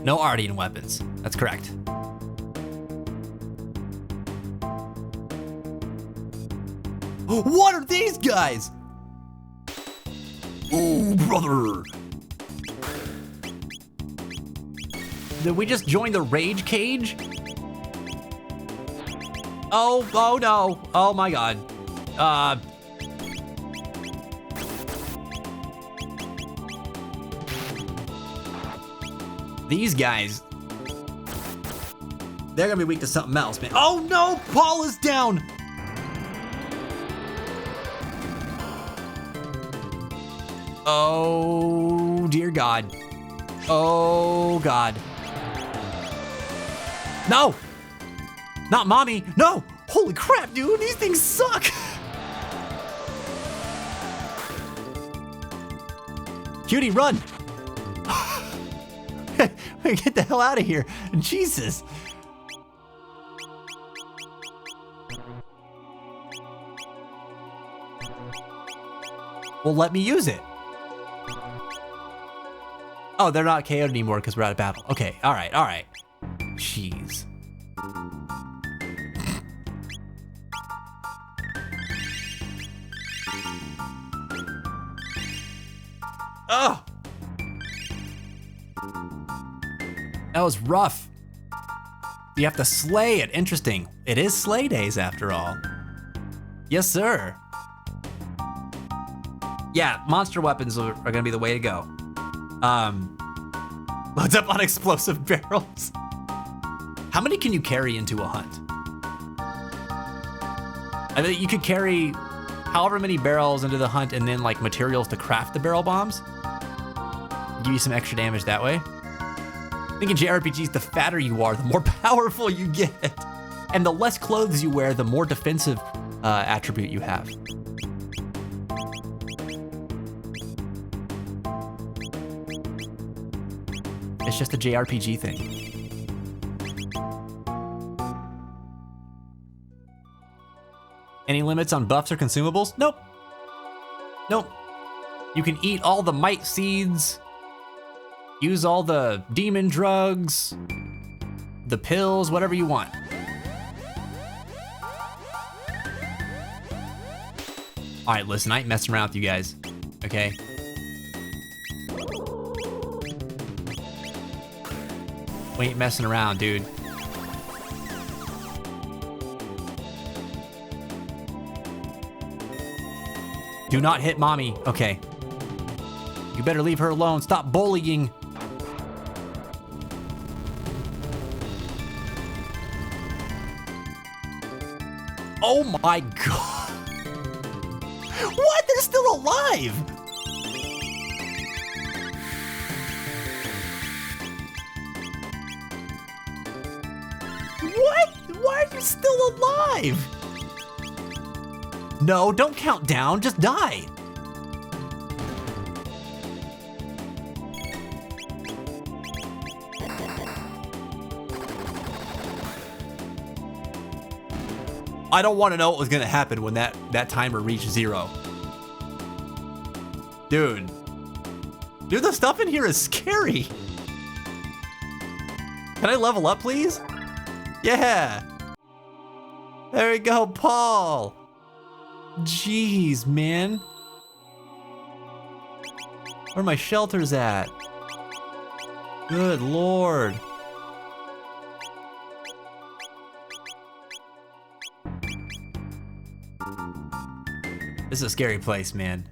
No Artian weapons. That's correct. What are these guys? Ooh, brother. Did we just join the rage cage? Oh no. Oh my god. These guys, they're gonna be weak to something else, man. Oh no, Paul is down. Oh dear God. Oh God. No, not mommy. No, holy crap, dude, these things suck. Cutie, run. Get the hell out of here. Jesus. Well, let me use it. Oh, they're not KO'd anymore because we're out of battle. Okay, all right, all right. Jeez. Oh! That was rough. You have to slay it. Interesting. It is slay days after all. Yes, sir. Yeah, monster weapons are gonna be the way to go. Loads up on explosive barrels. How many can you carry into a hunt? I mean, you could carry however many barrels into the hunt and then like materials to craft the barrel bombs. Give you some extra damage that way. I think in JRPGs, the fatter you are, the more powerful you get. And the less clothes you wear, the more defensive attribute you have. It's just a JRPG thing. Any limits on buffs or consumables? Nope. Nope. You can eat all the might seeds, use all the demon drugs, the pills, whatever you want. All right, listen, I ain't messing around with you guys, okay? We ain't messing around, dude. Do not hit mommy. Okay. You better leave her alone. Stop bullying. Oh my God. What? They're still alive. What? Why are you still alive? No, don't count down, just die. I don't want to know what was gonna happen when that timer reached 0. Dude, the stuff in here is scary. Can I level up, please? Yeah. There we go, Paul. Jeez, man. Where are my shelters at? Good Lord. This is a scary place, man.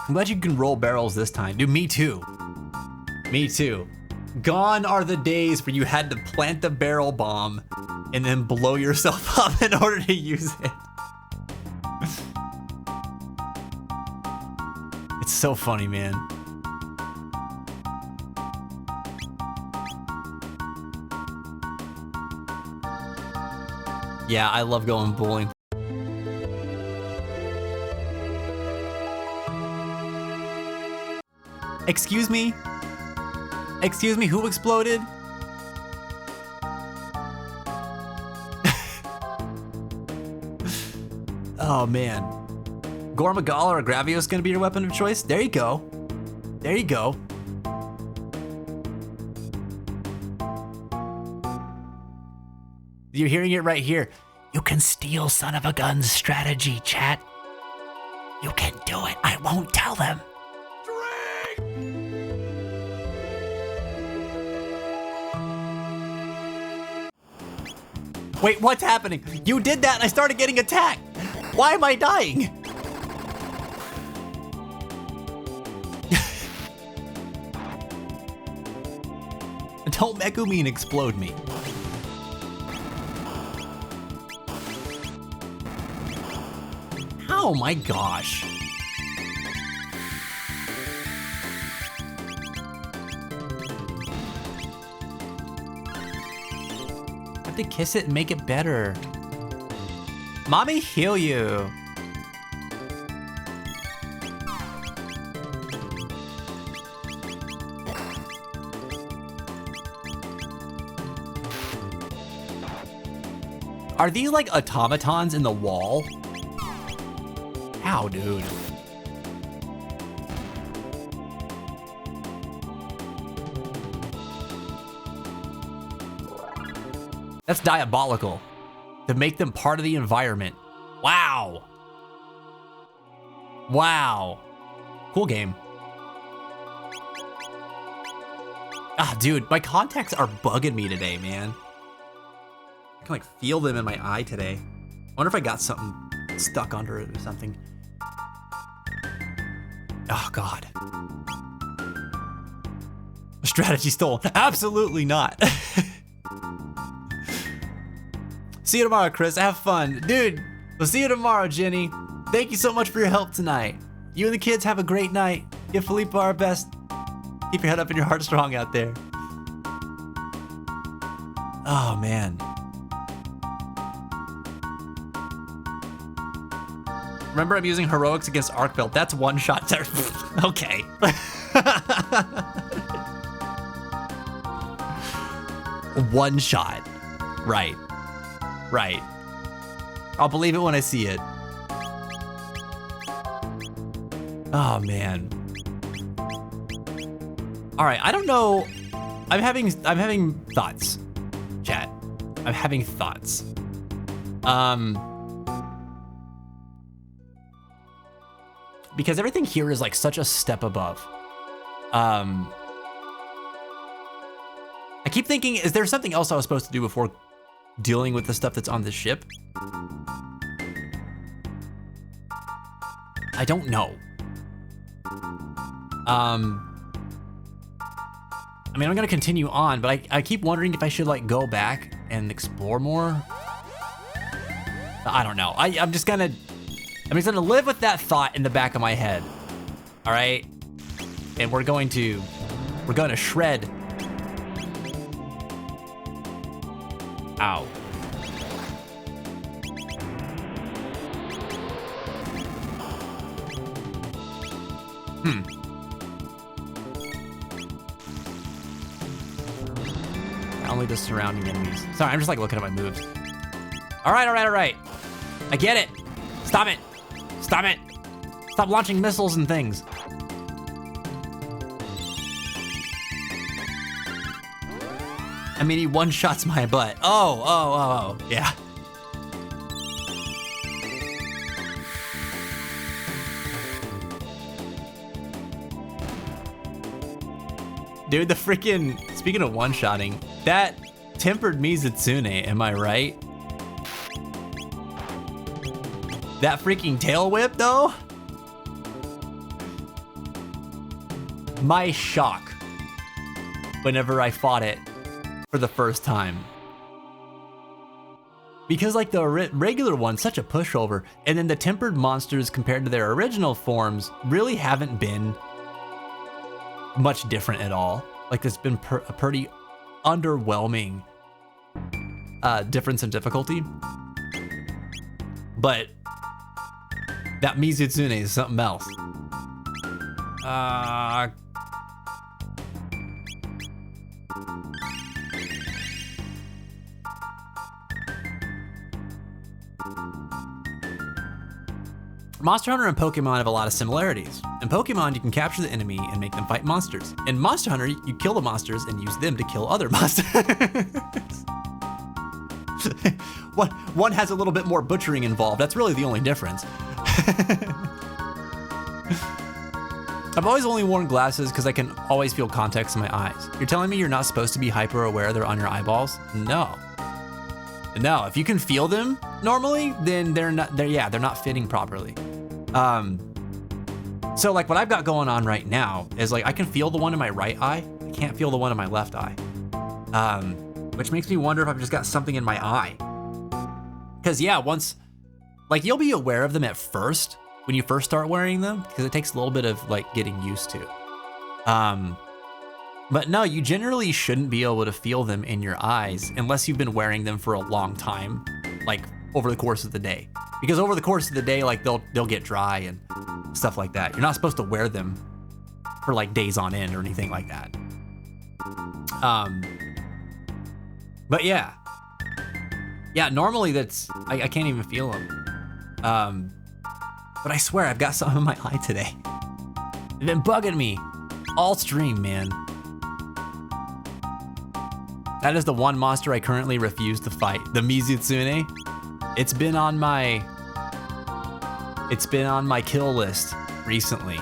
I'm glad you can roll barrels this time. Dude, me too. Me too. Gone are the days where you had to plant the barrel bomb and then blow yourself up in order to use it. It's so funny, man. Yeah, I love going bowling. Excuse me? Excuse me, who exploded? Oh man. Gormagal or Gravios gonna be your weapon of choice? There you go. There you go. You're hearing it right here. You can steal son of a gun's strategy, chat. You can do it. I won't tell them. Wait, what's happening? You did that and I started getting attacked. Why am I dying? Don't Megumi explode me. Oh my gosh. I have to kiss it and make it better. Mommy, heal you. Are these like automatons in the wall? Ow, dude. That's diabolical. To make them part of the environment. Wow. Wow. Cool game. Ah, dude, my contacts are bugging me today, man. I can like feel them in my eye today. I wonder if I got something stuck under it or something. Oh, God. Strategy stolen. Absolutely not. See you tomorrow, Chris. Have fun. Dude, we'll see you tomorrow, Jenny. Thank you so much for your help tonight. You and the kids have a great night. Give Felipe our best. Keep your head up and your heart strong out there. Oh, man. Remember, I'm using heroics against Arc Belt. That's one shot. Okay. One shot. Right. Right. I'll believe it when I see it. Oh, man. All right, I don't know. I'm having thoughts, chat. I'm having thoughts. Because everything here is like such a step above. I keep thinking, is there something else I was supposed to do before dealing with the stuff that's on the ship? I don't know. I mean, I'm gonna continue on, but I keep wondering if I should like go back and explore more. I don't know. I'm just gonna live with that thought in the back of my head. All right, and we're going to shred. Ow. Only the surrounding enemies. Sorry, I'm just like looking at my moves. All right. I get it. Stop it. Stop it. Stop launching missiles and things. I mean, he one-shots my butt. Oh, yeah. Dude, the freaking, speaking of one-shotting, that tempered Mizitsune, am I right? That freaking tail whip, though? My shock whenever I fought it for the first time. Because like the regular one's such a pushover, and then the tempered monsters compared to their original forms really haven't been much different at all. Like there's been a pretty underwhelming difference in difficulty. But that Mizitsune is something else. Monster Hunter and Pokemon have a lot of similarities. In Pokemon, you can capture the enemy and make them fight monsters. In Monster Hunter, you kill the monsters and use them to kill other monsters. One has a little bit more butchering involved. That's really the only difference. I've always only worn glasses because I can always feel context in my eyes. You're telling me you're not supposed to be hyper aware they're on your eyeballs? No. No, if you can feel them normally, then they're not fitting properly. So like what I've got going on right now is like I can feel the one in my right eye. I can't feel the one in my left eye. Which makes me wonder if I've just got something in my eye. Cause yeah, once, like you'll be aware of them at first when you first start wearing them because it takes a little bit of like getting used to. But no, you generally shouldn't be able to feel them in your eyes unless you've been wearing them for a long time, like over the course of the day. Because over the course of the day, like they'll get dry and stuff like that. You're not supposed to wear them for like days on end or anything like that. But yeah. Yeah, normally that's, I can't even feel them. But I swear I've got something in my eye today. They've been bugging me all stream, man. That is the one monster I currently refuse to fight. The Mizutsune. It's been on my kill list recently.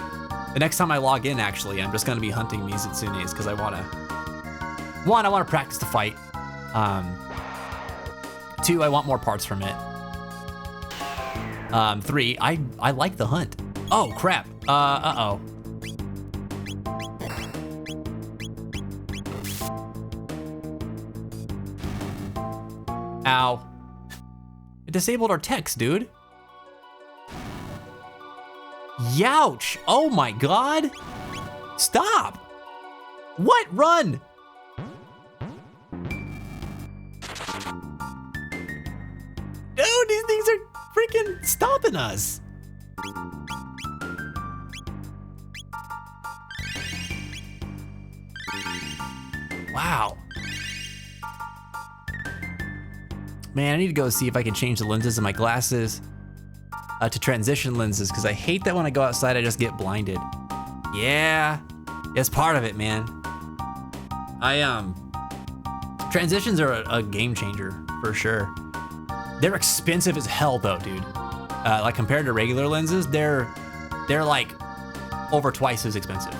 The next time I log in, actually, I'm just gonna be hunting Mizutsunes because I wanna practice the fight. 2, I want more parts from it. 3, I like the hunt. Oh crap. Uh-oh. Ow. It disabled our text, dude. Youch! Oh my god! Stop! What? Run! Dude, these things are freaking stopping us. Wow. Man, I need to go see if I can change the lenses of my glasses to transition lenses because I hate that when I go outside I just get blinded. Yeah, it's part of it, man. Transitions are a game changer for sure. They're expensive as hell though, dude. Like compared to regular lenses, they're like over twice as expensive.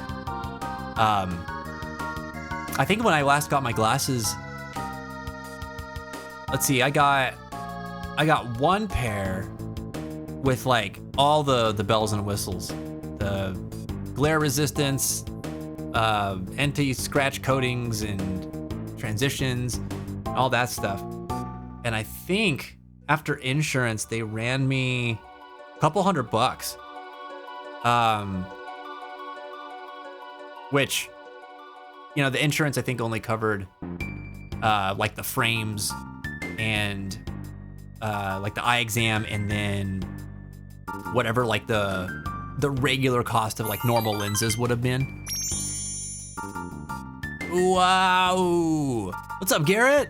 I think when I last got my glasses, let's see, I got one pair with like all the bells and whistles, the glare resistance, anti-scratch coatings and transitions, all that stuff. And I think after insurance, they ran me a couple $100. Which, you know, the insurance I think only covered like the frames and like the eye exam, and then whatever like the regular cost of like normal lenses would have been. Wow. What's up, Garrett?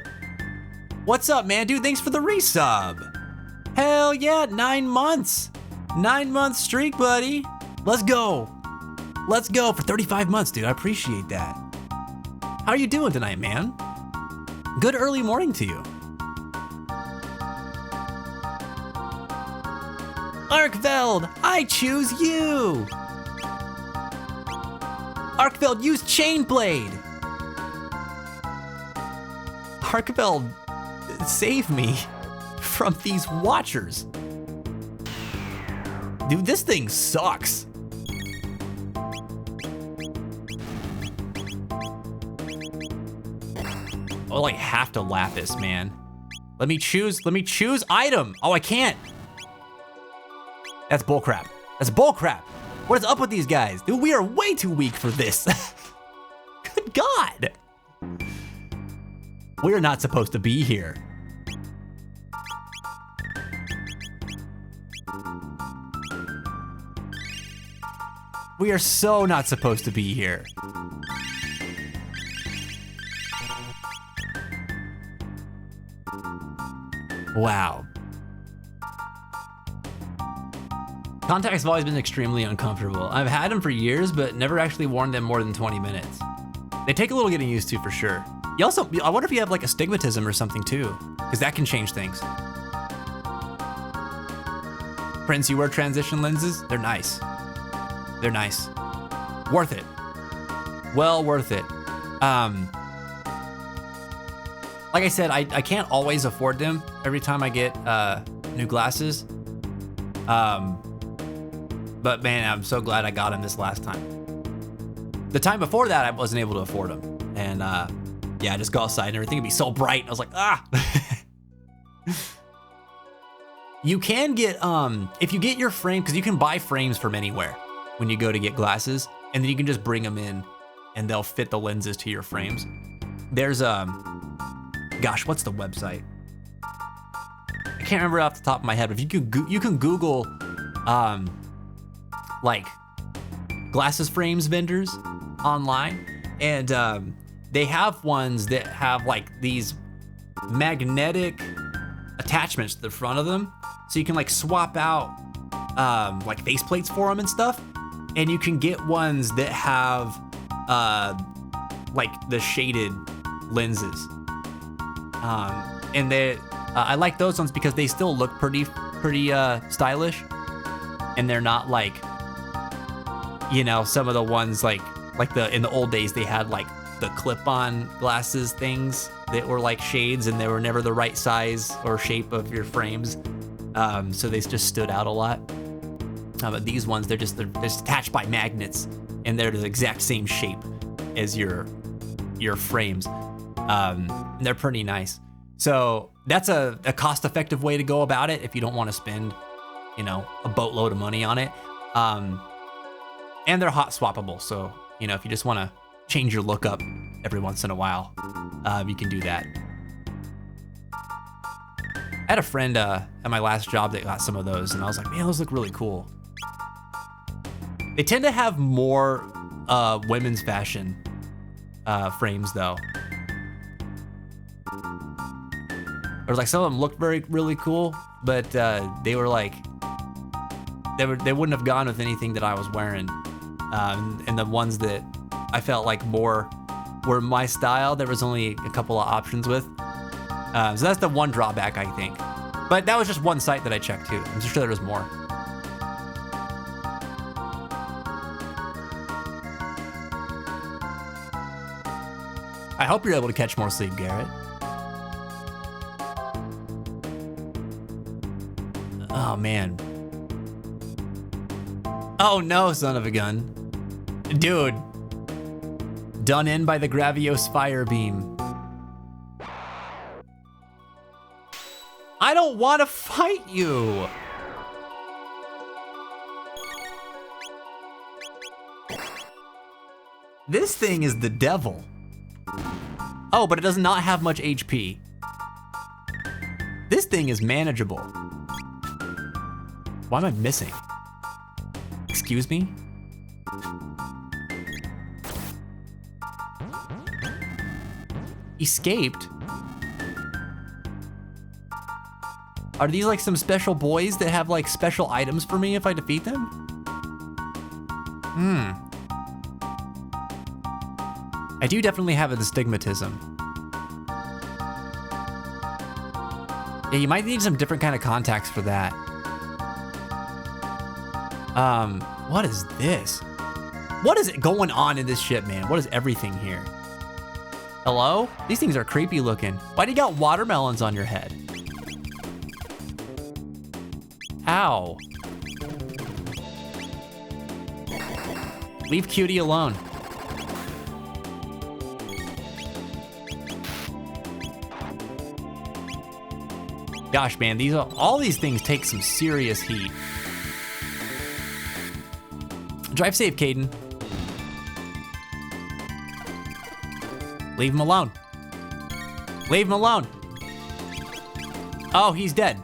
What's up, man? Dude, thanks for the resub. Hell yeah, 9 months. 9 month streak, buddy. Let's go. Let's go for 35 months, dude. I appreciate that. How are you doing tonight, man? Good early morning to you. Arkveld, I choose you. Arkveld, use Chainblade. Arkveld, save me from these watchers. Dude, this thing sucks. Oh, like have to lapis, man. Let me choose item. Oh, I can't. That's bullcrap. That's bullcrap. What is up with these guys? Dude, we are way too weak for this. Good God. We're not supposed to be here. We are so not supposed to be here. Wow. Contacts have always been extremely uncomfortable. I've had them for years, but never actually worn them more than 20 minutes. They take a little getting used to for sure. You also, I wonder if you have like astigmatism or something too, because that can change things. Prince, you wear transition lenses? They're nice. They're nice. Worth it. Well worth it. Like I said, I can't always afford them every time I get new glasses. But man, I'm so glad I got them this last time. The time before that, I wasn't able to afford them. And yeah, I just go outside and everything would be so bright. I was like, ah. You can get, if you get your frame, because you can buy frames from anywhere when you go to get glasses, and then you can just bring them in and they'll fit the lenses to your frames. There's, gosh, what's the website? I can't remember off the top of my head, but if you can Google, like glasses frames vendors online, and they have ones that have like these magnetic attachments to the front of them, so you can like swap out like face plates for them and stuff, and you can get ones that have like the shaded lenses, and they I like those ones because they still look pretty stylish, and they're not like, you know, some of the ones like in the old days they had like the clip-on glasses things that were like shades, and they were never the right size or shape of your frames, so they just stood out a lot. But these ones, they're just attached by magnets, and they're the exact same shape as your frames. They're pretty nice. So that's a cost-effective way to go about it if you don't want to spend, you know, a boatload of money on it. And they're hot swappable, so, you know, if you just want to change your look up every once in a while, you can do that. I had a friend at my last job that got some of those, and I was like, man, those look really cool. They tend to have more women's fashion frames, though. Or like some of them looked really cool, but they were like, they wouldn't have gone with anything that I was wearing. And the ones that I felt like more were my style, there was only a couple of options with. So that's the one drawback, I think. But that was just one site that I checked too. I'm sure there was more. I hope you're able to catch more sleep, Garrett. Oh man. Oh no, son of a gun. Dude. Done in by the Gravios fire beam. I don't want to fight you. This thing is the devil. Oh, but it does not have much HP. This thing is manageable. Why am I missing? Excuse me? Escaped? Are these like some special boys that have like special items for me if I defeat them? I do definitely have an astigmatism. Yeah, you might need some different kind of contacts for that. What is this? What is going on in this ship, man? What is everything here? Hello? These things are creepy looking. Why do you got watermelons on your head? Ow. Leave Cutie alone. Gosh, man, all these things take some serious heat. Drive safe, Caden. Leave him alone. Leave him alone. Oh, he's dead.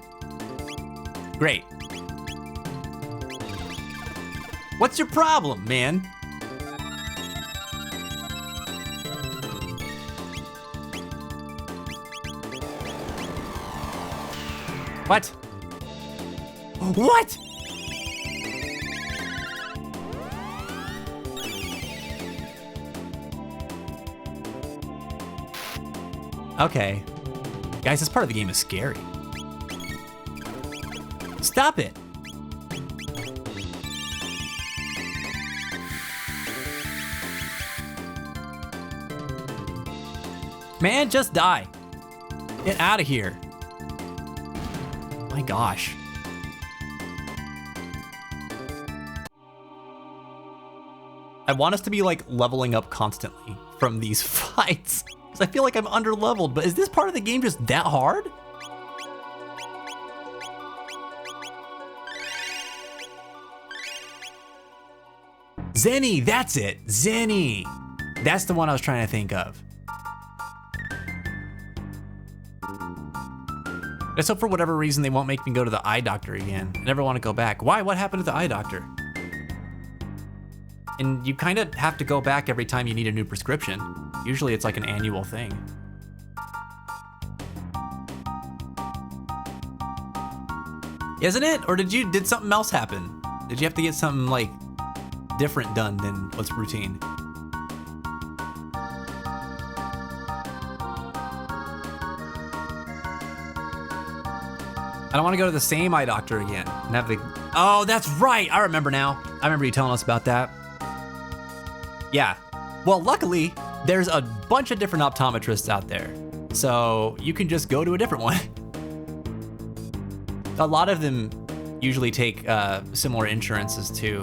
Great. What's your problem, man? What? What? Okay. Guys, this part of the game is scary. Stop it. Man, just die. Get out of here. My gosh. I want us to be like leveling up constantly from these fights. Because I feel like I'm under leveled, but is this part of the game just that hard? Zenny, that's it. Zenny. That's the one I was trying to think of. Let's hope for whatever reason they won't make me go to the eye doctor again. I never want to go back. Why? What happened to the eye doctor? And you kind of have to go back every time you need a new prescription. Usually it's like an annual thing. Isn't it? Or did something else happen? Did you have to get something like different done than what's routine? I don't want to go to the same eye doctor again and have the... Oh, that's right. I remember now. I remember you telling us about that. Yeah. Well, luckily, there's a bunch of different optometrists out there. So you can just go to a different one. A lot of them usually take similar insurances too.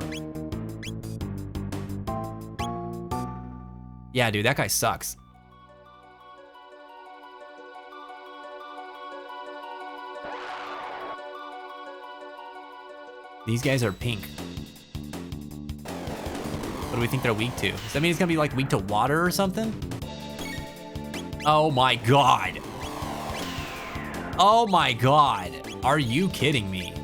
Yeah, dude, that guy sucks. These guys are pink. What do we think they're weak to? Does that mean it's gonna be like weak to water or something? Oh my god. Oh my god. Are you kidding me?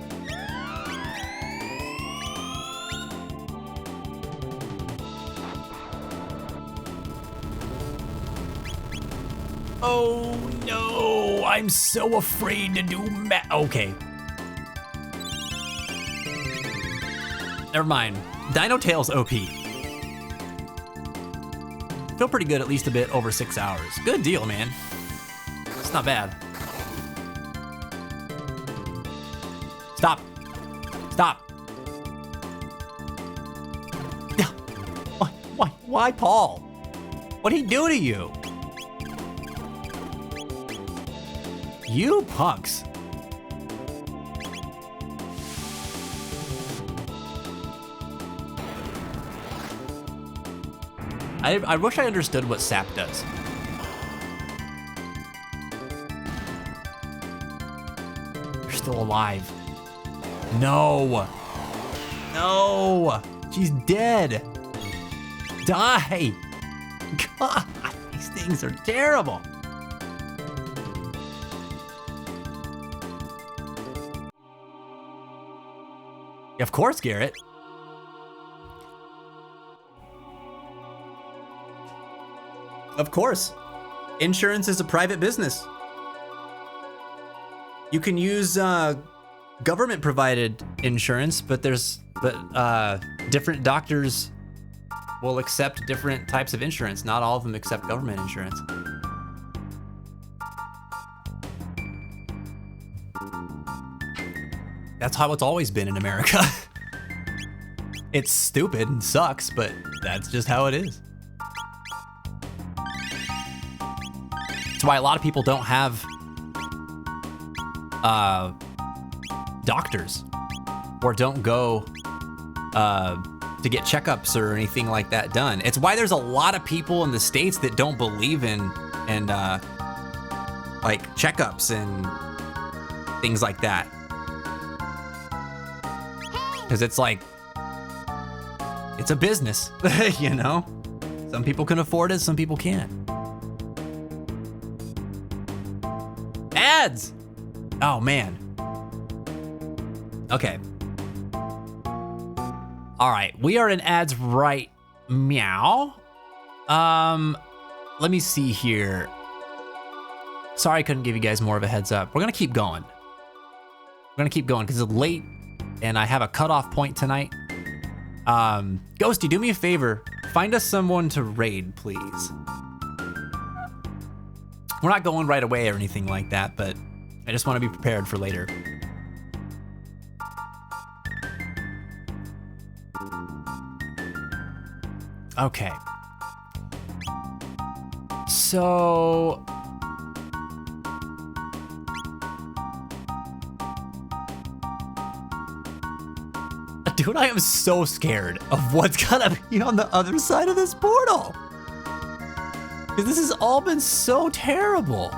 Oh no, I'm so afraid to do okay. Never mind. Dino Tail's OP. Feel pretty good, at least a bit over 6 hours. Good deal, man. It's not bad. Stop. Stop. Why, Paul? What'd he do to you? You punks. I wish I understood what sap does. You're still alive. No. No. She's dead. Die. God, these things are terrible. Of course, Garrett. Of course. Insurance is a private business. You can use government provided insurance, but different doctors will accept different types of insurance. Not all of them accept government insurance. That's how it's always been in America. It's stupid and sucks, but that's just how it is. That's why a lot of people don't have doctors or don't go to get checkups or anything like that done. It's why there's a lot of people in the States that don't believe in like checkups and things like that. Because it's like, it's a business, you know? Some people can afford it, some people can't. Ads! Oh, man. Okay. All right, we are in ads right meow. Let me see here. Sorry I couldn't give you guys more of a heads up. We're gonna keep going. gonna keep going because it's late and I have a cutoff point tonight. Ghosty, do me a favor. Find us someone to raid, please. We're not going right away or anything like that, but I just want to be prepared for later. Okay. So... Dude, I am so scared of what's gonna be on the other side of this portal. Because this has all been so terrible.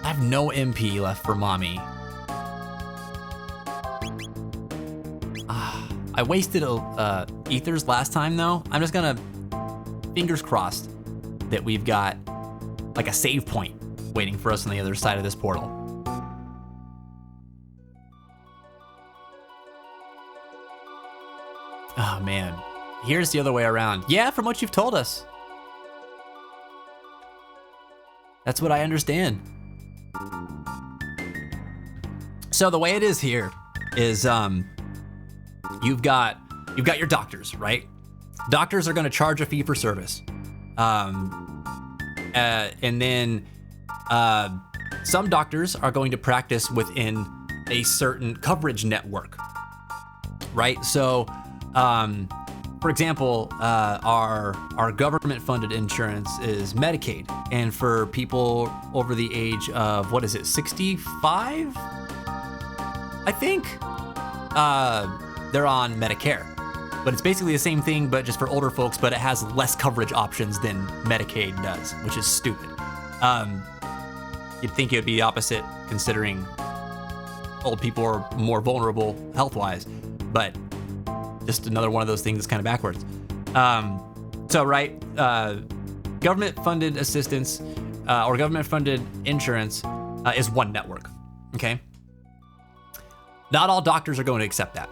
I have no MP left for mommy. I wasted ethers last time though. I'm just gonna, fingers crossed, that we've got like a save point waiting for us on the other side of this portal. Oh man, here's the other way around. Yeah, from what you've told us. That's what I understand. So the way it is here is you've got your doctors, right? Doctors are going to charge a fee for service. And then some doctors are going to practice within a certain coverage network, right? So for example, our government-funded insurance is Medicaid, and for people over the age of, what is it, 65? I think they're on Medicare, but it's basically the same thing, but just for older folks, but it has less coverage options than Medicaid does, which is stupid. You'd think it would be the opposite, considering old people are more vulnerable health-wise, but just another one of those things that's kind of backwards. So, right, government-funded assistance or government-funded insurance is one network, okay? Not all doctors are going to accept that.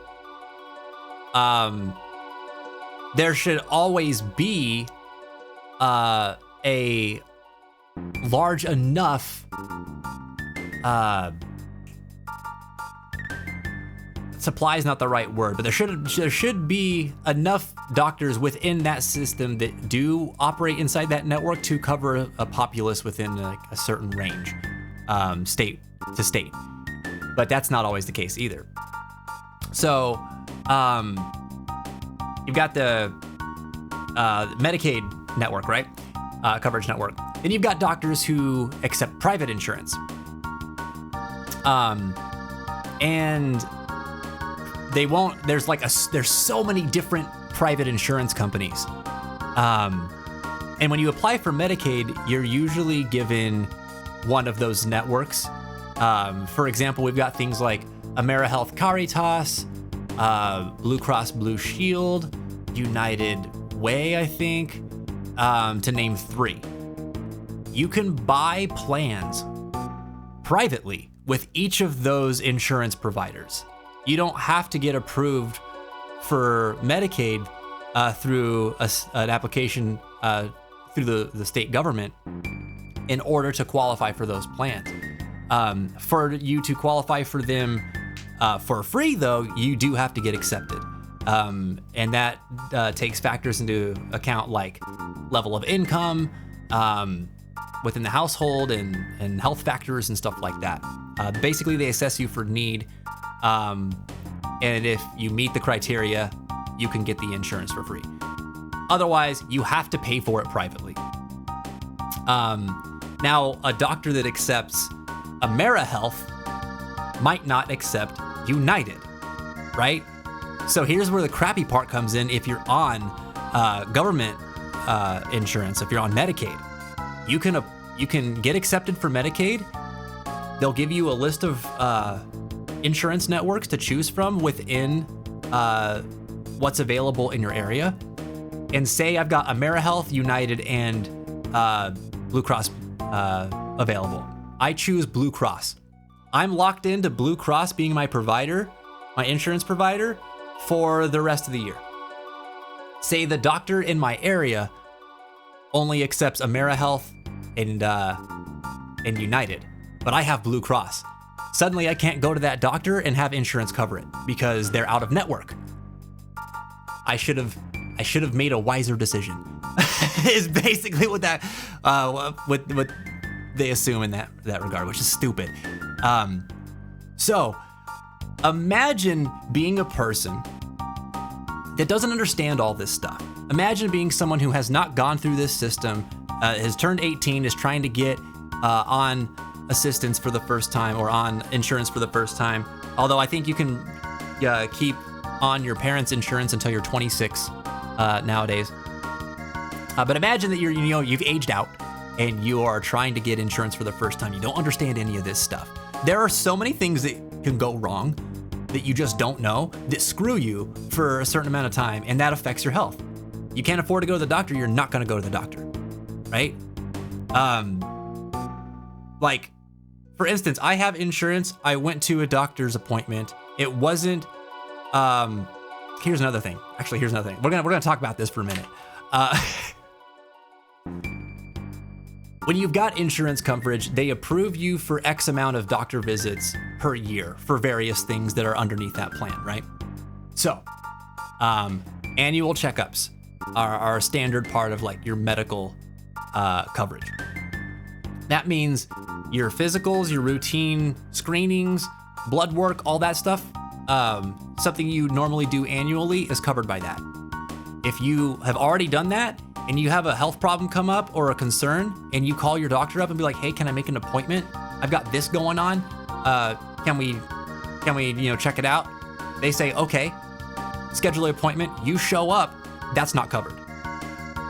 There should always be a large enough supply is not the right word, but there should be enough doctors within that system that do operate inside that network to cover a populace within a certain range, state to state. But that's not always the case either. So you've got the Medicaid network, right? Coverage network. Then you've got doctors who accept private insurance. And they won't, there's so many different private insurance companies. And when you apply for Medicaid, you're usually given one of those networks. For example, we've got things like AmeriHealth Caritas, Blue Cross Blue Shield, United Way, I think, to name 3. You can buy plans privately with each of those insurance providers. You don't have to get approved for Medicaid through an application through the state government in order to qualify for those plans. For you to qualify for them for free, though, you do have to get accepted. And that takes factors into account like level of income within the household and health factors and stuff like that. Basically, they assess you for need. And if you meet the criteria, you can get the insurance for free. Otherwise, you have to pay for it privately. Now, a doctor that accepts AmeriHealth might not accept United, right? So here's where the crappy part comes in. If you're on government insurance, if you're on Medicaid, you can get accepted for Medicaid. They'll give you a list of insurance networks to choose from within what's available in your area. And say I've got AmeriHealth, United, and Blue Cross available. I choose Blue Cross. I'm locked into Blue Cross being my provider, my insurance provider, for the rest of the year. Say the doctor in my area only accepts AmeriHealth and and United, but I have Blue Cross. Suddenly I can't go to that doctor and have insurance cover it because they're out of network. I should have made a wiser decision. Is basically what that what they assume in that regard, which is stupid. So imagine being a person that doesn't understand all this stuff. Imagine being someone who has not gone through this system, has turned 18, is trying to get on assistance for the first time or on insurance for the first time. Although I think you can keep on your parents' insurance until you're 26 nowadays. But imagine that you've aged out and you are trying to get insurance for the first time. You don't understand any of this stuff. There are so many things that can go wrong that you just don't know that screw you for a certain amount of time, and that affects your health. You can't afford to go to the doctor, you're not gonna go to the doctor, right? Like, for instance, I have insurance. I went to a doctor's appointment. It wasn't, here's another thing. Actually, here's another thing. We're gonna talk about this for a minute. When you've got insurance coverage, they approve you for X amount of doctor visits per year for various things that are underneath that plan, right? So, annual checkups are a standard part of like your medical coverage. That means your physicals, your routine screenings, blood work, all that stuff, something you normally do annually is covered by that. If you have already done that and you have a health problem come up or a concern and you call your doctor up and be like, hey, can I make an appointment? I've got this going on. Can we check it out? They say, okay, schedule an appointment. You show up, that's not covered.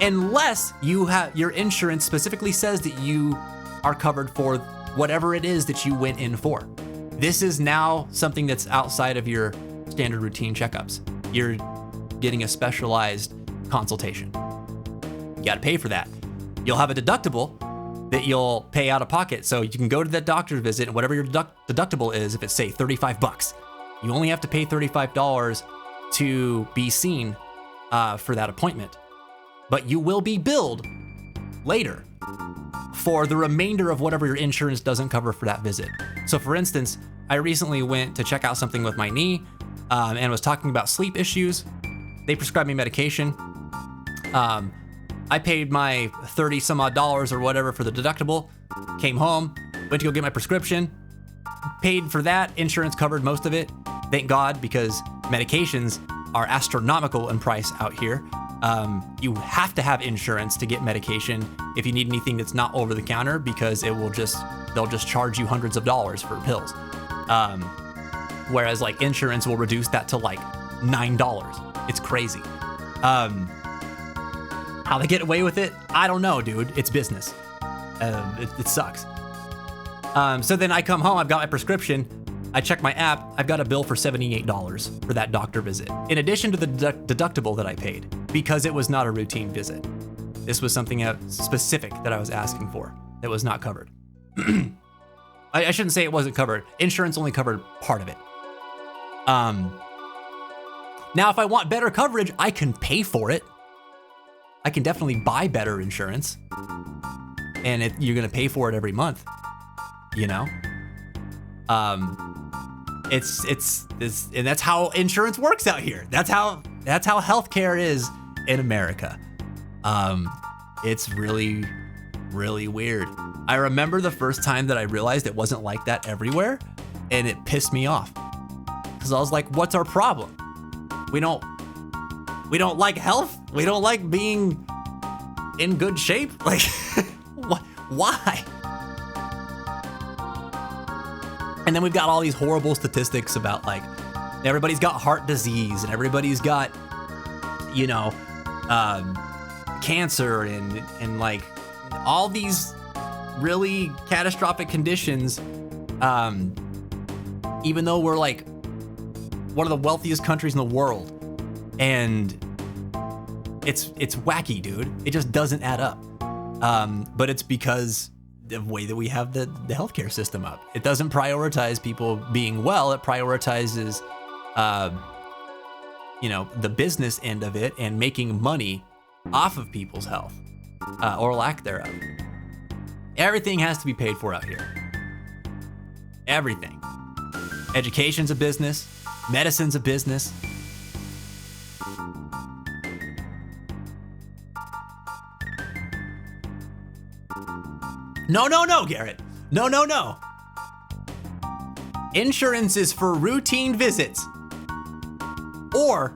Unless you have your insurance specifically says that you are covered for whatever it is that you went in for. This is now something that's outside of your standard routine checkups. You're getting a specialized consultation. You got to pay for that. You'll have a deductible that you'll pay out of pocket. So you can go to that doctor's visit and whatever your deductible is, if it's say $35, you only have to pay $35 to be seen for that appointment. But you will be billed later for the remainder of whatever your insurance doesn't cover for that visit. So for instance, I recently went to check out something with my knee and was talking about sleep issues. They prescribed me medication. I paid my 30 some odd dollars or whatever for the deductible, came home, went to go get my prescription, paid for that. Insurance covered most of it. Thank God, because medications are astronomical in price out here. You have to have insurance to get medication if you need anything that's not over the counter, because they'll just charge you hundreds of dollars for pills. Whereas like insurance will reduce that to like $9. It's crazy. How they get away with it, I don't know, dude. It's business. It sucks. So then I come home, I've got my prescription, I check my app, I've got a bill for $78 for that doctor visit, in addition to the deductible that I paid, because it was not a routine visit. This was something specific that I was asking for that was not covered. I shouldn't say it wasn't covered. Insurance only covered part of it. Now, if I want better coverage, I can pay for it. I can definitely buy better insurance, and you're gonna pay for it every month, you know? And that's how insurance works out here. That's how healthcare is in America. It's really, really weird. I remember the first time that I realized it wasn't like that everywhere, and it pissed me off. Because I was like, what's our problem? We don't like health? We don't like being in good shape? Like, why? And then we've got all these horrible statistics about like, everybody's got heart disease and everybody's got, cancer and like all these really catastrophic conditions. Even though we're like one of the wealthiest countries in the world, and it's wacky, dude. It just doesn't add up. But it's because the way that we have the healthcare system up. It doesn't prioritize people being well. It prioritizes, the business end of it and making money off of people's health, or lack thereof. Everything has to be paid for out here. Everything. Education's a business. Medicine's a business. No, Garrett. No. Insurance is for routine visits. Or,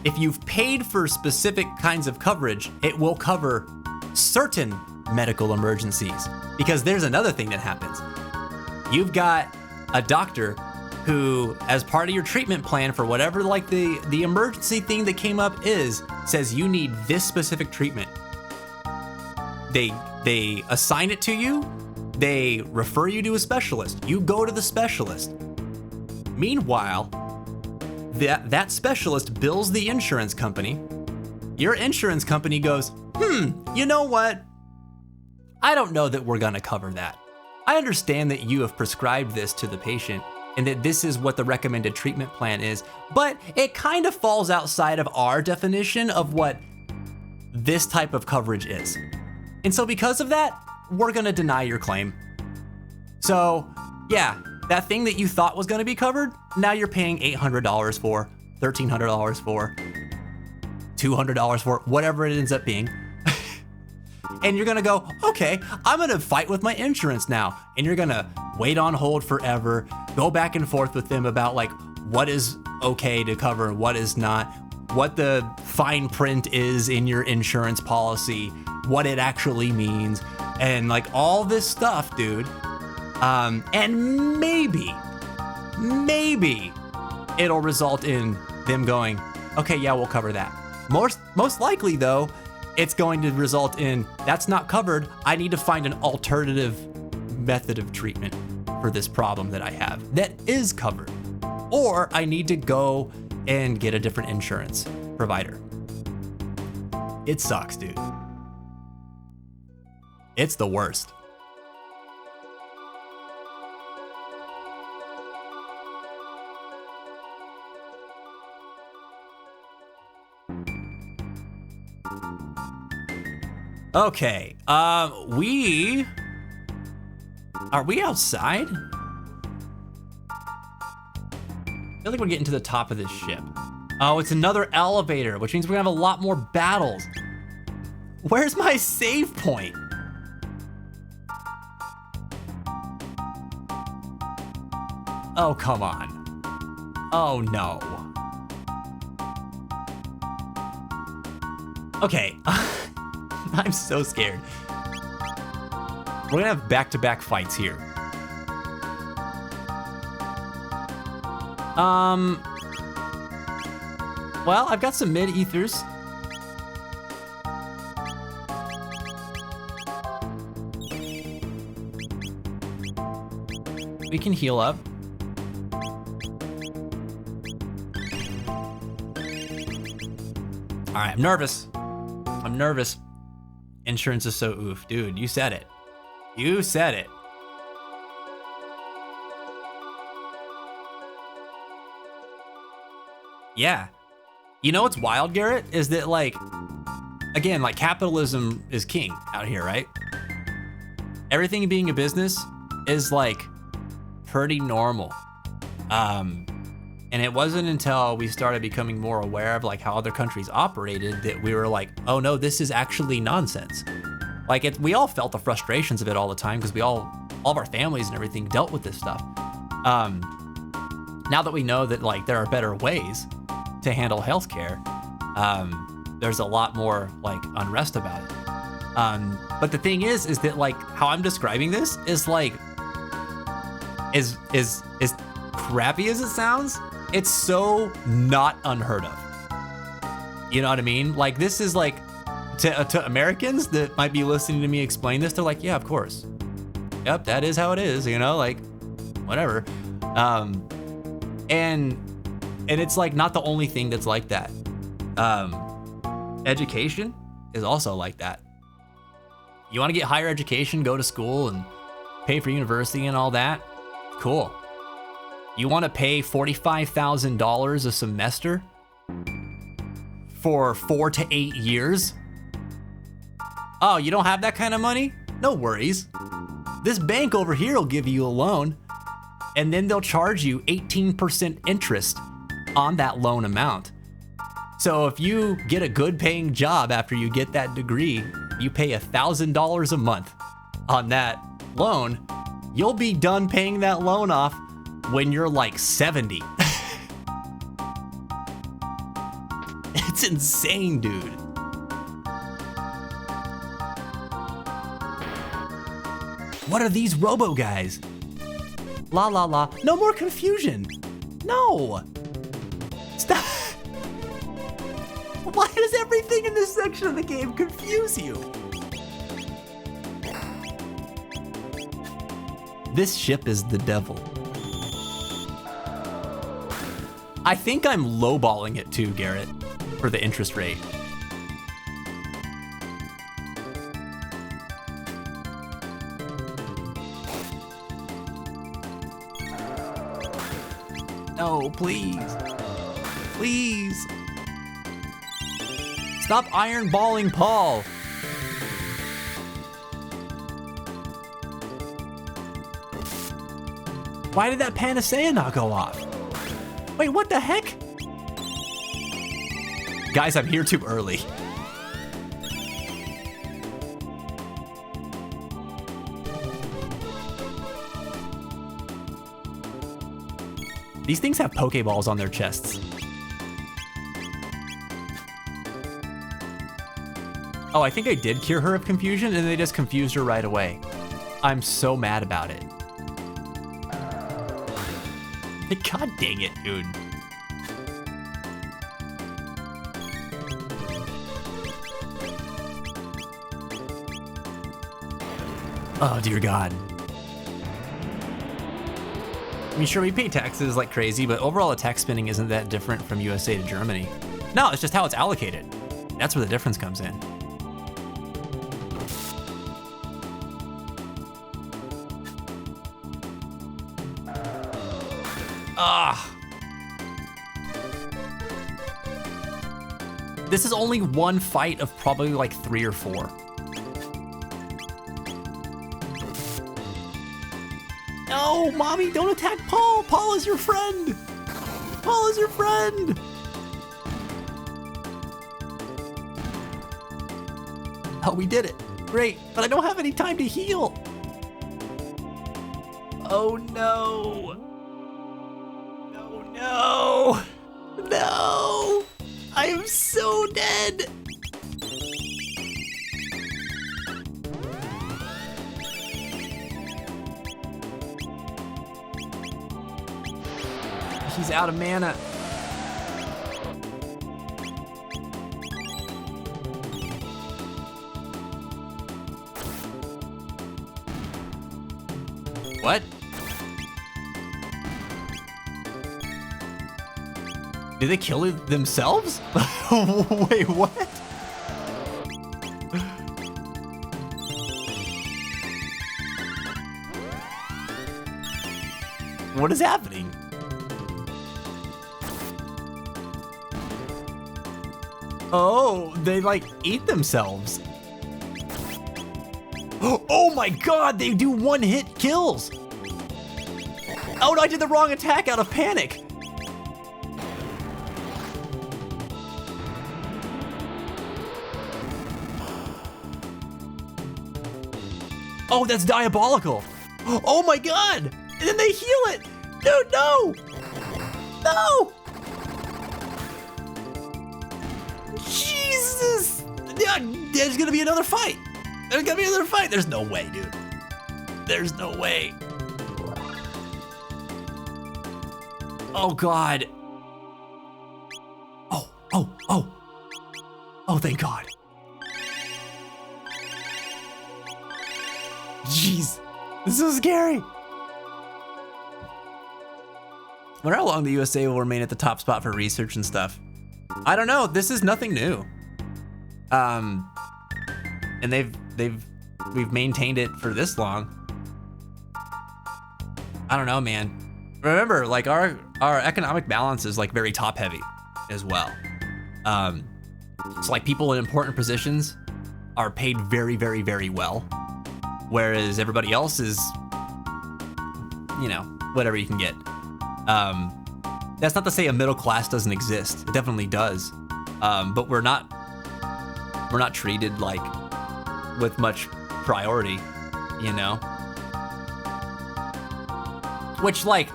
if you've paid for specific kinds of coverage, it will cover certain medical emergencies. Because there's another thing that happens. You've got a doctor who, as part of your treatment plan for whatever like the emergency thing that came up is, says you need this specific treatment. They assign it to you, they refer you to a specialist. You go to the specialist. Meanwhile, that specialist bills the insurance company. Your insurance company goes, you know what? I don't know that we're gonna cover that. I understand that you have prescribed this to the patient and that this is what the recommended treatment plan is, but it kind of falls outside of our definition of what this type of coverage is. And so because of that, we're gonna deny your claim. So yeah, that thing that you thought was gonna be covered, now you're paying $800 for, $1,300 for, $200 for, whatever it ends up being. And you're gonna go, okay, I'm gonna fight with my insurance now. And you're gonna wait on hold forever, go back and forth with them about like what is okay to cover and what is not, what the fine print is in your insurance policy, what it actually means, and like all this stuff, dude. And maybe it'll result in them going, okay, yeah, we'll cover that. Most likely though, it's going to result in, that's not covered. I need to find an alternative method of treatment for this problem that I have that is covered. Or I need to go and get a different insurance provider. It sucks, dude. It's the worst. Okay, are we outside? I feel like we're getting to the top of this ship. Oh, it's another elevator, which means we're gonna have a lot more battles. Where's my save point? Oh, come on. Oh, no. Okay. I'm so scared. We're gonna have back-to-back fights here. Well, I've got some mid-ethers. We can heal up. All right, I'm nervous. Insurance is so oof. Dude, you said it. You said it. Yeah. You know what's wild, Garrett? Is that like, again, like capitalism is king out here, right? Everything being a business is like pretty normal. And it wasn't until we started becoming more aware of like how other countries operated that we were like, oh no, this is actually nonsense. Like we all felt the frustrations of it all the time because all of our families and everything dealt with this stuff. Now that we know that like there are better ways to handle healthcare, there's a lot more like unrest about it. But the thing is that like how I'm describing this is like, is crappy as it sounds, it's so not unheard of. You know what I mean? Like this is like, to Americans that might be listening to me explain this, they're like, yeah, of course. Yep, that is how it is, you know, like, whatever. And it's like not the only thing that's like that. Education is also like that. You want to get higher education, go to school and pay for university and all that? Cool. You want to pay $45,000 a semester for 4 to 8 years? Oh, you don't have that kind of money? No worries. This bank over here will give you a loan, and then they'll charge you 18% interest on that loan amount. So if you get a good paying job after you get that degree, you pay $1,000 a month on that loan, you'll be done paying that loan off when you're like 70. It's insane, dude. What are these robo guys? La la la. No more confusion. No. Stop. Why does everything in this section of the game confuse you? This ship is the devil. I think I'm lowballing it too, Garrett, for the interest rate. No, please. Please. Stop ironballing Paul. Why did that panacea not go off? Wait, what the heck? Guys, I'm here too early. These things have Pokeballs on their chests. Oh, I think I did cure her of confusion and they just confused her right away. I'm so mad about it. God dang it, dude. Oh, dear God. I mean, sure, we pay taxes like crazy, but overall the tax spending isn't that different from USA to Germany. No, it's just how it's allocated. That's where the difference comes in. Ah. This is only one fight of probably like 3 or 4. No, mommy, don't attack Paul. Paul is your friend. Paul is your friend. Oh, we did it. Great, but I don't have any time to heal. Oh no. No! No! I am so dead! He's out of mana. What? Did they kill themselves? Wait, what? What is happening? Oh, they like eat themselves. Oh my God, they do 1-hit kills. Oh no, I did the wrong attack out of panic. Oh, that's diabolical. Oh my God. And then they heal it. Dude, no. No. Jesus. Yeah, there's gonna be another fight. There's gonna be another fight. There's no way, dude. There's no way. Oh God. Oh, thank God. Jeez, this is so scary. I wonder how long the USA will remain at the top spot for research and stuff. I don't know. This is nothing new. And we've maintained it for this long. I don't know, man. Remember, like our economic balance is like very top heavy as well. So like people in important positions are paid very, very, very well. whereas everybody else is, you know, whatever you can get. That's not to say a middle class doesn't exist. It definitely does. But we're not treated like with much priority, you know? Which, like,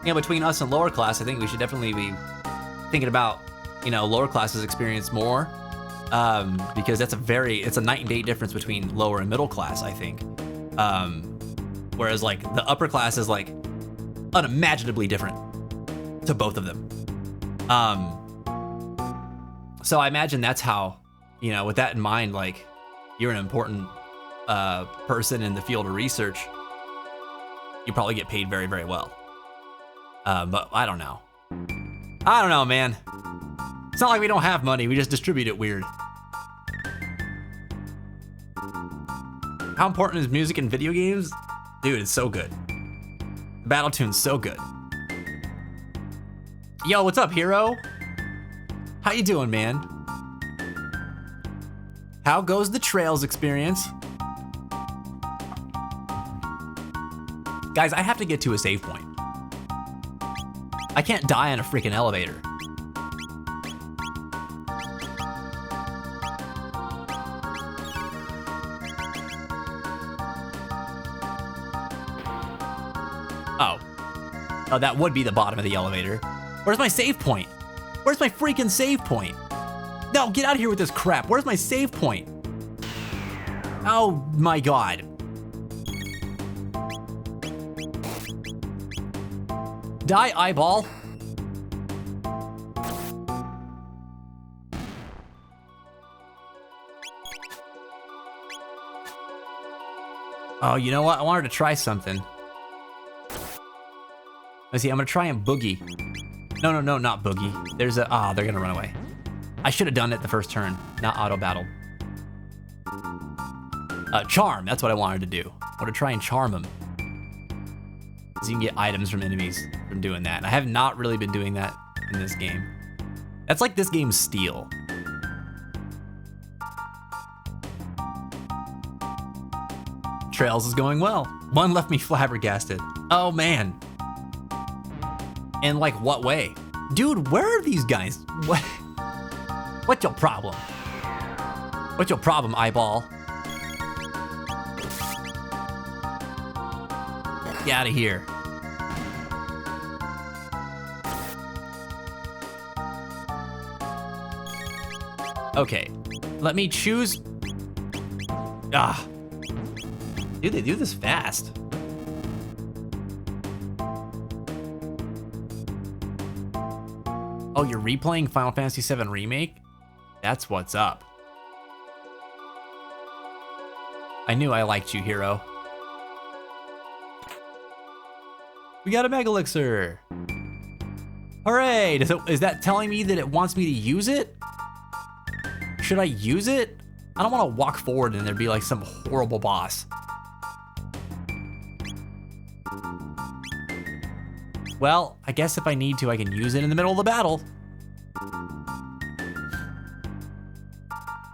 you know, between us and lower class, I think we should definitely be thinking about, you know, lower classes experience more, because it's a night and day difference between lower and middle class, I think. Whereas like the upper class is like unimaginably different to both of them. So I imagine that's how, you know, with that in mind, like you're an important person in the field of research, you probably get paid very, very well. But I don't know. I don't know, man. It's not like we don't have money, we just distribute it weird. How important is music in video games? Dude, it's so good. The battle tune's so good. Yo, what's up, hero? How you doing, man? How goes the Trails experience? Guys, I have to get to a save point. I can't die in a freaking elevator. Oh, that would be the bottom of the elevator. Where's my save point? Where's my freaking save point? No, get out of here with this crap. Where's my save point? Oh my god. Die, eyeball. Oh, you know what? I wanted to try something. Let's see, I'm gonna try and boogie. No, not boogie. There's a, they're gonna run away. I should have done it the first turn, not auto battle. Charm, that's what I wanted to do. I want to try and charm them. So you can get items from enemies from doing that. And I have not really been doing that in this game. That's like this game's steal. Trails is going well. One left me flabbergasted. Oh man. In like what way? Dude, where are these guys? What? What's your problem? What's your problem, eyeball? Get out of here. Okay, let me choose. Ah. Dude, they do this fast. Oh, you're replaying Final Fantasy VII Remake? That's what's up. I knew I liked you, hero. We got a Mega Elixir. Hooray! Is that telling me that it wants me to use it? Should I use it? I don't want to walk forward and there'd be like some horrible boss. Well, I guess if I need to, I can use it in the middle of the battle.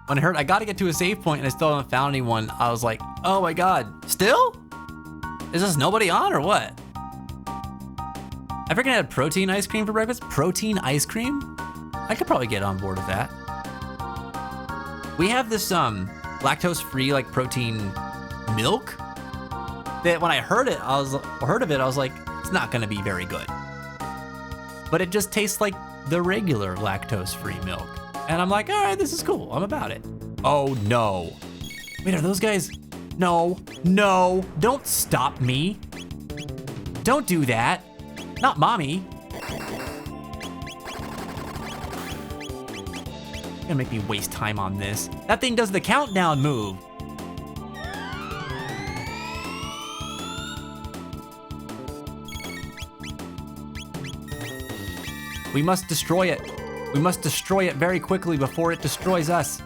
When I heard I gotta get to a save point and I still haven't found anyone, I was like, oh my god, still? Is this nobody on or what? I freaking had protein ice cream for breakfast. Protein ice cream? I could probably get on board with that. We have this lactose-free like protein milk that when I heard of it, I was like, it's not gonna be very good. But it just tastes like the regular lactose-free milk. And I'm like, all right, this is cool, I'm about it. Oh no. Wait, are those guys? No, don't stop me. Don't do that. Not mommy. You're gonna make me waste time on this. That thing does the countdown move. We must destroy it. We must destroy it very quickly before it destroys us.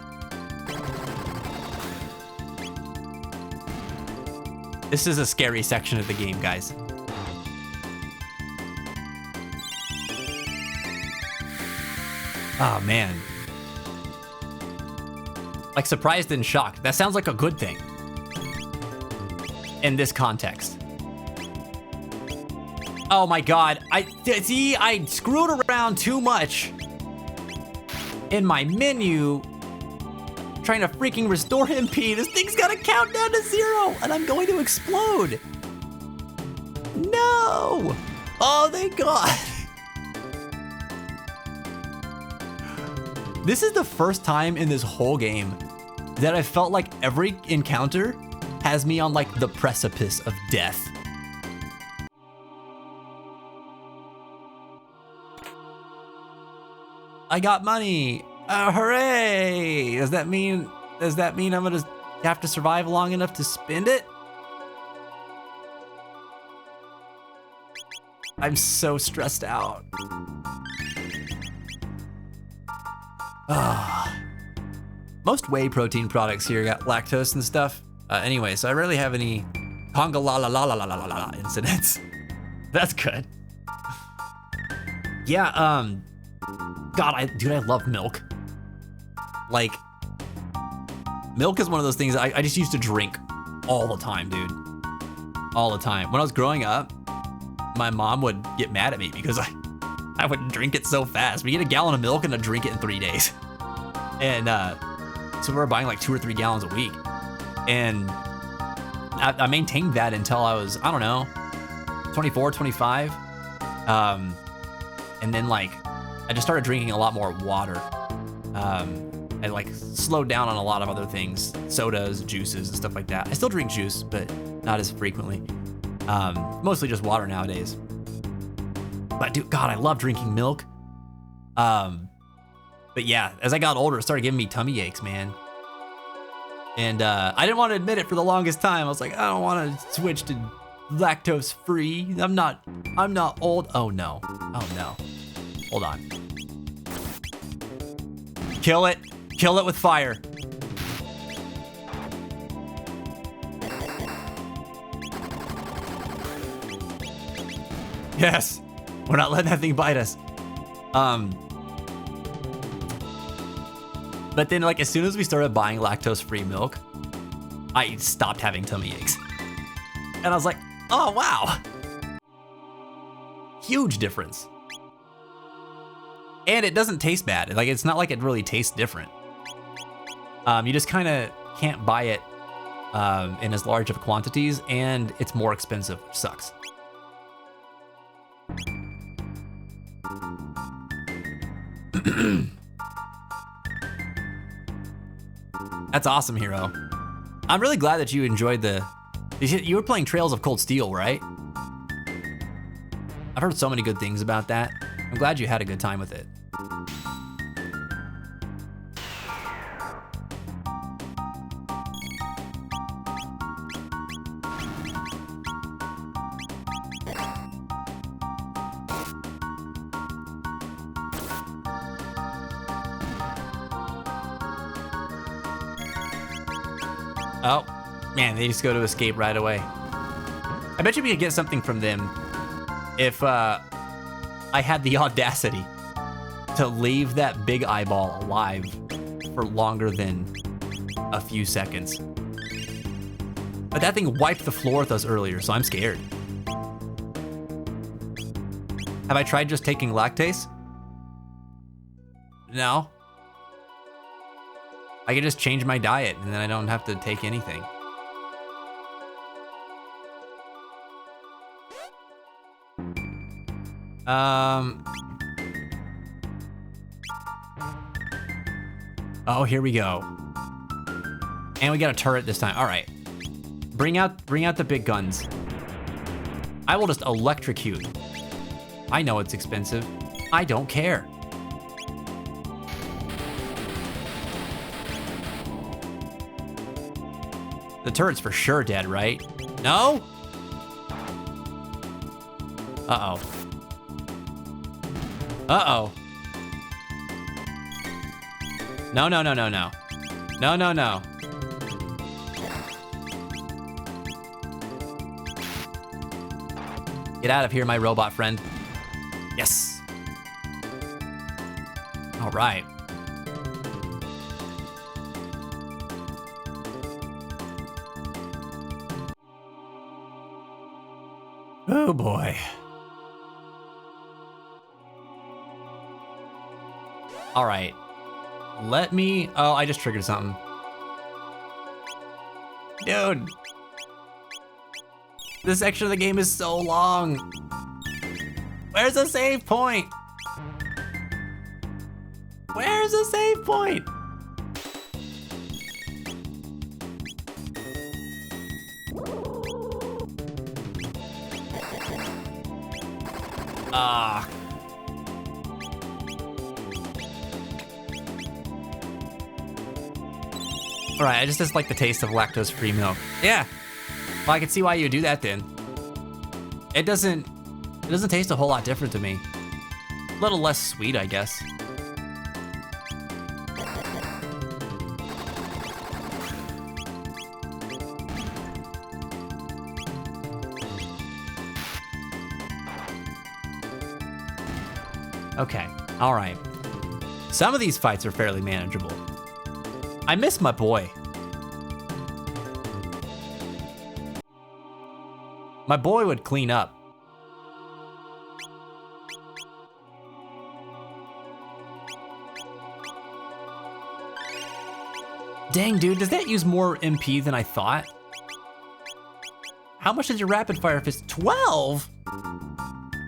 This is a scary section of the game, guys. Oh man. Like surprised and shocked. That sounds like a good thing. in this context. Oh my god, I screwed around too much in my menu trying to freaking restore MP. This thing's got a countdown to 0 and I'm going to explode. No! Oh, thank God. This is the first time in this whole game that I felt like every encounter has me on like the precipice of death. I got money. Hooray! Does that mean I'm gonna have to survive long enough to spend it? I'm so stressed out. Most whey protein products here got lactose and stuff. Anyway, so I rarely have any conga la la la la la la la incidents. That's good. Yeah, God, I love milk. Like, milk is one of those things I just used to drink all the time, dude. All the time. When I was growing up, my mom would get mad at me because I would drink it so fast. We get a gallon of milk and I'd drink it in 3 days. And so we were buying like 2 or 3 gallons a week. And I maintained that until I was, I don't know, 24, 25. And then like, I just started drinking a lot more water. I like slowed down on a lot of other things, sodas, juices, and stuff like that. I still drink juice, but not as frequently. Mostly just water nowadays. But dude, God, I love drinking milk. But yeah, as I got older, it started giving me tummy aches, man. And I didn't want to admit it for the longest time. I was like, I don't want to switch to lactose free. I'm not old. Oh no. Oh no. Hold on. Kill it. Kill it with fire. Yes. We're not letting that thing bite us. But then like as soon as we started buying lactose-free milk, I stopped having tummy aches. And I was like, oh wow. Huge difference. And it doesn't taste bad. Like it's not like it really tastes different. You just kind of can't buy it in as large of quantities, and it's more expensive, which sucks. That's awesome, Hero. I'm really glad that you enjoyed you were playing Trails of Cold Steel, right? I've heard so many good things about that. I'm glad you had a good time with it. Oh, man, they just go to escape right away. I bet you we could get something from them if I had the audacity to leave that big eyeball alive for longer than a few seconds. But that thing wiped the floor with us earlier, so I'm scared. Have I tried just taking lactase? No. I can just change my diet and then I don't have to take anything. Oh, here we go. And we got a turret this time. All right. Bring out the big guns. I will just electrocute. I know it's expensive. I don't care. The turret's for sure dead, right? No? Uh-oh. Uh-oh. No, no, no, no, no. No, no, no. Get out of here, my robot friend. Yes. All right. Oh boy. All right. Let me... Oh, I just triggered something. Dude. This section of the game is so long. Where's the save point? Where's the save point? Ah. All right, I just dislike the taste of lactose-free milk. Yeah. Well, I can see why you do that then. It doesn't taste a whole lot different to me. A little less sweet, I guess. Okay, all right. Some of these fights are fairly manageable. I miss my boy. My boy would clean up. Dang, dude, does that use more MP than I thought? How much is your rapid fire fist? 12?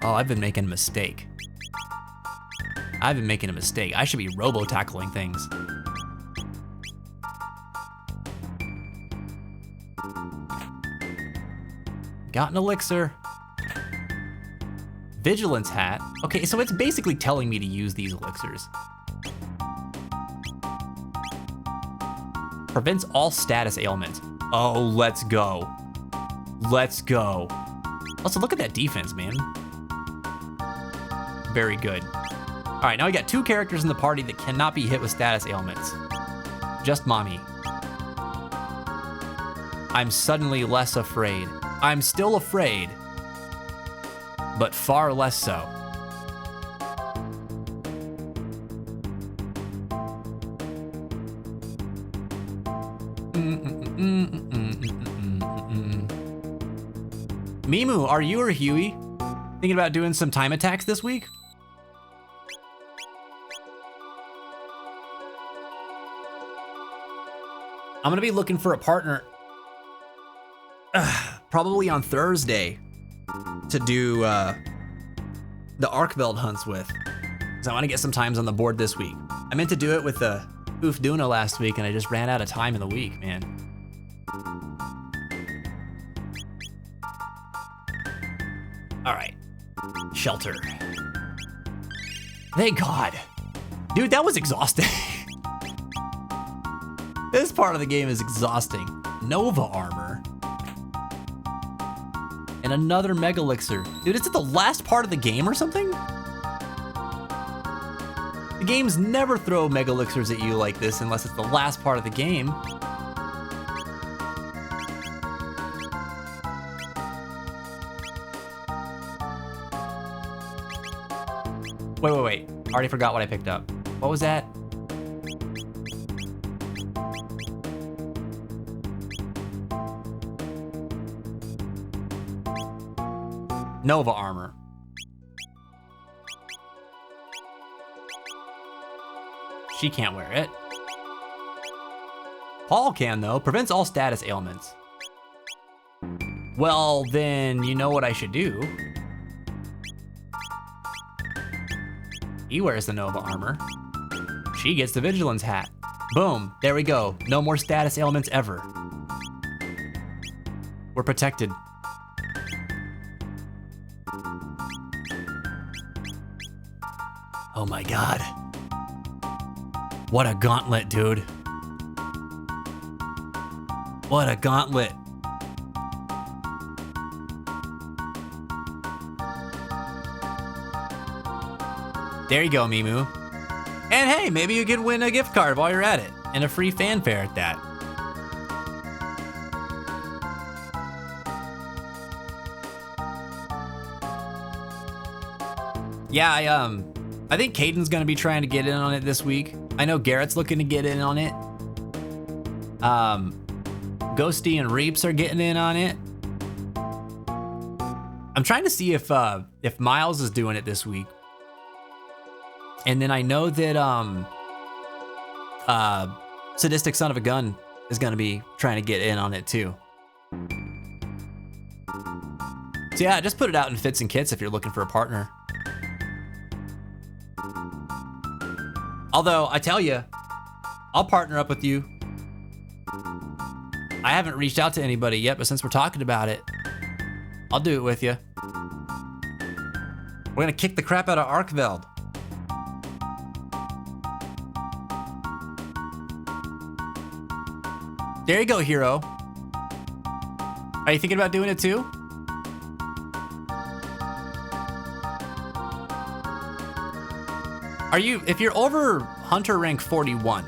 Oh, I've been making a mistake. I've been making a mistake. I should be robo-tackling things. Got an elixir. Vigilance hat. Okay, so it's basically telling me to use these elixirs. Prevents all status ailments. Oh, let's go. Let's go. Also, look at that defense, man. Very good. All right, now we got 2 characters in the party that cannot be hit with status ailments. Just mommy. I'm suddenly less afraid. I'm still afraid, but far less so. Mimu, are you or Huey thinking about doing some time attacks this week? I'm gonna be looking for a partner probably on Thursday to do the Arc Belt hunts with. Because I want to get some times on the board this week. I meant to do it with the Oof Duna last week and I just ran out of time in the week, man. All right, shelter. Thank God. Dude, that was exhausting. This part of the game is exhausting. Nova armor. And another mega elixir. Dude, is it the last part of the game or something? The games never throw mega elixirs at you like this unless it's the last part of the game. Wait. I already forgot what I picked up. What was that? Nova armor. She can't wear it. Paul can though, prevents all status ailments. Well, then you know what I should do. He wears the Nova armor. She gets the Vigilance hat. Boom, there we go. No more status ailments ever. We're protected. Oh my God. What a gauntlet, dude. What a gauntlet. There you go, Mimu. And hey, maybe you can win a gift card while you're at it, and a free fanfare at that. Yeah, I think Caden's gonna be trying to get in on it this week. I know Garrett's looking to get in on it. Ghosty and Reaps are getting in on it. I'm trying to see if Miles is doing it this week. And then I know that Sadistic Son of a Gun is gonna be trying to get in on it too. So yeah, just put it out in fits and kits if you're looking for a partner. Although I tell you, I'll partner up with you. I haven't reached out to anybody yet, but since we're talking about it, I'll do it with you. We're gonna kick the crap out of Arkveld. There you go, hero. Are you thinking about doing it too? Are you, if you're over Hunter rank 41,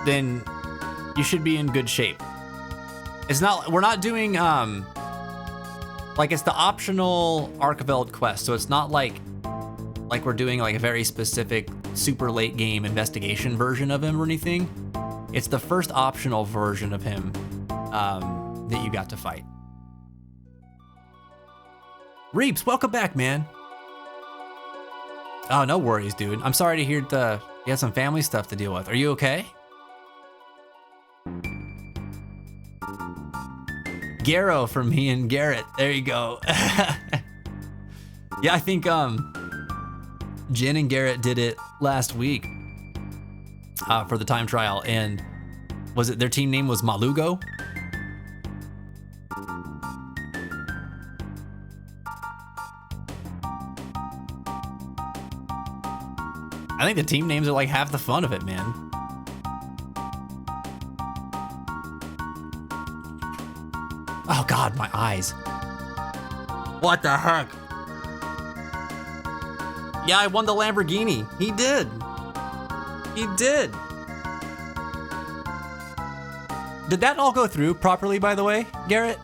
then you should be in good shape. It's not, we're not doing, like it's the optional Arkveld quest, so it's not like we're doing like a very specific super late game investigation version of him or anything. It's the first optional version of him that you got to fight. Reeps, welcome back, man. Oh, no worries, dude. I'm sorry to hear you had some family stuff to deal with. Are you okay? Garrow from me and Garrett. There you go. Yeah, I think Jen and Garrett did it last week for the time trial, and was it their team name was Malugo? I think the team names are like half the fun of it, man. Oh God, my eyes. What the heck? Yeah, I won the Lamborghini. He did. He did. Did that all go through properly, by the way, Garrett?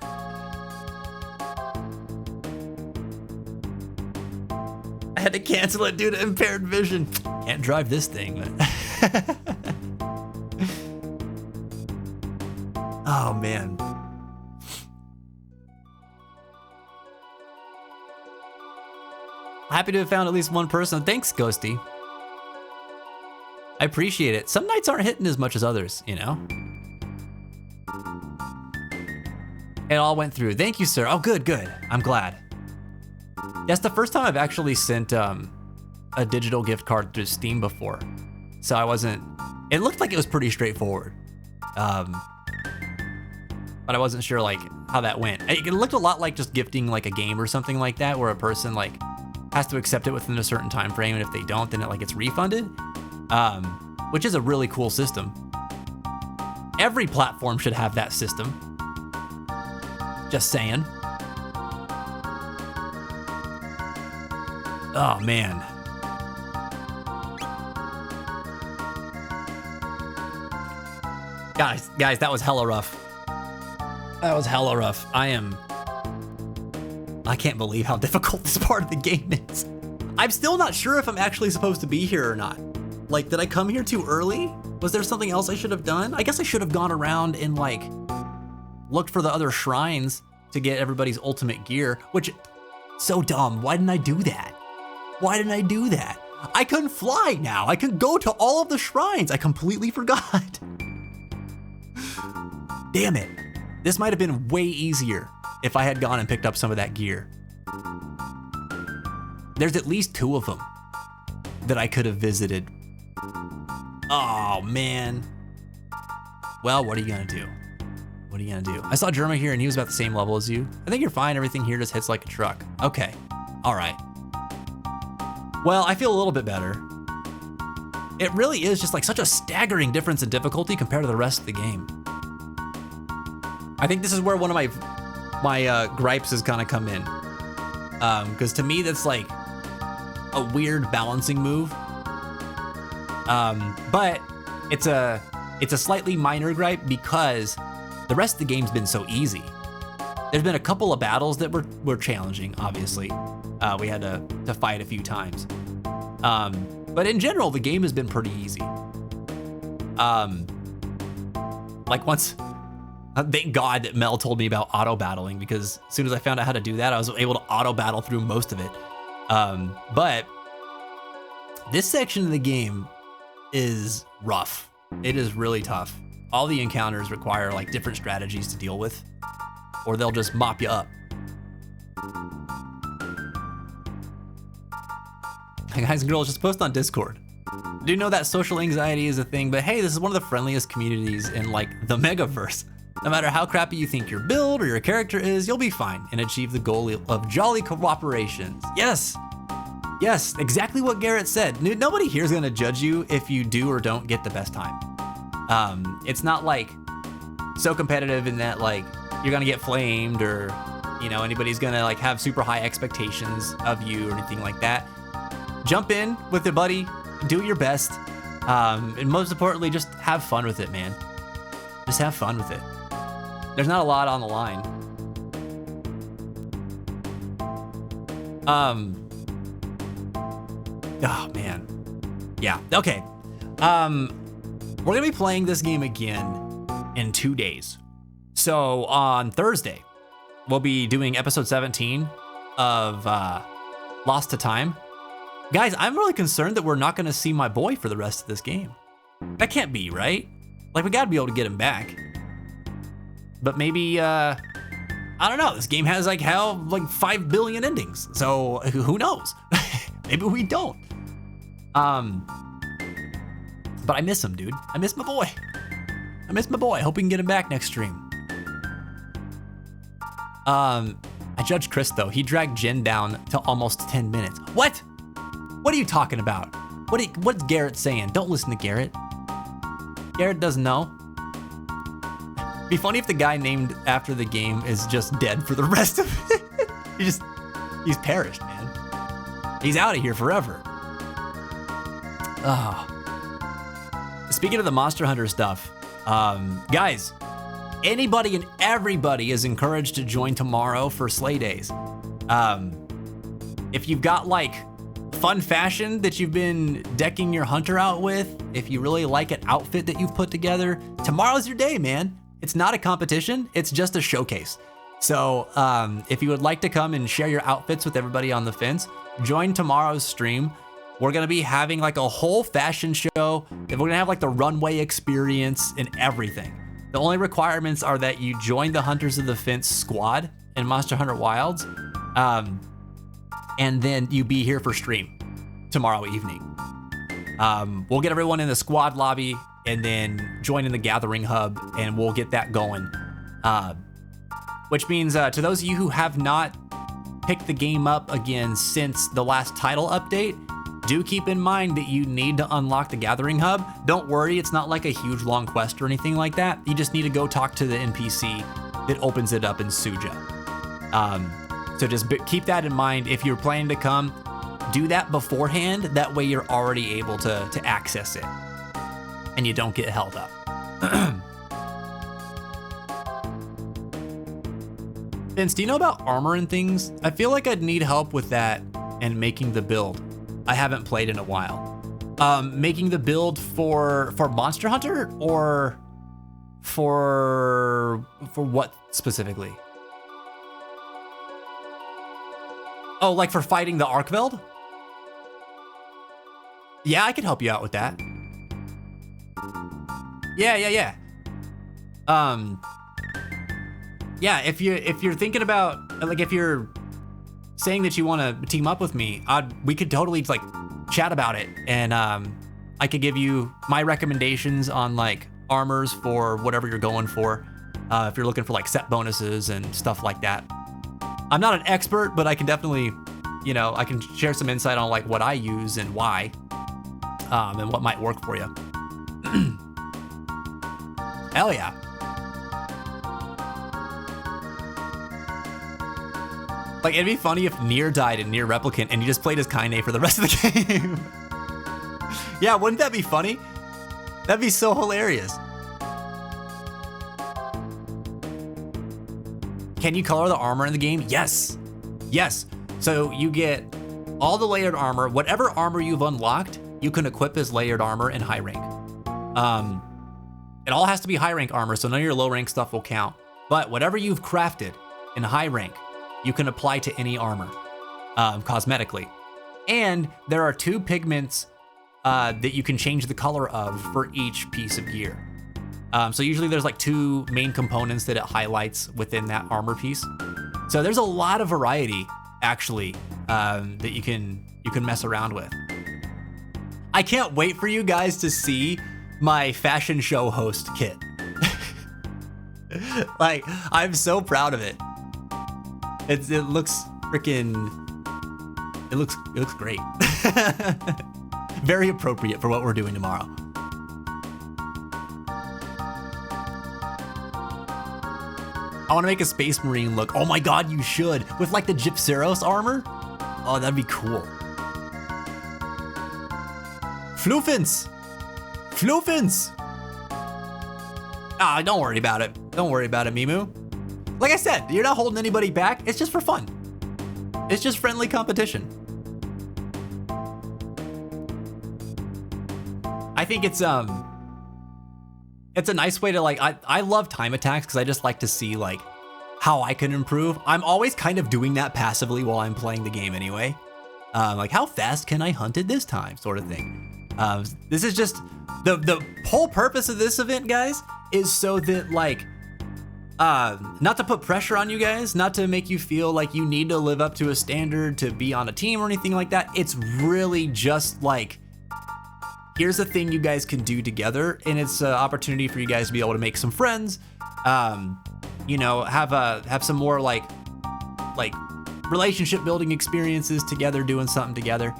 I had to cancel it due to impaired vision. Can't drive this thing, but oh man. Happy to have found at least one person. Thanks, Ghosty. I appreciate it. Some nights aren't hitting as much as others, you know? It all went through. Thank you, sir. Oh, good, good. I'm glad. That's the first time I've actually sent a digital gift card through Steam before. So I wasn't, it looked like it was pretty straightforward. But I wasn't sure like how that went. It looked a lot like just gifting like a game or something like that, where a person like has to accept it within a certain time frame, and if they don't, then it like gets refunded. Which is a really cool system. Every platform should have that system. Just saying. Oh man. Guys, that was hella rough. That was hella rough. I can't believe how difficult this part of the game is. I'm still not sure if I'm actually supposed to be here or not. Like, did I come here too early? Was there something else I should have done? I guess I should have gone around and like looked for the other shrines to get everybody's ultimate gear, which, so dumb. Why didn't I do that? Why didn't I do that? I can fly now. I can go to all of the shrines. I completely forgot. Damn it. This might have been way easier if I had gone and picked up some of that gear. There's at least 2 of them that I could have visited. Oh, man. Well, what are you gonna do? What are you gonna do? I saw Jerma here and he was about the same level as you. I think you're fine. Everything here just hits like a truck. Okay. All right. Well, I feel a little bit better. It really is just like such a staggering difference in difficulty compared to the rest of the game. I think this is where one of my gripes is gonna come in. Because to me, that's like a weird balancing move. But it's a slightly minor gripe because the rest of the game's been so easy. There's been a couple of battles that were challenging, obviously. We had to fight a few times. But in general, the game has been pretty easy. Like once Thank God that Mel told me about auto battling, because as soon as I found out how to do that, I was able to auto battle through most of it. But this section of the game is rough. It is really tough. All the encounters require like different strategies to deal with, or they'll just mop you up. Guys and girls, just post on Discord. I do know that social anxiety is a thing, but hey, this is one of the friendliest communities in like the Megaverse. No matter how crappy you think your build or your character is, you'll be fine and achieve the goal of jolly cooperations. Yes, yes, exactly what Garrett said. Nobody here is gonna judge you if you do or don't get the best time. It's not like so competitive in that like you're gonna get flamed, or you know, anybody's gonna like have super high expectations of you or anything like that. Jump in with your buddy, do your best, and most importantly, just have fun with it, man. Just have fun with it. There's not a lot on the line. Oh man. Yeah, okay. We're gonna be playing this game again in 2 days. So on Thursday, we'll be doing episode 17 of Lost to Time. Guys, I'm really concerned that we're not gonna see my boy for the rest of this game. That can't be, right? Like, we gotta be able to get him back. But maybe, I don't know, this game has like 5 billion endings, so who knows? Maybe we don't. But I miss him, dude. I miss my boy. I miss my boy. Hope we can get him back next stream. I judged Chris though. He dragged Jen down to almost 10 minutes. What? What are you talking about? What's Garrett saying? Don't listen to Garrett. Garrett doesn't know. Be funny if the guy named after the game is just dead for the rest of it. He's perished, man. He's out of here forever. Oh. Speaking of the Monster Hunter stuff, guys, anybody and everybody is encouraged to join tomorrow for Slay Days. If you've got like fun fashion that you've been decking your hunter out with, if you really like an outfit that you've put together, tomorrow's your day, man. It's not a competition, it's just a showcase. So if you would like to come and share your outfits with everybody on the fence, join tomorrow's stream. We're gonna be having like a whole fashion show. We're gonna have like the runway experience and everything. The only requirements are that you join the Hunters of the Fence squad in Monster Hunter Wilds, and then you be here for stream tomorrow evening. We'll get everyone in the squad lobby and then join in the gathering hub, and we'll get that going. Which means to those of you who have not picked the game up again since the last title update, do keep in mind that you need to unlock the gathering hub. Don't worry, it's not like a huge long quest or anything like that. You just need to go talk to the NPC that opens it up in Suja. So just keep that in mind. If you're planning to come, do that beforehand. That way you're already able to access it and you don't get held up. Vince, do you know about armor and things? I feel like I'd need help with that and making the build. I haven't played in a while. Making the build for Monster Hunter, or for what specifically? Oh, like for fighting the Arkveld? Yeah, I could help you out with that. Yeah. Yeah, if you're thinking about, like, if you're saying that you want to team up with me, we could totally like chat about it, and I could give you my recommendations on like armors for whatever you're going for, if you're looking for like set bonuses and stuff like that. I'm not an expert, but I can definitely, I can share some insight on like what I use and why, and what might work for you. Hell yeah. Like, it'd be funny if Nier died in Nier Replicant and you just played as Kaine for the rest of the game. Yeah, wouldn't that be funny? That'd be so hilarious. Can you color the armor in the game? Yes. Yes. So you get all the layered armor. Whatever armor you've unlocked, you can equip as layered armor in high rank. It all has to be high rank armor, so none of your low rank stuff will count. But whatever you've crafted in high rank, you can apply to any armor cosmetically. And there are 2 pigments that you can change the color of for each piece of gear. So usually there's like 2 main components that it highlights within that armor piece. So there's a lot of variety actually that you can mess around with. I can't wait for you guys to see my fashion show host kit. Like, I'm so proud of it. It looks freaking, it looks great. Very appropriate for what we're doing tomorrow. I want to make a Space Marine look. Oh my God, you should. With like the Gypceros armor. Oh, that'd be cool. Floofins. Floofins. Ah, don't worry about it. Don't worry about it, Mimu. Like I said, you're not holding anybody back. It's just for fun. It's just friendly competition. I think it's a nice way to like, I love time attacks because I just like to see like how I can improve. I'm always kind of doing that passively while I'm playing the game anyway. Like how fast can I hunt it this time sort of thing. This is just, the whole purpose of this event, guys, is so that like, not to put pressure on you guys, not to make you feel like you need to live up to a standard to be on a team or anything like that. It's really just like, here's a thing you guys can do together, and it's an opportunity for you guys to be able to make some friends, you know, have some more like relationship building experiences together, doing something together.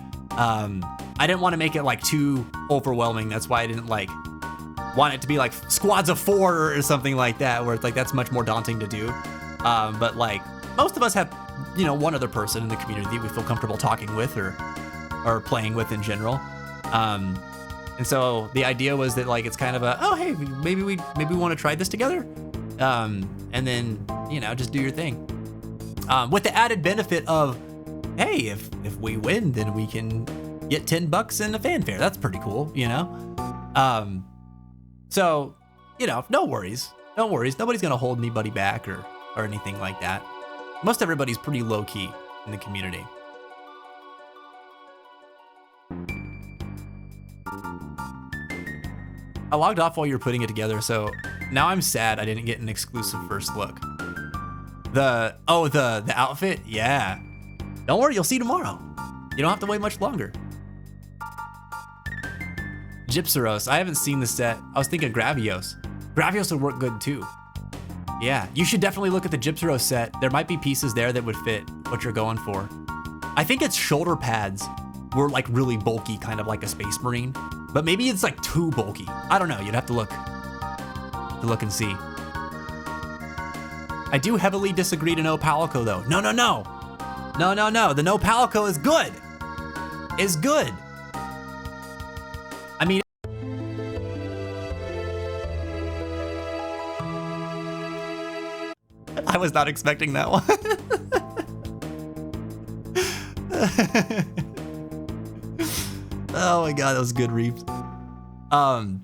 I didn't want to make it like too overwhelming. That's why I didn't like want it to be like squads of 4 or something like that, where it's like that's much more daunting to do. But like most of us have, you know, one other person in the community we feel comfortable talking with or playing with in general. And so the idea was that like it's kind of a, oh hey, maybe we want to try this together, and then, you know, just do your thing. With the added benefit of, hey, if we win, then we can get $10 in a fanfare. That's pretty cool, you know. So, you know, no worries. Nobody's gonna hold anybody back or anything like that. Most everybody's pretty low key in the community. I logged off while you were putting it together, so now I'm sad I didn't get an exclusive first look. The outfit? Yeah. Don't worry, you'll see tomorrow. You don't have to wait much longer. Gypceros, I haven't seen the set. I was thinking Gravios. Gravios would work good too. Yeah, you should definitely look at the Gypceros set. There might be pieces there that would fit what you're going for. I think its shoulder pads were like really bulky, kind of like a Space Marine, but maybe it's like too bulky. I don't know, you'd have to look and see. I do heavily disagree to no Palico though. No. The no Palico is good. Is good. I mean, I was not expecting that one. Oh my God, that was good, Reeves. The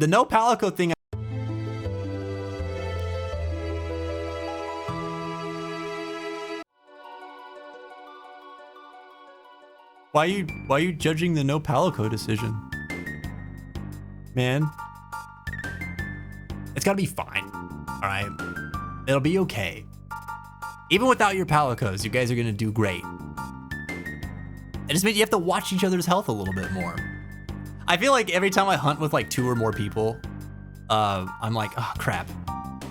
no Palico thing. Why are you judging the no Palico decision? Man. It's gotta be fine. Alright? It'll be okay. Even without your Palicos, you guys are gonna do great. It just means you have to watch each other's health a little bit more. I feel like every time I hunt with like 2 or more people, I'm like, oh crap.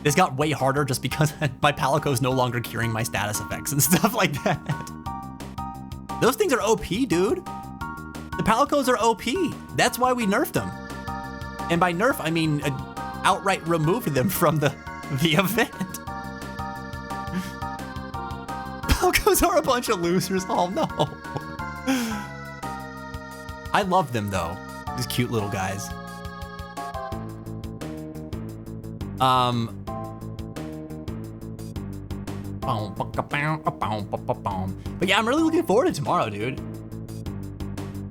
This got way harder just because my Palico's no longer curing my status effects and stuff like that. Those things are OP, dude. The Palicos are OP. That's why we nerfed them. And by nerf, I mean outright removed them from the event. Palicos are a bunch of losers. Oh no. I love them though. These cute little guys. But yeah, I'm really looking forward to tomorrow, dude.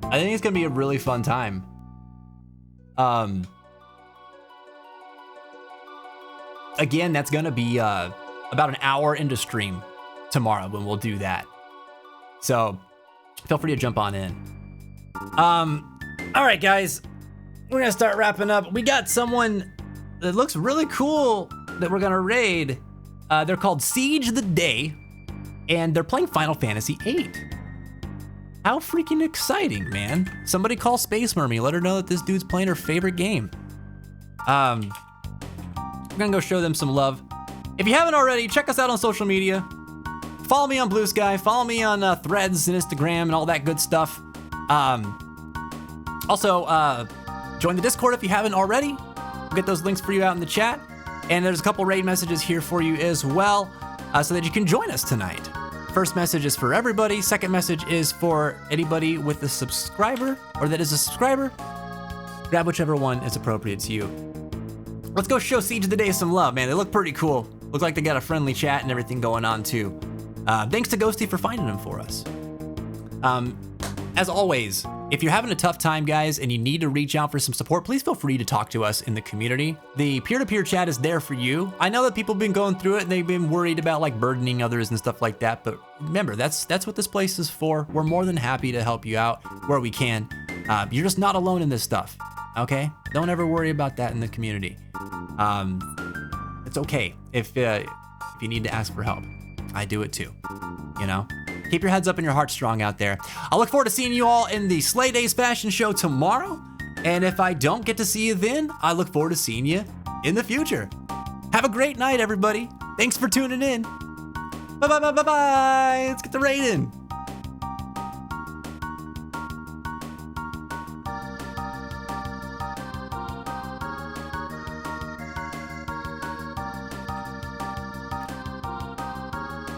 I think it's gonna be a really fun time. again, that's gonna be about an hour into stream tomorrow when we'll do that. So feel free to jump on in. All right, guys, we're gonna start wrapping up. We got someone that looks really cool that we're gonna raid. They're called Siege the Day, and they're playing Final Fantasy VIII. How freaking exciting, man. Somebody call Space Mermy, let her know that this dude's playing her favorite game. We're gonna go show them some love. If you haven't already, check us out on social media. Follow me on Blue Sky, follow me on Threads and Instagram and all that good stuff. Also, join the Discord if you haven't already. We'll get those links for you out in the chat. And there's a couple raid messages here for you as well, so that you can join us tonight. First message is for everybody. Second message is for anybody with a subscriber or that is a subscriber. Grab whichever one is appropriate to you. Let's go show Siege of the Day some love, man. They look pretty cool. Look like they got a friendly chat and everything going on too. Thanks to Ghosty for finding them for us. As always, if you're having a tough time, guys, and you need to reach out for some support, please feel free to talk to us in the community. The peer-to-peer chat is there for you. I know that people have been going through it and they've been worried about like burdening others and stuff like that, but remember, that's what this place is for. We're more than happy to help you out where we can. You're just not alone in this stuff, okay? Don't ever worry about that in the community. It's okay if you need to ask for help. I do it too, you know? Keep your heads up and your hearts strong out there. I look forward to seeing you all in the Slay Days fashion show tomorrow. And if I don't get to see you then, I look forward to seeing you in the future. Have a great night, everybody. Thanks for tuning in. Bye-bye. Let's get the raid in.